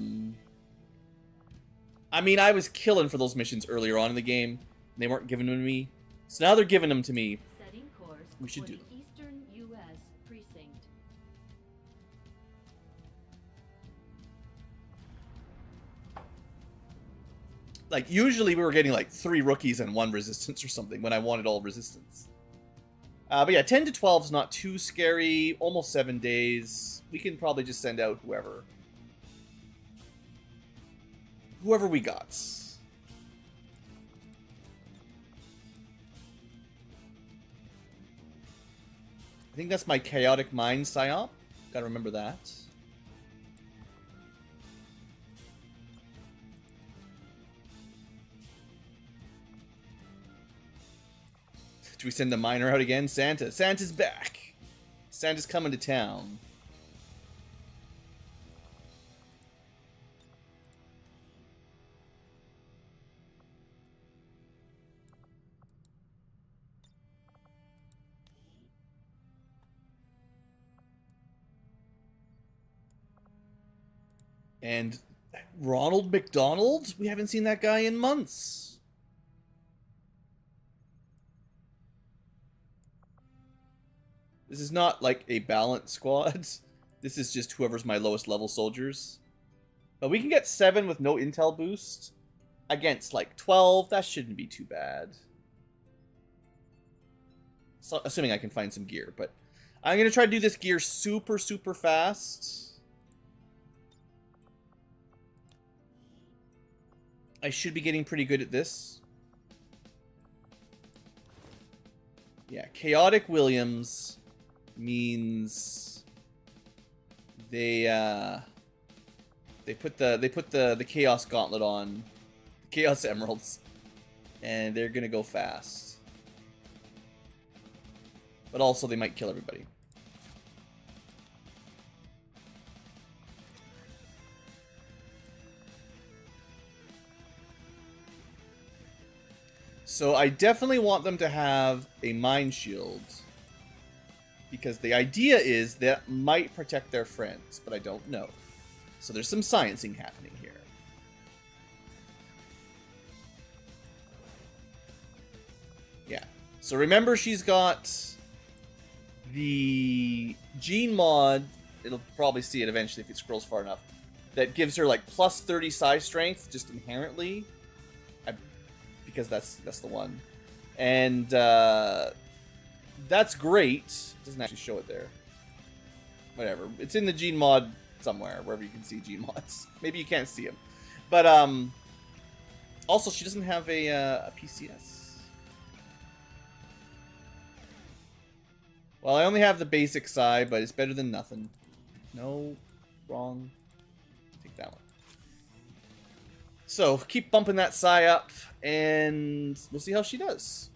mean, I was killing for those missions earlier on in the game, and they weren't giving them to me. So now they're giving them to me. Setting course We should for do the them. Eastern U.S. precinct. Like, usually we were getting like 3 rookies and 1 resistance or something when I wanted all resistance. But yeah, 10 to 12 is not too scary. Almost 7 days. We can probably just send out whoever. whoever we got. I think that's my chaotic mind psyop. Gotta remember that. Do we send the miner out again? Santa. Santa's back. Santa's coming to town. And Ronald McDonald? We haven't seen that guy in months. This is not like a balanced squad. This is just whoever's my lowest level soldiers. But we can get 7 with no intel boost against like 12. That shouldn't be too bad. So, assuming I can find some gear. But I'm going to try to do this gear super, super fast. I should be getting pretty good at this. Yeah, Chaotic Williams means they put the Chaos Gauntlet on, Chaos Emeralds, and they're gonna go fast. But also they might kill everybody. So I definitely want them to have a Mind Shield. Because the idea is that might protect their friends, but I don't know. So there's some sciencing happening here. Yeah. So remember she's got the gene mod, it'll probably see it eventually if it scrolls far enough, that gives her like plus 30 psi strength just inherently. Because that's the one. And that's great. It doesn't actually show it there. Whatever. It's in the gene mod somewhere, wherever you can see gene mods. Maybe you can't see them. But also she doesn't have a PCS. Well, I only have the basic psi, but it's better than nothing. No, wrong. Take that one. So, keep bumping that psi up, and we'll see how she does.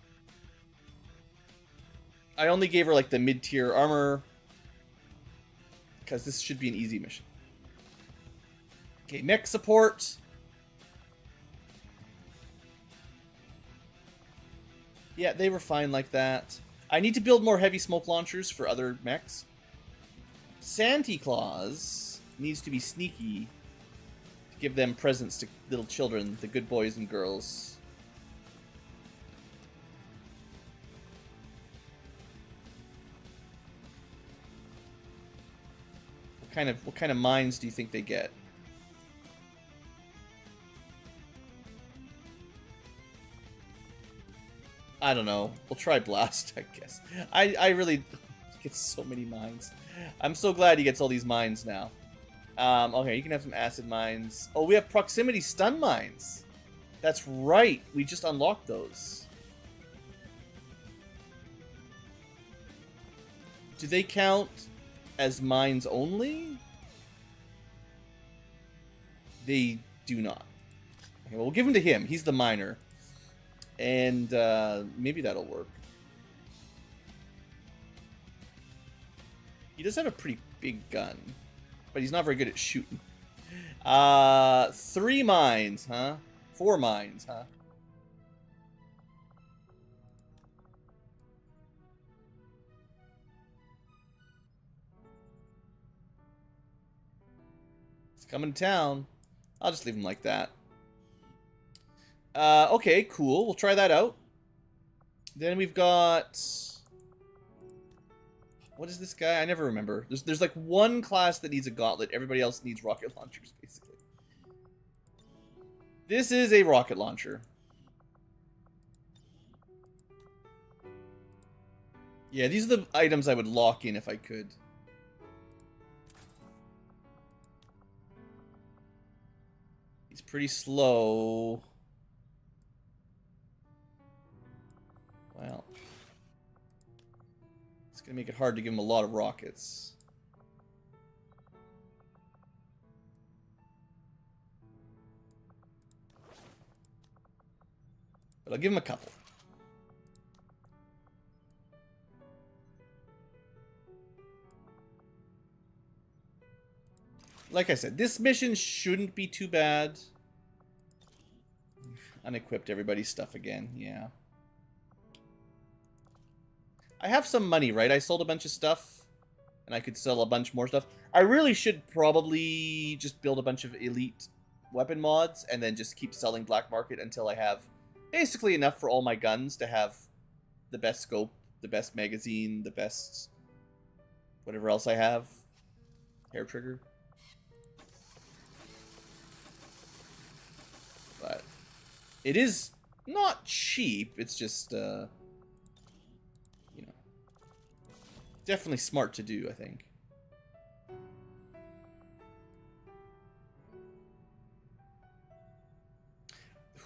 I only gave her, like, the mid-tier armor, because this should be an easy mission. Okay, mech support. Yeah, they were fine like that. I need to build more heavy smoke launchers for other mechs. Santa Claus needs to be sneaky. Give them presents to little children, the good boys and girls. What kind of mines do you think they get? I don't know. We'll try blast, I guess. I really get so many mines. I'm so glad he gets all these mines now. Okay, you can have some acid mines. Oh, we have proximity stun mines. That's right. We just unlocked those. Do they count as mines only? They do not. Okay, well, we'll give them to him. He's the miner. And maybe that'll work. He does have a pretty big gun. But he's not very good at shooting. 3 mines, huh? 4 mines, huh? He's coming to town. I'll just leave him like that. Okay, cool. We'll try that out. Then we've got... What is this guy? I never remember. There's like one class that needs a gauntlet. Everybody else needs rocket launchers, basically. This is a rocket launcher. Yeah, these are the items I would lock in if I could. He's pretty slow. Well, it's going to make it hard to give him a lot of rockets. But I'll give him a couple. Like I said, this mission shouldn't be too bad. Unequipped everybody's stuff again, yeah. I have some money, right? I sold a bunch of stuff, and I could sell a bunch more stuff. I really should probably just build a bunch of elite weapon mods, and then just keep selling black market until I have basically enough for all my guns to have the best scope, the best magazine, the best whatever else I have. Hair trigger. But it is not cheap. It's just, you know, definitely smart to do, I think.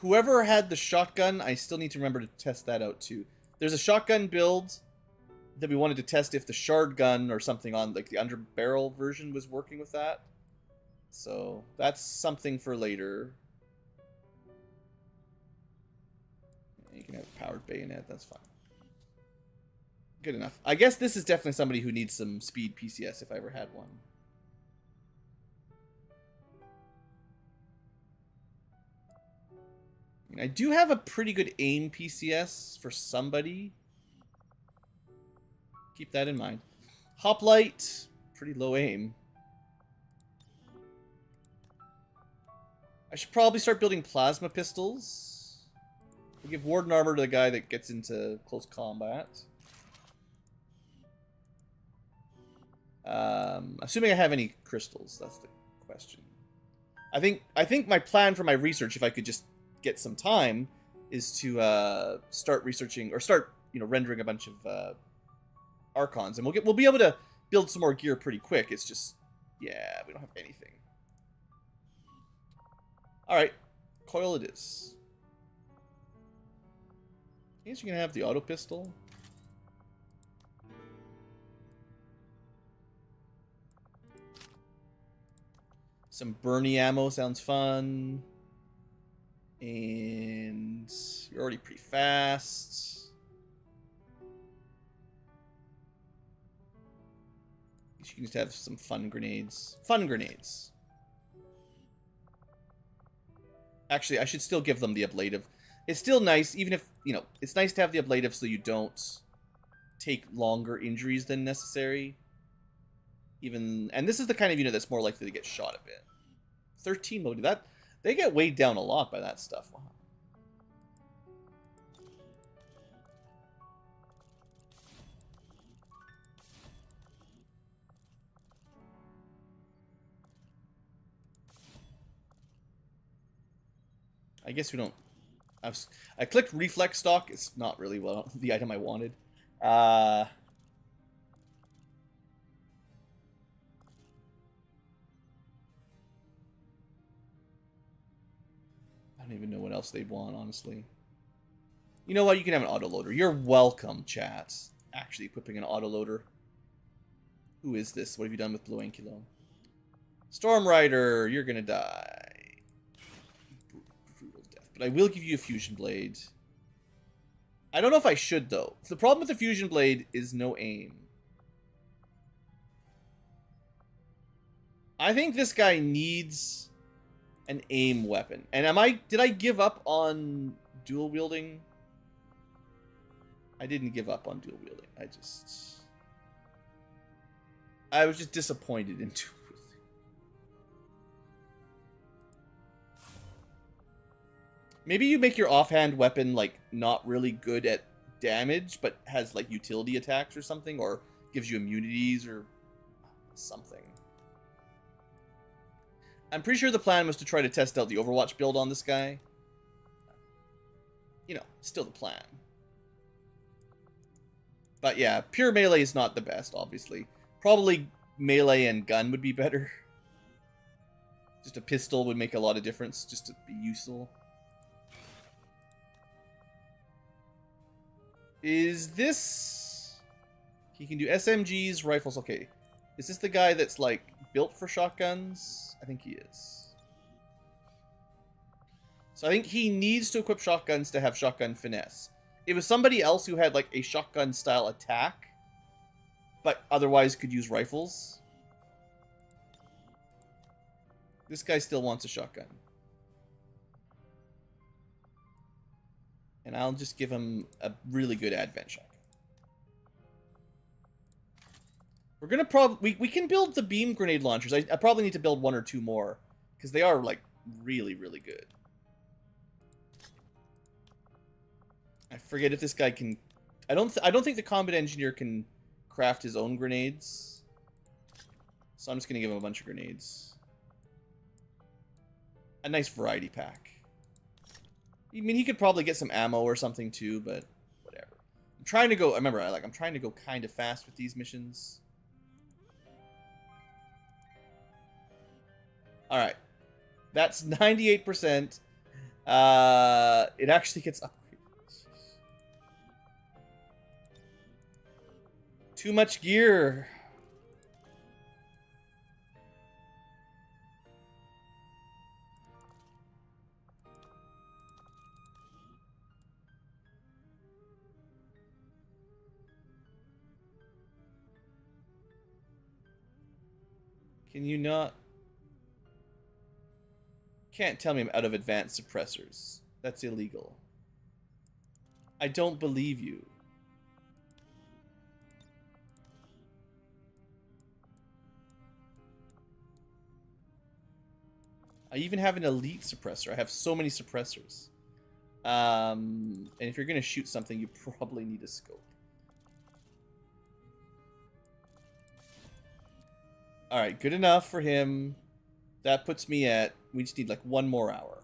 Whoever had the shotgun, I still need to remember to test that out too. There's a shotgun build that we wanted to test if the shard gun or something on like the underbarrel version was working with that. So that's something for later. You can have a powered bayonet, that's fine. Good enough. I guess this is definitely somebody who needs some speed PCS if I ever had one. I mean, I do have a pretty good aim PCS for somebody. Keep that in mind. Hoplite, pretty low aim. I should probably start building plasma pistols. We'll give Warden Armor to the guy that gets into close combat. Assuming I have any crystals, that's the question. I think my plan for my research, if I could just get some time, is to start researching or start, you know, rendering a bunch of Archons, and we'll be able to build some more gear pretty quick. It's just, yeah, we don't have anything. All right, coil it is. I guess you can have the auto pistol. Some Bernie ammo sounds fun. And you're already pretty fast. You can just have some fun grenades. Fun grenades. Actually, I should still give them the ablative. It's still nice, even if, you know, it's nice to have the ablative so you don't take longer injuries than necessary. Even, and this is the kind of unit that's more likely to get shot a bit. 13 mode, that, they get weighed down a lot by that stuff. Wow. I guess we don't. I clicked reflex stock. It's not really the item I wanted. I don't even know what else they'd want, honestly. You know what? You can have an autoloader. You're welcome, chat. Actually equipping an autoloader. Who is this? What have you done with Blue Ankylo? Storm Rider, you're gonna die. But I will give you a fusion blade. I don't know if I should, though. The problem with the fusion blade is no aim. I think this guy needs an aim weapon. And did I give up on dual wielding? I didn't give up on dual wielding. I was just disappointed in dual wielding. Maybe you make your offhand weapon, like, not really good at damage, but has, like, utility attacks or something, or gives you immunities or something. I'm pretty sure the plan was to try to test out the Overwatch build on this guy. You know, still the plan. But yeah, pure melee is not the best, obviously. Probably melee and gun would be better. Just a pistol would make a lot of difference, just to be useful. Is this... He can do SMGs, rifles, okay. Is this the guy that's, like, built for shotguns? I think he is. So I think he needs to equip shotguns to have shotgun finesse. It was somebody else who had, like, a shotgun-style attack, but otherwise could use rifles. This guy still wants a shotgun. And I'll just give him a really good advent shotgun. We're gonna we can build the beam grenade launchers. I probably need to build 1 or 2 more, because they are, like, really, really good. I forget if this guy can... I don't think the combat engineer can craft his own grenades. So I'm just gonna give him a bunch of grenades. A nice variety pack. I mean, he could probably get some ammo or something too, but whatever. I'm trying to go... Remember, I'm trying to go kind of fast with these missions. Alright. That's 98%. It actually gets upgraded. Too much gear. Can you not? Can't tell me I'm out of advanced suppressors. That's illegal. I don't believe you. I even have an elite suppressor. I have so many suppressors. And if you're going to shoot something, you probably need a scope. Alright, good enough for him. That puts me at... We just need like 1 more hour.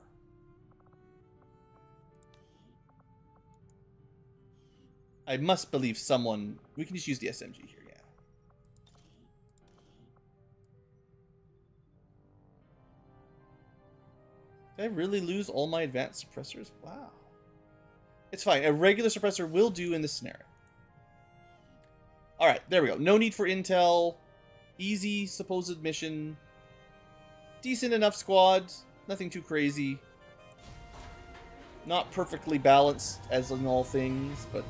I must believe someone... We can just use the SMG here, yeah. Did I really lose all my advanced suppressors? Wow. It's fine. A regular suppressor will do in this scenario. Alright, there we go. No need for intel. Easy, supposed mission. Decent enough squad. Nothing too crazy. Not perfectly balanced, as in all things, but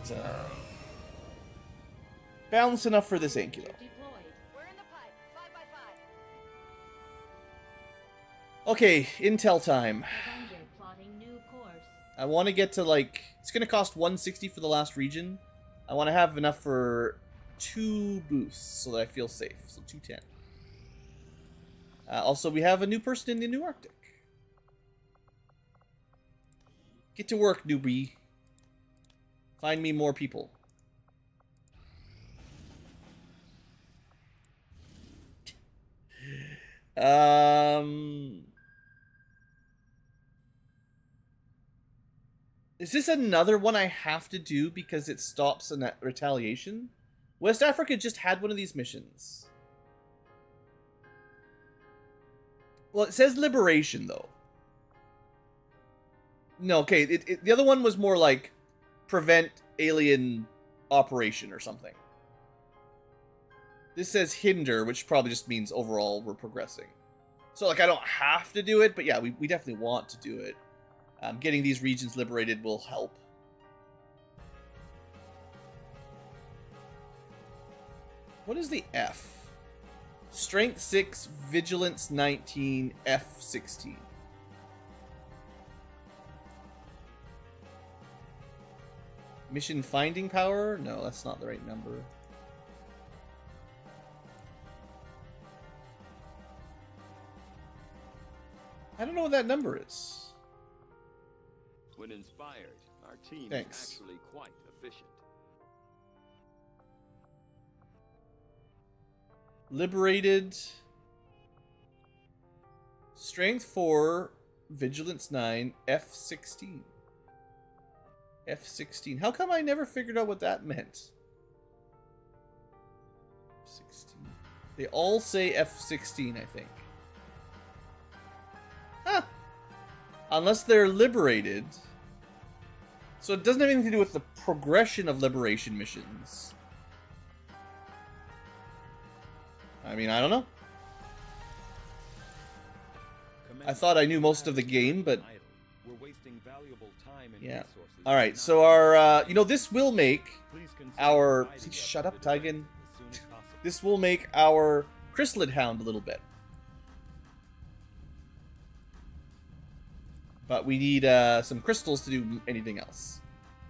balanced enough for this Ankylo. We're in the pipe. 5x5. Okay, intel time. Avenger plotting new course. I want to get to, like... It's going to cost 160 for the last region. I want to have enough for 2 boosts so that I feel safe. So 210. Also, we have a new person in the New Arctic. Get to work, newbie. Find me more people. Is this another one I have to do because it stops a retaliation? West Africa just had one of these missions. Well, it says liberation, though. No, okay, the other one was more like prevent alien operation or something. This says hinder, which probably just means overall we're progressing. So, like, I don't have to do it, but yeah, we definitely want to do it. Getting these regions liberated will help. What is the F? Strength 6, Vigilance 19, F 16. Mission finding power? No, that's not the right number. I don't know what that number is. When inspired, our team Thanks. is actually quite efficient. Liberated. Strength 4, Vigilance 9, F 16. F 16. How come I never figured out what that meant? 16. They all say F 16, I think. Unless they're liberated. So it doesn't have anything to do with the progression of liberation missions. I mean, I don't know. I thought I knew most of the game, but... We're wasting valuable time and Yeah. resources. Alright, so our, you know, this will make Please consider our... dividing Shut up up, the Tigan. directive as soon as possible. This will make our chrysalid hound a little bit. But we need some crystals to do anything else.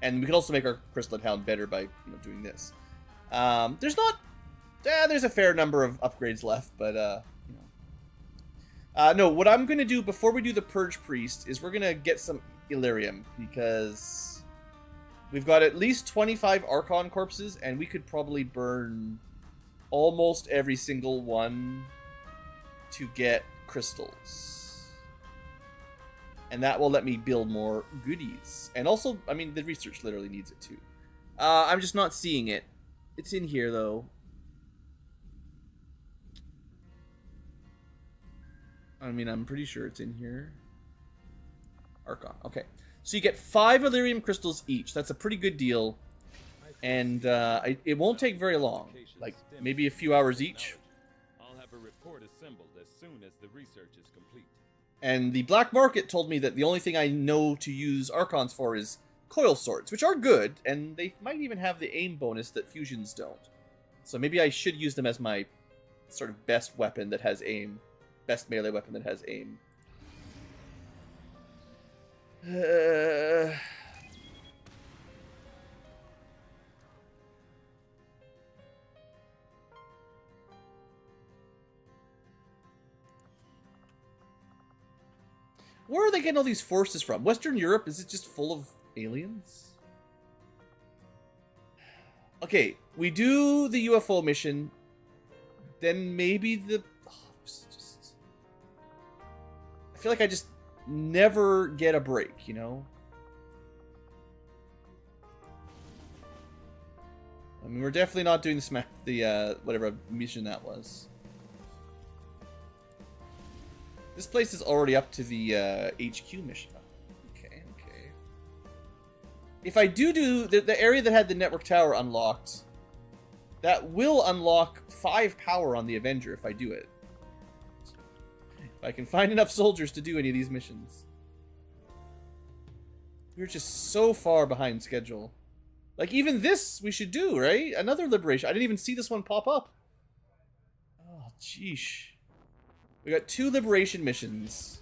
And we can also make our chrysalid hound better by, you know, doing this. There's not... there's a fair number of upgrades left, but, you know. No, what I'm going to do before we do the Purge Priest is we're going to get some Illyrium, because we've got at least 25 Archon corpses, and we could probably burn almost every single one to get crystals. And that will let me build more goodies. And also, I mean, the research literally needs it too. I'm just not seeing it. It's in here, though. I mean, I'm pretty sure it's in here. Archon. Okay. So you get 5 Illyrium crystals each. That's a pretty good deal. And it won't take very long. Like, maybe a few hours each. I'll have a report assembled as soon as the research is complete. And the black market told me that the only thing I know to use Archons for is coil swords, which are good, and they might even have the aim bonus that fusions don't. So maybe I should use them as my sort of best weapon that has aim. Best melee weapon that has aim. Where are they getting all these forces from? Western Europe? Is it just full of aliens? Okay, we do the UFO mission. Then maybe the... I feel like I just never get a break, you know? I mean, we're definitely not doing the whatever mission that was. This place is already up to the HQ mission. Okay, okay. If I do the area that had the network tower unlocked, that will unlock 5 power on the Avenger if I do it. If I can find enough soldiers to do any of these missions. We're just so far behind schedule. Like, even this we should do, right? Another liberation. I didn't even see this one pop up. Oh, jeesh. We got 2 liberation missions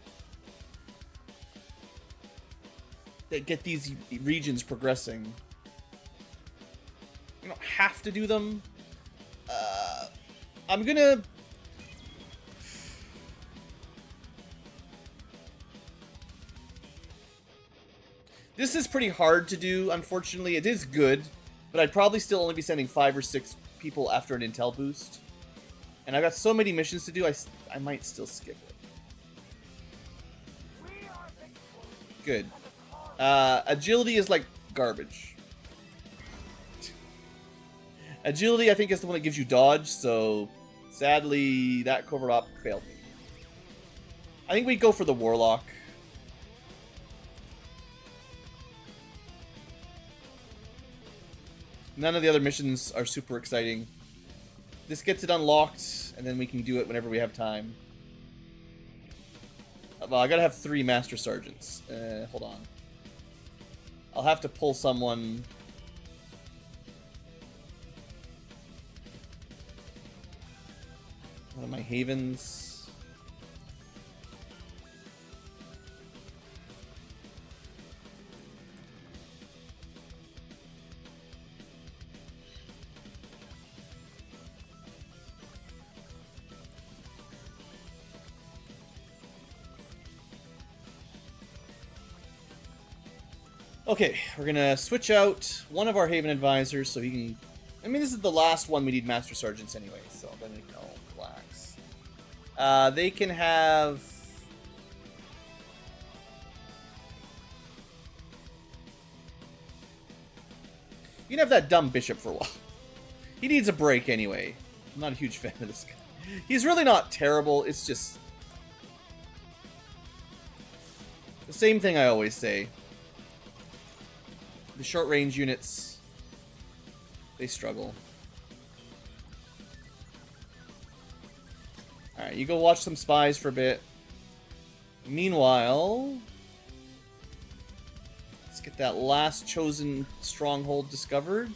that get these regions progressing. You don't have to do them. I'm gonna... This is pretty hard to do, unfortunately. It is good, but I'd probably still only be sending 5 or 6 people after an intel boost. And I've got so many missions to do, I might still skip it. Good. Agility is like garbage. Agility, I think, is the one that gives you dodge, so sadly, that covert op failed me. I think we go for the Warlock. None of the other missions are super exciting. This gets it unlocked, and then we can do it whenever we have time. Well, I gotta have 3 Master Sergeants. Hold on. I'll have to pull someone... One of my Havens. Okay, we're gonna switch out one of our Haven advisors so he can... I mean, this is the last one we need Master Sergeants anyway, so then they can all relax. They can have... You can have that dumb bishop for a while. He needs a break anyway. I'm not a huge fan of this guy. He's really not terrible, it's just... The same thing I always say. The short range units, they struggle. Alright, you go watch some spies for a bit. Meanwhile, let's get that last chosen stronghold discovered.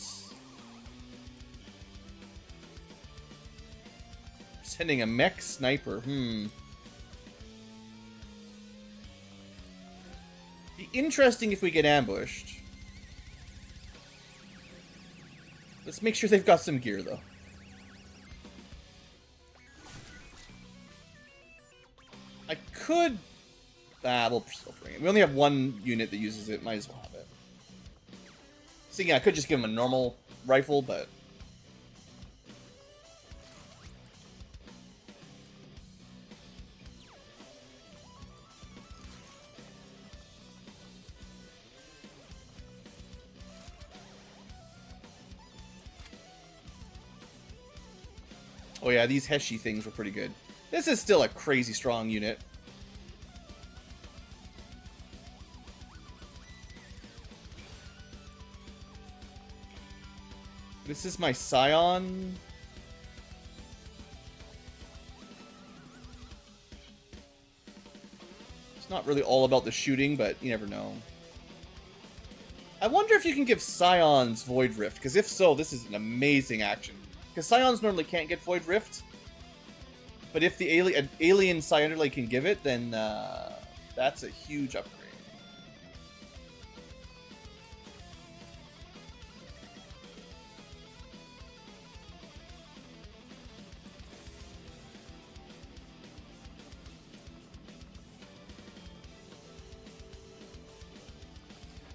Sending a mech sniper. Be interesting if we get ambushed. Let's make sure they've got some gear, though. I could... we'll still bring it. We only have one unit that uses it. Might as well have it. So yeah, I could just give him a normal rifle, but... Oh yeah, these Heshi things were pretty good. This is still a crazy strong unit. This is my Scion. It's not really all about the shooting, but you never know. I wonder if you can give Scions Void Rift, because if so, this is an amazing action. Because Scions normally can't get Void Rift, but if the alien Scion can give it, then that's a huge upgrade.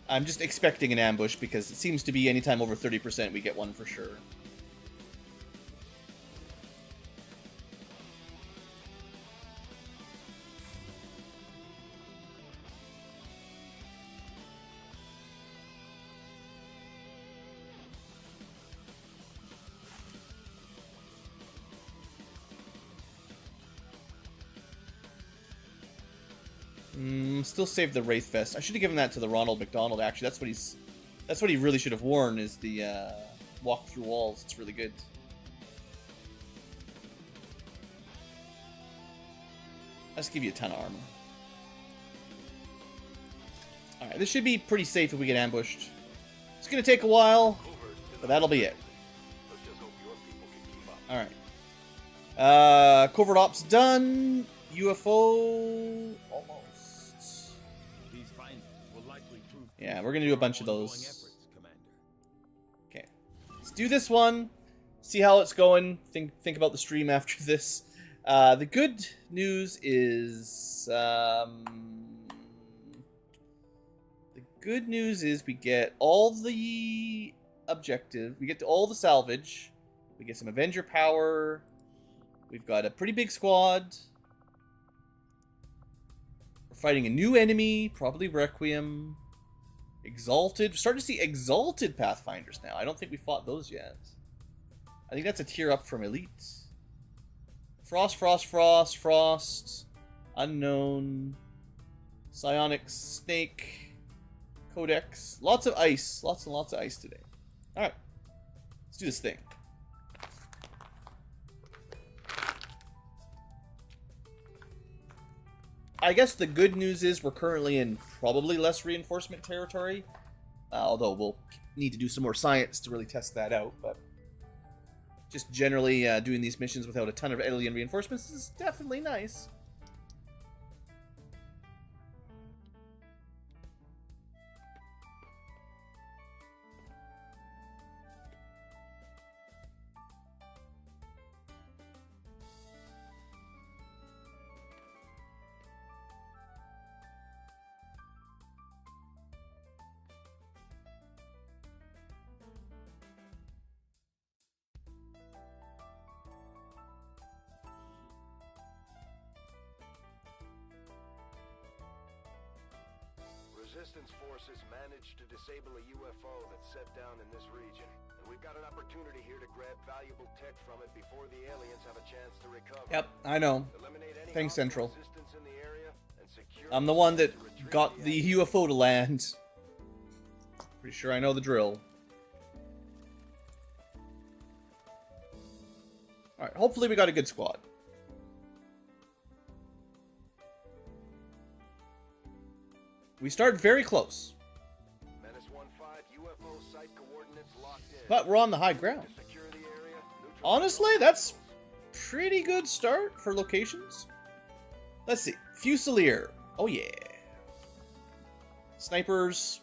I'm just expecting an ambush because it seems to be anytime over 30% we get one for sure. Still save the Wraith Vest. I should have given that to the Ronald McDonald. Actually, that's what he really should have worn. Is the walk through walls. It's really good. I'll just give you a ton of armor. All right, this should be pretty safe if we get ambushed. It's gonna take a while, but that'll be it. All right. Covert ops done. UFO almost. Yeah, we're gonna do a bunch of those. Okay, let's do this one. See how it's going. Think about the stream after this. The good news is we get all the objective. We get all the salvage. We get some Avenger power. We've got a pretty big squad. We're fighting a new enemy, probably Requiem. Exalted. We're starting to see Exalted Pathfinders now. I don't think we fought those yet. I think that's a tier up from Elite. Frost. Unknown. Psionic Snake. Codex. Lots of ice. Lots and lots of ice today. Alright. Let's do this thing. I guess the good news is we're currently in probably less reinforcement territory. Although we'll need to do some more science to really test that out. But just generally doing these missions without a ton of alien reinforcements is definitely nice. Resistance forces managed to disable a UFO that set down in this region, and we We've got an opportunity here to grab valuable tech from it before the aliens have a chance to recover. Yep, I know. Eliminate any Thanks, hostile Central. resistance in the area and secure I'm the one that to retrieve got the the UFO to land. Pretty sure I know the drill. Alright, hopefully we got a good squad. We start very close. Menace 1-5, UFO site coordinates locked in. But we're on the high ground. To secure the area, neutralize Honestly, all that's hostiles. pretty good start for locations. Let's see. Fusilier. Oh yeah. Snipers.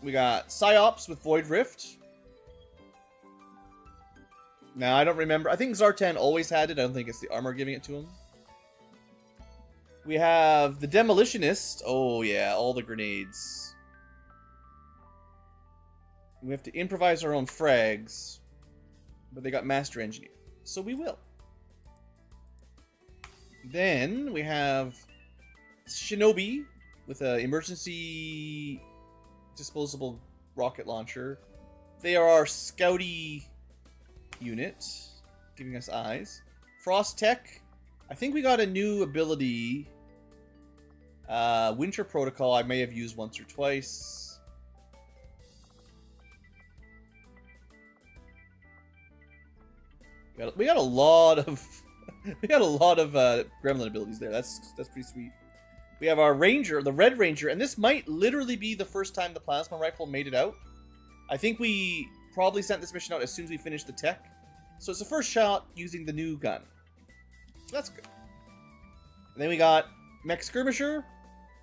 We got Psyops with Void Rift. Now, I don't remember. I think Zartan always had it. I don't think it's the armor giving it to him. We have the Demolitionist. Oh yeah, all the grenades. We have to improvise our own frags. But they got Master Engineer. So we will. Then we have Shinobi with an emergency disposable rocket launcher. They are our scouty unit, giving us eyes. Frost Tech. I think we got a new ability. Winter Protocol I may have used once or twice. We got a lot of we got a lot of gremlin abilities there. That's pretty sweet. We have our Ranger, the Red Ranger, and this might literally be the first time the plasma rifle made it out. I think we probably sent this mission out as soon as we finished the tech. So it's the first shot using the new gun. So that's good. And then we got Mech Skirmisher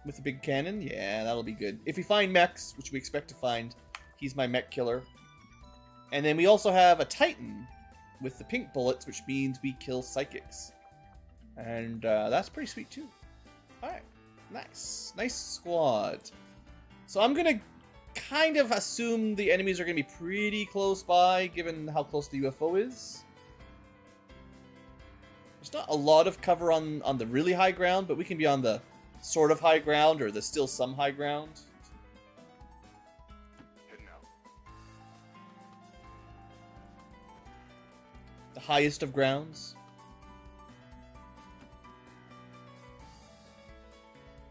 with the big cannon. Yeah, that'll be good. If we find mechs, which we expect to find, he's my mech killer. And then we also have a Titan with the pink bullets, which means we kill psychics. And that's pretty sweet too. Alright, nice. Nice squad. So I'm going to kind of assume the enemies are going to be pretty close by, given how close the UFO is. There's not a lot of cover on the really high ground, but we can be on the sort of high ground, or the still some high ground. Heading out. The highest of grounds.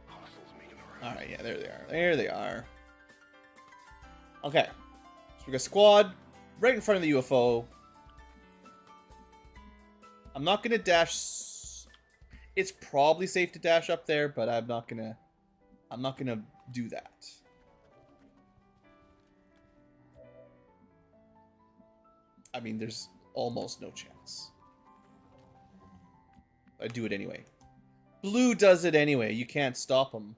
Hostiles making a run. Alright, yeah, there they are. There they are. Okay. So we got squad right in front of the UFO. I'm not gonna dash. It's probably safe to dash up there, but I'm not gonna do that. I mean, there's almost no chance. I do it anyway. Blue does it anyway. You can't stop him.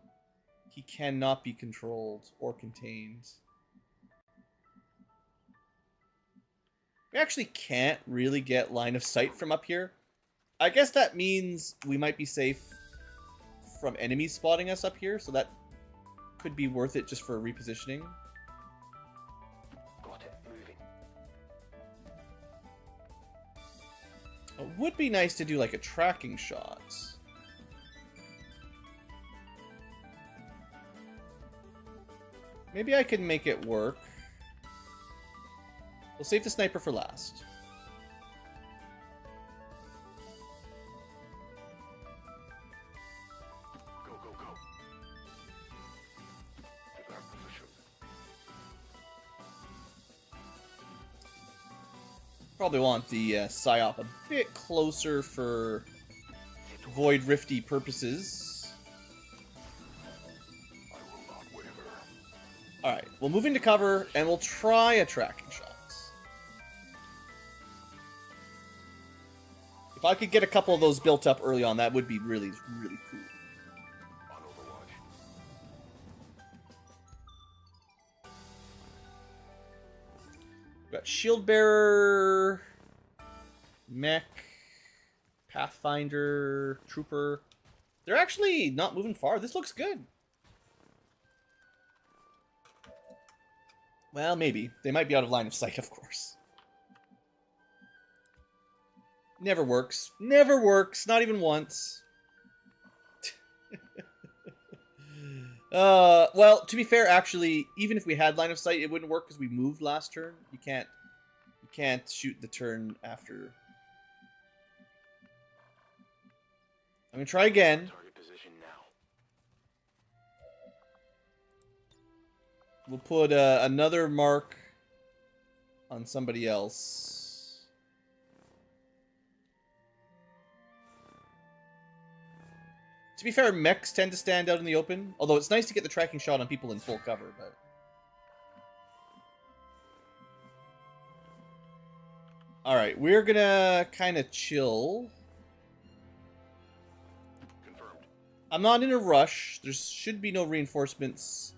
He cannot be controlled or contained. We actually can't really get line of sight from up here. I guess that means we might be safe from enemies spotting us up here, so that could be worth it just for repositioning. Got it. Moving. It would be nice to do like a tracking shot. Maybe I can make it work. We'll save the sniper for last. Go, go, go. To that position. Probably want the Psyop a bit closer for Void Rifty purposes. I will not waver. Alright, we'll move into cover, and we'll try a tracking shot. If I could get a couple of those built up early on, that would be really, really cool. On Overwatch. We got Shield Bearer, Mech, Pathfinder, Trooper. They're actually not moving far. This looks good. Well, maybe. They might be out of line of sight, of course. Never works. Never works. Not even once. Well, to be fair, actually, even if we had line of sight, it wouldn't work because we moved last turn. You can't Can't shoot the turn after. I'm gonna try again. Target position now. We'll put another mark on somebody else. To be fair, mechs tend to stand out in the open. Although it's nice to get the tracking shot on people in full cover, but... Alright, we're gonna kind of chill. Confirmed. I'm not in a rush. There should be no reinforcements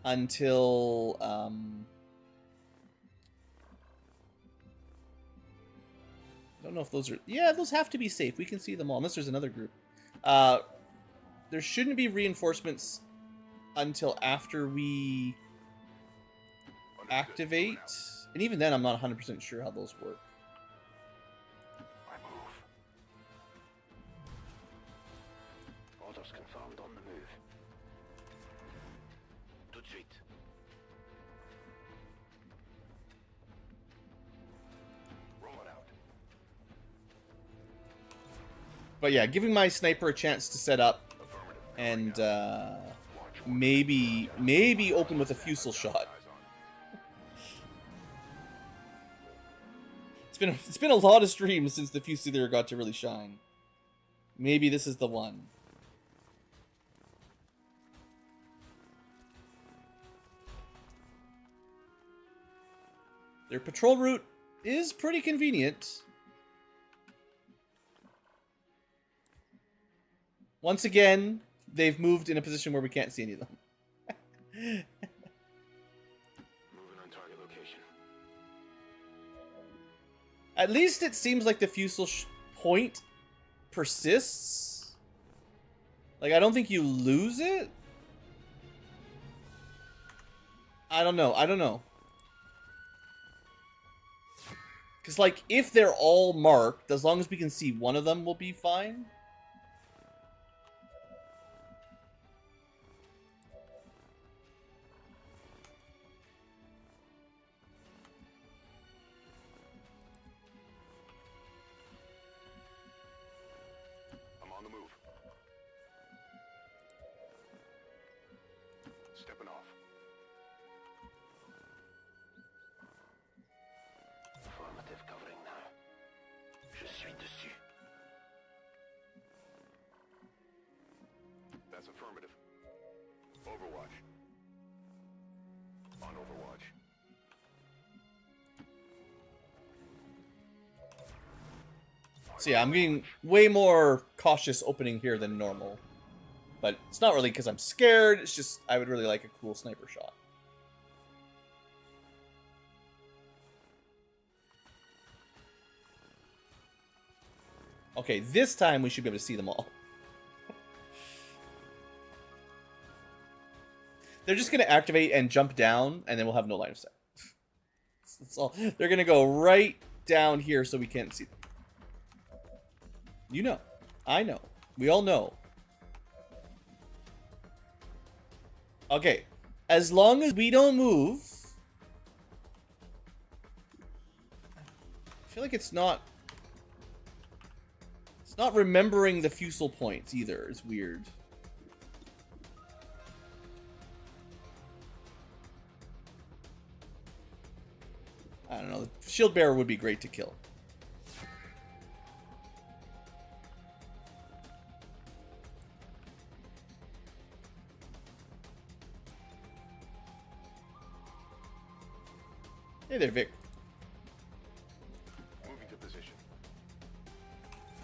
until... don't know if those are... Yeah, those have to be safe. We can see them all, unless there's another group. There shouldn't be reinforcements until after we activate. And even then, I'm not 100% sure how those work. I move. Orders confirmed on the move. Tout de suite. Roll it out. But yeah, giving my sniper a chance to set up and maybe open with a fusel shot. It's been a lot of streams since the Fusilier got to really shine. Maybe this is the one. Their patrol route is pretty convenient. Once again, they've moved in a position where we can't see any of them. Moving on target location. At least it seems like the fusel point persists. Like, I don't think you lose it. I don't know. Because, like, if they're all marked, as long as we can see one of them, we'll be fine. I'm on the move. Stepping off. Affirmative covering now. Je suis dessus. That's affirmative. Overwatch. On Overwatch. So yeah, I'm being way more cautious opening here than normal. But it's not really because I'm scared, it's just I would really like a cool sniper shot. Okay, this time we should be able to see them all. They're just going to activate and jump down, and then we'll have no line of sight. That's all. They're going to go right down here so we can't see them. You know. I know. We all know. Okay. As long as we don't move... I feel like it's not... It's not remembering the fusel points either. It's weird. I don't know. The shield bearer would be great to kill. Hey there, Vic. Moving to position.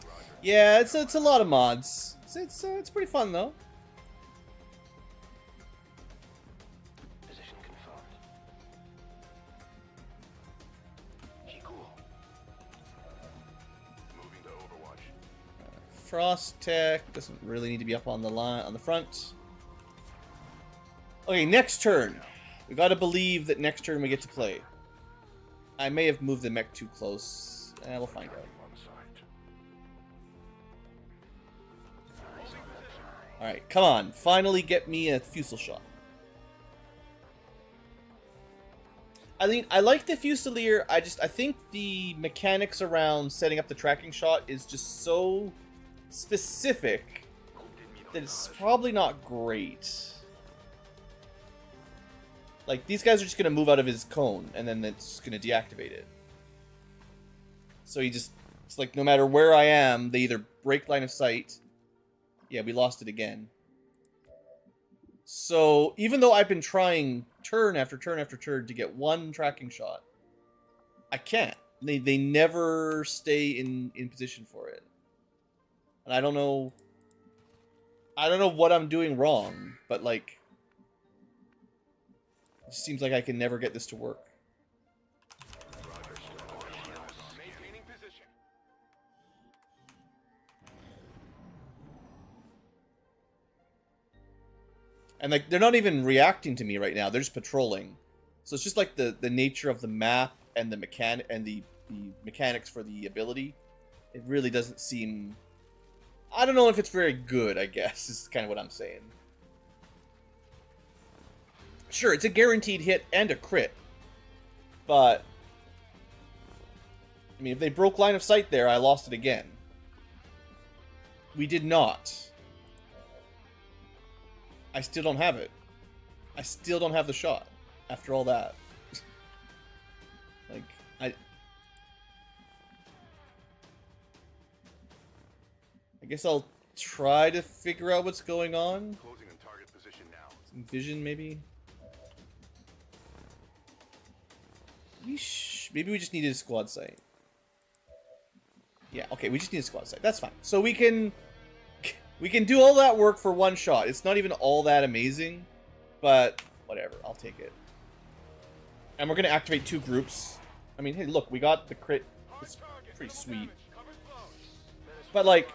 Roger. Yeah, it's a lot of mods. It's pretty fun though. Position confirmed. Cool. Moving to Overwatch. Frost Tech doesn't really need to be up on the line on the front. Okay, next turn. We gotta believe that next turn we get to play. I may have moved the mech too close. We'll find out. On site. Alright, come on. Finally get me a fusel shot. I mean, I like the Fusilier. I think the mechanics around setting up the tracking shot is just so specific that it's probably not great. Like, these guys are just gonna move out of his cone, and then it's just gonna deactivate it. So it's like, no matter where I am, they either break line of sight. Yeah, we lost it again. So, even though I've been trying turn after turn after turn to get one tracking shot, I can't. They never stay in position for it. And I don't know what I'm doing wrong, but like, it seems like I can never get this to work. Maintaining position. And like, they're not even reacting to me right now. They're just patrolling. So it's just like the nature of the map and the mechanics for the ability. It really doesn't seem... I don't know if it's very good, I guess, is kind of what I'm saying. Sure, it's a guaranteed hit and a crit. But... I mean, if they broke line of sight there, I lost it again. We did not. I still don't have it. I still don't have the shot after all that. Like, I guess I'll try to figure out what's going on. Closing in target position now. Some vision, maybe. Maybe we just needed a squad sight. Yeah, okay, we just need a squad sight. That's fine. So we can do all that work for one shot. It's not even all that amazing, but whatever. I'll take it. And we're going to activate 2 groups. I mean, hey, look, we got the crit. It's pretty sweet. But, like,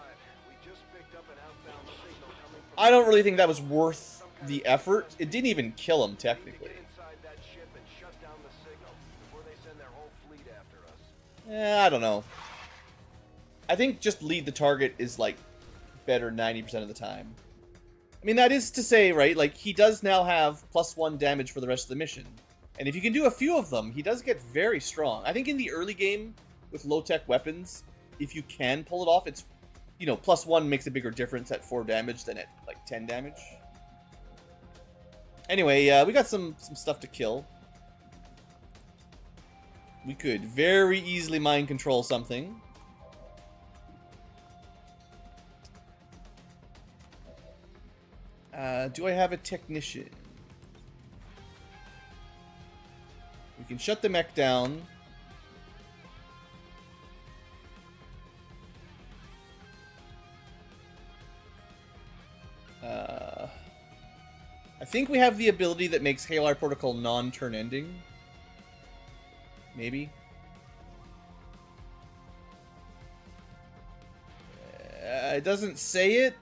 I don't really think that was worth the effort. It didn't even kill him, technically. I don't know. I think just lead the target is, like, better 90% of the time. I mean, that is to say, right, like, he does now have +1 damage for the rest of the mission. And if you can do a few of them, he does get very strong. I think in the early game, with low-tech weapons, if you can pull it off, it's, you know, +1 makes a bigger difference at 4 damage than at, like, 10 damage. Anyway, we got some stuff to kill. We could very easily mind control something. Do I have a technician? We can shut the mech down. I think we have the ability that makes Haywire Protocol non-turn ending. Maybe. It doesn't say it.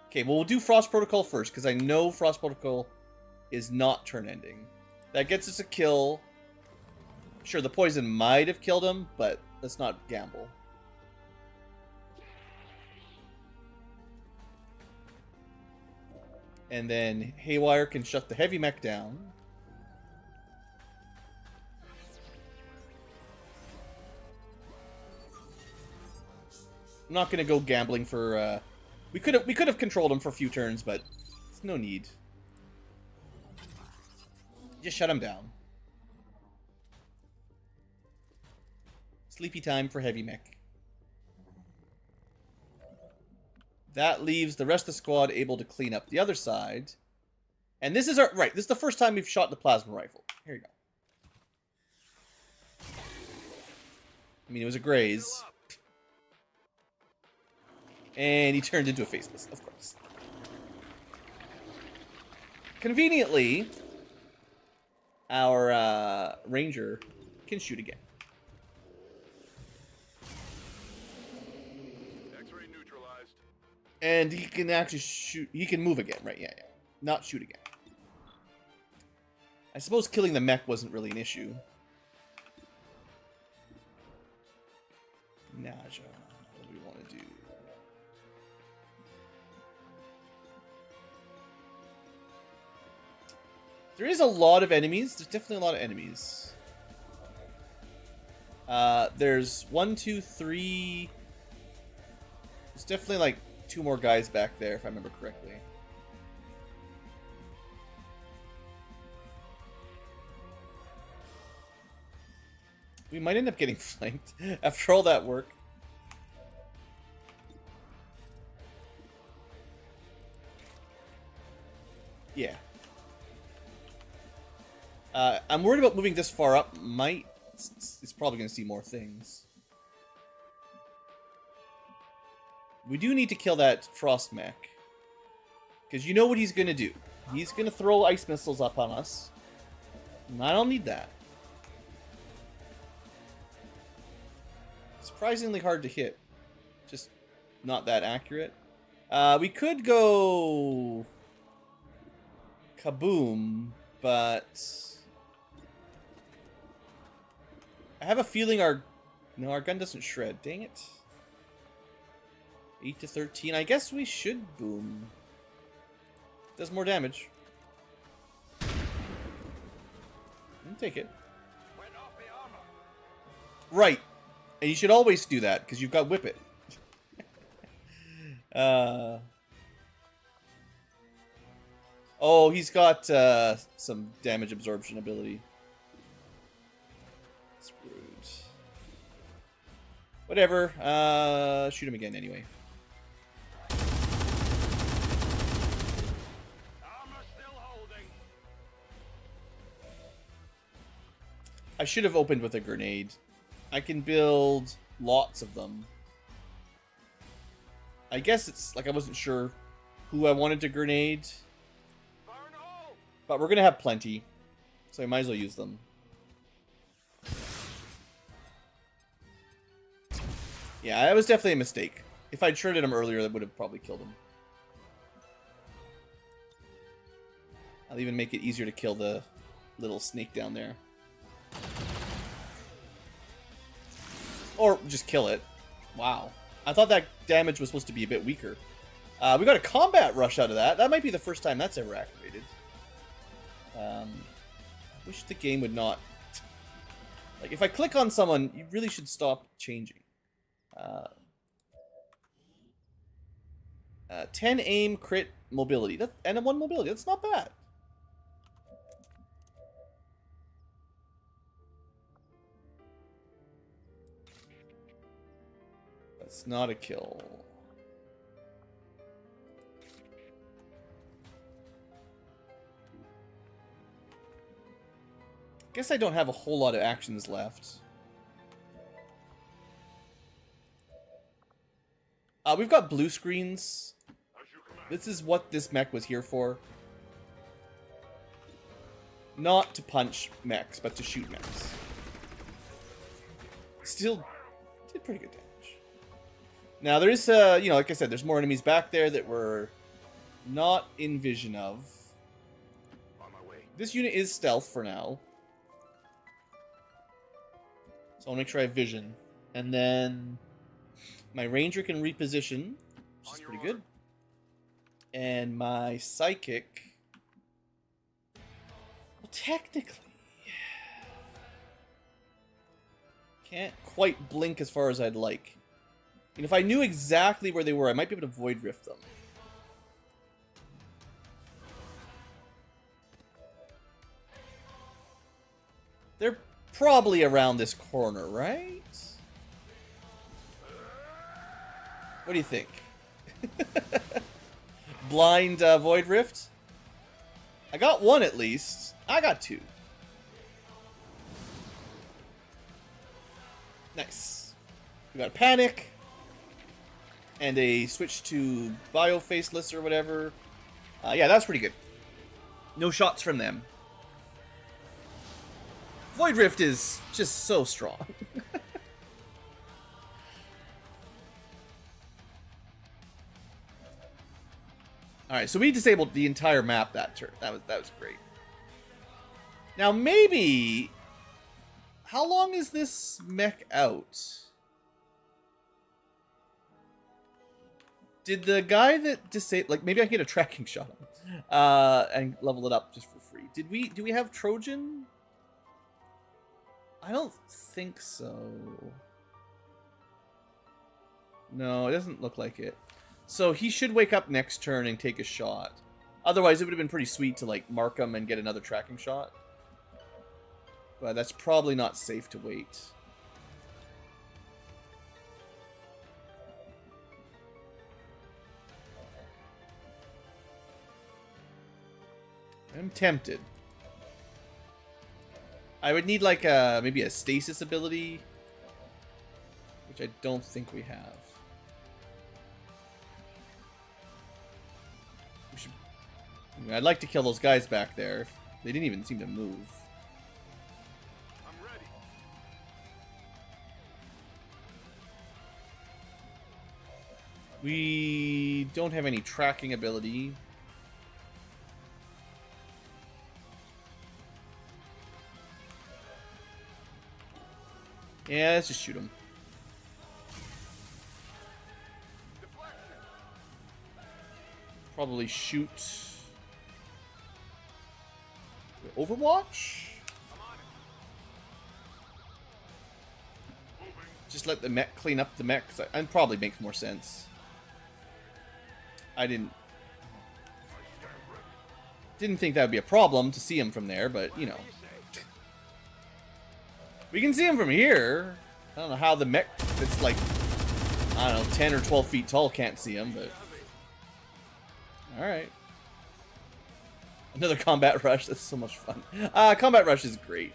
Okay, well, we'll do Frost Protocol first, because I know Frost Protocol is not turn-ending. That gets us a kill. Sure, the poison might have killed him, but let's not gamble. And then Haywire can shut the heavy mech down. I'm not going to go gambling for... We could have controlled him for a few turns, but there's no need. Just shut him down. Sleepy time for heavy mech. That leaves the rest of the squad able to clean up the other side. And this is our... Right, this is the first time we've shot the plasma rifle. Here you go. I mean, it was a graze. And he turned into a faceless, of course. Conveniently, our ranger can shoot again. X-ray neutralized. And he can actually shoot... He can move again, right? Yeah. Not shoot again. I suppose killing the mech wasn't really an issue. Naja, what do we want to do? There is a lot of enemies. There's definitely a lot of enemies. There's 1, 2, 3. There's definitely like 2 more guys back there, if I remember correctly. We might end up getting flanked after all that work. Yeah. I'm worried about moving this far up. It's probably going to see more things. We do need to kill that frost mech. Because you know what he's going to do. He's going to throw ice missiles up on us. And I don't need that. Surprisingly hard to hit. Just not that accurate. We could go kaboom, but I have a feeling our gun doesn't shred. Dang it. 8 to 13. I guess we should boom. Does more damage. Take it. Right. And you should always do that, because you've got Whip It. Oh, he's got some damage absorption ability. Screwed. Whatever. Shoot him again anyway. I should have opened with a grenade. I can build lots of them. I guess it's like I wasn't sure who I wanted to grenade. But we're going to have plenty. So I might as well use them. Yeah, that was definitely a mistake. If I'd shredded him earlier, that would have probably killed him. I'll even make it easier to kill the little snake down there. Or just kill it. Wow. I thought that damage was supposed to be a bit weaker. We got a combat rush out of that. That might be the first time that's ever activated. I wish the game would not... Like, if I click on someone, you really should stop changing. 10 aim, crit, mobility. And a 1 mobility. That's not bad. That's not a kill. Guess I don't have a whole lot of actions left. We've got blue screens. This is what this mech was here for. Not to punch mechs, but to shoot mechs. Still did pretty good damage. Now there is, you know, like I said, there's more enemies back there that we're not in vision of. On my way. This unit is stealth for now. So I'll make sure I have vision. And then my ranger can reposition, which is pretty good. And my psychic... Well, technically... Can't quite blink as far as I'd like. And if I knew exactly where they were, I might be able to void rift them. They're probably around this corner, right? What do you think? Blind void rift? I got one at least. I got two. Nice. We got a panic. And a switch to bio faceless or whatever. Yeah, that's pretty good. No shots from them. Void Rift is just so strong. Alright, so we disabled the entire map that turn. That was great. Now maybe... How long is this mech out? Did the guy that disabled... Like, maybe I can get a tracking shot on him. And level it up just for free, Do we have Trojan? I don't think so. No, it doesn't look like it. So he should wake up next turn and take a shot. Otherwise, it would have been pretty sweet to like mark him and get another tracking shot. But that's probably not safe to wait. I'm tempted. I would need like a maybe a stasis ability, which I don't think we have. We should. I'd like to kill those guys back there. They didn't even seem to move. I'm ready. We don't have any tracking ability. Yeah, let's just shoot him. Probably shoot Overwatch? Just let the mech clean up the mech. And probably makes more sense. I didn't think that would be a problem to see him from there, but you know. We can see him from here. I don't know how the mech that's like, I don't know, 10 or 12 feet tall can't see him, but... Alright. Another combat rush. That's so much fun. Combat rush is great.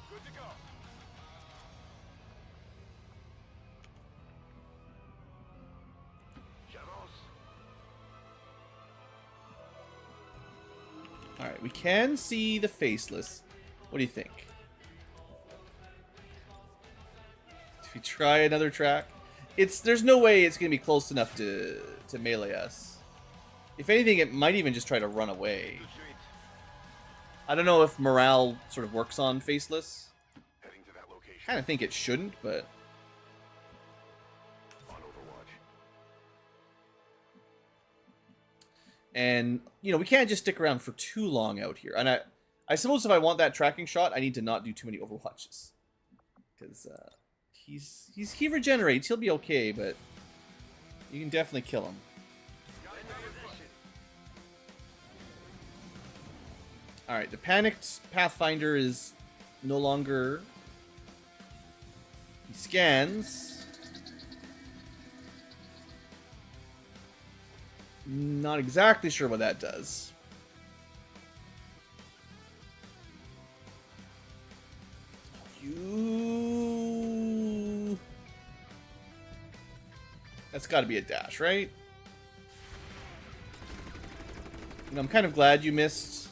Good to go. Alright, we can see the faceless. What do you think? If we try another track, there's no way it's gonna be close enough to melee us. If anything, it might even just try to run away. I don't know if morale sort of works on faceless. Heading to that location. Kind of think it shouldn't, but On Overwatch. and you know we can't just stick around for too long out here. And I suppose if I want that tracking shot, I need to not do too many Overwatches because he regenerates. He'll be okay, but you can definitely kill him. All right, the panicked Pathfinder is no longer. He scans. Not exactly sure what that does. That's got to be a dash, right? And I'm kind of glad you missed.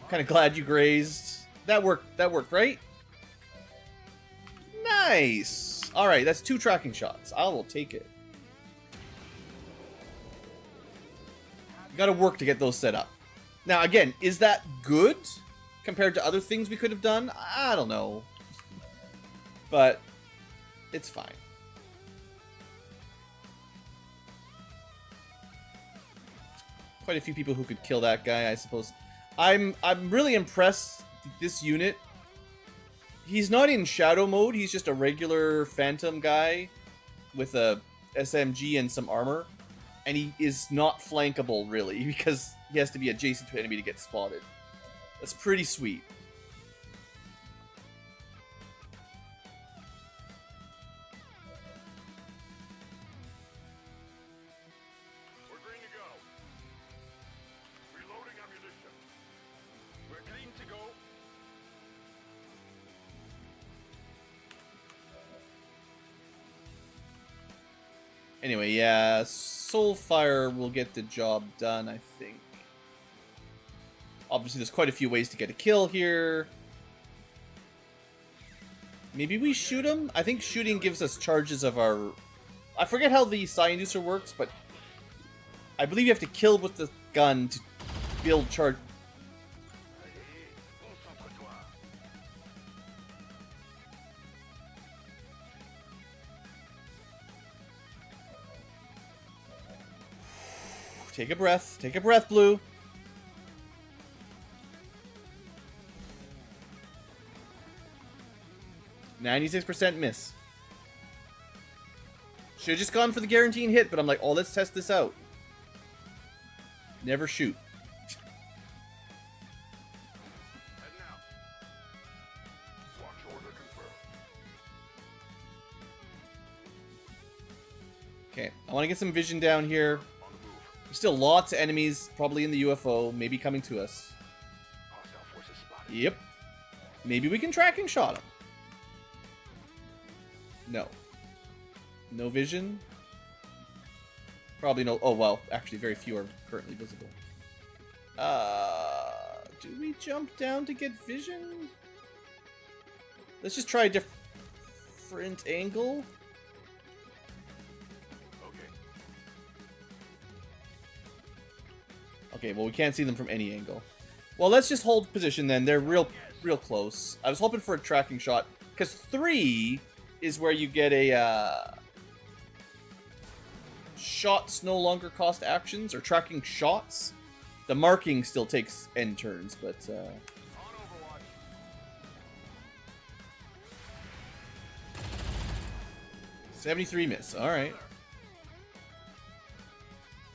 I'm kind of glad you grazed. That worked. That worked, right? Nice. All right, that's 2 tracking shots. I will take it. Got to work to get those set up. Now, again, is that good compared to other things we could have done? I don't know. But it's fine. Quite a few people who could kill that guy, I suppose. I'm really impressed with this unit. He's not in shadow mode. He's just a regular phantom guy with a SMG and some armor. And he is not flankable, really, because he has to be adjacent to an enemy to get spotted. That's pretty sweet. We're green to go. Reloading ammunition. We're clean to go. Anyway, yeah, Soulfire will get the job done, I think. Obviously, there's quite a few ways to get a kill here. Maybe we shoot him? I think shooting gives us charges of our... I forget how the Psi Inducer works, but I believe you have to kill with the gun to build charge... Take a breath. Take a breath, Blue. %96 miss. Should have just gone for the guaranteed hit, but I'm like, oh, let's test this out. Never shoot. Heading out. Launch order confirmed. Okay, I want to get some vision down here. On the move. There's still lots of enemies, probably in the UFO, maybe coming to us. Hostile forces spotted. Yep. Maybe we can tracking shot them. No. No vision? Probably no. Oh, well, actually, very few are currently visible. Do we jump down to get vision? Let's just try a different angle. Okay. Okay, well, we can't see them from any angle. Well, let's just hold position then. They're real close. I was hoping for a tracking shot, because 3 is where you get a, shots no longer cost actions, or tracking shots. The marking still takes end turns, but, On Overwatch. 73 miss. Alright.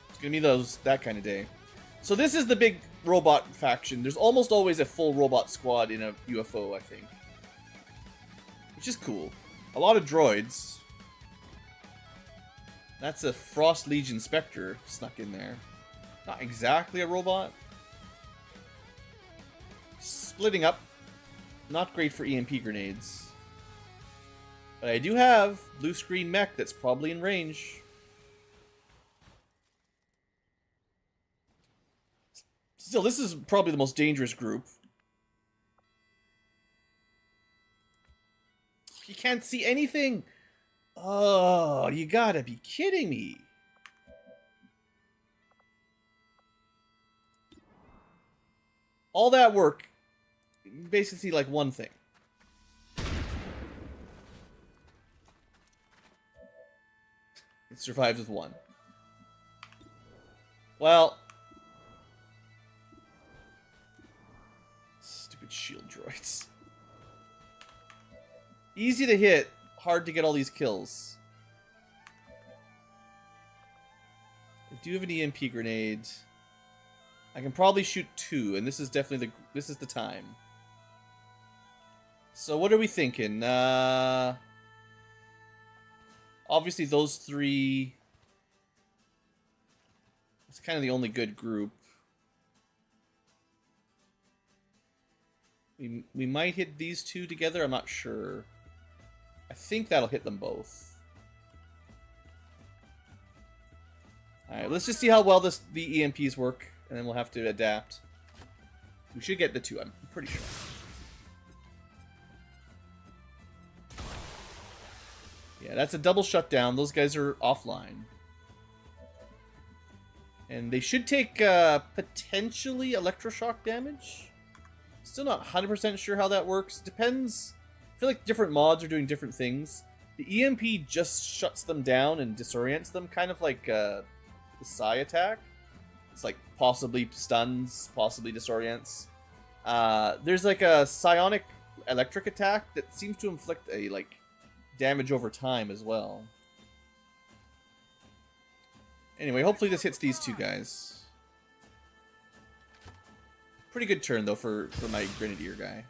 It's gonna be that kind of day. So this is the big robot faction. There's almost always a full robot squad in a UFO, I think. Which is cool. A lot of droids. That's a Frost Legion Spectre snuck in there. Not exactly a robot. Splitting up. Not great for EMP grenades. But I do have blue screen mech that's probably in range. Still, this is probably the most dangerous group. You can't see anything! Oh, you gotta be kidding me. All that work, basically like one thing. It survives with 1. Well, stupid shield droids. Easy to hit, hard to get all these kills. I do have an EMP grenade. I can probably shoot 2, and this is definitely the time. So what are we thinking? Obviously those 3. It's kind of the only good group. We might hit these 2 together. I'm not sure. I think that'll hit them both. Alright, let's just see how well the EMPs work, and then we'll have to adapt. We should get the 2, I'm pretty sure. Yeah, that's a double shutdown. Those guys are offline. And they should take potentially electroshock damage. Still not 100% sure how that works. Depends. I feel like different mods are doing different things. The EMP just shuts them down and disorients them, kind of like the Psi attack. It's like possibly stuns, possibly disorients. There's like a psionic electric attack that seems to inflict a like damage over time as well. Anyway, hopefully this hits these 2 guys. Pretty good turn though for my Grenadier guy.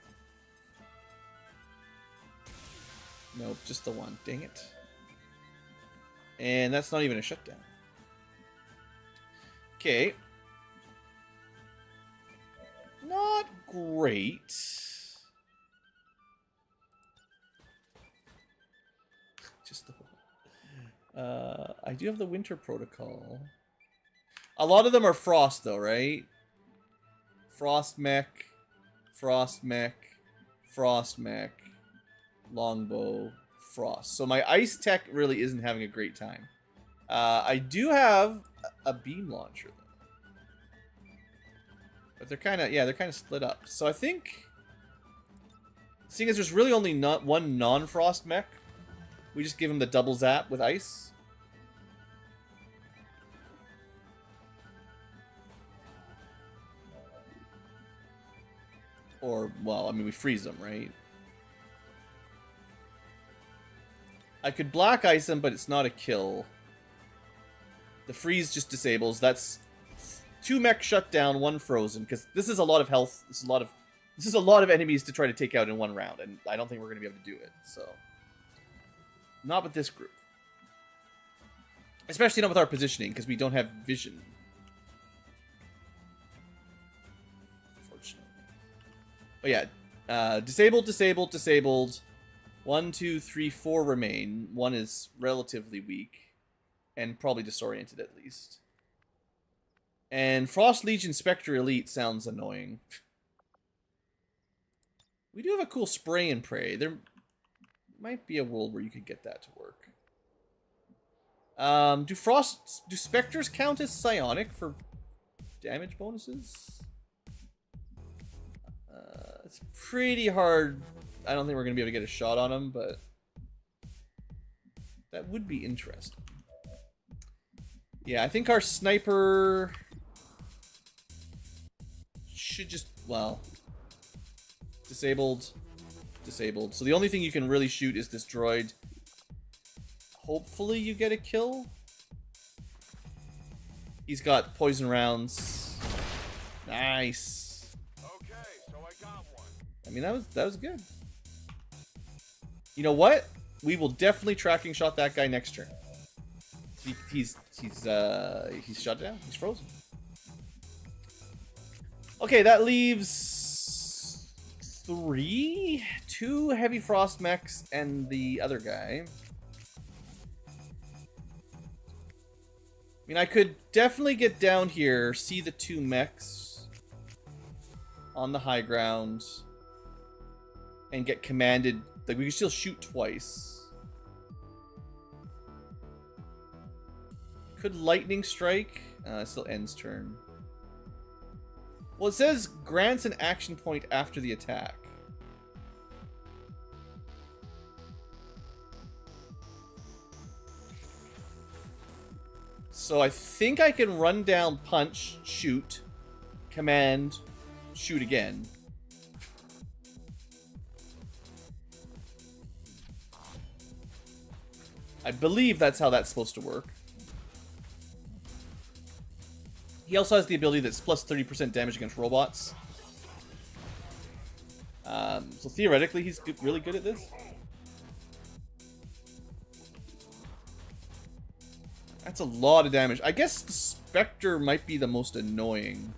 Nope, just the 1. Dang it. And that's not even a shutdown. Okay. Not great. Just the 1. I do have the winter protocol. A lot of them are frost though, right? Frost mech, frost mech, frost mech, longbow, frost. So my ice tech really isn't having a great time. I do have a beam launcher though. But they're kind of split up. So I think, seeing as there's really only one non-frost mech, we just give him the double zap with ice. Or, well, I mean, we freeze them, right? I could black ice them, but it's not a kill. The freeze just disables. That's 2 mech shut down, 1 frozen, because this is a lot of health. This is a lot of enemies to try to take out in 1 round, and I don't think we're going to be able to do it. So, not with this group. Especially not with our positioning, because we don't have vision. Unfortunately. But yeah, disabled, disabled, disabled. 1, 2, 3, 4 remain. 1 is relatively weak. And probably disoriented at least. And Frost Legion Spectre Elite sounds annoying. We do have a cool spray and pray. There might be a world where you could get that to work. Do Spectres count as psionic for damage bonuses? It's pretty hard. I don't think we're going to be able to get a shot on them, but that would be interesting. Yeah, I think our sniper should just, well, disabled, disabled. So the only thing you can really shoot is this droid. Hopefully you get a kill. He's got poison rounds. Nice. Okay, so I got one. I mean, that was good. You know what? We will definitely tracking shot that guy next turn. He's shut down. He's frozen. Okay, that leaves 3, 2 heavy frost mechs and the other guy. I mean, I could definitely get down here, see the 2 mechs on the high ground, and get commanded. Like, we can still shoot twice. Could lightning strike? It still ends turn. Well, it says grants an action point after the attack. So I think I can run down, punch, shoot, command, shoot again. I believe that's how that's supposed to work. He also has the ability that's plus 30% damage against robots. So theoretically, he's really good at this. That's a lot of damage. I guess the Spectre might be the most annoying.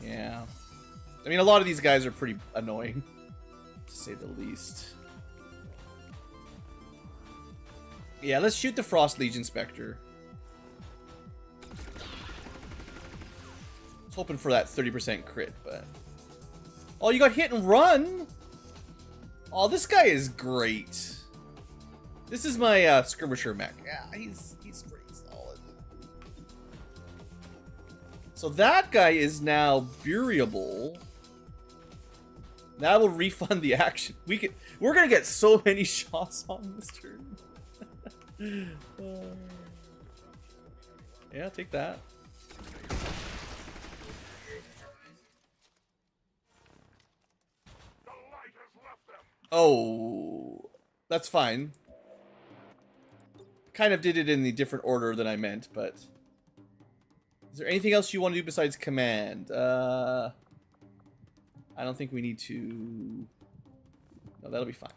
Yeah. I mean, a lot of these guys are pretty annoying, to say the least. Yeah, let's shoot the Frost Legion Spectre. I was hoping for that 30% crit, but... Oh, you got hit and run? Oh, this guy is great. This is my skirmisher mech. Yeah, he's pretty solid. So that guy is now buriable. That will refund the action. We're gonna get so many shots on this turn. Yeah, take that. Oh, that's fine. Kind of did it in the different order than I meant, but... Is there anything else you want to do besides command? I don't think we need to... No, that'll be fine.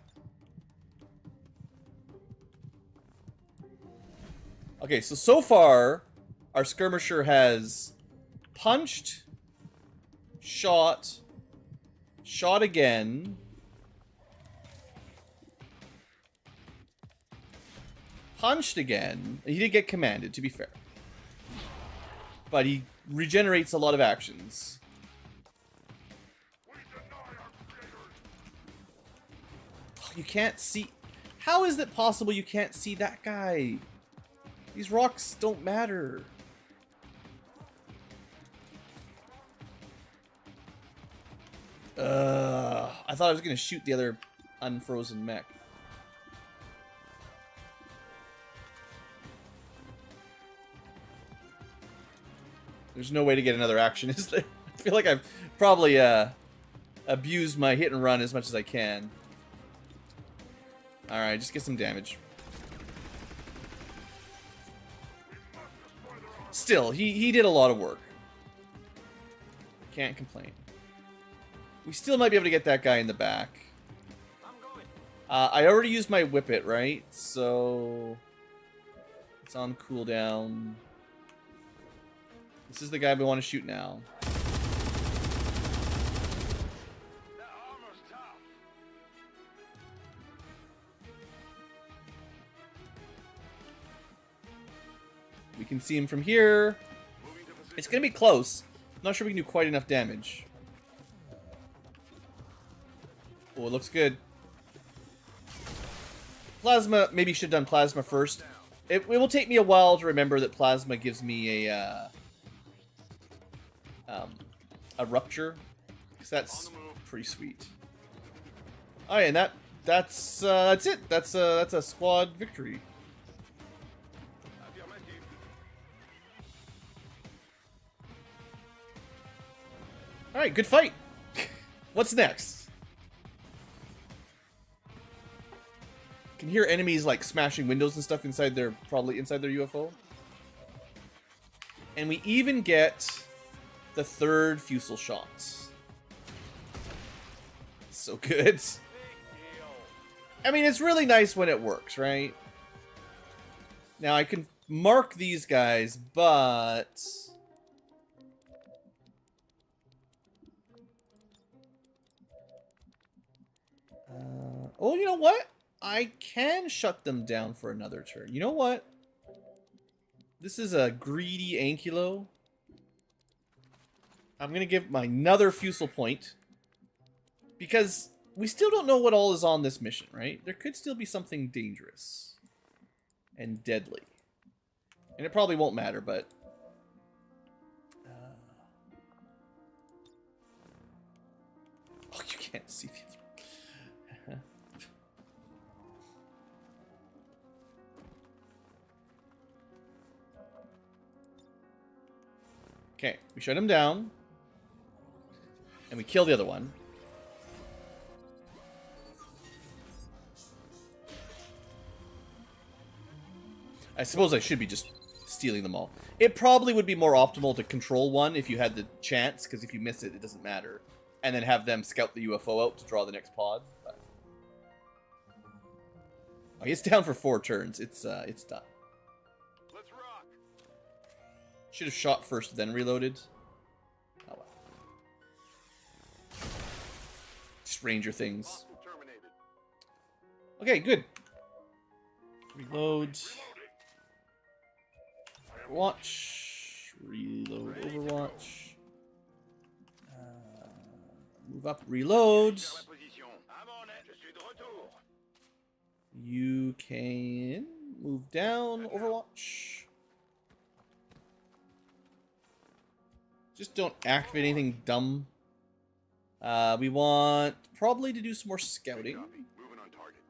Okay, so far, our skirmisher has punched, shot again, punched again. He did get commanded, to be fair. But he regenerates a lot of actions. Oh, you can't see... How is it possible you can't see that guy? These rocks don't matter. I thought I was going to shoot the other unfrozen mech. There's no way to get another action, is there? I feel like I've probably abuse my hit and run as much as I can. Alright, just get some damage. Still, he did a lot of work. Can't complain. We still might be able to get that guy in the back. I already used my whip it, right? So it's on cooldown. This is the guy we want to shoot now. We can see him from here. It's going to be close. I'm not sure we can do quite enough damage. Oh, it looks good. Plasma, maybe should have done plasma first. It will take me a while to remember that plasma gives me a rupture, because that's pretty sweet. Oh yeah, and that's it. That's a squad victory. All right, good fight. What's next? Can hear enemies like smashing windows and stuff inside their, probably inside their UFO. And we even get the third fusel shot. So good. I mean, it's really nice when it works, right? Now I can mark these guys, but oh, you know what? I can shut them down for another turn. You know what? This is a greedy Ankylo. I'm going to give my another fusel point. Because we still don't know what all is on this mission, right? There could still be something dangerous. And deadly. And it probably won't matter, but oh, you can't see the other. Okay, we shut him down. And we kill the other one. I suppose I should be just stealing them all. It probably would be more optimal to control one if you had the chance, because if you miss it, it doesn't matter. And then have them scout the UFO out to draw the next pod. But oh, it's down for 4 turns. It's done. Let's rock. Should have shot first, then reloaded. Oh well. Just ranger things. Terminated. Okay, good. Reload. Overwatch. Reload. Overwatch. Move up. Reload. You can move down. Overwatch. Just don't activate anything dumb. We want probably to do some more scouting. Moving on target.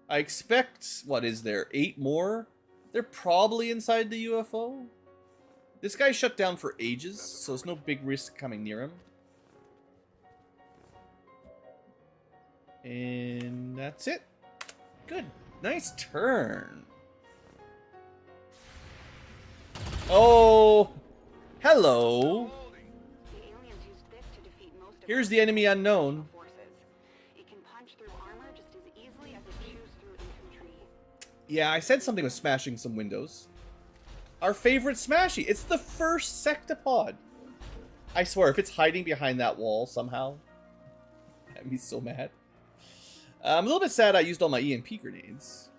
I expect, what is there, 8 more? They're probably inside the UFO. This guy's shut down for ages, so there's no big risk coming near him. And that's it. Good. Nice turn. Oh, hello. The aliens used this to defeat most of Here's our the enemy unknown. forces. It can punch through armor just as easily as it chews through infantry. Yeah, I said something with smashing some windows. Our favorite smashy. It's the first sectopod. I swear, if it's hiding behind that wall somehow, I'd be so mad. I'm a little bit sad I used all my EMP grenades.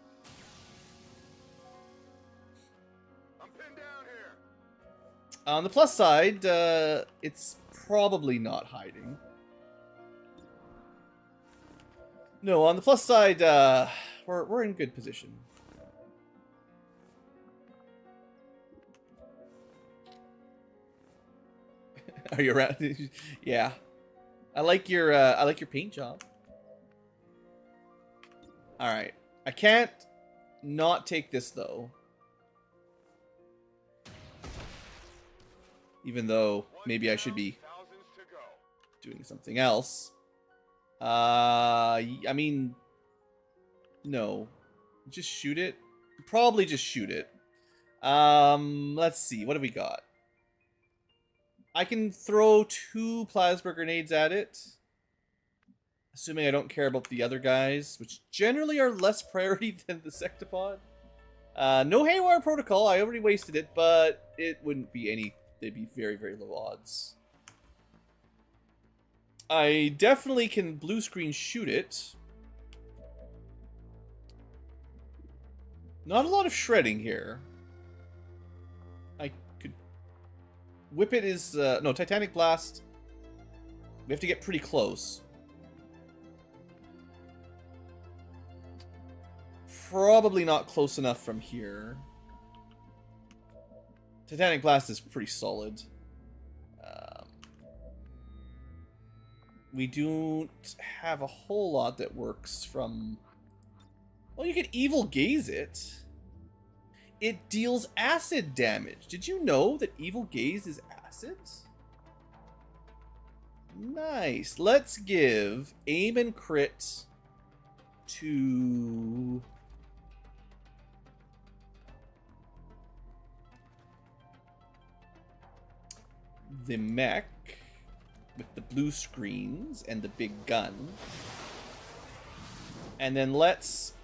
I'm pinned down here. On the plus side, it's probably not hiding. No, on the plus side, we're in good position. Are you around? Yeah, I like your paint job. All right, I can't not take this though. Even though maybe I should be doing something else. I mean, no. Just shoot it? Probably just shoot it. Let's see. What have we got? I can throw 2 plasma grenades at it. Assuming I don't care about the other guys, which generally are less priority than the Sectopod. No Haywire Protocol. I already wasted it, but it wouldn't be any... They'd be very, very low odds. I definitely can blue screen shoot it. Not a lot of shredding here. I could... Whip it is... no, Titanic Blast. We have to get pretty close. Probably not close enough from here. Titanic Blast is pretty solid. We don't have a whole lot that works from... Well, you can Evil Gaze it. It deals acid damage. Did you know that Evil Gaze is acid? Nice. Let's give aim and crit to... the mech with the blue screens and the big gun. And then let's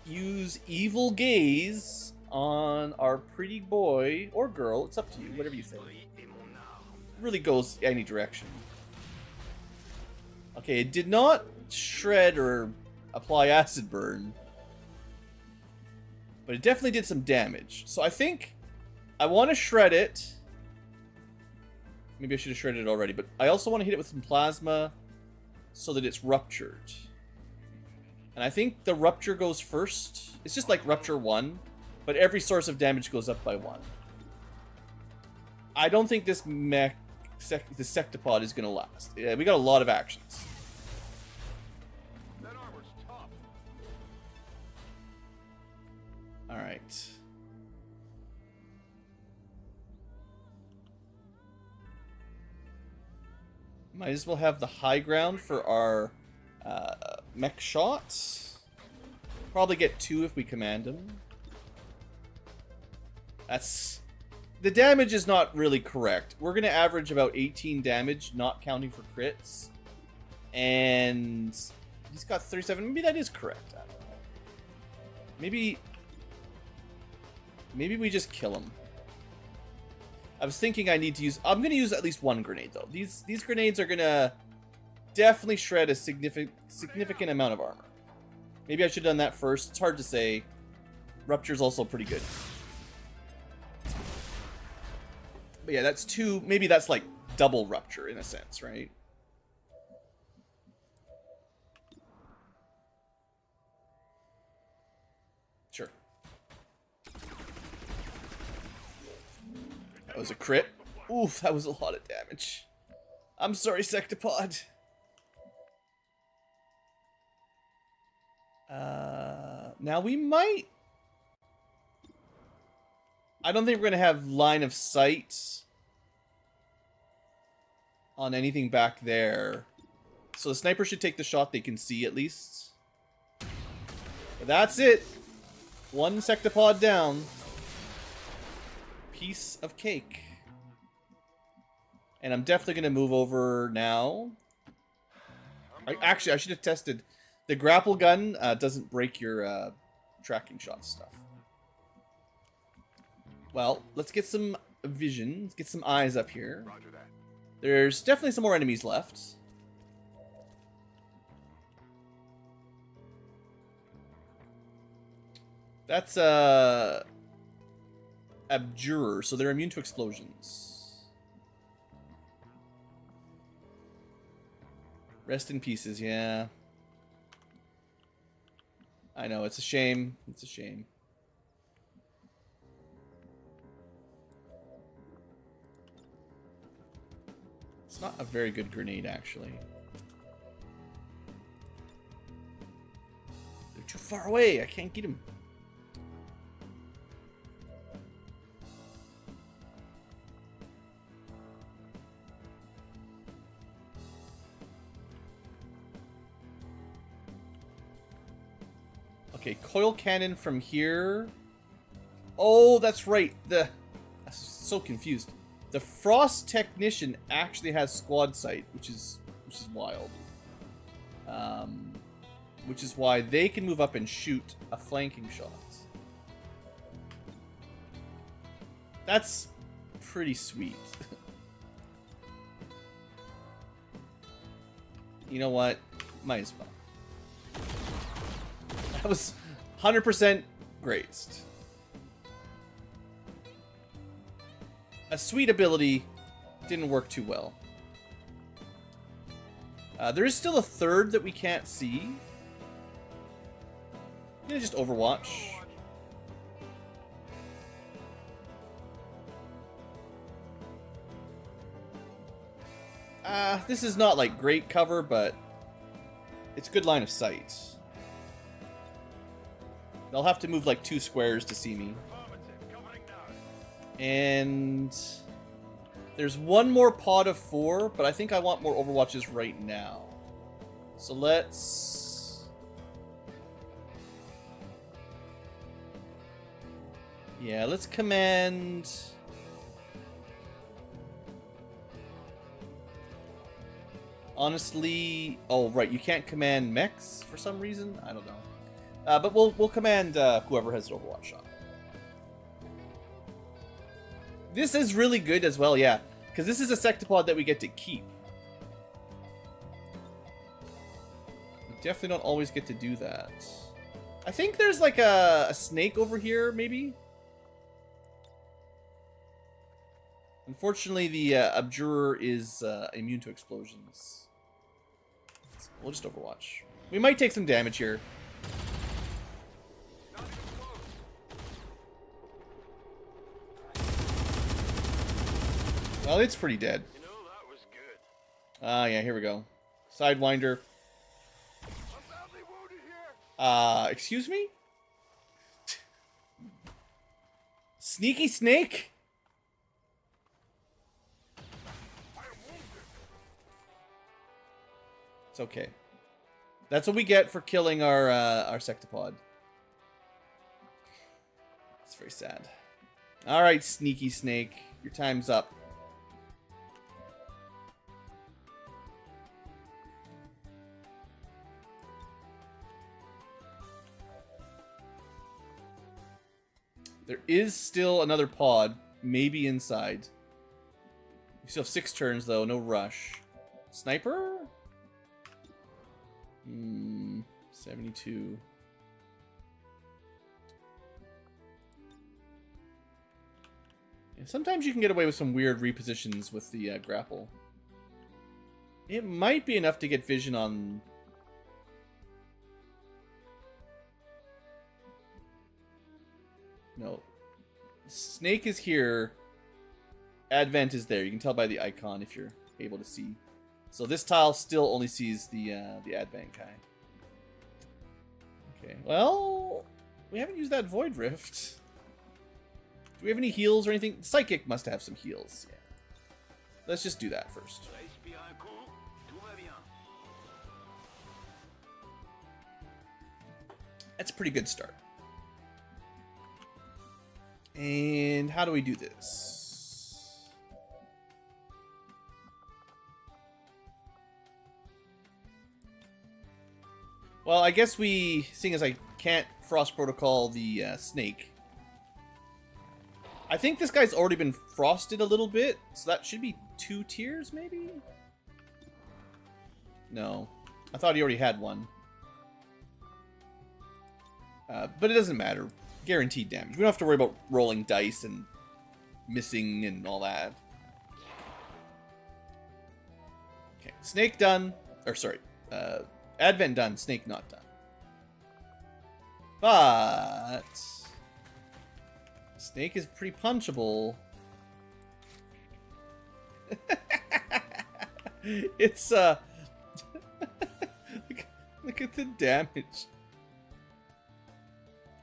use Evil Gaze on our pretty boy or girl. It's up to you, whatever you think. Really goes any direction. Okay, it did not shred or apply acid burn, but it definitely did some damage. So I think I want to shred it. Maybe I should have shredded it already, but I also want to hit it with some plasma so that it's ruptured. And I think the rupture goes first. It's just like rupture 1, but every source of damage goes up by 1. I don't think this mech, the Sectopod, is going to last. Yeah, we got a lot of actions. That armor's tough. Alright. Might as well have the high ground for our mech shots. Probably get 2 if we command them. That's... The damage is not really correct. We're going to average about 18 damage, not counting for crits. And he's got 37. Maybe that is correct. I don't know. Maybe we just kill him. I was thinking I need to use... I'm going to use at least 1 grenade, though. These grenades are going to definitely shred a significant amount of armor. Maybe I should have done that first. It's hard to say. Rupture's also pretty good. But yeah, that's 2... Maybe that's like double rupture in a sense, right? Sure. That was a crit. Oof, that was a lot of damage. I'm sorry, Sectopod. Now we might... I don't think we're going to have line of sight on anything back there. So the sniper should take the shot they can see at least. But that's it. 1 Sectopod down. Piece of cake. And I'm definitely going to move over now. Actually, I should have tested. The grapple gun doesn't break your tracking shot stuff. Well, let's get some vision. Let's get some eyes up here. Roger that. There's definitely some more enemies left. That's Abjurer, so they're immune to explosions. Rest in pieces, yeah. I know, it's a shame. It's a shame. It's not a very good grenade, actually. They're too far away. I can't get them. Okay, coil cannon from here. Oh, that's right. I'm so confused. The Frost Technician actually has squad sight, which is wild. Which is why they can move up and shoot a flanking shot. That's pretty sweet. You know what? Might as well. That was 100% graced. A sweet ability didn't work too well. There is still a third that we can't see. I'm gonna just Overwatch. This is not like great cover, but it's good line of sight. They'll have to move like 2 squares to see me. And there's one more pod of 4, but I think I want more Overwatches right now. So let's... Yeah, let's command... Honestly... Oh, right, you can't command mechs for some reason? I don't know. But we'll command whoever has an Overwatch shot. This is really good as well, yeah. Because this is a sectopod that we get to keep. We definitely don't always get to do that. I think there's like a snake over here, maybe? Unfortunately, the Abjurer is immune to explosions. So we'll just Overwatch. We might take some damage here. Well, it's pretty dead. You know, that was good. Ah, yeah, here we go. Sidewinder. I'm badly wounded here. Excuse me? Sneaky snake? It's okay. That's what we get for killing our sectopod. It's very sad. Alright, sneaky snake. Your time's up. There is still another pod, maybe inside. We still have 6 turns, though. No rush. Sniper? 72. Yeah, sometimes you can get away with some weird repositions with the grapple. It might be enough to get vision on... No. Snake is here. Advent is there. You can tell by the icon if you're able to see. So this tile still only sees the Advent guy. Okay, well... We haven't used that Void Rift. Do we have any heals or anything? Psychic must have some heals. Yeah. Let's just do that first. That's a pretty good start. And how do we do this? Well, I guess we, seeing as I can't Frost Protocol the snake, I think this guy's already been frosted a little bit, so that should be 2 tiers, maybe? No. I thought he already had one. But it doesn't matter. Guaranteed damage. We don't have to worry about rolling dice and missing and all that. Okay, snake done. Or sorry, Advent done, snake not done. But snake is pretty punchable. It's look at the damage.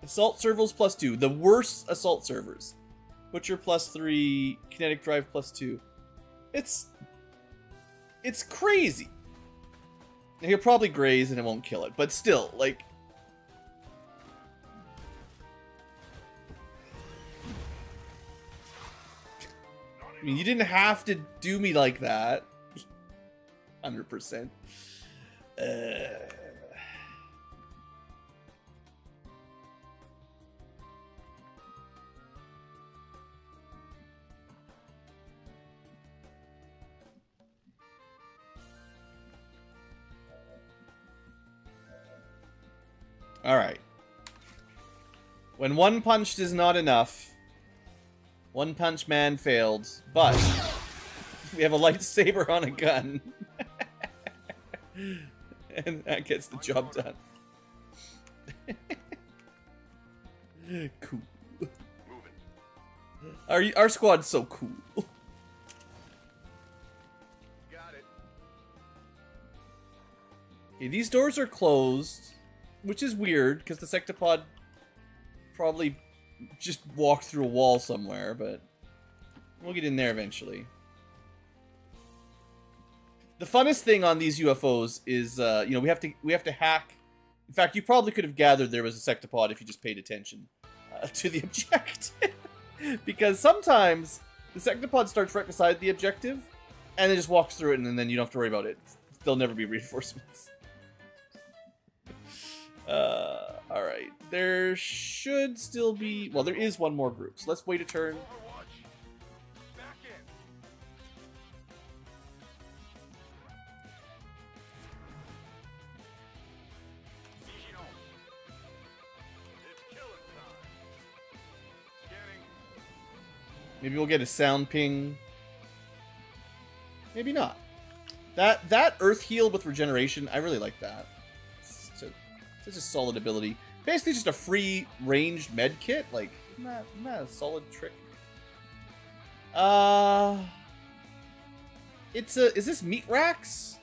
Assault servals +2. The worst assault servers. Butcher +3. Kinetic drive +2. It's crazy. He'll probably graze and it won't kill it. But still, like... mean, you didn't have to do me like that. 100%. Alright. When one punched is not enough, One Punch Man failed, but we have a lightsaber on a gun. And that gets the job done. Cool. Our squad's so cool. Got it. Okay, these doors are closed, which is weird, because the Sectopod probably just walked through a wall somewhere, but we'll get in there eventually. The funnest thing on these UFOs is, you know, we have to hack. In fact, you probably could have gathered there was a Sectopod if you just paid attention to the objective. Because sometimes the Sectopod starts right beside the objective, and then just walks through it, and then you don't have to worry about it. There'll never be reinforcements. Alright. There should still be... Well, there is one more group, so let's wait a turn. Overwatch. Back in. It's killing time. Scanning. Maybe we'll get a sound ping. Maybe not. That Earth Heal with regeneration, I really like that. It's such a solid ability. Basically just a free ranged med kit. Like, not a solid trick. Is this meat racks?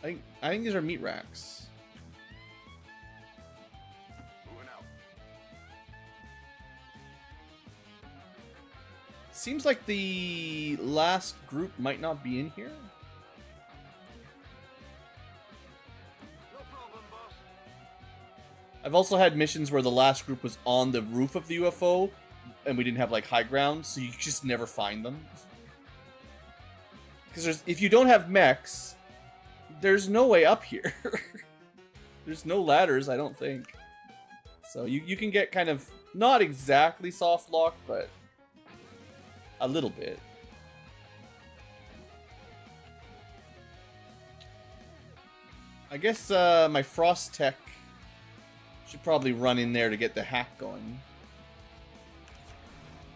I think these are meat racks. Moving out. Seems like the last group might not be in here. No problem, boss. I've also had missions where the last group was on the roof of the UFO, and we didn't have, like, high ground, so you just never find them. Because if you don't have mechs, there's no way up here. There's no ladders, I don't think. So you can get kind of, not exactly soft lock, but a little bit. I guess my Frost Tech should probably run in there to get the hack going.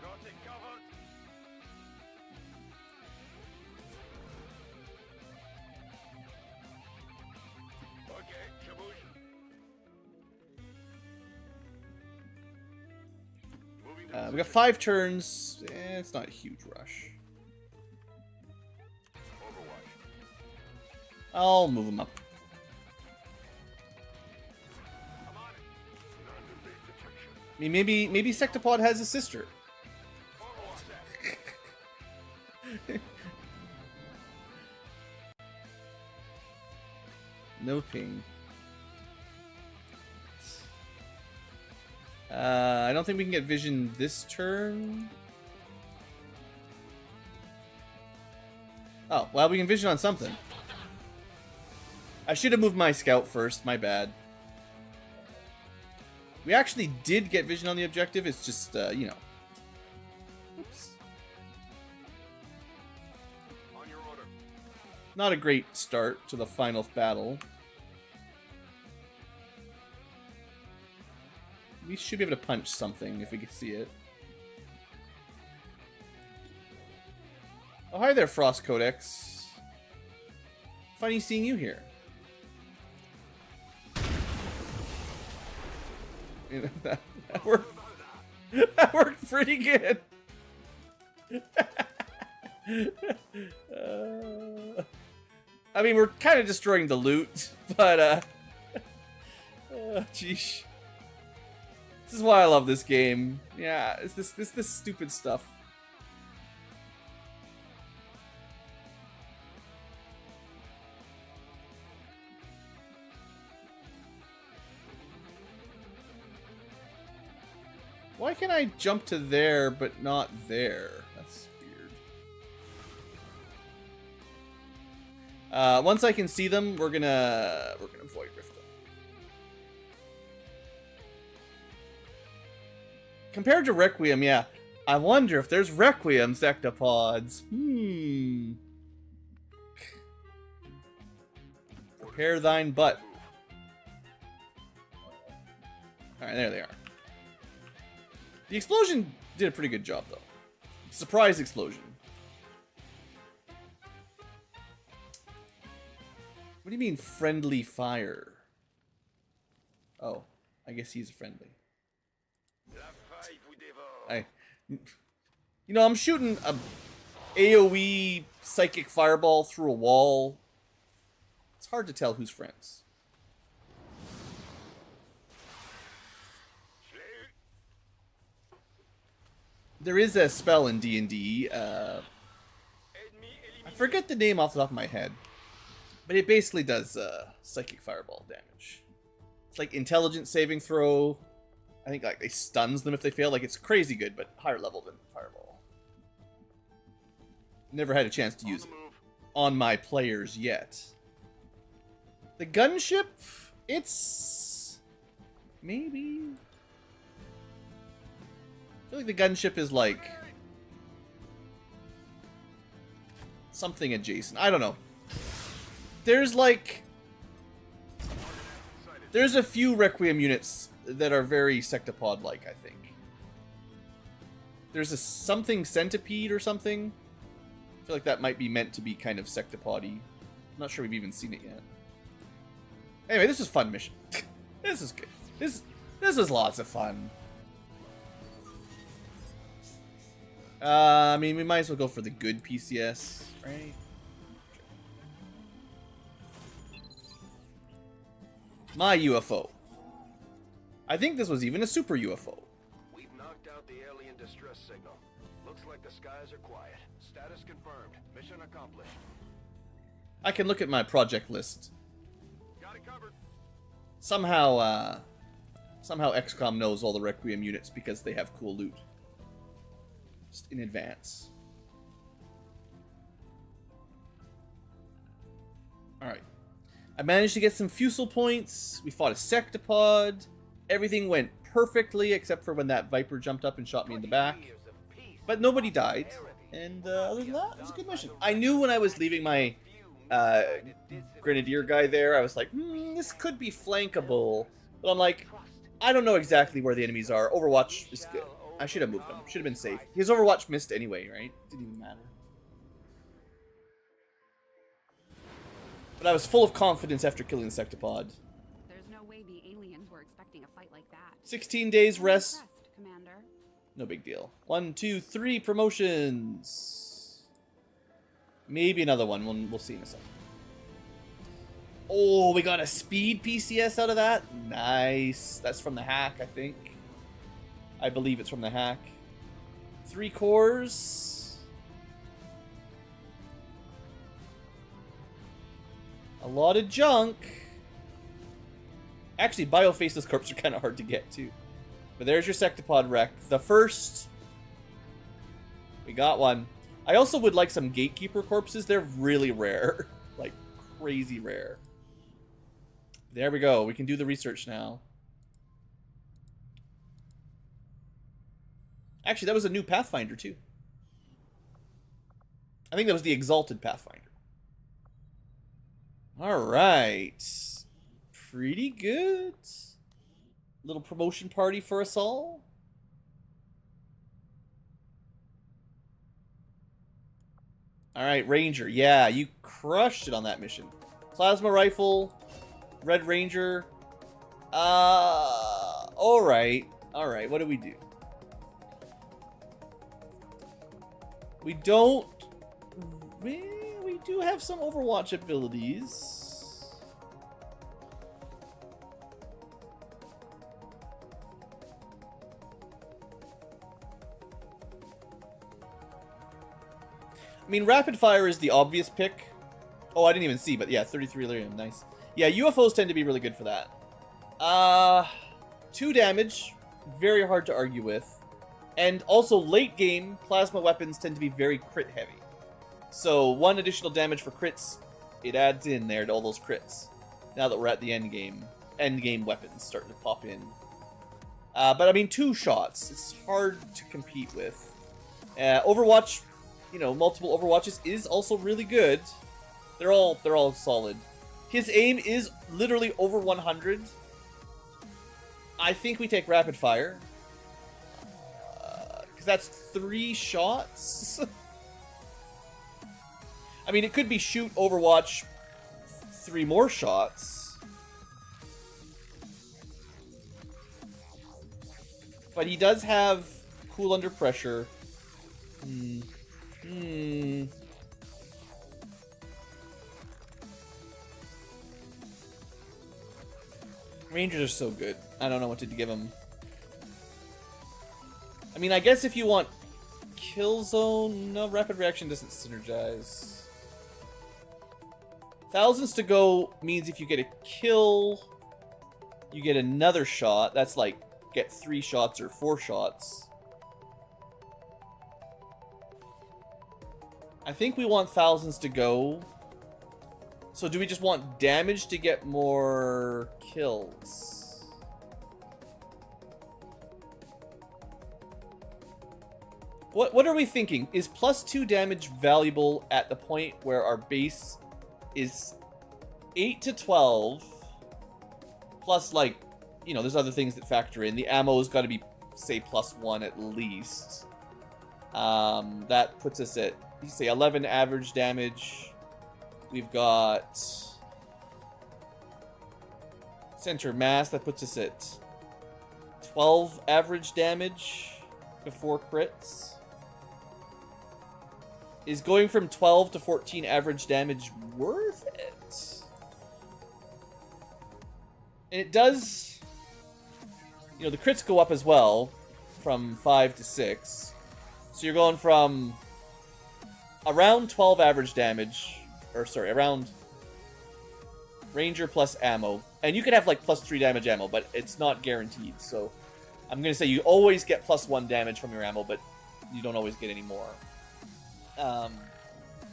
Got it covered. Okay, Shabush. Moving to We got 5 turns. It's not a huge rush. Overwatch. I'll move them up. I'm on it. Non-evade detection. I mean, maybe Sectopod has a sister. Overwatch that. No ping. I don't think we can get vision this turn. Oh, well, we can vision on something. I should have moved my scout first, my bad. We actually did get vision on the objective, it's just, you know. Oops. On your order. Not a great start to the final battle. We should be able to punch something if we can see it. Oh, hi there, Frost Codex. Funny seeing you here. You know, that worked. That worked pretty good. I mean, we're kind of destroying the loot, but geesh. This is why I love this game. Yeah, it's this stupid stuff. Why can I jump to there but not there? That's weird. Once I can see them, we're gonna void rift them. Compared to Requiem, yeah. I wonder if there's Requiem sectopods. Prepare thine butt. Alright, there they are. The explosion did a pretty good job, though. Surprise explosion. What do you mean, friendly fire? Oh, I guess he's friendly. You know, I'm shooting a AoE psychic fireball through a wall. It's hard to tell who's friends. There is a spell in D&D. I forget the name off the top of my head, but it basically does psychic fireball damage. It's like intelligence saving throw. I think like it stuns them if they fail. Like it's crazy good, but higher level than fireball. Never had a chance to use it on my players yet. The gunship, it's maybe. I feel like the gunship is like something adjacent. I don't know. There's like there's a few Requiem units that are very sectopod-like, I think. There's a something centipede or something. I feel like that might be meant to be kind of sectopod-y. I'm not sure we've even seen it yet. Anyway, this is a fun mission. This is good. This is lots of fun. I mean, we might as well go for the good PCS, right? My UFO. I think this was even a super UFO. We've knocked out the alien distress signal. Looks like the skies are quiet. Status confirmed. Mission accomplished. I can look at my project list. Got it covered. Somehow XCOM knows all the Requiem units because they have cool loot. Just in advance. Alright. I managed to get some Fusel points. We fought a Sectopod. Everything went perfectly except for when that Viper jumped up and shot me in the back. But nobody died. And other than that, it was a good mission. I knew when I was leaving my Grenadier guy there, I was like, this could be flankable. But I'm like, I don't know exactly where the enemies are. Overwatch is good. I should have moved him. Should have been safe. His Overwatch missed anyway, right? Didn't even matter. But I was full of confidence after killing the Sectopod. There's no way the aliens were expecting a fight like that. 16 days rest. Commander. No big deal. 1, 2, 3 promotions. Maybe another one. We'll see in a second. Oh, we got a speed PCS out of that. Nice. That's from the hack, I think. I believe it's from the hack. 3 cores. A lot of junk. Actually, Biofaceless Corps are kind of hard to get, too. But there's your Sectopod wreck. The first. We got one. I also would like some Gatekeeper corpses. They're really rare. Like, crazy rare. There we go. We can do the research now. Actually, that was a new Pathfinder, too. I think that was the Exalted Pathfinder. Alright. Pretty good. Little promotion party for us all. Alright, Ranger. Yeah, you crushed it on that mission. Plasma Rifle. Red Ranger. Alright. Alright, what do we do? We don't... We do have some Overwatch abilities. I mean, Rapid Fire is the obvious pick. Oh, I didn't even see, but yeah, 33 Lyrium, nice. Yeah, UFOs tend to be really good for that. 2 damage. very hard to argue with. And also, late game, plasma weapons tend to be very crit heavy. So 1 additional damage for crits, it adds in there to all those crits. Now that we're at the end game weapons starting to pop in. But I mean, 2 shots, it's hard to compete with. Overwatch, you know, multiple Overwatches is also really good. They're all solid. His aim is literally over 100. I think we take rapid fire. Because that's 3 shots. I mean, it could be shoot, Overwatch, 3 more shots. But he does have cool under pressure. Rangers are so good. I don't know what to give him. I mean, I guess if you want kill zone, no, rapid reaction doesn't synergize. Thousands to go means if you get a kill, you get another shot. That's like get 3 shots or 4 shots. I think we want thousands to go. So do we just want damage to get more kills? What are we thinking? Is +2 damage valuable at the point where our base is 8 to 12? Plus, like, you know, there's other things that factor in. The ammo's got to be, say, +1 at least. That puts us at, you say, 11 average damage. We've got center mass. That puts us at 12 average damage before crits. Is going from 12 to 14 average damage worth it? And it does... You know, the crits go up as well from 5 to 6. So you're going from around 12 average damage... Or, sorry, around Ranger plus ammo. And you can have, like, +3 damage ammo, but it's not guaranteed. So I'm going to say you always get +1 damage from your ammo, but you don't always get any more.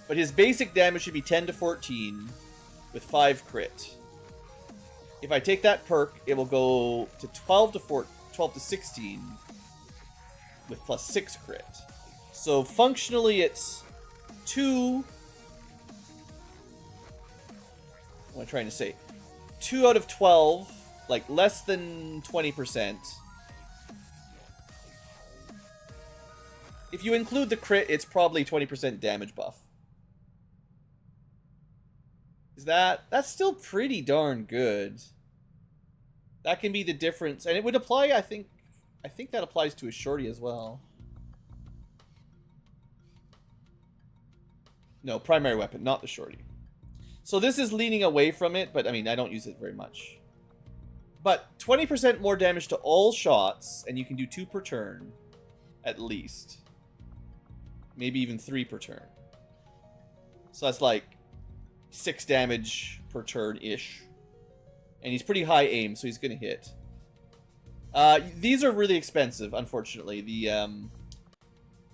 But his basic damage should be 10 to 14 with 5 crit. If I take that perk, it will go to 12 to 16 with +6 crit. So functionally it's 2... What am I trying to say? 2 out of 12, like less than 20%. If you include the crit, it's probably 20% damage buff. That's still pretty darn good. That can be the difference. And it would apply, I think that applies to a shorty as well. No, primary weapon, not the shorty. So this is leaning away from it, but I mean, I don't use it very much. But 20% more damage to all shots, and you can do 2 per turn, at least. Maybe even 3 per turn. So that's like 6 damage per turn-ish. And he's pretty high aim, so he's going to hit. These are really expensive, unfortunately.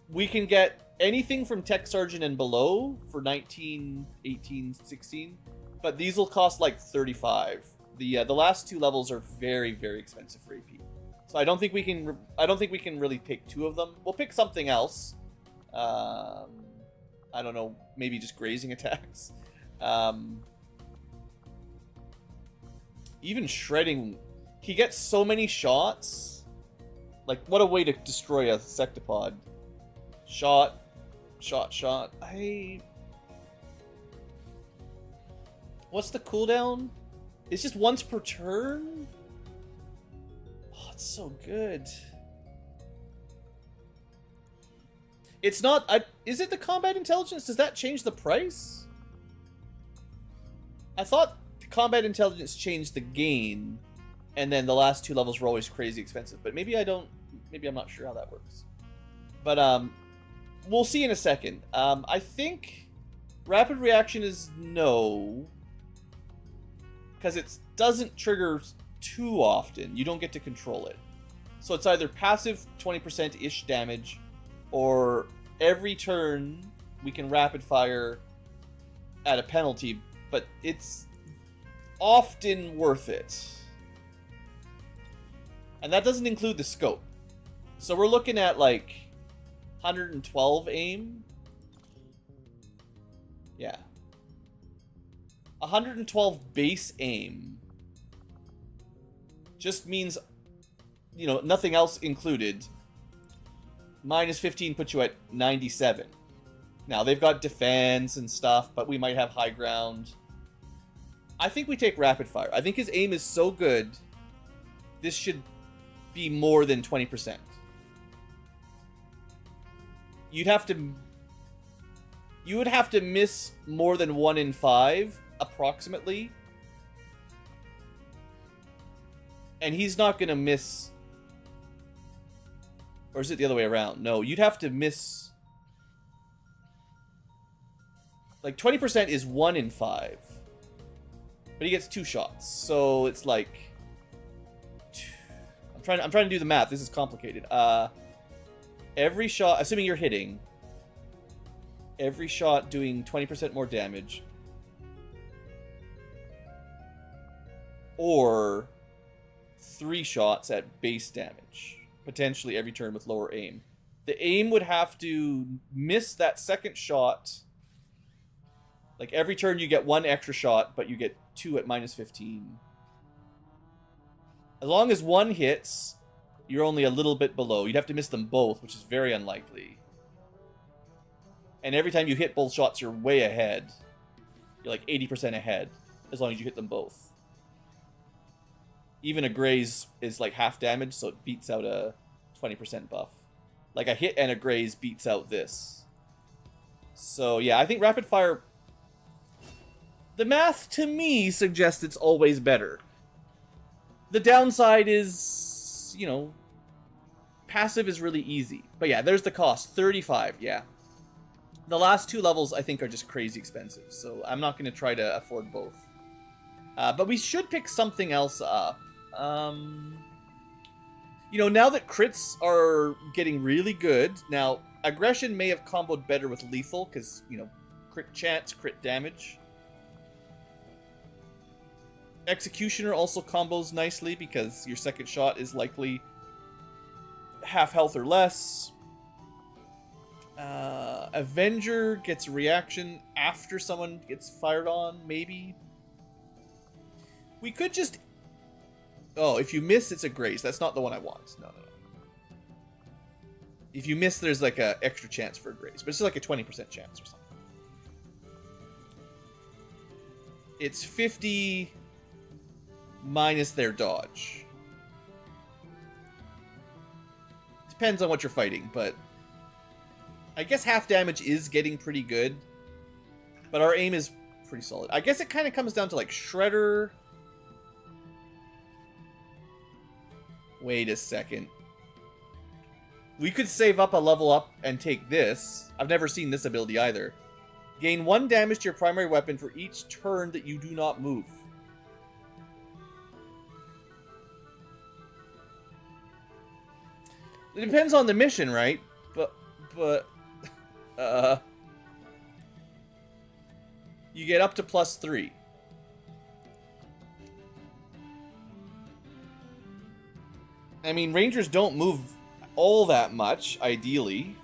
We can get anything from Tech Sergeant and below for 19, 18, 16. But these will cost like 35. The last 2 levels are very, very expensive for AP. So I don't think we can really pick 2 of them. We'll pick something else. I don't know, maybe just grazing attacks. Even shredding, he gets so many shots. Like, what a way to destroy a sectopod. Shot. What's the cooldown? It's just once per turn? Oh, it's so good. It's not... is it the combat intelligence? Does that change the price? I thought the combat intelligence changed the gain, and then the last 2 levels were always crazy expensive. But maybe I don't... Maybe I'm not sure how that works. But, we'll see in a second. I think rapid reaction is no. Because it doesn't trigger too often. You don't get to control it. So it's either passive 20%-ish damage, or every turn we can rapid fire at a penalty, but it's often worth it. And that doesn't include the scope. So we're looking at like 112 aim. Yeah. 112 base aim just means, you know, nothing else included. Minus 15 puts you at 97. Now, they've got defense and stuff, but we might have high ground. I think we take rapid fire. I think his aim is so good, this should be more than 20%. You would have to miss more than 1 in 5, approximately. And he's not going to miss... Or is it the other way around? No, you'd have to miss... Like, 20% is 1 in 5. But he gets 2 shots. So it's like... I'm trying to do the math. This is complicated. Every shot, assuming you're hitting, every shot doing 20% more damage. Or 3 shots at base damage. Potentially every turn with lower aim. The aim would have to miss that second shot. Like every turn you get 1 extra shot, but you get 2 at minus 15. As long as 1 hits, you're only a little bit below. You'd have to miss them both, which is very unlikely. And every time you hit both shots, you're way ahead. You're like 80% ahead, as long as you hit them both. Even a graze is like half damage, so it beats out a 20% buff. Like a hit and a graze beats out this. So yeah, I think rapid fire... The math, to me, suggests it's always better. The downside is, you know, passive is really easy. But yeah, there's the cost. 35, yeah. The last 2 levels, I think, are just crazy expensive. So I'm not going to try to afford both. But we should pick something else up. You know, now that crits are getting really good... Now, aggression may have comboed better with lethal, because, you know, crit chance, crit damage. Executioner also combos nicely because your second shot is likely half health or less. Avenger gets a reaction after someone gets fired on, maybe. We could just... Oh, if you miss, it's a grace. That's not the one I want. No. If you miss, there's like an extra chance for a grace. But it's like a 20% chance or something. It's 50... minus their dodge. Depends on what you're fighting, but I guess half damage is getting pretty good, but our aim is pretty solid. I guess it kind of comes down to like Shredder. Wait a second. We could save up a level up and take this. I've never seen this ability either. Gain 1 damage to your primary weapon for each turn that you do not move. It depends on the mission, right? But you get up to +3. I mean, Rangers don't move all that much, ideally.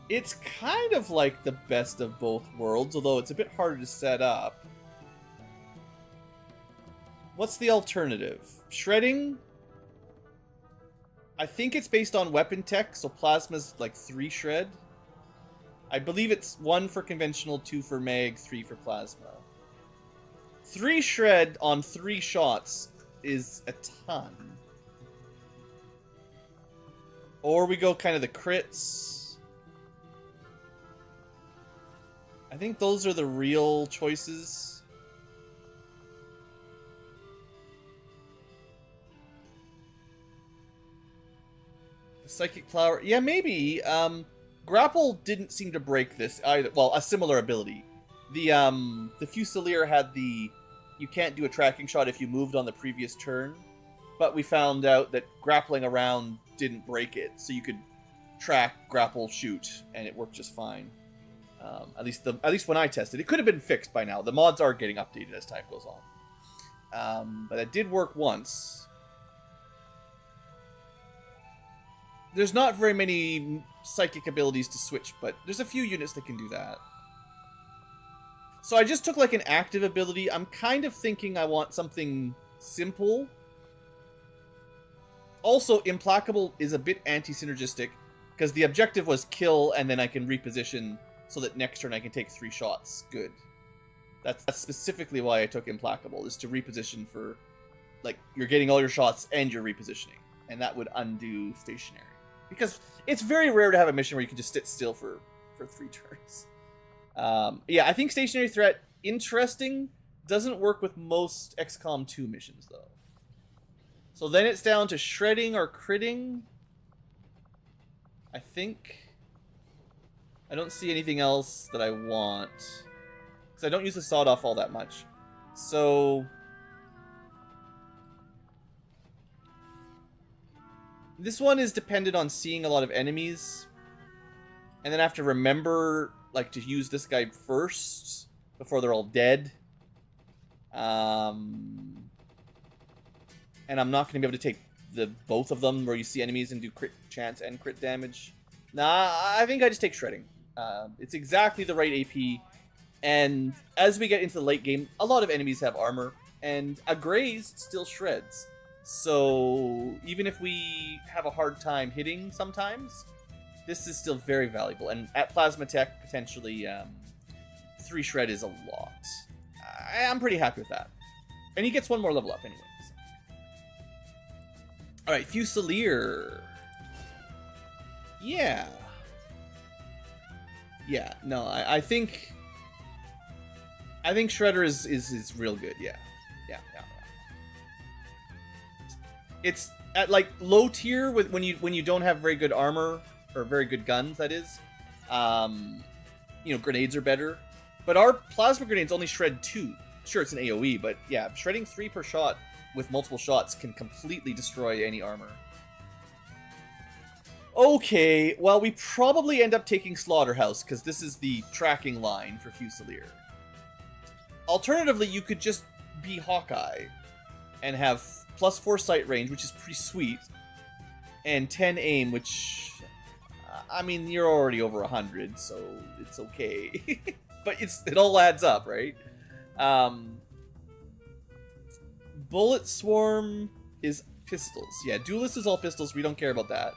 It's kind of like the best of both worlds, although it's a bit harder to set up. What's the alternative? Shredding? I think it's based on weapon tech, so plasma's like 3 shred. I believe it's 1 for conventional, 2 for mag, 3 for plasma. 3 shred on 3 shots is a ton. Or we go kind of the crits. I think those are the real choices. Psychic Flower. Yeah, maybe. Grapple didn't seem to break this either. Well, a similar ability. The Fusilier had the you can't do a tracking shot if you moved on the previous turn, but we found out that grappling around didn't break it, so you could track, grapple, shoot, and it worked just fine. At least when I tested, it could have been fixed by now. The mods are getting updated as time goes on, but it did work once. There's not very many psychic abilities to switch, but there's a few units that can do that. So I just took like an active ability. I'm kind of thinking I want something simple. Also, Implacable is a bit anti-synergistic, because the objective was kill, and then I can reposition so that next turn I can take 3 shots. Good. That's specifically why I took Implacable, is to reposition for, like, you're getting all your shots and you're repositioning. And that would undo Stationary. Because it's very rare to have a mission where you can just sit still for 3 turns. Yeah, I think Stationary Threat, interesting, doesn't work with most XCOM 2 missions, though. So then it's down to shredding or critting. I think. I don't see anything else that I want. Because I don't use the sawed-off all that much. So this one is dependent on seeing a lot of enemies. And then I have to remember, like, to use this guy first before they're all dead. And I'm not going to be able to take both of them where you see enemies and do crit chance and crit damage. Nah, I think I just take shredding. It's exactly the right AP. And as we get into the late game, a lot of enemies have armor. And a graze still shreds. So even if we have a hard time hitting sometimes, this is still very valuable. And at Plasma Tech, potentially 3 shred is a lot. I'm pretty happy with that. And he gets 1 more level up anyways. Alright, Fusilier. Yeah. Yeah, no, I think Shredder is real good, yeah. Yeah. It's at like low tier with when you don't have very good armor or very good guns, that is. Grenades are better. But our plasma grenades only shred 2. Sure, it's an AoE, but yeah, shredding 3 per shot with multiple shots can completely destroy any armor. Okay, well, we probably end up taking Slaughterhouse, because this is the tracking line for Fusilier. Alternatively, you could just be Hawkeye and have +4 sight range, which is pretty sweet, and 10 aim, which, I mean, you're already over 100, so it's okay. But it all adds up, right? Bullet Swarm is pistols. Yeah, Duelist is all pistols. We don't care about that.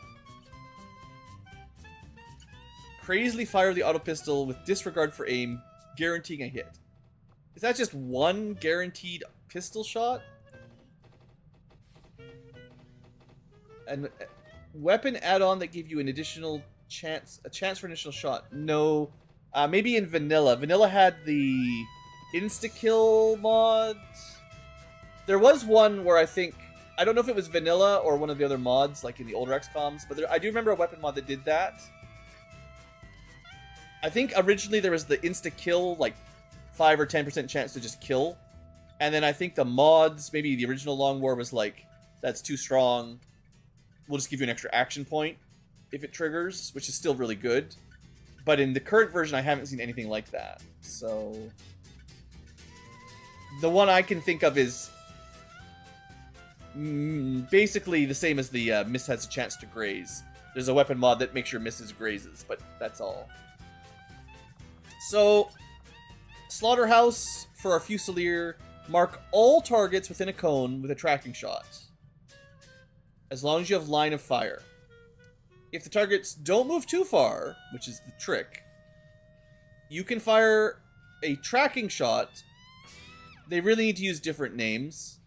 Crazily fire the auto pistol with disregard for aim, guaranteeing a hit. Is that just 1 guaranteed pistol shot? And weapon add-on that give you an additional chance, a chance for an additional shot. No, maybe in Vanilla. Vanilla had the insta-kill mod. There was one where I don't know if it was Vanilla or one of the other mods, like in the older XComs, but I do remember a weapon mod that did that. I think originally there was the insta-kill, like 5 or 10% chance to just kill. And then I think the mods, maybe the original Long War was like, that's too strong. We'll just give you an extra action point if it triggers, which is still really good. But in the current version, I haven't seen anything like that. So the one I can think of is basically the same as the Miss has a chance to graze. There's a weapon mod that makes sure misses grazes, but that's all. So, Slaughterhouse for our Fusilier, mark all targets within a cone with a tracking shot. As long as you have line of fire. If the targets don't move too far, which is the trick, you can fire a tracking shot. They really need to use different names.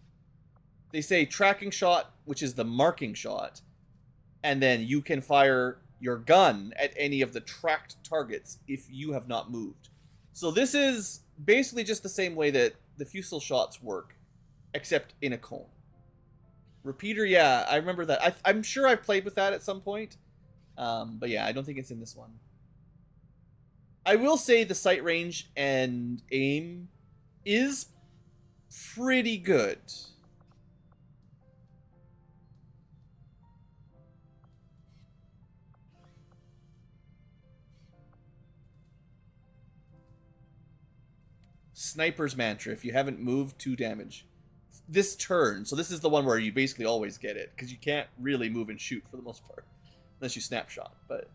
They say tracking shot, which is the marking shot, and then you can fire your gun at any of the tracked targets if you have not moved. So this is basically just the same way that the Fusil shots work, except in a cone. Repeater, yeah, I remember that. I'm sure I've played with that at some point. But yeah, I don't think it's in this one. I will say the sight range and aim is pretty good. Sniper's Mantra. If you haven't moved, 2 damage. This turn. So this is the one where you basically always get it. Because you can't really move and shoot for the most part. Unless you snapshot. But,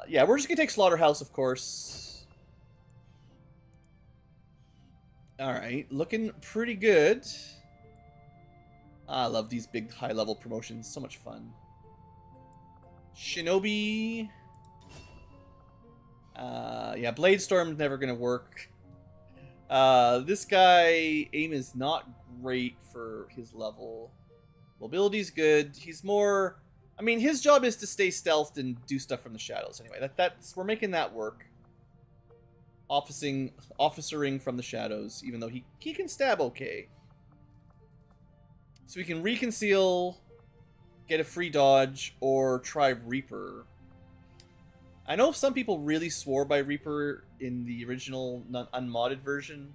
yeah, we're just going to take Slaughterhouse, of course. Alright, looking pretty good. I love these big high-level promotions. So much fun. Shinobi. Yeah, Blade Storm's never going to work. This guy, aim is not great for his level. Mobility's good. He's more... I mean, his job is to stay stealthed and do stuff from the shadows. Anyway, that's we're making that work. Officering from the shadows, even though he can stab okay. So we can reconceal, get a free dodge, or try Reaper. I know some people really swore by Reaper in the original unmodded version.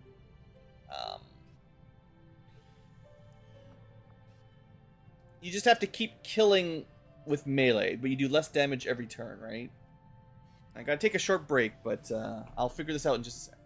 You just have to keep killing with melee, but you do less damage every turn, right? I gotta take a short break, but I'll figure this out in just a sec.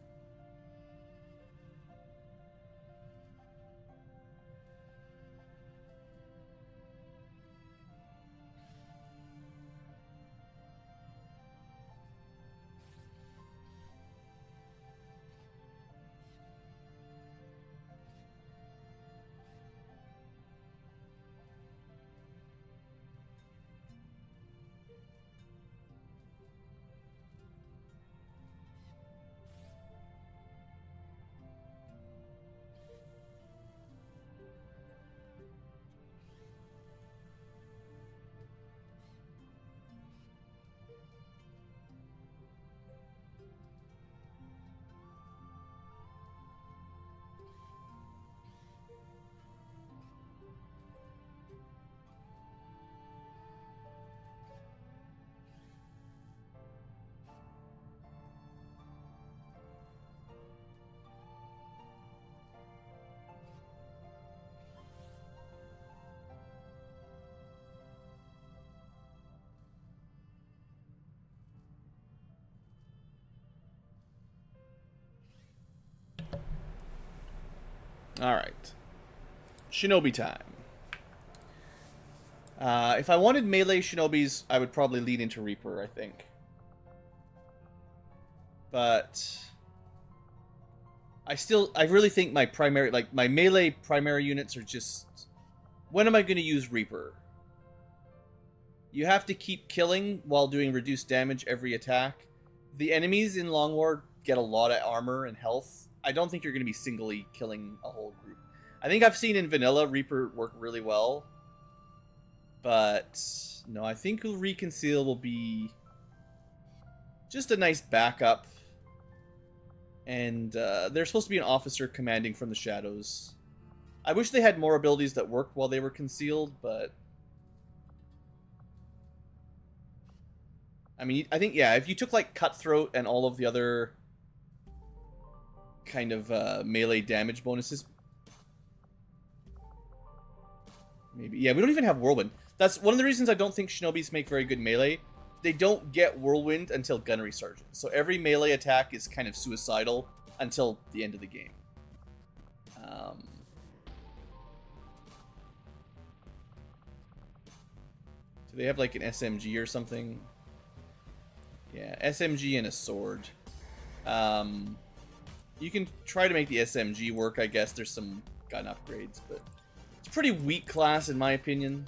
Alright. Shinobi time. If I wanted melee Shinobis, I would probably lean into Reaper, I think. But... I really think my primary, like, my melee primary units are just... When am I going to use Reaper? You have to keep killing while doing reduced damage every attack. The enemies in Long War get a lot of armor and health. I don't think you're going to be singly killing a whole group. I think I've seen in Vanilla Reaper work really well. But, no, I think Reconceal will be just a nice backup. And there's supposed to be an officer commanding from the shadows. I wish they had more abilities that worked while they were concealed, but... I mean, I think, yeah, if you took, like, Cutthroat and all of the other kind of melee damage bonuses... Maybe. Yeah, we don't even have Whirlwind. That's one of the reasons I don't think Shinobis make very good melee. They don't get Whirlwind until Gunnery Sergeant. So every melee attack is kind of suicidal until the end of the game. Do they have like an SMG or something? Yeah, SMG and a sword. You can try to make the SMG work, I guess. There's some gun upgrades, but it's a pretty weak class in my opinion.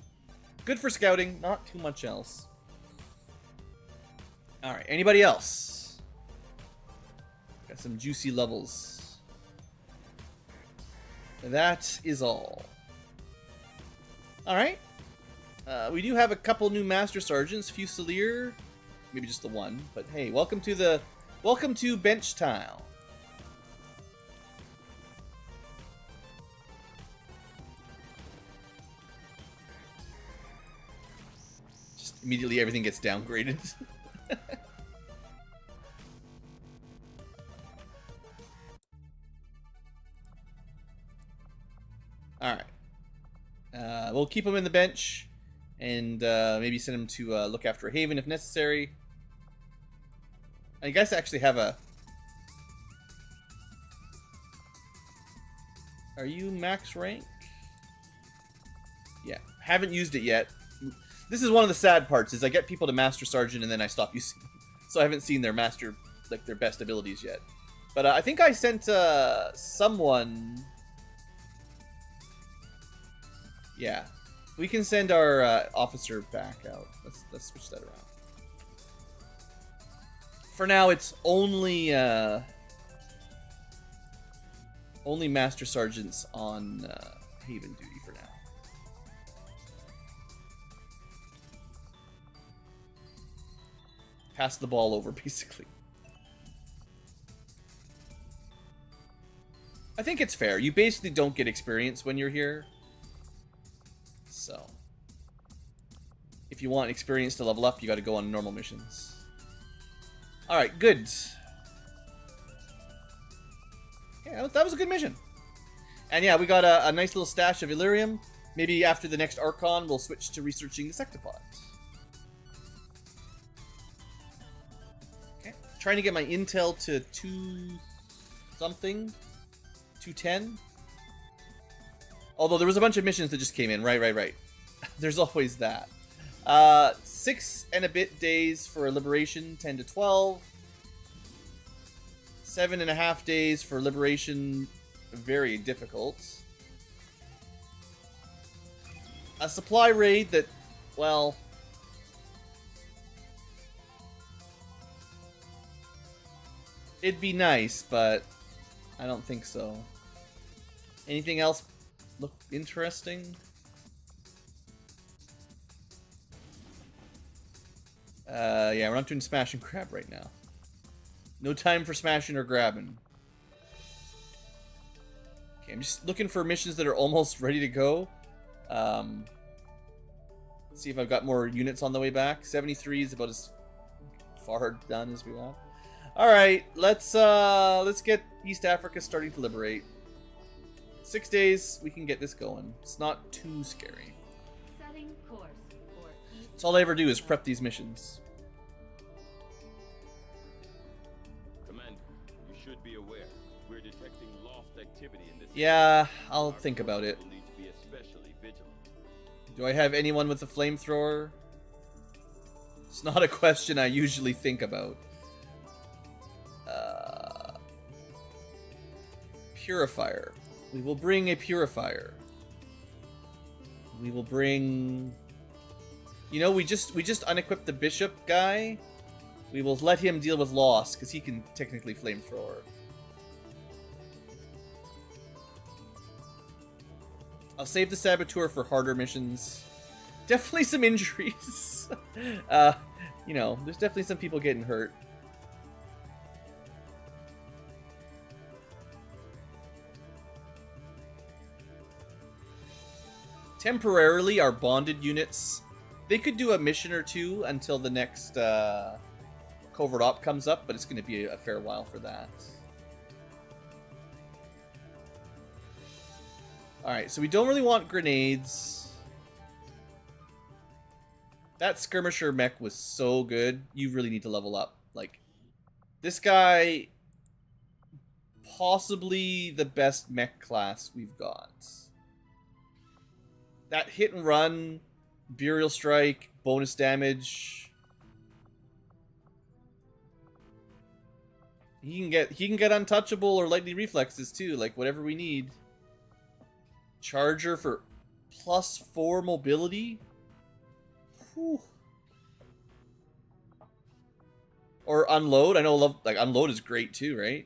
Good for scouting, not too much else. Alright, anybody else? Got some juicy levels. That is all. Alright. We do have a couple new Master Sergeants. Fusilier. Maybe just the one. But hey, welcome to Bench Tile. Just immediately everything gets downgraded. we'll keep him in the bench, and maybe send him to look after a haven if necessary. I guess I actually have a... Are you max rank? Yeah, haven't used it yet. This is one of the sad parts, is I get people to Master Sergeant and then I stop using them. So I haven't seen their master, like their best abilities yet. But I think I sent someone... Yeah, we can send our officer back out. Let's switch that around. For now, it's only Master Sergeants on Haven duty for now. Pass the ball over, basically. I think it's fair. You basically don't get experience when you're here. So, if you want experience to level up, you got to go on normal missions. Alright, good. Yeah, that was a good mission. And yeah, we got a nice little stash of Illyrium. Maybe after the next Archon, we'll switch to researching the Sectopod. Okay, trying to get my intel to 2-something. 210. Although there was a bunch of missions that just came in. Right. There's always that. 6 and a bit days for Liberation, 10 to 12. 7.5 days for Liberation, very difficult. A supply raid that, well... It'd be nice, but I don't think so. Anything else look interesting? Yeah, we're not doing smash and grab right now. No time for smashing or grabbing. Okay, I'm just looking for missions that are almost ready to go. Let's see if I've got more units on the way back. 73 is about as far done as we want. Alright, let's get East Africa starting to liberate. 6 days, we can get this going. It's not too scary. Setting course for East. That's all I ever do is prep these missions. Commander, you should be aware. We're detecting lost activity in this. Yeah, I'll think about it. Will need to be especially vigilant. Do I have anyone with a flamethrower? It's not a question I usually think about. Purifier. We will bring a purifier. We will bring... You know, we just unequipped the bishop guy. We will let him deal with loss, because he can technically flamethrower. I'll save the saboteur for harder missions. Definitely some injuries. You know, there's definitely some people getting hurt. Temporarily, our bonded units, they could do a mission or two until the next covert op comes up, but it's going to be a fair while for that. Alright, so we don't really want grenades. That skirmisher mech was so good. You really need to level up. Like, this guy, possibly the best mech class we've got. That hit and run, burial strike, bonus damage. He can get untouchable or lightning reflexes too, like whatever we need. Charger for +4 mobility. Whew. Or unload. I know like unload is great too, right?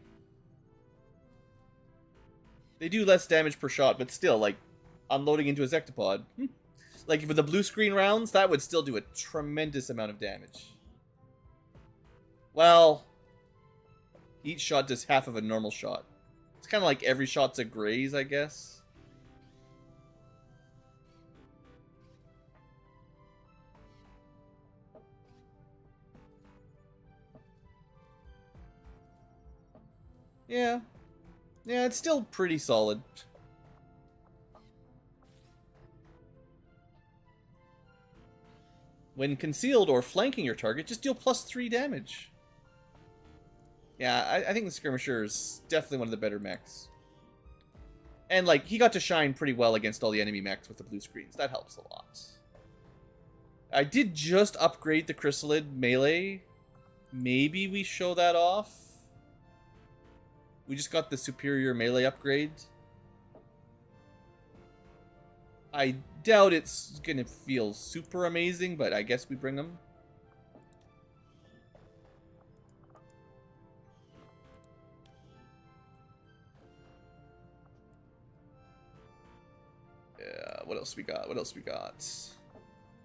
They do less damage per shot, but still, like, unloading into a Sectopod. Like, with the blue screen rounds, that would still do a tremendous amount of damage. Well, each shot does half of a normal shot. It's kind of like every shot's a graze, I guess. Yeah. Yeah, it's still pretty solid. When concealed or flanking your target, just deal +3 damage. Yeah, I think the Skirmisher is definitely one of the better mechs. And, like, he got to shine pretty well against all the enemy mechs with the blue screens. That helps a lot. I did just upgrade the Chrysalid melee. Maybe we show that off. We just got the superior melee upgrade. I doubt it's gonna feel super amazing, but I guess we bring them. Yeah, what else we got? What else we got?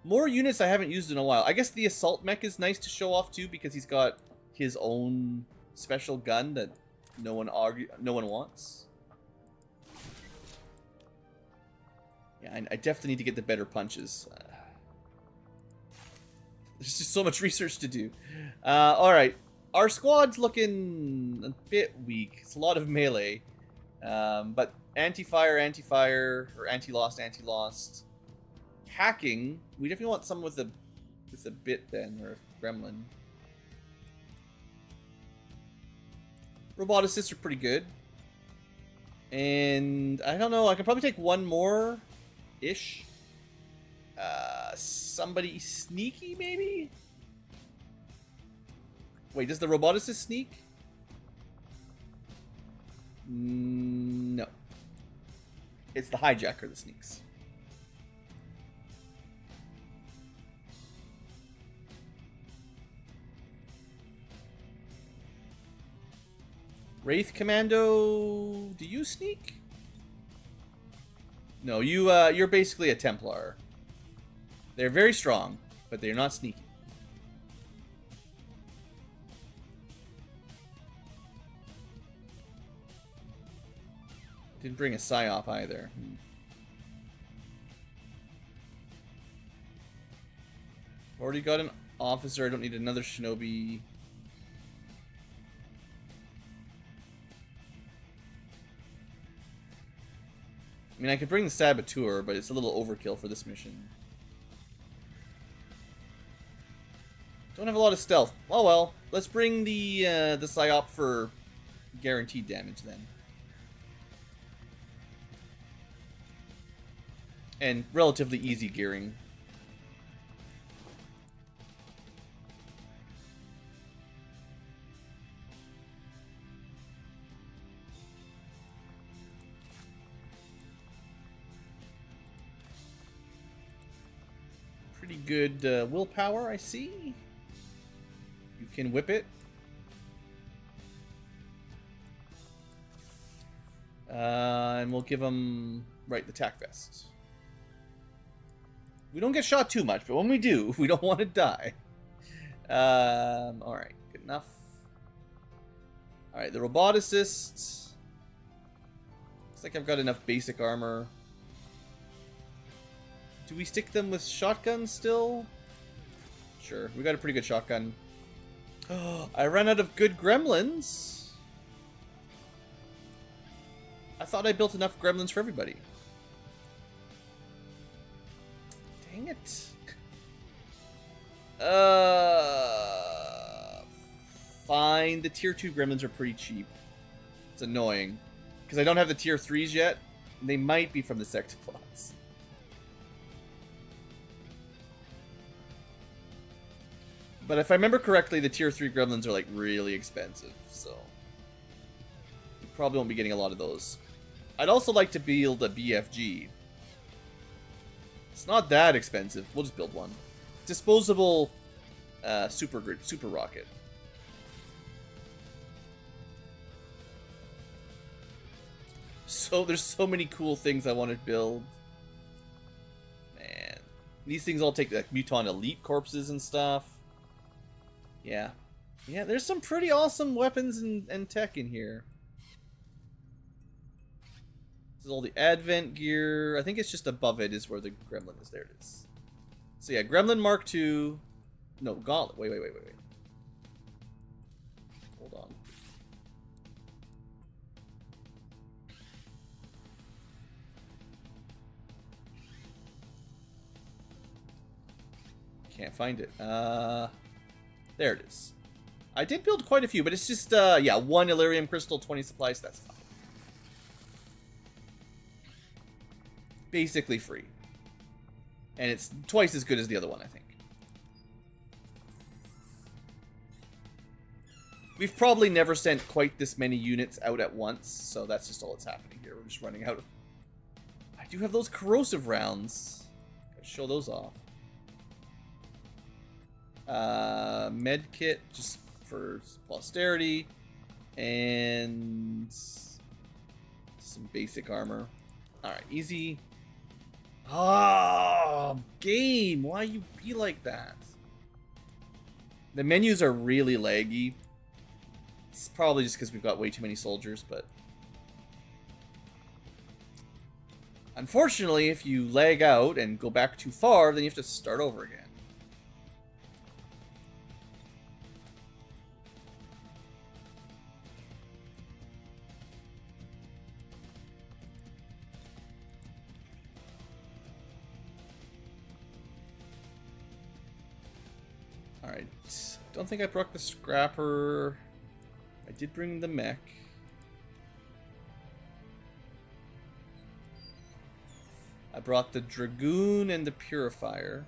More units I haven't used in a while. I guess the assault mech is nice to show off too, because he's got his own special gun that no one wants. Yeah, I definitely need to get the better punches. There's just so much research to do. Alright. Our squad's looking a bit weak. It's a lot of melee. But anti-fire, or anti-lost. Hacking. We definitely want someone with a bit then, or a gremlin. Roboticists are pretty good. And I don't know, I can probably take one more-ish. Somebody sneaky, maybe? Wait, does the roboticist sneak? No. It's the hijacker that sneaks. Wraith Commando, do you sneak? No, you're basically a Templar. They're very strong, but they're not sneaky. Didn't bring a Psyop either. Already got an officer, I don't need another Shinobi. I mean, I could bring the Saboteur, but it's a little overkill for this mission. Don't have a lot of stealth. Oh well, let's bring the Psyop for guaranteed damage then. And relatively easy gearing. Pretty good willpower, I see. You can whip it. And we'll give him, right, the tack vest. We don't get shot too much, but when we do, we don't want to die. Alright, good enough. Alright, the roboticist. Looks like I've got enough basic armor. Do we stick them with shotguns still? Sure, we got a pretty good shotgun. I ran out of good gremlins. I thought I built enough gremlins for everybody. Dang it. Fine. The tier 2 gremlins are pretty cheap. It's annoying. Because I don't have the tier 3s yet. They might be from the Sectoplots. But if I remember correctly, the tier 3 gremlins are like really expensive, so we probably won't be getting a lot of those. I'd also like to build a BFG. It's not that expensive. We'll just build one. Disposable super rocket. So there's so many cool things I want to build. Man, these things all take like Muton Elite corpses and stuff. Yeah. Yeah, there's some pretty awesome weapons and tech in here. This is all the Advent gear. I think it's just above it is where the Gremlin is. There it is. So yeah, Gremlin Mark II. No, Gauntlet. Wait. Hold on. Can't find it. There it is. I did build quite a few, but it's just, yeah, 1 Illyrium Crystal, 20 supplies, that's fine. Basically free. And it's twice as good as the other one, I think. We've probably never sent quite this many units out at once, so that's just all that's happening here. We're just running out of... I do have those corrosive rounds. Gotta show those off. Med kit, just for posterity. And... some basic armor. Alright, easy. Oh, game! Why you be like that? The menus are really laggy. It's probably just because we've got way too many soldiers, but... unfortunately, if you lag out and go back too far, then you have to start over again. Alright, don't think I brought the scrapper. I did bring the mech. I brought the dragoon and the purifier.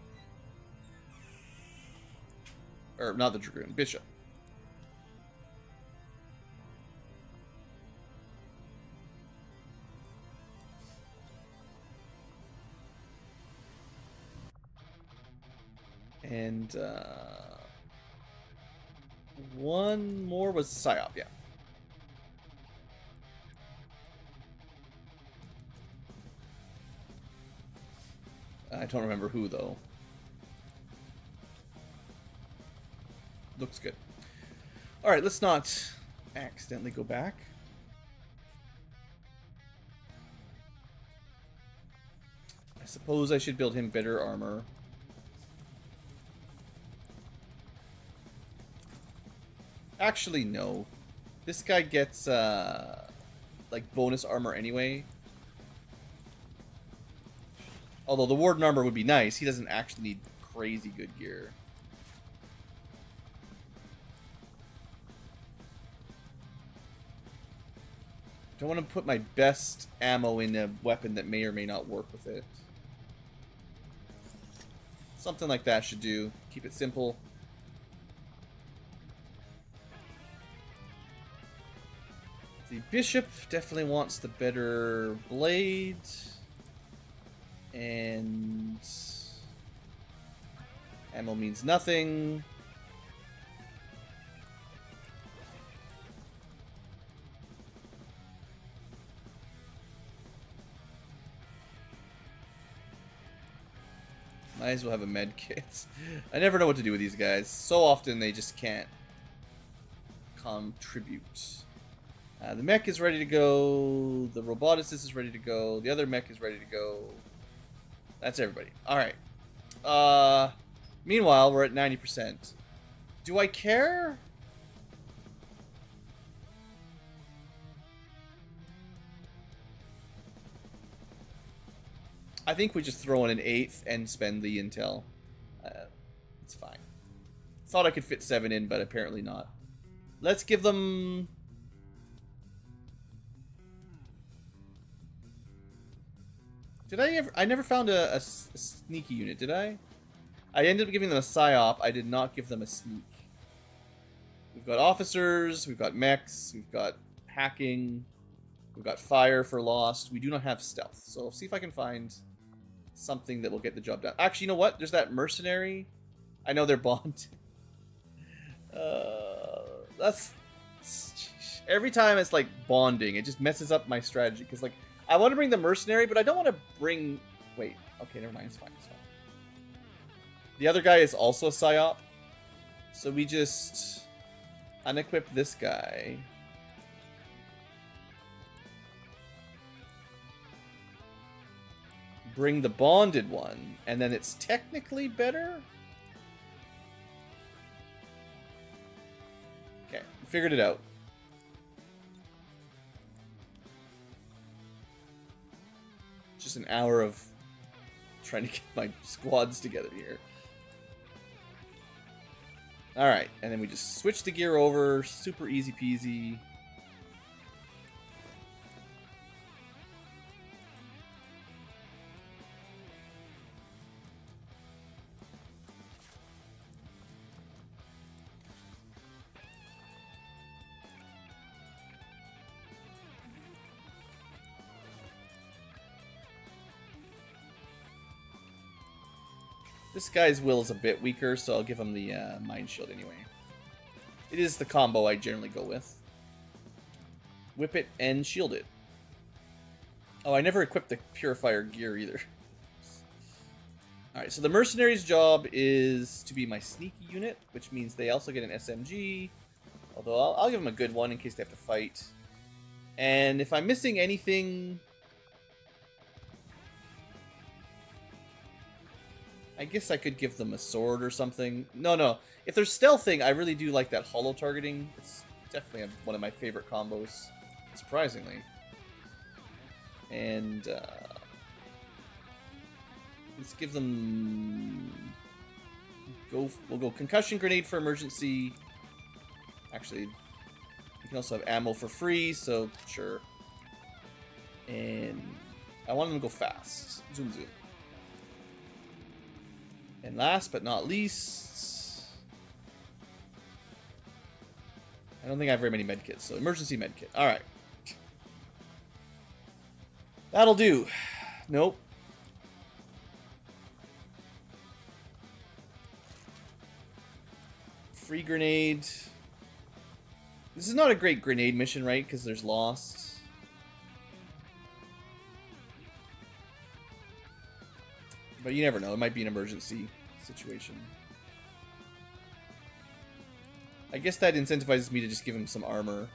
Or, not the dragoon, bishop. And, one more was Psyop, yeah. I don't remember who, though. Looks good. Alright, let's not accidentally go back. I suppose I should build him better armor. Actually, no. This guy gets, like, bonus armor anyway. Although the warden armor would be nice, he doesn't actually need crazy good gear. Don't want to put my best ammo in a weapon that may or may not work with it. Something like that should do. Keep it simple. The bishop definitely wants the better blade. And ammo means nothing. Might as well have a med kit. I never know what to do with these guys. So often they just can't contribute. The mech is ready to go. The roboticist is ready to go. The other mech is ready to go. That's everybody. Alright. Meanwhile, we're at 90%. Do I care? I think we just throw in an 8th and spend the intel. It's fine. Thought I could fit 7 in, but apparently not. Let's give them... Did I ever... I never found a sneaky unit, did I? I ended up giving them a psyop. I did not give them a sneak. We've got officers, we've got mechs, we've got hacking, we've got fire for lost. We do not have stealth. So see if I can find something that will get the job done. Actually, you know what? There's that mercenary. I know they're bonded. That's... Every time it's like bonding, it just messes up my strategy. Because like, I want to bring the mercenary, but I don't want to bring... Wait. Okay, never mind. It's fine. It's fine. The other guy is also a psyop. So we just unequip this guy. Bring the bonded one. And then it's technically better? Okay, figured it out. Just an hour of trying to get my squads together here. Alright, and then we just switch the gear over. Super easy peasy. This guy's will is a bit weaker, so I'll give him the Mind Shield anyway. It is the combo I generally go with. Whip it and shield it. Oh, I never equipped the Purifier gear either. Alright, so the Mercenary's job is to be my sneaky unit, which means they also get an SMG. Although I'll give them a good one in case they have to fight. And if I'm missing anything... I guess I could give them a sword or something. No. If they're stealthing, I really do like that holo targeting. It's definitely one of my favorite combos, surprisingly. And let's give them... We'll go concussion grenade for emergency. Actually, you can also have ammo for free, so sure. And I want them to go fast. Zoom zoom. And last but not least, I don't think I have very many medkits, so emergency medkit. Alright. That'll do. Nope. Free grenade. This is not a great grenade mission, right? Because there's Lost. But you never know. It might be an emergency situation. I guess that incentivizes me to just give him some armor.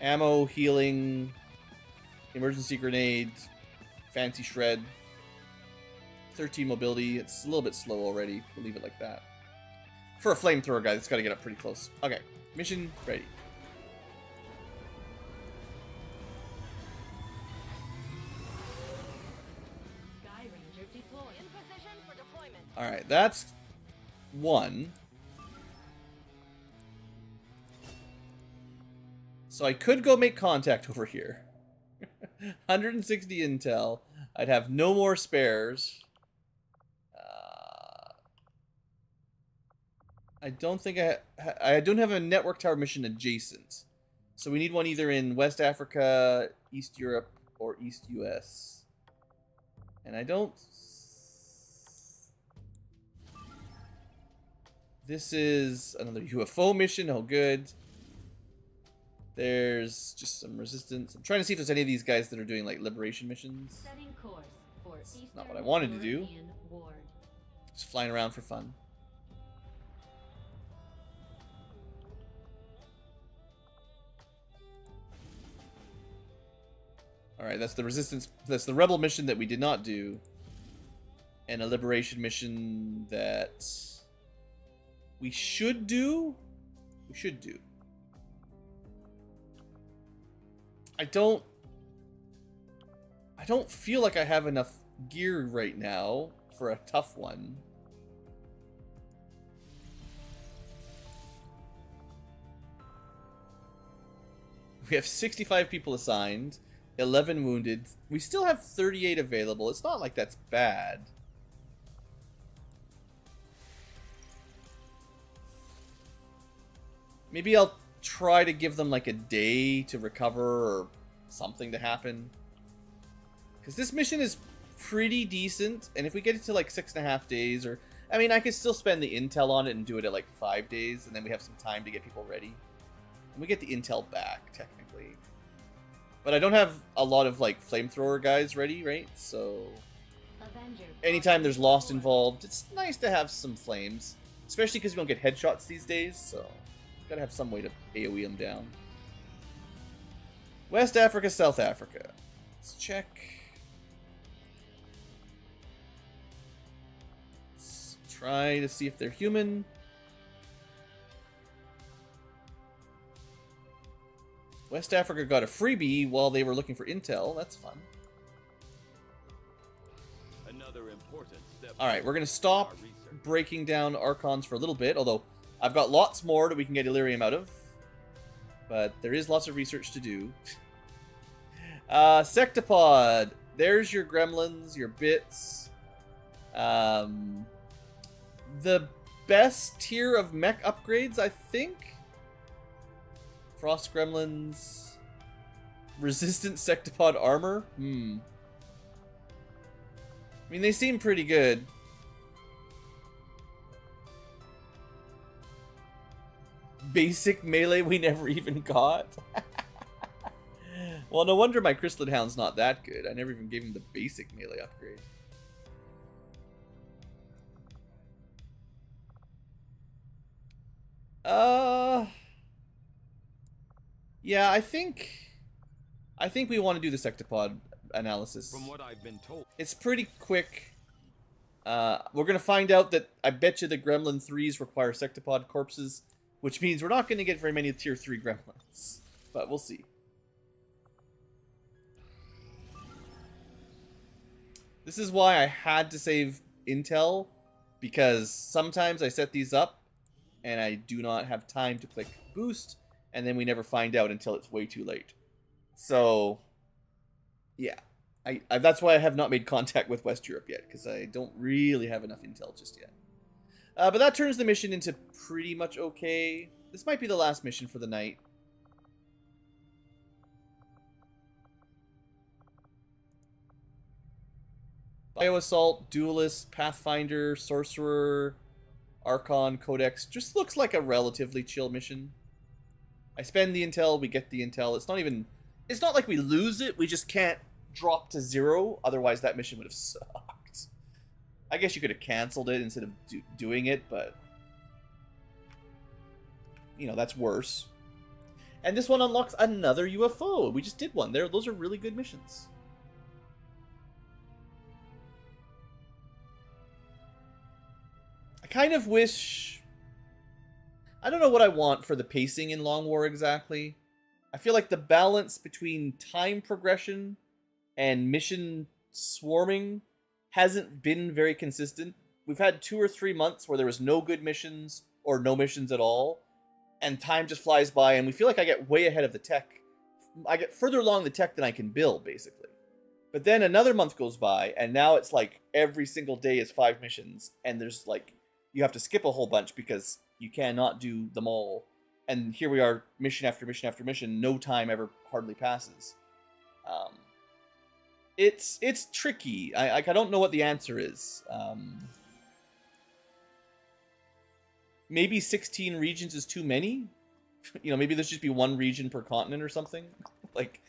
Ammo, healing, emergency grenade, fancy shred, 13 mobility. It's a little bit slow already. We'll leave it like that. For a flamethrower guy, it's got to get up pretty close. Okay, mission ready. Alright, that's one. So I could go make contact over here. 160 intel. I'd have no more spares. I don't think I don't have a network tower mission adjacent. So we need one either in West Africa, East Europe, or East US. And I don't... This is another UFO mission. Oh, good. There's just some resistance. I'm trying to see if there's any of these guys that are doing like liberation missions. Setting course for Eastern Not what I wanted to do. European Ward. Just flying around for fun. Alright, that's the resistance. That's the rebel mission that we did not do. And a liberation mission that we should do. I don't feel like I have enough gear right now for a tough one. We have 65 people assigned, 11 wounded. We still have 38 available. It's not like that's bad. Maybe I'll try to give them like a day to recover or something to happen. Because this mission is pretty decent, and if we get it to like 6.5 days, or... I mean, I could still spend the intel on it and do it at like 5 days, and then we have some time to get people ready. And we get the intel back, technically. But I don't have a lot of like flamethrower guys ready, right? So... Avenger anytime there's Lost involved, it's nice to have some flames. Especially because we don't get headshots these days, so... gotta have some way to AoE them down. West Africa, South Africa. Let's check. Let's try to see if they're human. West Africa got a freebie while they were looking for intel. That's fun. Another important step Alright, we're going to stop breaking down Archons for a little bit, although I've got lots more that we can get Illyrium out of. But there is lots of research to do. Sectopod. There's your gremlins, your bits. The best tier of mech upgrades, I think. Frost gremlins. Resistant sectopod armor. I mean, they seem pretty good. Basic melee we never even got. Well, no wonder my Crystalid Hound's not that good. I never even gave him the basic melee upgrade. Yeah, I think we want to do the sectopod analysis. From what I've been told. It's pretty quick. We're gonna find out that I bet you the Gremlin 3s require sectopod corpses, which means we're not gonna get very many tier 3 gremlins. But we'll see. This is why I had to save intel, because sometimes I set these up and I do not have time to click boost, and then we never find out until it's way too late. So, yeah. That's why I have not made contact with West Europe yet, because I don't really have enough intel just yet. But that turns the mission into pretty much okay. This might be the last mission for the night. Bio-Assault, Duelist, Pathfinder, Sorcerer, Archon, Codex. Just looks like a relatively chill mission. I spend the intel, we get the intel. It's not like we lose it, we just can't drop to 0. Otherwise that mission would have sucked. I guess you could have canceled it instead of doing it, but... you know, that's worse. And this one unlocks another UFO. We just did one. Those are really good missions. I kind of wish... I don't know what I want for the pacing in Long War exactly. I feel like the balance between time progression and mission swarming hasn't been very consistent. We've had 2 or 3 months where there was no good missions or no missions at all, and time just flies by, and we feel like I get way ahead of the tech. I get further along the tech than I can build, basically. But then another month goes by, and now it's like every single day is 5 missions, and there's like, you have to skip a whole bunch because you cannot do them all. And here we are, mission after mission after mission, no time ever hardly passes. It's tricky. I don't know what the answer is. Maybe 16 regions is too many? You know, maybe there should just be 1 region per continent or something? Like,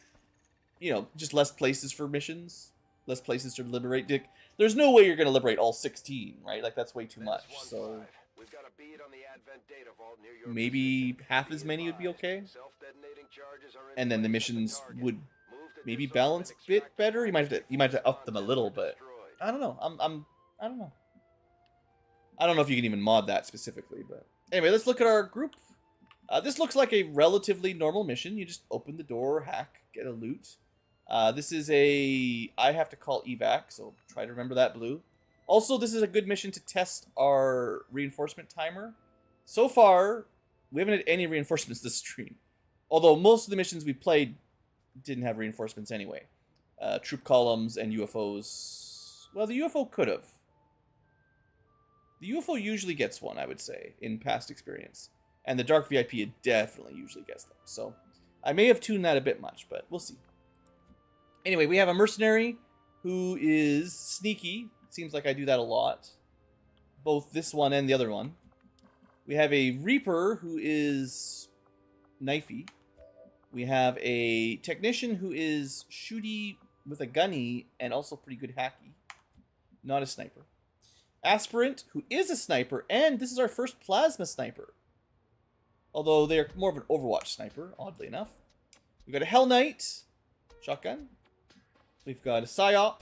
you know, just less places for missions? Less places to liberate? There's no way you're going to liberate all 16, right? Like, that's way too much, so... We've got a bead on the Advent data vault near your maybe half as many would be okay? And then the missions would maybe balance a bit better? You might have to up them a little, but... I don't know. I don't know. I don't know if you can even mod that specifically, but... Anyway, let's look at our group. This looks like a relatively normal mission. You just open the door, hack, get a loot. This is a... I have to call evac, so try to remember that, Blue. Also, this is a good mission to test our reinforcement timer. So far, we haven't had any reinforcements this stream. Although most of the missions we played didn't have reinforcements anyway. Troop columns and UFOs... Well, the UFO could have. The UFO usually gets one, I would say, in past experience. And the Dark VIP, it definitely usually gets them. So, I may have tuned that a bit much, but we'll see. Anyway, we have a mercenary who is sneaky. Seems like I do that a lot. Both this one and the other one. We have a Reaper who is knifey. We have a Technician who is shooty with a gunny and also pretty good hacky. Not a sniper. Aspirant, who is a sniper, and this is our first plasma sniper. Although they're more of an Overwatch sniper, oddly enough. We've got a Hell Knight shotgun. We've got a Psyop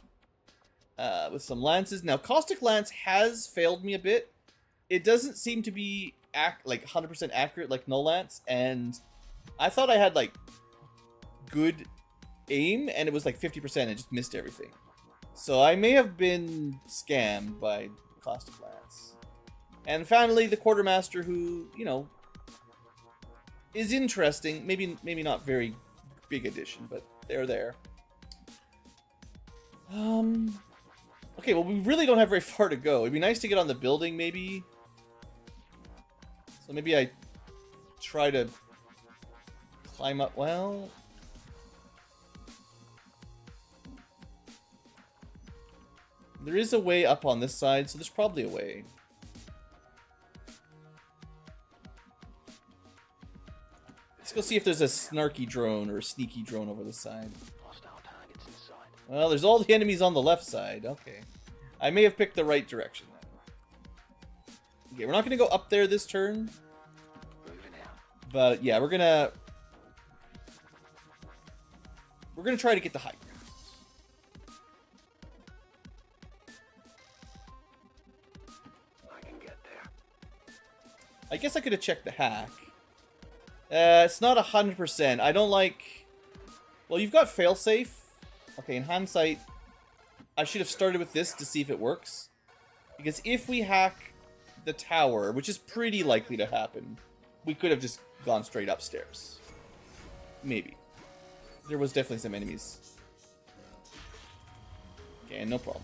with some lances. Now, Caustic Lance has failed me a bit. It doesn't seem to be like 100% accurate like Null Lance, and I thought I had like good aim, and it was like 50% and just missed everything. So I may have been scammed by Cost of Lance. And finally, the Quartermaster, who, you know, is interesting. Maybe not very big addition, but they're there. Okay, well, we really don't have very far to go. It'd be nice to get on the building, maybe. So maybe I try to climb up. Well, there is a way up on this side, so there's probably a way. Let's go see if there's a snarky drone or a sneaky drone over this side. Well, there's all the enemies on the left side. Okay. I may have picked the right direction then. Okay, we're not going to go up there this turn. But yeah, we're going to try to get the high ground. I can get there. I guess I could have checked the hack. It's not 100%. I don't like... Well, you've got failsafe. Okay, in hindsight, I should have started with this to see if it works. Because if we hack the tower, which is pretty likely to happen, we could have just gone straight upstairs. Maybe. There was definitely some enemies. Okay, no problem.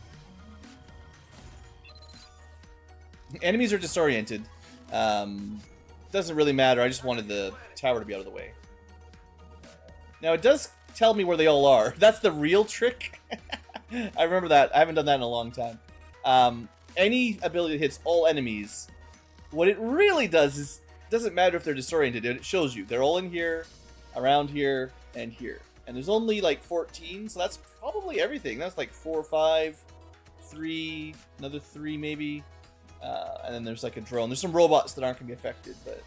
Enemies are disoriented. Doesn't really matter. I just wanted the tower to be out of the way. Now, it does tell me where they all are. That's the real trick. I remember that. I haven't done that in a long time. Any ability that hits all enemies, what it really does is, doesn't matter if they're disoriented. It shows you. They're all in here, around here, and here. And there's only like 14, so that's probably everything. That's like 4 or 5, 3, another 3 maybe. And then there's like a drone. There's some robots that aren't going to be affected, but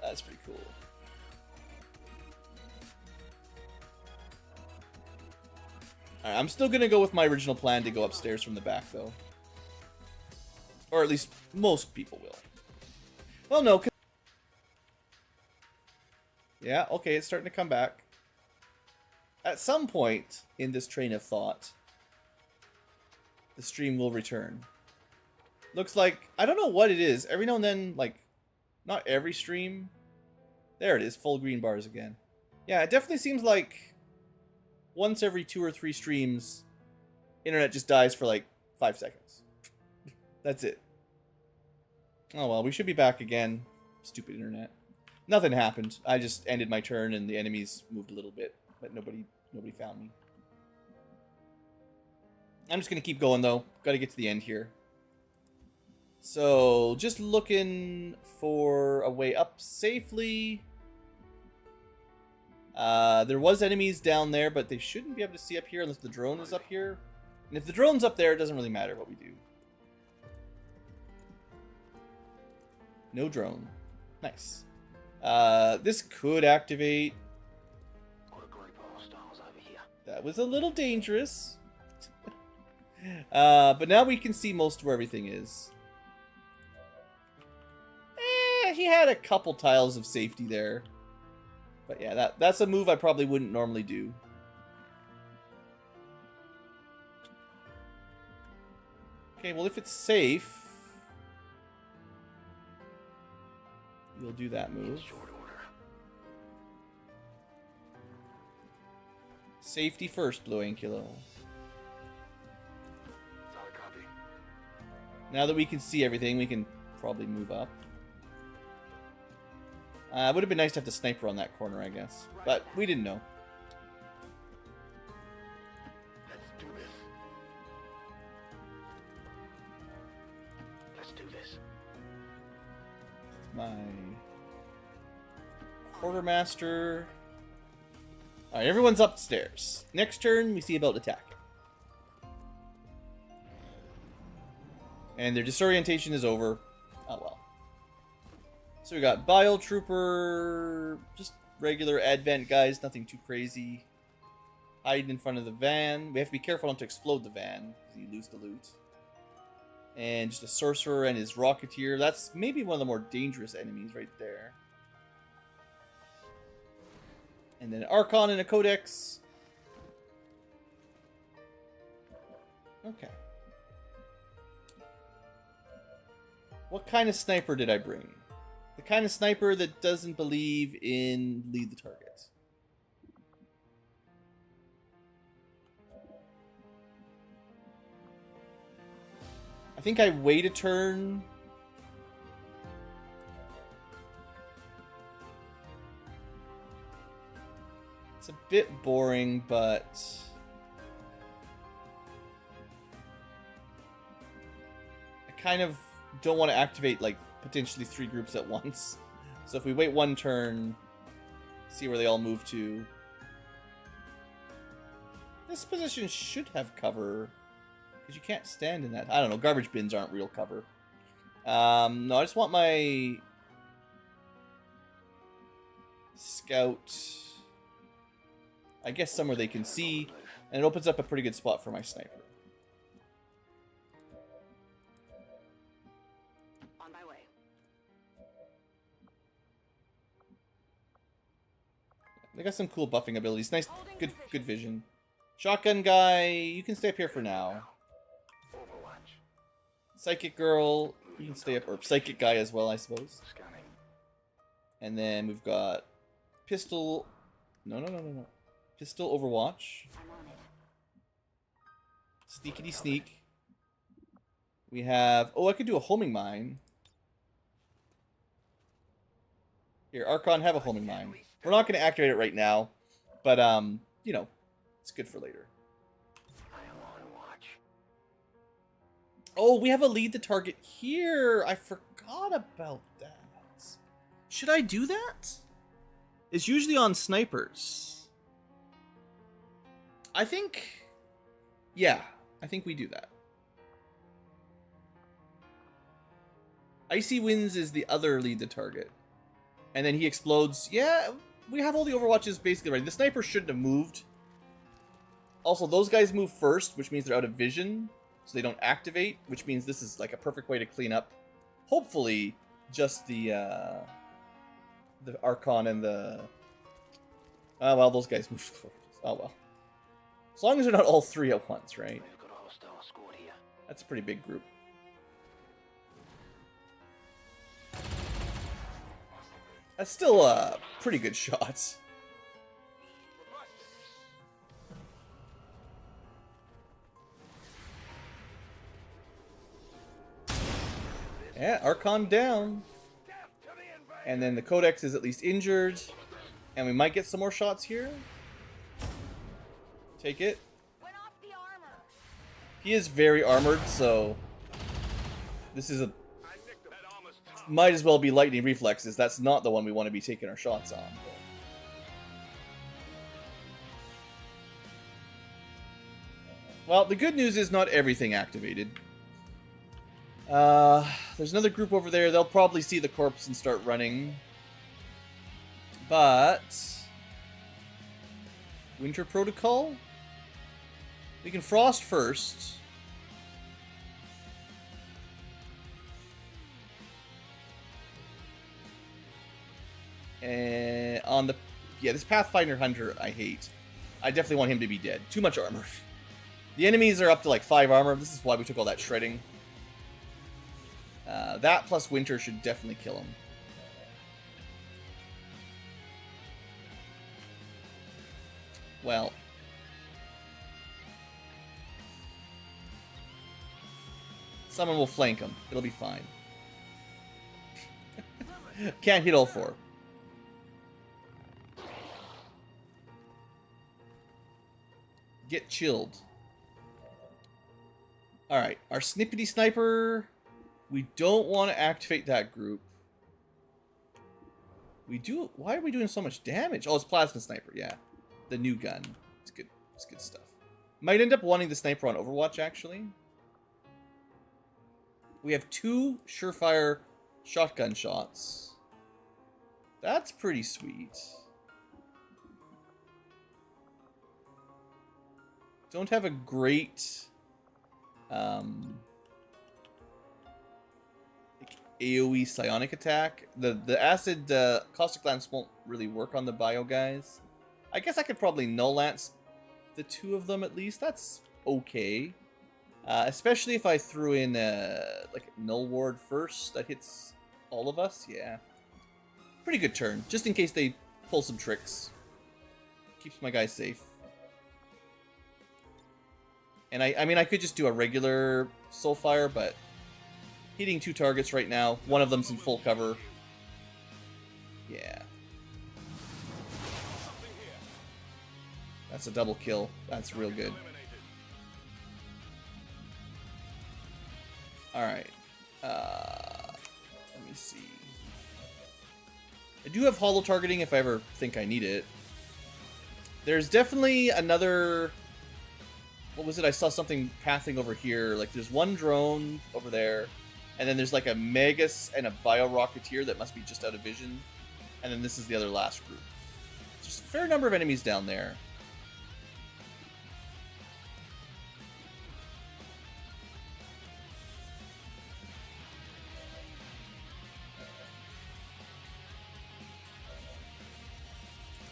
that's pretty cool. Alright, I'm still going to go with my original plan to go upstairs from the back, though. Or at least most people will. Well, no. Yeah, okay, it's starting to come back. At some point in this train of thought, the stream will return. Looks like, I don't know what it is. Every now and then, like, not every stream. There it is, full green bars again. Yeah, it definitely seems like once every 2 or 3 streams, internet just dies for like 5 seconds. That's it. Oh well, we should be back again. Stupid internet. Nothing happened. I just ended my turn and the enemies moved a little bit, but nobody found me. I'm just gonna keep going though. Gotta get to the end here. So, just looking for a way up safely. There was enemies down there, but they shouldn't be able to see up here unless the drone is up here. And if the drone's up there, it doesn't really matter what we do. No drone. Nice. This could activate. What a group of hostiles over here. That was a little dangerous. But now we can see most of where everything is. He had a couple tiles of safety there. But yeah, that's a move I probably wouldn't normally do. Okay, well if it's safe, you'll do that move. Short order. Safety first, Blue Ankylo. Solid copy. Now that we can see everything, we can probably move up. It would have been nice to have the sniper on that corner, I guess. But we didn't know. Let's do this. Let's do this. My quartermaster. Alright, everyone's upstairs. Next turn, we see about attacking. And their disorientation is over. Oh well. So we got Bile Trooper, just regular advent guys, nothing too crazy. Hiding in front of the van. We have to be careful not to explode the van, because you lose the loot. And just a sorcerer and his rocketeer. That's maybe one of the more dangerous enemies right there. And then Archon and a Codex. Okay. What kind of sniper did I bring? The kind of sniper that doesn't believe in lead the target. I think I wait a turn. It's a bit boring, but I kind of don't want to activate like potentially 3 groups at once. So if we wait 1 turn, see where they all move to. This position should have cover. Because you can't stand in that. I don't know. Garbage bins aren't real cover. No, I just want my scout, I guess, somewhere they can see. And it opens up a pretty good spot for my sniper. On my way. They got some cool buffing abilities. Nice, good vision. Shotgun guy, you can stay up here for now. Overwatch. Psychic girl, you can stay up, or psychic guy as well, I suppose. Scanning. And then we've got pistol. No. Pistol Overwatch. I'm on it. Sneakity sneak. We have. Oh, I could do a homing mine. Here, Archon, have a homing mine. We're not going to activate it right now, but you know, it's good for later. I am on watch. Oh, we have a lead the target here. I forgot about that. Should I do that? It's usually on snipers. I think... Yeah, I think we do that. Icy Winds is the other lead the target. And then he explodes. Yeah, we have all the Overwatches basically ready. The sniper shouldn't have moved. Also, those guys move first, which means they're out of vision. So they don't activate, which means this is like a perfect way to clean up. Hopefully, just the Archon and the... Oh, well, those guys moved forward. Oh, well. As long as they're not all 3 at once, right? We've got a hostile squad here. That's a pretty big group. That's still a pretty good shot. Yeah, Archon down. And then the Codex is at least injured. And we might get some more shots here. Take it. Went off the armor. He is very armored, so this is a... Might as well be lightning reflexes. That's not the one we want to be taking our shots on. Well, the good news is not everything activated. There's another group over there. They'll probably see the corpse and start running. But... Winter Protocol? We can Frost first. And on the... Yeah, this Pathfinder Hunter I hate. I definitely want him to be dead. Too much armor. The enemies are up to like 5 armor. This is why we took all that shredding. That plus Winter should definitely kill him. Well. Someone will flank him. It'll be fine. Can't hit all 4. Get chilled. Alright, our Snippety Sniper... We don't want to activate that group. We do... Why are we doing so much damage? Oh, it's Plasma Sniper, yeah. The new gun. It's good. It's good stuff. Might end up wanting the Sniper on Overwatch, actually. We have 2 surefire shotgun shots. That's pretty sweet. Don't have a great... AoE psionic attack. The acid caustic lance won't really work on the bio guys. I guess I could probably null lance the 2 of them at least. That's okay. Especially if I threw in like null ward first that hits all of us. Yeah, pretty good turn, just in case they pull some tricks. Keeps my guys safe. And I mean, I could just do a regular Soulfire, but hitting 2 targets right now, one of them's in full cover. Yeah. That's a double kill. That's real good. Alright. Let me see. I do have holo targeting if I ever think I need it. There's definitely another... What was it? I saw something pathing over here. Like, there's one drone over there, and then there's like a Magus and a Bio-Rocketeer that must be just out of vision. And then this is the other last group. There's a fair number of enemies down there.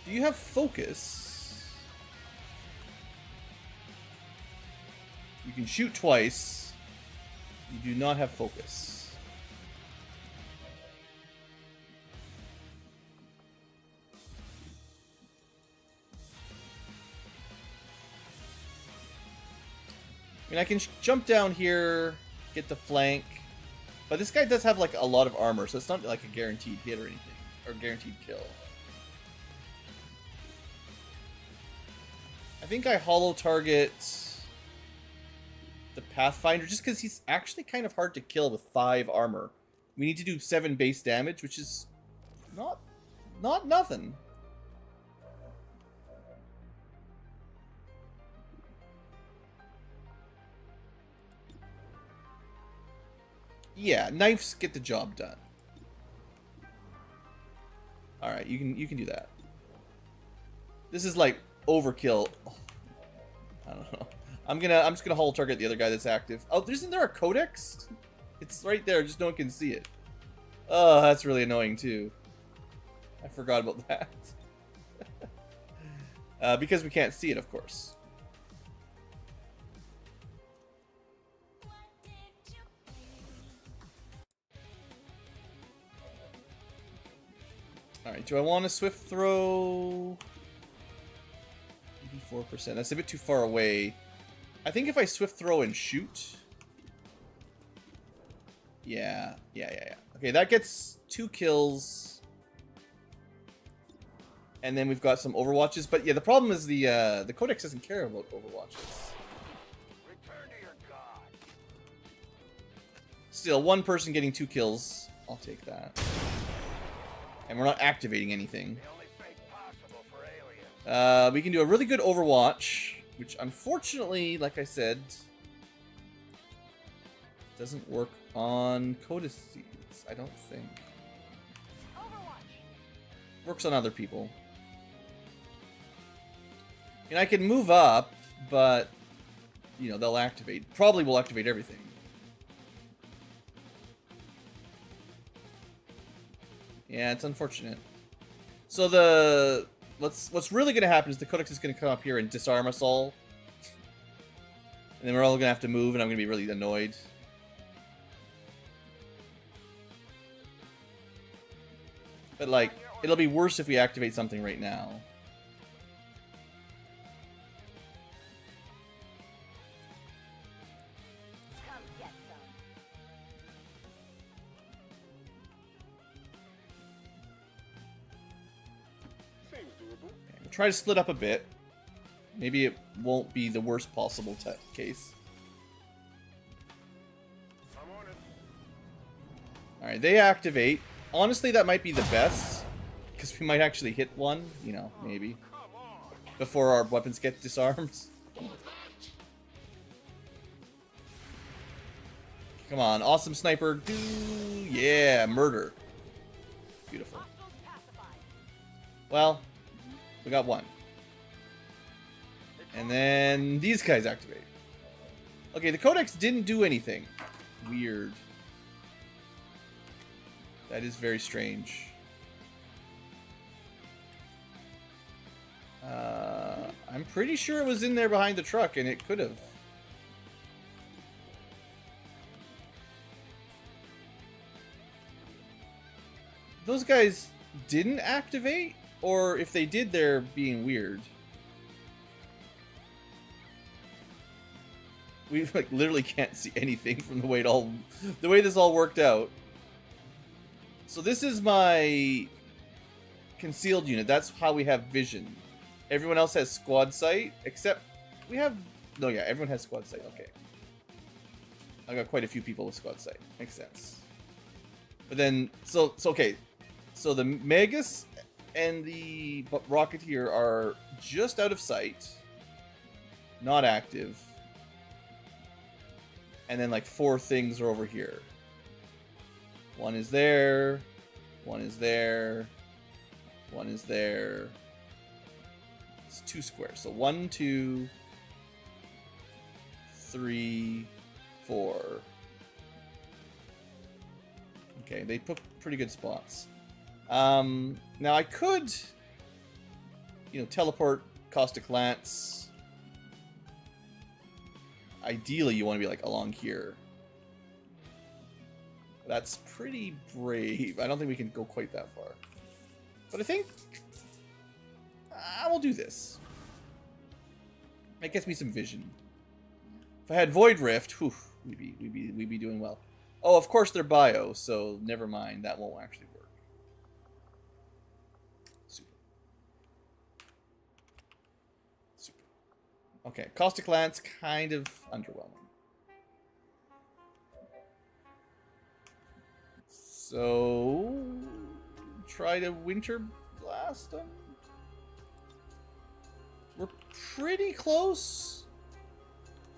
Do you have focus? You can shoot twice. You do not have focus. I mean, I can jump down here, get the flank, but this guy does have like a lot of armor, so it's not like a guaranteed hit or anything, or guaranteed kill. I think I holo target the Pathfinder just because he's actually kind of hard to kill with 5 armor. We need to do 7 base damage, which is not nothing. Yeah, knives get the job done. All right, you can do that. This is like overkill. I don't know. I'm just gonna holo target the other guy that's active. Oh, isn't there a codex? It's right there, just no one can see it. Oh, that's really annoying too. I forgot about that. Because we can't see it, of course. Alright, do I want a swift throw? 84%. That's a bit too far away. I think if I swift throw and shoot... Yeah. Okay, that gets 2 kills. And then we've got some overwatches. But yeah, the problem is the codex doesn't care about overwatches. Return to your god. Still, 1 person getting 2 kills. I'll take that. And we're not activating anything. The only fate possible for aliens. We can do a really good overwatch, which unfortunately, like I said, doesn't work on codices, I don't think. Overwatch. Works on other people. And I can move up, but, you know, they'll activate. Probably will activate everything. Yeah, it's unfortunate. So what's really gonna happen is the codex is gonna come up here and disarm us all. And then we're all gonna have to move, and I'm gonna be really annoyed. But, like, it'll be worse if we activate something right now. Come get some. We'll try to split up a bit. Maybe it won't be the worst possible case. I'm on it. Alright, they activate. Honestly, that might be the best. Because we might actually hit one. You know, maybe. Before our weapons get disarmed. Come on, awesome sniper. Do yeah, murder. Beautiful. Well, we got one. And then these guys activate. Okay, the codex didn't do anything. Weird. That is very strange. I'm pretty sure it was in there behind the truck, and it could have. those guys didn't activate, or if they did, they're being weird. We like literally can't see anything from the way this all worked out. So this is my concealed unit. That's how we have vision. Everyone else has squad sight, except we have... No, yeah, everyone has squad sight. Okay. I got quite a few people with squad sight. Makes sense. But then, so okay. So the Magus and the Rocketeer are just out of sight. Not active. And then like 4 things are over here. One is there. One is there. One is there. It's 2 squares. So 1, 2, 3, 4. Okay, they put pretty good spots. Now I could, teleport Caustic Lance. Ideally, you want to be like along here. That's pretty brave. I don't think we can go quite that far. But I think I will do this. That gets me some vision. If I had Void Rift, whew, we'd be doing well. Oh, of course they're bio, so never mind. That won't actually work. Super. Super. Okay, Caustic Lance, kind of underwhelming. So, try to Winter Blast them. We're pretty close.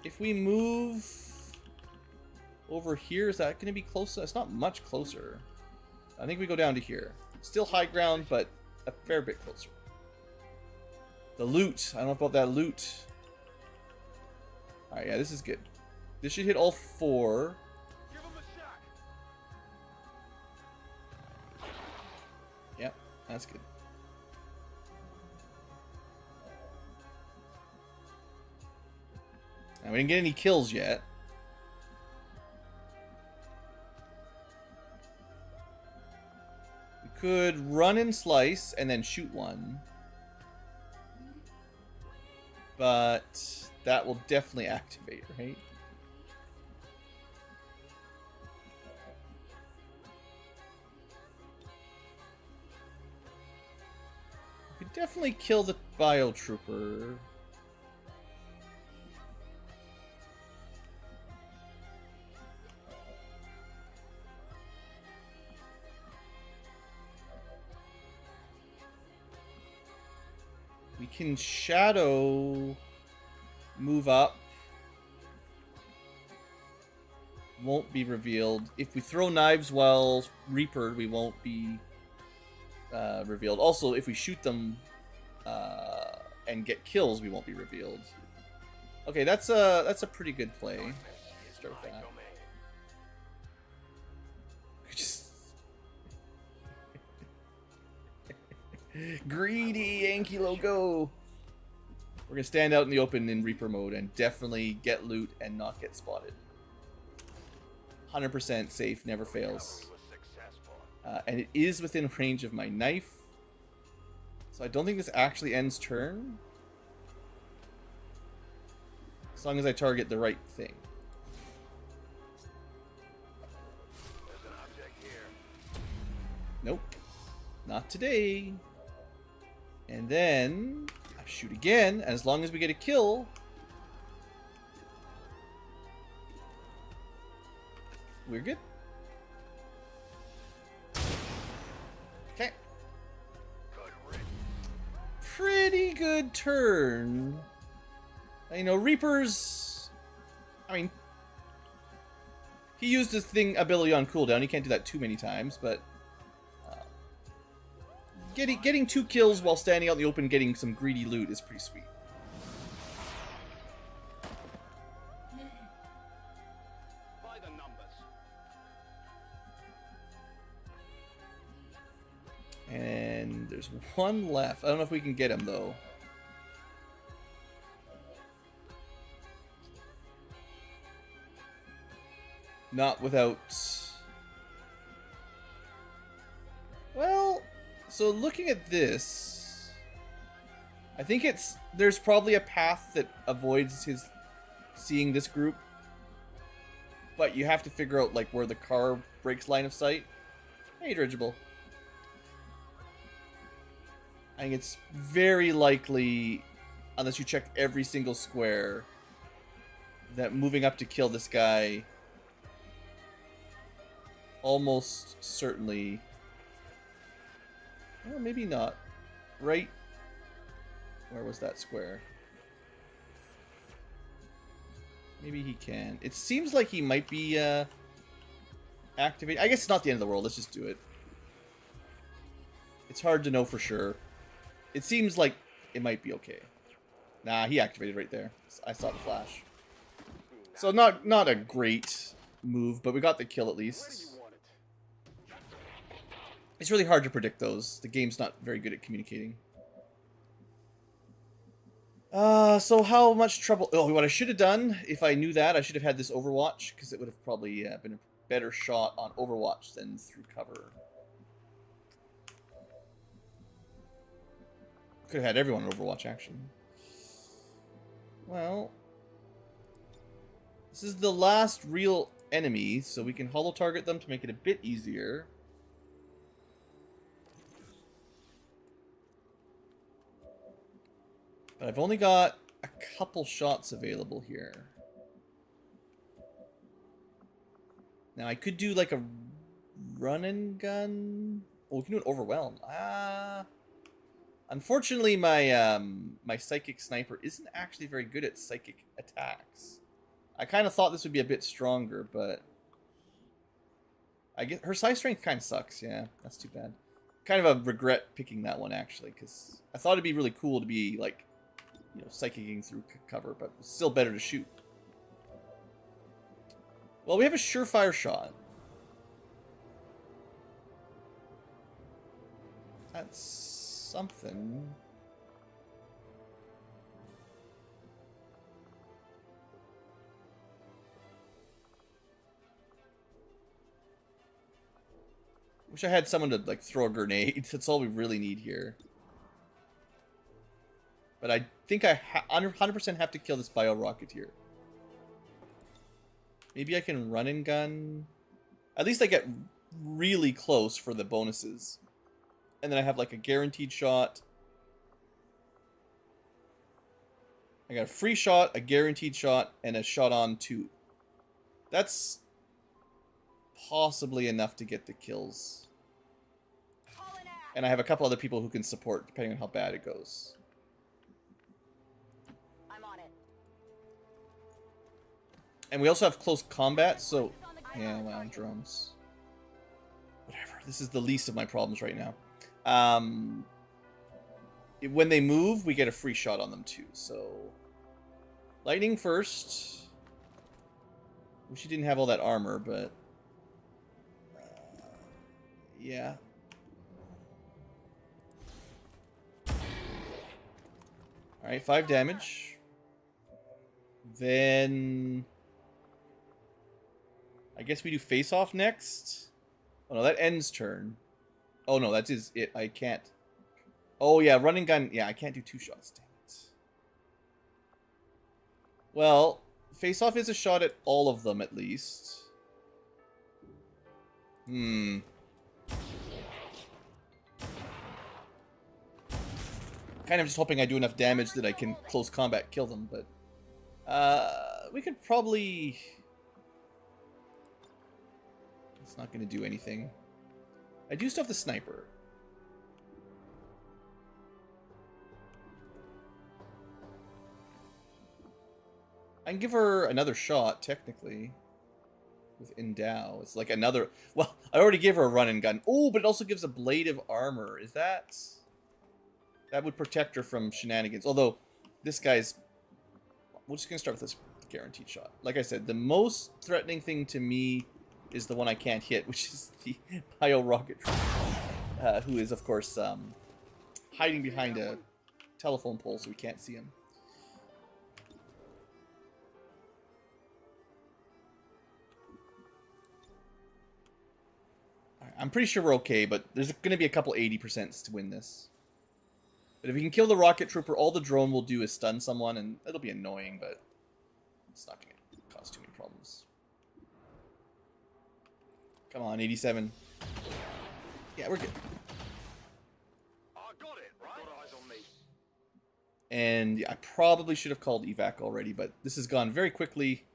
If we move over here, is that going to be closer? It's not much closer. I think we go down to here. Still high ground, but a fair bit closer. The loot. I don't know about that loot. Alright, yeah, this is good. This should hit all 4. Give him a shot. Yep, that's good. Now, we didn't get any kills yet. We could run and slice and then shoot one. But that will definitely activate, right? We could definitely kill the Biotrooper. We can shadow move up. Won't be revealed. If we throw knives while Reaper, we won't be revealed. Also, if we shoot them and get kills, we won't be revealed. Okay, that's a pretty good play. Start with that. Greedy Ankylo, go! We're gonna stand out in the open in Reaper mode and definitely get loot and not get spotted. 100% safe, never fails. And it is within range of my knife. So I don't think this actually ends turn. As long as I target the right thing. There's an object here. Nope. Not today. And then I shoot again, and as long as we get a kill, we're good. Okay. Pretty good turn. Reapers, I mean, he used his ability on cooldown. He can't do that too many times, but getting 2 kills while standing out in the open getting some greedy loot is pretty sweet. By the numbers. And there's one left. I don't know if we can get him, though. Not without... Well, So looking at this, I think there's probably a path that avoids his seeing this group, but you have to figure out like where the car breaks line of sight. Hey, dirigible. I think it's very likely, unless you check every single square, that moving up to kill this guy almost certainly... Well, maybe not. Right? Where was that square? Maybe he can. It seems like he might be activated. I guess it's not the end of the world. Let's just do it. It's hard to know for sure. It seems like it might be okay. Nah, he activated right there. I saw the flash. So not a great move, but we got the kill at least. It's really hard to predict those. The game's not very good at communicating. So how much trouble... Oh, what I should have done, if I knew that, I should have had this Overwatch, because it would have probably been a better shot on Overwatch than through cover. Could have had everyone on Overwatch, actually. Well... This is the last real enemy, so we can holo target them to make it a bit easier. But I've only got a couple shots available here. Now I could do like a run and gun. Oh, we can do an overwhelm. Unfortunately, my my psychic sniper isn't actually very good at psychic attacks. I kind of thought this would be a bit stronger, but I get her size strength kind of sucks. Yeah, that's too bad. Kind of a regret picking that one actually, because I thought it'd be really cool to be like, you know, psychicking through cover, but it's still better to shoot. Well, we have a surefire shot. That's something. Wish I had someone to like throw a grenade. That's all we really need here. But I think I 100% have to kill this bio rocketeer. Maybe I can run and gun. At least I get really close for the bonuses. And then I have like a guaranteed shot. I got a free shot, a guaranteed shot, and a shot on 2. That's possibly enough to get the kills. And I have a couple other people who can support, depending on how bad it goes. I'm on it. And we also have close combat, so... Yeah, well, drones. Whatever. This is the least of my problems right now. When they move, we get a free shot on them too, so... Lightning first. Wish he didn't have all that armor, but... yeah. Alright, 5 damage. Then... I guess we do face-off next? Oh no, that ends turn. Oh no, that is it. I can't... Oh yeah, running gun. Yeah, I can't do 2 shots. Dang it. Well, face-off is a shot at all of them at least. Kind of just hoping I do enough damage that I can close combat kill them, but... we could probably... It's not going to do anything. I do still have the sniper. I can give her another shot, technically. With Endow. It's like another... Well, I already gave her a run and gun. Oh, but it also gives a blade of armor. Is that... That would protect her from shenanigans. Although, this guy's... We're just going to start with this guaranteed shot. Like I said, the most threatening thing to me is the one I can't hit, which is the bio rocket who is, of course, hiding behind a telephone pole so we can't see him. I'm pretty sure we're okay, but there's going to be a couple 80% to win this. But if we can kill the rocket trooper, all the drone will do is stun someone, and it'll be annoying, but it's not going to cause too many problems. Come on, 87. Yeah, we're good. I got it, right? Got eyes on me. And yeah, I probably should have called evac already, but this has gone very quickly.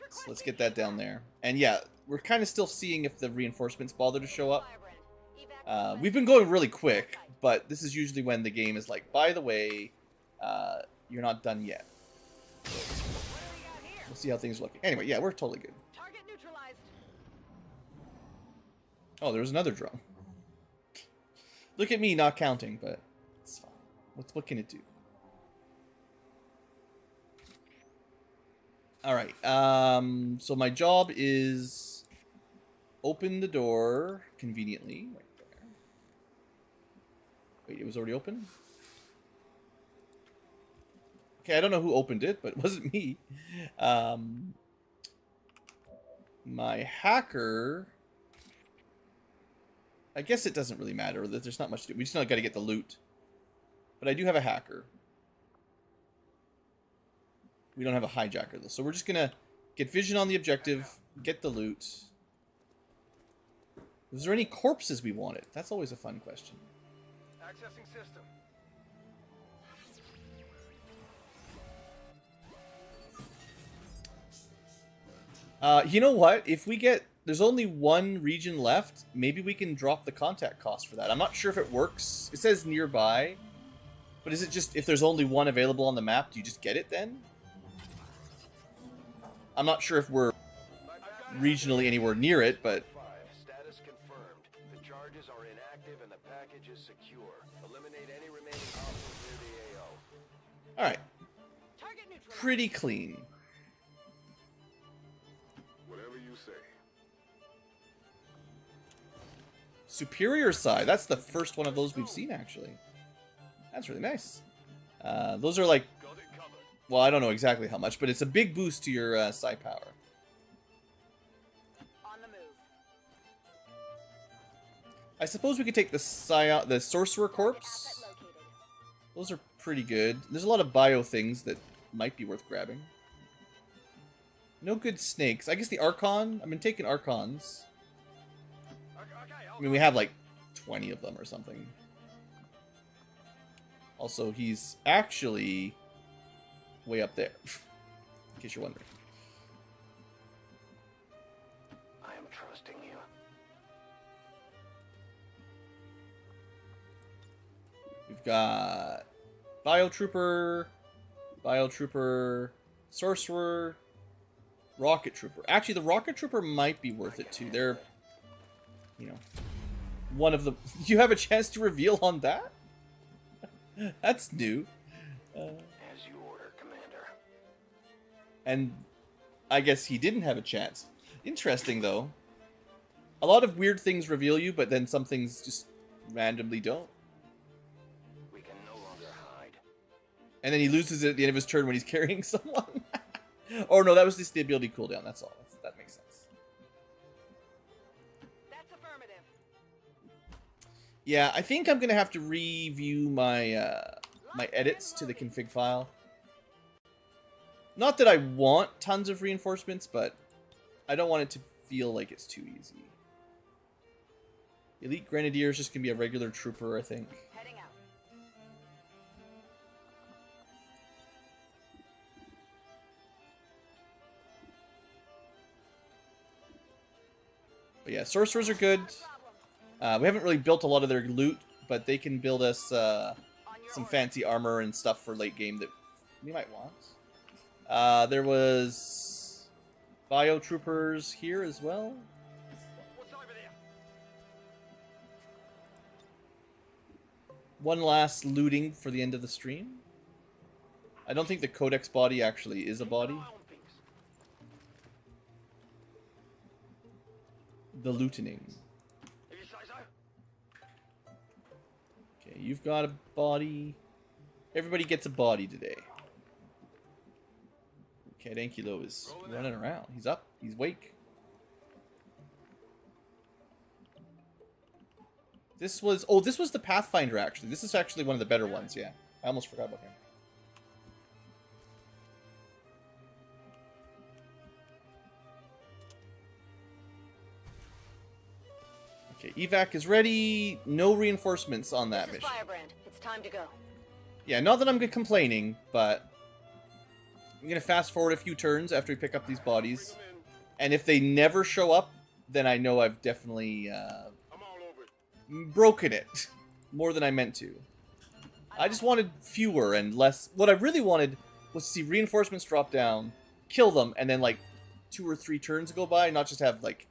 So let's get that down there. And yeah, we're kind of still seeing if the reinforcements bother to show up. We've been going really quick, but this is usually when the game is like, by the way, you're not done yet. We'll see how things are looking. Anyway, yeah, we're totally good. Target neutralized. Oh, there's another drone. Look at me not counting, but it's fine. What can it do? Alright, so my job is open the door conveniently. Right there. Wait, it was already open? Okay, I don't know who opened it, but it wasn't me. My hacker... I guess it doesn't really matter. There's not much to do. We just got to get the loot. But I do have a hacker. We don't have a hijacker, though. So we're just going to get vision on the objective, get the loot. Was there any corpses we wanted? That's always a fun question. Accessing system. You know what? If we get... There's only one region left. Maybe we can drop the contact cost for that. I'm not sure if it works. It says nearby. But is it just... If there's only one available on the map, do you just get it then? I'm not sure if we're regionally anywhere near it, but... Status confirmed. The charges are inactive and the package is secure. Eliminate any remaining hostiles near the AO. Alright. Target neutralized. Pretty clean. Whatever you say. Superior side. That's the first one of those we've seen, actually. That's really nice. Those are like... Got it covered. Well, I don't know exactly how much, but it's a big boost to your psi power. On the move. I suppose we could take the Sorcerer Corpse. Asset located. Those are pretty good. There's a lot of bio things that might be worth grabbing. No good snakes. I guess the Archon. I've been taking Archons. I mean, we have like 20 of them or something. Also, he's actually way up there, in case you're wondering. I am trusting you. We've got Biotrooper, Sorcerer, Rocket Trooper. Actually, the Rocket Trooper might be worth it too. They're, you know, one of the... You have a chance to reveal on that? That's new. As you order, Commander. And I guess he didn't have a chance. Interesting, though. A lot of weird things reveal you, but then some things just randomly don't. We can no longer hide. And then he loses it at the end of his turn when he's carrying someone. Or no, that was just the ability cooldown. That's all. That makes sense. That's affirmative. Yeah, I think I'm gonna have to review my my edits to the config file. Not that I want tons of reinforcements, but I don't want it to feel like it's too easy. Elite Grenadier is just gonna be a regular trooper, I think. Heading out. But yeah, sorcerers are good. We haven't really built a lot of their loot, but they can build us some fancy armor and stuff for late game that we might want. There was Biotroopers here as well. What's over there? One last looting for the end of the stream. I don't think the Codex body actually is a body. The lootening. If you say so. Okay, you've got a body. Everybody gets a body today. Okay, Ankylo is running around. He's up. He's awake. This was... Oh, this was the Pathfinder, actually. This is actually one of the better ones, yeah. I almost forgot about him. Okay, evac is ready. No reinforcements on that mission. Firebrand. It's time to go. Yeah, not that I'm complaining, but I'm gonna fast forward a few turns after we pick up these bodies, and if they never show up, then I know I've definitely broken it more than I meant to. I just wanted fewer and less. What I really wanted was to see reinforcements drop down, kill them, and then like 2 or 3 turns go by, not just have like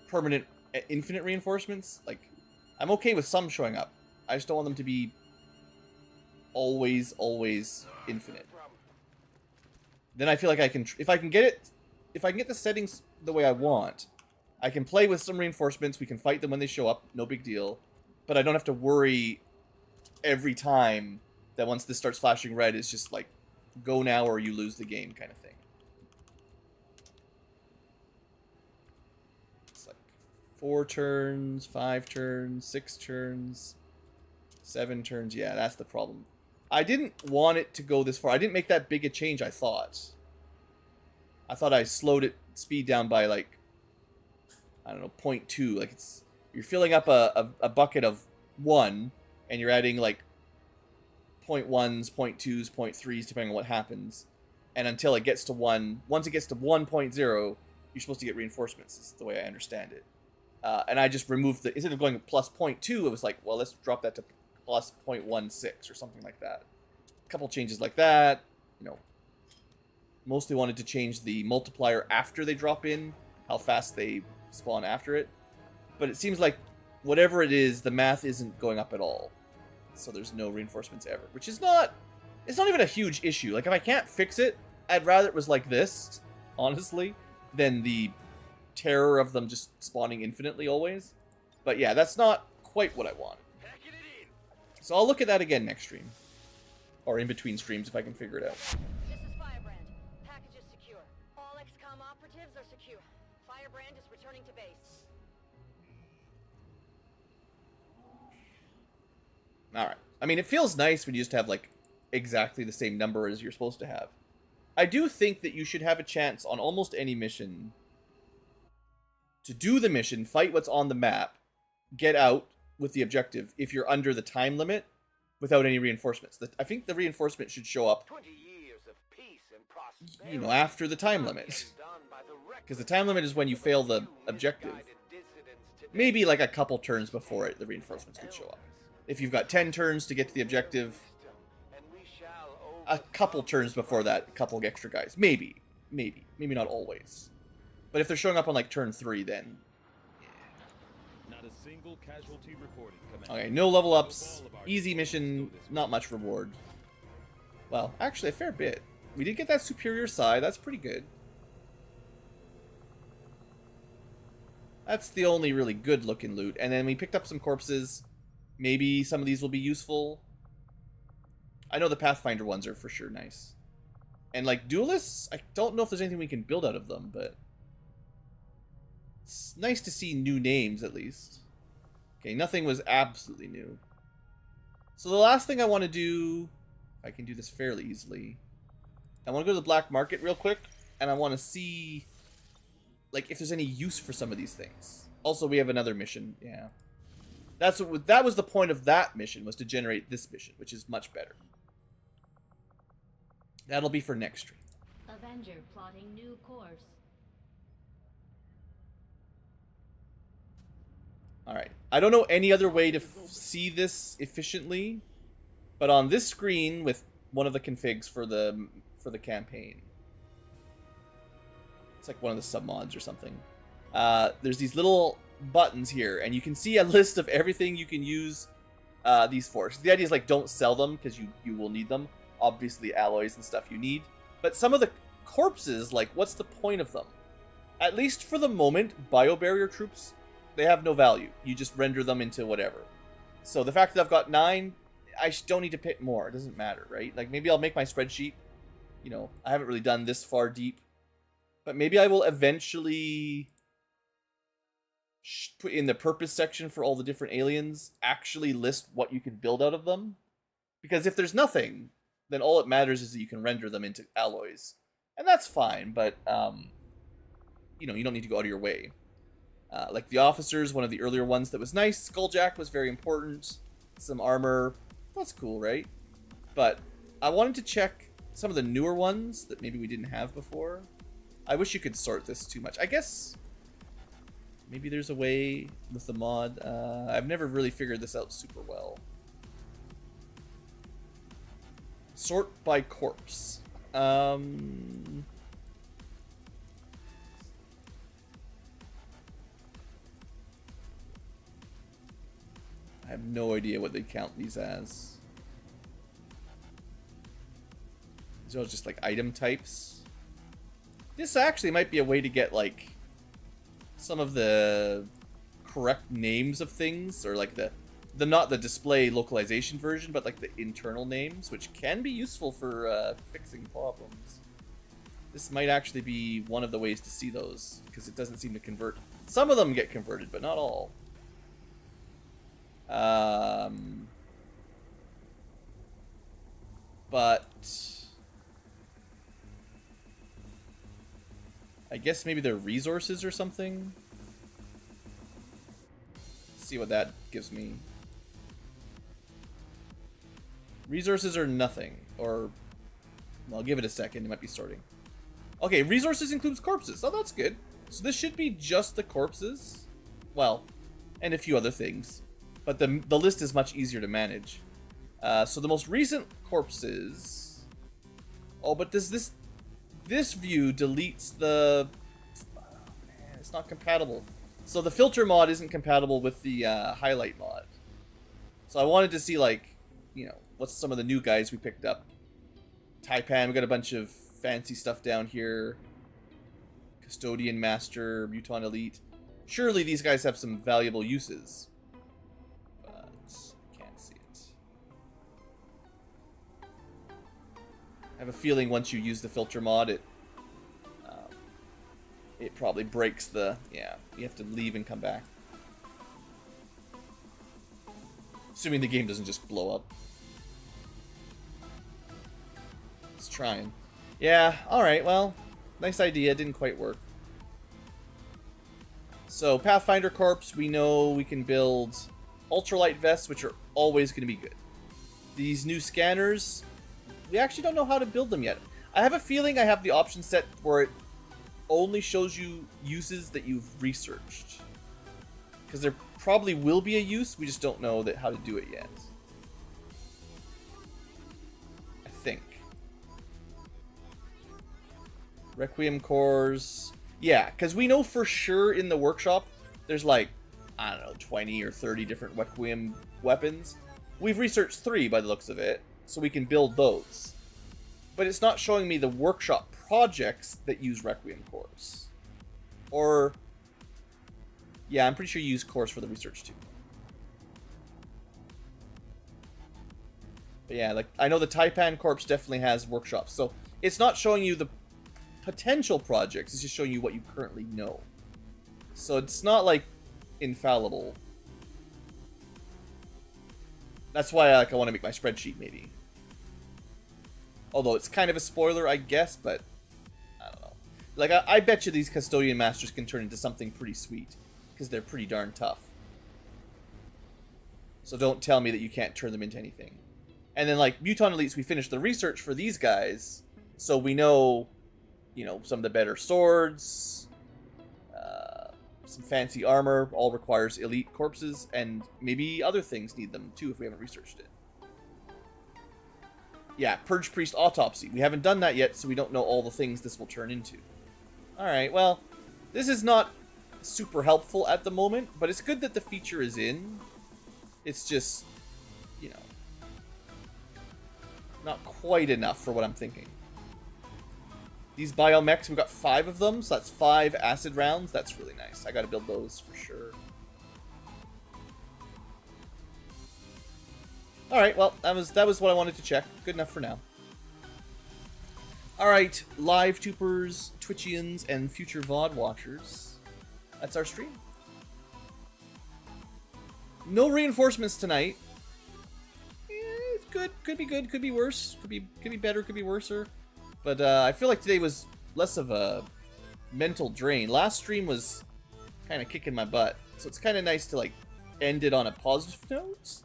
permanent, infinite reinforcements. Like, I'm okay with some showing up. I just don't want them to be always infinite. Then I feel like I can, if I can get the settings the way I want, I can play with some reinforcements. We can fight them when they show up, no big deal. But I don't have to worry every time that once this starts flashing red, it's just like, go now or you lose the game kind of thing. It's like 4 turns, 5 turns, 6 turns, 7 turns. Yeah, that's the problem. I didn't want it to go this far. I didn't make that big a change, I thought. I thought I slowed it speed down by like, I don't know, 0.2. Like you're filling up a bucket of 1 and you're adding like 0.1s, 0.2s, 0.3s depending on what happens. And until it gets to 1, once it gets to 1.0, you're supposed to get reinforcements, is the way I understand it. And I just removed the, instead of going plus 0.2, it was like, well, let's drop that to plus 0.16 or something like that. A couple changes like that, you know. Mostly wanted to change the multiplier after they drop in, how fast they spawn after it. But it seems like whatever it is, the math isn't going up at all. So there's no reinforcements ever, which is not, it's not even a huge issue. Like, if I can't fix it, I'd rather it was like this, honestly, than the terror of them just spawning infinitely always. But yeah, that's not quite what I wanted. So I'll look at that again next stream. Or in between streams if I can figure it out. This is Firebrand. Package is secure. All XCom operatives are secure. Firebrand is returning to base. Alright. I mean, it feels nice when you just have, like, exactly the same number as you're supposed to have. I do think that you should have a chance on almost any mission to do the mission, fight what's on the map, get out with the objective if you're under the time limit without any reinforcements. I think the reinforcement should show up, 20 years of peace and prosperity. you know, after the time limit. Because the time limit is when you fail the objective. Maybe like a couple turns before it, the reinforcements could show up. If you've got 10 turns to get to the objective, a couple turns before that, a couple extra guys. Maybe not always. But if they're showing up on like turn 3, then Not a single casualty reported, Commander. okay, no level ups, easy mission, not much reward. Well, actually a fair bit. We did get that superior side, that's pretty good. That's the only really good looking loot. And then we picked up some corpses. Maybe some of these will be useful. I know the Pathfinder ones are for sure nice. And like duelists, I don't know if there's anything we can build out of them, but it's nice to see new names at least. Okay, nothing was absolutely new. So the last thing I want to do, I can do this fairly easily. I want to go to the black market real quick, and I want to see like if there's any use for some of these things. Also, we have another mission. Yeah. That was the point of that mission, was to generate this mission, which is much better. That'll be for next stream. Avenger plotting new course. Alright. I don't know any other way to see this efficiently, but on this screen with one of the configs for the campaign, it's like one of the submods or something. There's these little buttons here, and you can see a list of everything you can use these for. So the idea is like, don't sell them because you will need them. Obviously alloys and stuff you need, but some of the corpses, like, what's the point of them? At least for the moment, biobarrier troops, they have no value. You just render them into whatever. So the fact that I've got 9, I don't need to pick more. It doesn't matter, right? Like, maybe I'll make my spreadsheet. You know, I haven't really done this far deep, but maybe I will eventually put in the purpose section for all the different aliens, actually list what you can build out of them. Because if there's nothing, then all it matters is that you can render them into alloys. And that's fine, but, you know, you don't need to go out of your way. Like the officers, one of the earlier ones that was nice. Skulljack was very important. Some armor. That's cool, right? But I wanted to check some of the newer ones that maybe we didn't have before. I wish you could sort this too much. I guess maybe there's a way with the mod. I've never really figured this out super well. Sort by corpse. I have no idea what they count these as. These are just like item types. This actually might be a way to get like some of the correct names of things, or like the not the display localization version, but like the internal names, which can be useful for fixing problems. This might actually be one of the ways to see those, because it doesn't seem to convert. Some of them get converted, but not all. But I guess maybe they're resources or something. Let's see what that gives me. Resources are nothing, or I'll give it a second. It might be sorting. Okay, resources includes corpses. Oh, that's good. So this should be just the corpses. Well, and a few other things. But the list is much easier to manage. So the most recent corpses. Oh, but does this view deletes the... Oh, man, it's not compatible. So the filter mod isn't compatible with the highlight mod. So I wanted to see, like, you know, what's some of the new guys we picked up. Taipan, we got a bunch of fancy stuff down here. Custodian Master, Muton Elite. Surely these guys have some valuable uses. But can't see it. I have a feeling once you use the filter mod, it probably breaks the... Yeah, you have to leave and come back. Assuming the game doesn't just blow up. It's trying. Yeah, alright, well, nice idea, didn't quite work. So, Pathfinder Corps, we know we can build ultralight vests, which are always going to be good. These new scanners, we actually don't know how to build them yet. I have a feeling I have the option set where it only shows you uses that you've researched. Because there probably will be a use, we just don't know how to do it yet. I think. Requiem cores. Yeah, because we know for sure in the workshop there's like, I don't know, 20 or 30 different Requiem weapons. We've researched 3 by the looks of it, so we can build those. But it's not showing me the workshop projects that use Requiem cores. Or... yeah, I'm pretty sure you use cores for the research too. But yeah, like, I know the Taipan Corps definitely has workshops, so it's not showing you the potential projects, it's just showing you what you currently know. So it's not, like, infallible. That's why I want to make my spreadsheet, maybe. Although it's kind of a spoiler, I guess, but I don't know. Like, I bet you these Custodian Masters can turn into something pretty sweet, because they're pretty darn tough. So don't tell me that you can't turn them into anything. And then, like, Muton Elites, we finished the research for these guys, so we know, you know, some of the better swords, some fancy armor, all requires elite corpses, and maybe other things need them too if we haven't researched it. Yeah, Purge Priest Autopsy. We haven't done that yet, so we don't know all the things this will turn into. Alright, well, this is not super helpful at the moment, but it's good that the feature is in. It's just, you know, not quite enough for what I'm thinking. These biomechs, we've got 5 of them, so that's 5 acid rounds. That's really nice. I gotta build those for sure. Alright, well, that was what I wanted to check. Good enough for now. Alright, live tubers, Twitchians, and future VOD watchers. That's our stream. No reinforcements tonight. It's good. Could be good. Could be worse. Could be better. Could be worser. But I feel like today was less of a mental drain. Last stream was kind of kicking my butt, so it's kind of nice to like end it on a positive note.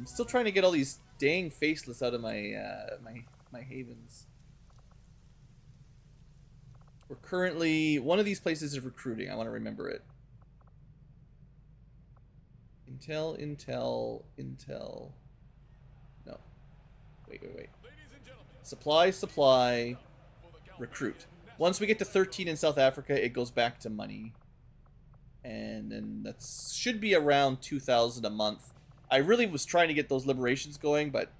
Still trying to get all these dang faceless out of my my havens. We're currently one of these places is recruiting. I want to remember it. Intel. No. Wait. Supply. Recruit. Once we get to 13 in South Africa, it goes back to money. And then that should be around 2,000 a month. I really was trying to get those liberations going, but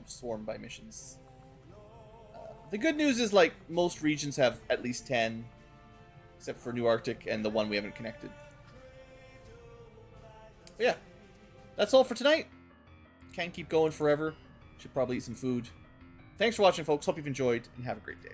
swarmed by missions. The good news is, like, most regions have at least 10, except for New Arctic and the one we haven't connected. But yeah, that's all for tonight. Can't keep going forever. Should probably eat some food. Thanks for watching, folks. Hope you've enjoyed, and have a great day.